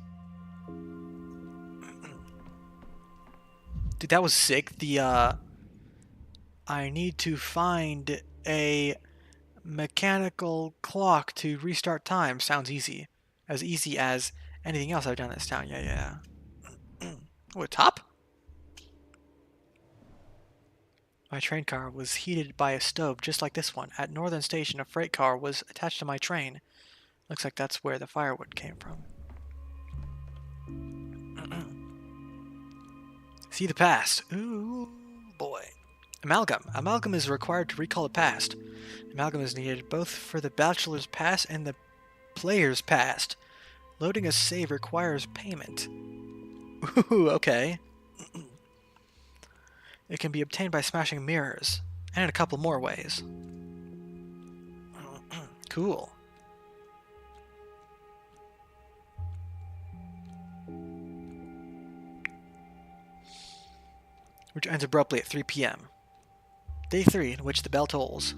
Dude, that was sick. I need to find a mechanical clock to restart time. Sounds easy. As easy as anything else I've done in this town. Yeah. Oh, a top? My train car was heated by a stove just like this one. At Northern Station, a freight car was attached to my train. Looks like that's where the firewood came from. See the past. Ooh, boy. Amalgam. Amalgam is required to recall the past. Amalgam is needed both for the bachelor's past and the player's past. Loading a save requires payment. Ooh, okay. It can be obtained by smashing mirrors, and in a couple more ways. Cool. Which ends abruptly at 3 p.m. Day 3, in which the bell tolls.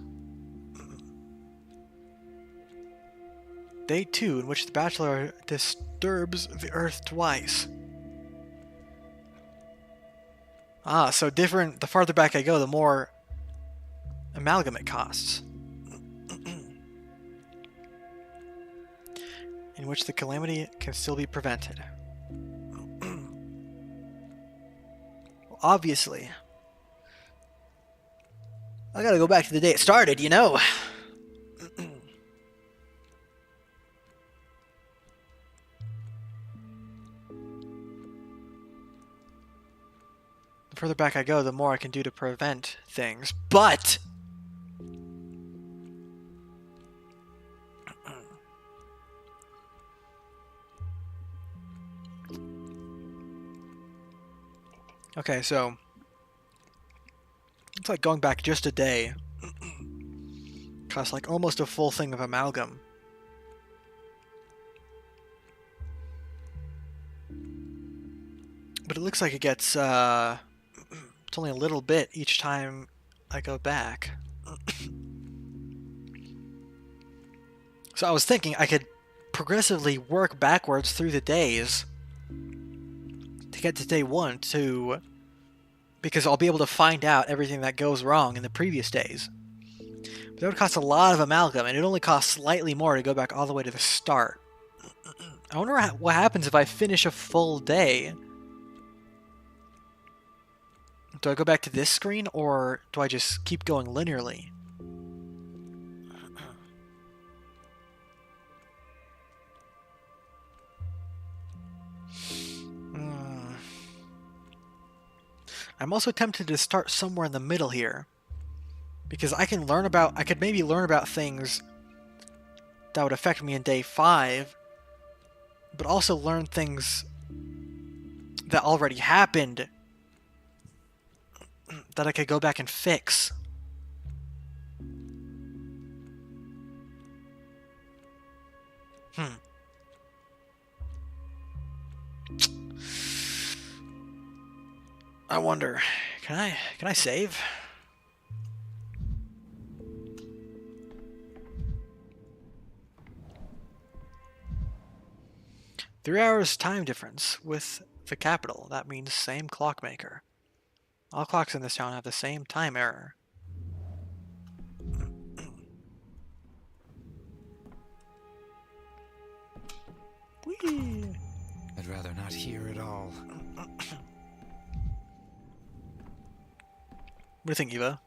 Day 2, in which the bachelor disturbs the earth twice. Ah, so different. The farther back I go, the more amalgam it costs. In which the calamity can still be prevented. Well, obviously, I gotta go back to the day it started, you know. The further back I go, the more I can do to prevent things. But okay, so it's like going back just a day costs like almost a full thing of amalgam. But it looks like it gets it's only a little bit each time I go back. So I was thinking I could progressively work backwards through the days to get to day 1 to, because I'll be able to find out everything that goes wrong in the previous days. But that would cost a lot of amalgam, and it only costs slightly more to go back all the way to the start. I wonder what happens if I finish a full day. Do I go back to this screen, or do I just keep going linearly? I'm also tempted to start somewhere in the middle here, because I could maybe learn about things that would affect me in day 5, but also learn things that already happened that I could go back and fix. I wonder. Can I save? Three hours time difference with the capital. That means same clockmaker. All clocks in this town have the same time error. Whee! I'd rather not hear it all. What do you think, Eva?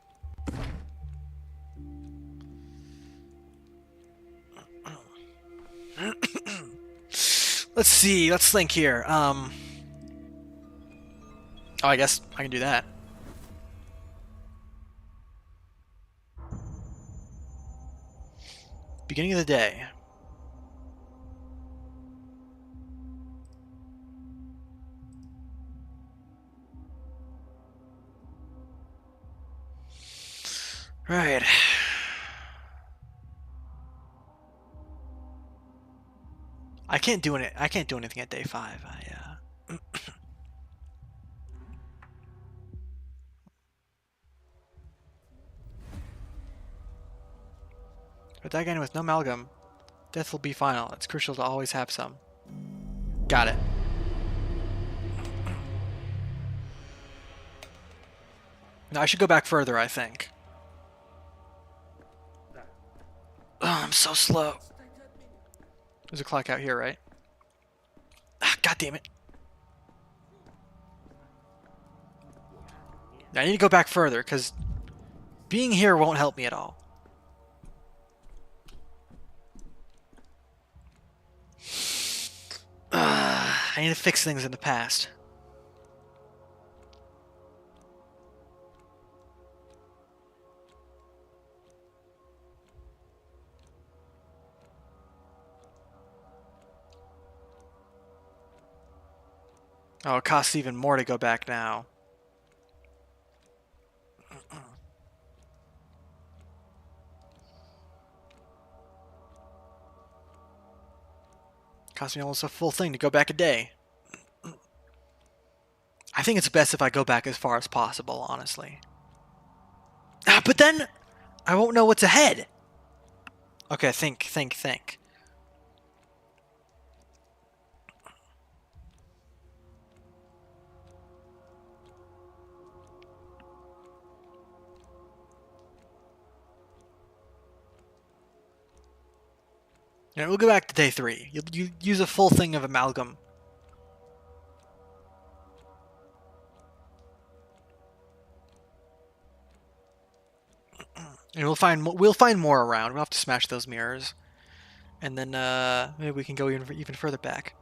Let's see. Let's think here. Oh, I guess I can do that. Beginning of the day. Right. I can't do anything at day 5. But that guy with no amalgam, death will be final. It's crucial to always have some. Got it. No, I should go back further, I think. Oh, I'm so slow. There's a clock out here, right? Ah, God damn it. I need to go back further, because being here won't help me at all. I need to fix things in the past. Oh, it costs even more to go back now. Cost me almost a full thing to go back a day. I think it's best if I go back as far as possible, honestly. Ah, but then I won't know what's ahead. Okay, think. Yeah, we'll go back to day 3. You use a full thing of amalgam. And we'll find more around. We'll have to smash those mirrors, and then maybe we can go even further back.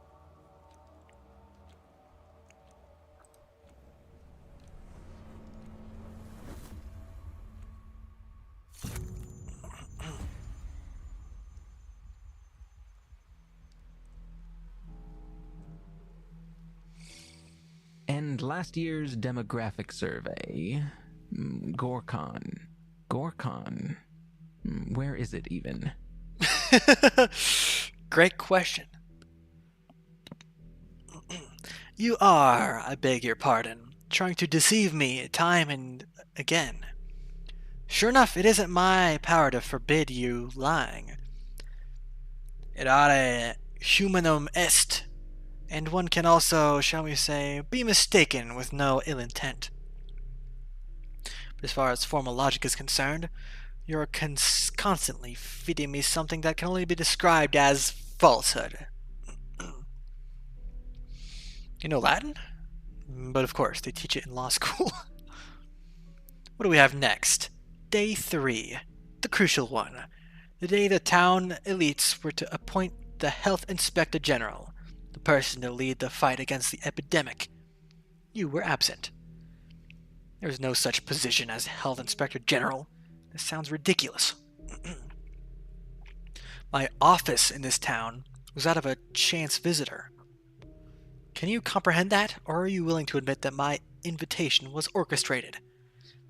And last year's demographic survey. Gorkon. Where is it even? Great question. You are, I beg your pardon, trying to deceive me time and again. Sure enough, it isn't my power to forbid you lying. Errare humanum est, and one can also, shall we say, be mistaken with no ill intent. But as far as formal logic is concerned, you're constantly feeding me something that can only be described as falsehood. You know Latin? But of course, they teach it in law school. What do we have next? Day 3. The crucial one. The day the town elites were to appoint the Health Inspector General, the person to lead the fight against the epidemic. You were absent. There is no such position as Health Inspector General. This sounds ridiculous. My office in this town was that of a chance visitor. Can you comprehend that, or are you willing to admit that my invitation was orchestrated?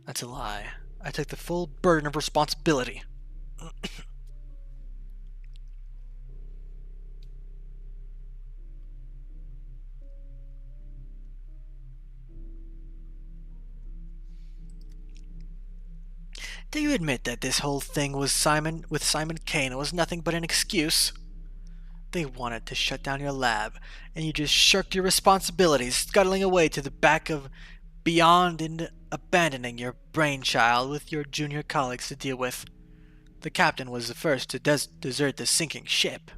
That's a lie. I took the full burden of responsibility. Do you admit that this whole thing with Simon Kane was nothing but an excuse? They wanted to shut down your lab, and you just shirked your responsibilities, scuttling away to the back of beyond and abandoning your brainchild with your junior colleagues to deal with. The captain was the first to desert the sinking ship.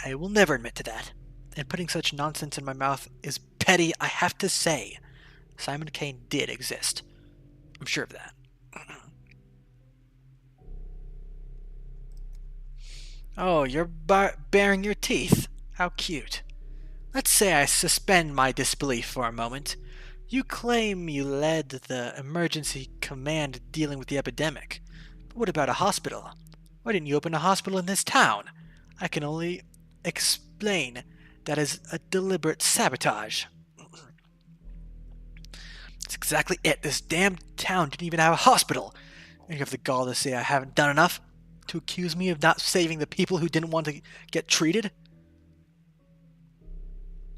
I will never admit to that, and putting such nonsense in my mouth is petty, I have to say. Simon Kane did exist. I'm sure of that. Oh, you're baring your teeth. How cute. Let's say I suspend my disbelief for a moment. You claim you led the emergency command dealing with the epidemic. But what about a hospital? Why didn't you open a hospital in this town? I can only explain that as a deliberate sabotage. That's exactly it. This damn town didn't even have a hospital. And you have the gall to say I haven't done enough? To accuse me of not saving the people who didn't want to get treated?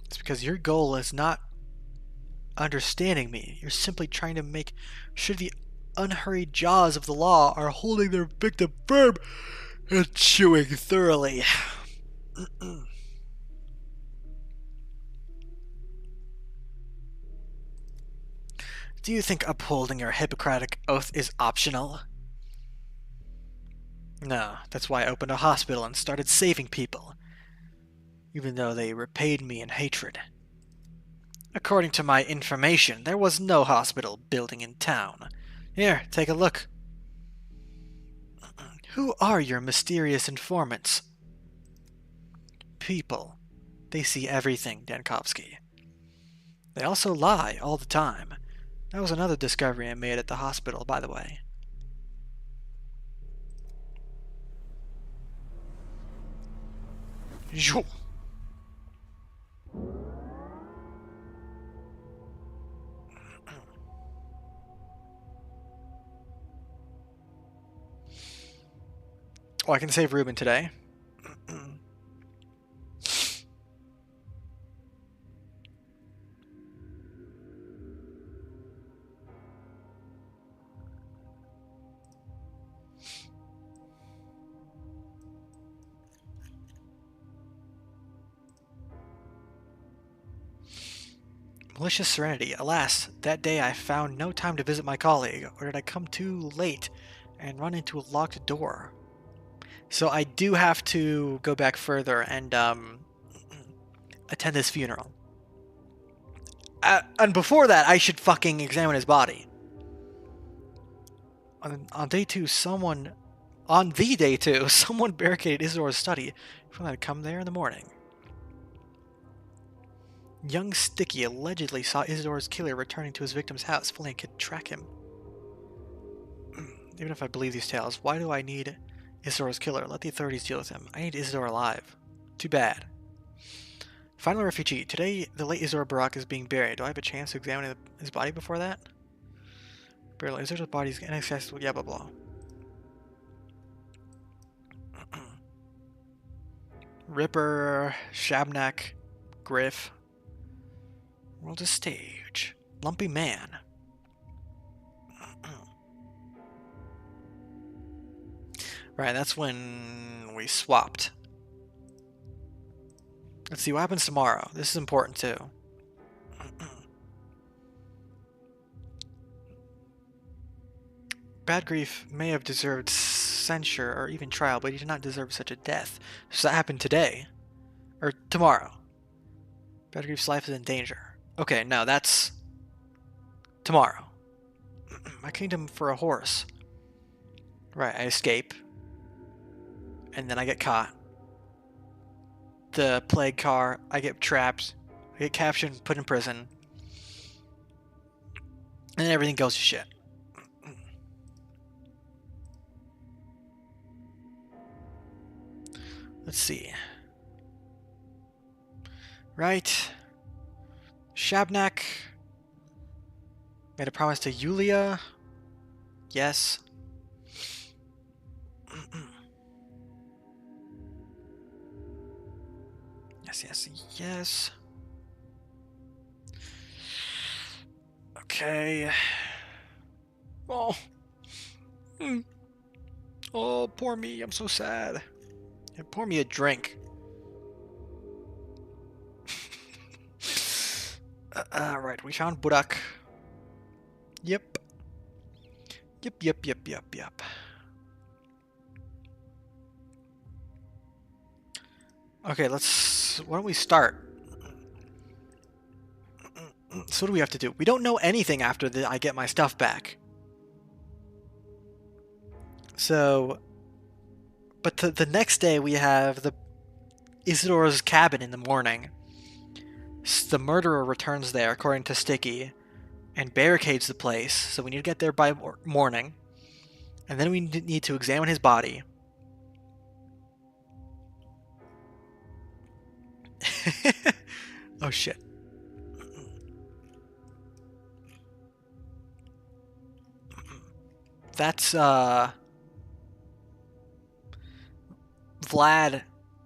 It's because your goal is not understanding me. You're simply trying to make sure the unhurried jaws of the law are holding their victim firm and chewing thoroughly. Do you think upholding your Hippocratic oath is optional? No, that's why I opened a hospital and started saving people, even though they repaid me in hatred. According to my information, there was no hospital building in town. Here, take a look. Who are your mysterious informants? People. They see everything, Dankovsky. They also lie all the time. That was another discovery I made at the hospital, by the way. Zhou. Oh, I can save Ruben today. Malicious Serenity. Alas, that day I found no time to visit my colleague, or did I come too late and run into a locked door? So I do have to go back further and attend his funeral. And before that, I should fucking examine his body. On day two, someone barricaded Isidora's study. If I'd come there in the morning. Young Sticky allegedly saw Isidora's killer returning to his victim's house, feeling it could track him. Even if I believe these tales, why do I need Isidora's killer? Let the authorities deal with him. I need Isidora alive. Too bad. Final refugee. Today, the late Isidora Barak is being buried. Do I have a chance to examine his body before that? Barely. Isidora's body is inaccessible. Yeah, blah, blah. Ripper, Shabnak, Griff. World of Stage. Lumpy Man. Right, that's when we swapped. Let's see what happens tomorrow. This is important too. Bad Grief may have deserved censure or even trial, but he did not deserve such a death. So that happened today. Or tomorrow. Bad Grief's life is in danger. Okay, no, that's tomorrow. My kingdom for a horse. Right, I escape. And then I get caught. The plague car, I get trapped. I get captured, put in prison. And then everything goes to shit. Let's see. Right. Shabnak made a promise to Yulia. Yes. Yes. Okay. Oh. Oh, poor me. I'm so sad. Yeah, pour me a drink. Right, we found Burak. Yep. Yep. Okay, why don't we start? So what do we have to do? We don't know anything after I get my stuff back. So, but the next day we have Isidora's cabin in the morning. The murderer returns there, according to Sticky, and barricades the place, so we need to get there by morning. And then we need to examine his body. Oh shit. That's Vlad,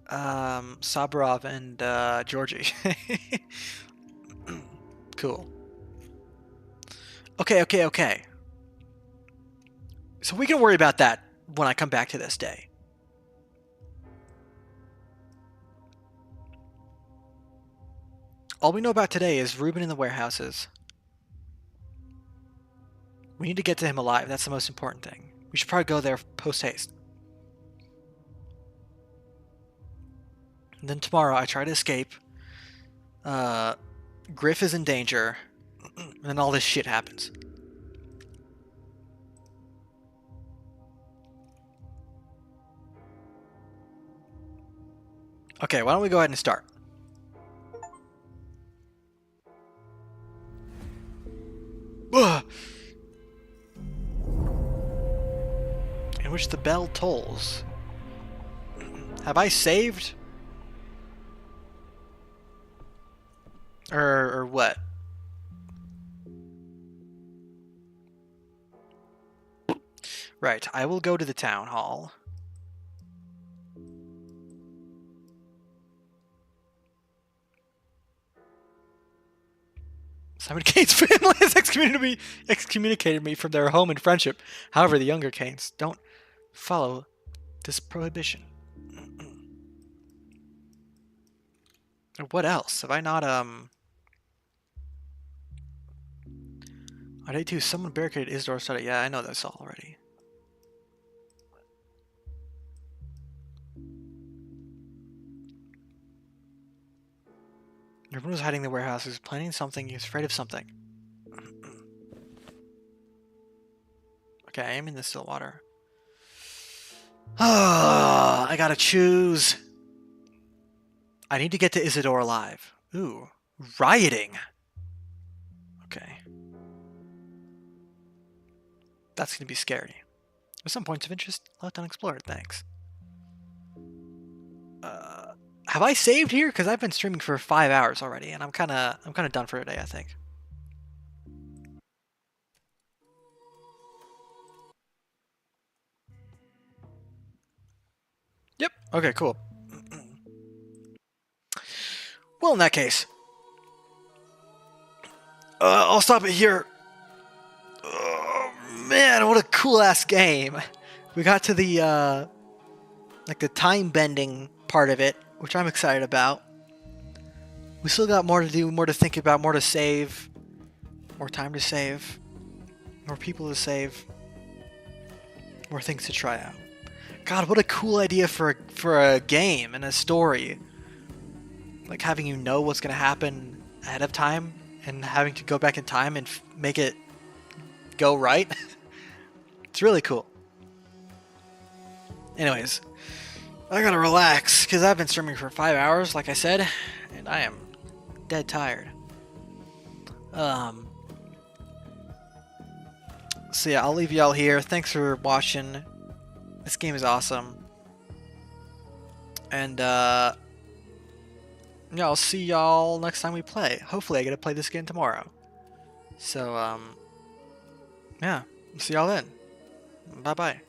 Saburov, and Georgie. Cool. Okay. So we can worry about that when I come back to this day. All we know about today is Ruben in the warehouses. We need to get to him alive. That's the most important thing. We should probably go there post-haste. And then tomorrow I try to escape. Griff is in danger. And then all this shit happens. Okay, why don't we go ahead and start? Ugh. In which the bell tolls. Have I saved? Or what? Right, I will go to the town hall. Simon Kane's family has excommunicated me from their home and friendship. However, the younger Kanes don't follow this prohibition. What else? Have I not, On day 2, someone barricaded Isidora's study. Yeah, I know this all already. Everyone was hiding in the warehouse. He was planning something. He was afraid of something. Okay, I am in the still water. I gotta choose. I need to get to Isidore alive. Ooh, rioting. Okay. That's gonna be scary. With some points of interest left unexplored, thanks. Have I saved here? Because I've been streaming for 5 hours already, and I'm kind of done for today, I think. Yep. Okay, cool. Well, in that case, I'll stop it here. Oh, man, what a cool-ass game. We got to the, like the time-bending part of it, which I'm excited about. We still got more to do, more to think about, more to save, more time to save, more people to save, more things to try out. God, what a cool idea for a game and a story. Like having you know what's going to happen ahead of time and having to go back in time and make it go right. It's really cool. Anyways, I gotta relax because I've been streaming for 5 hours, like I said, and I am dead tired. So yeah, I'll leave y'all here. Thanks for watching. This game is awesome. And yeah, I'll see y'all next time we play. Hopefully I get to play this again tomorrow. So yeah, see y'all then. Bye bye.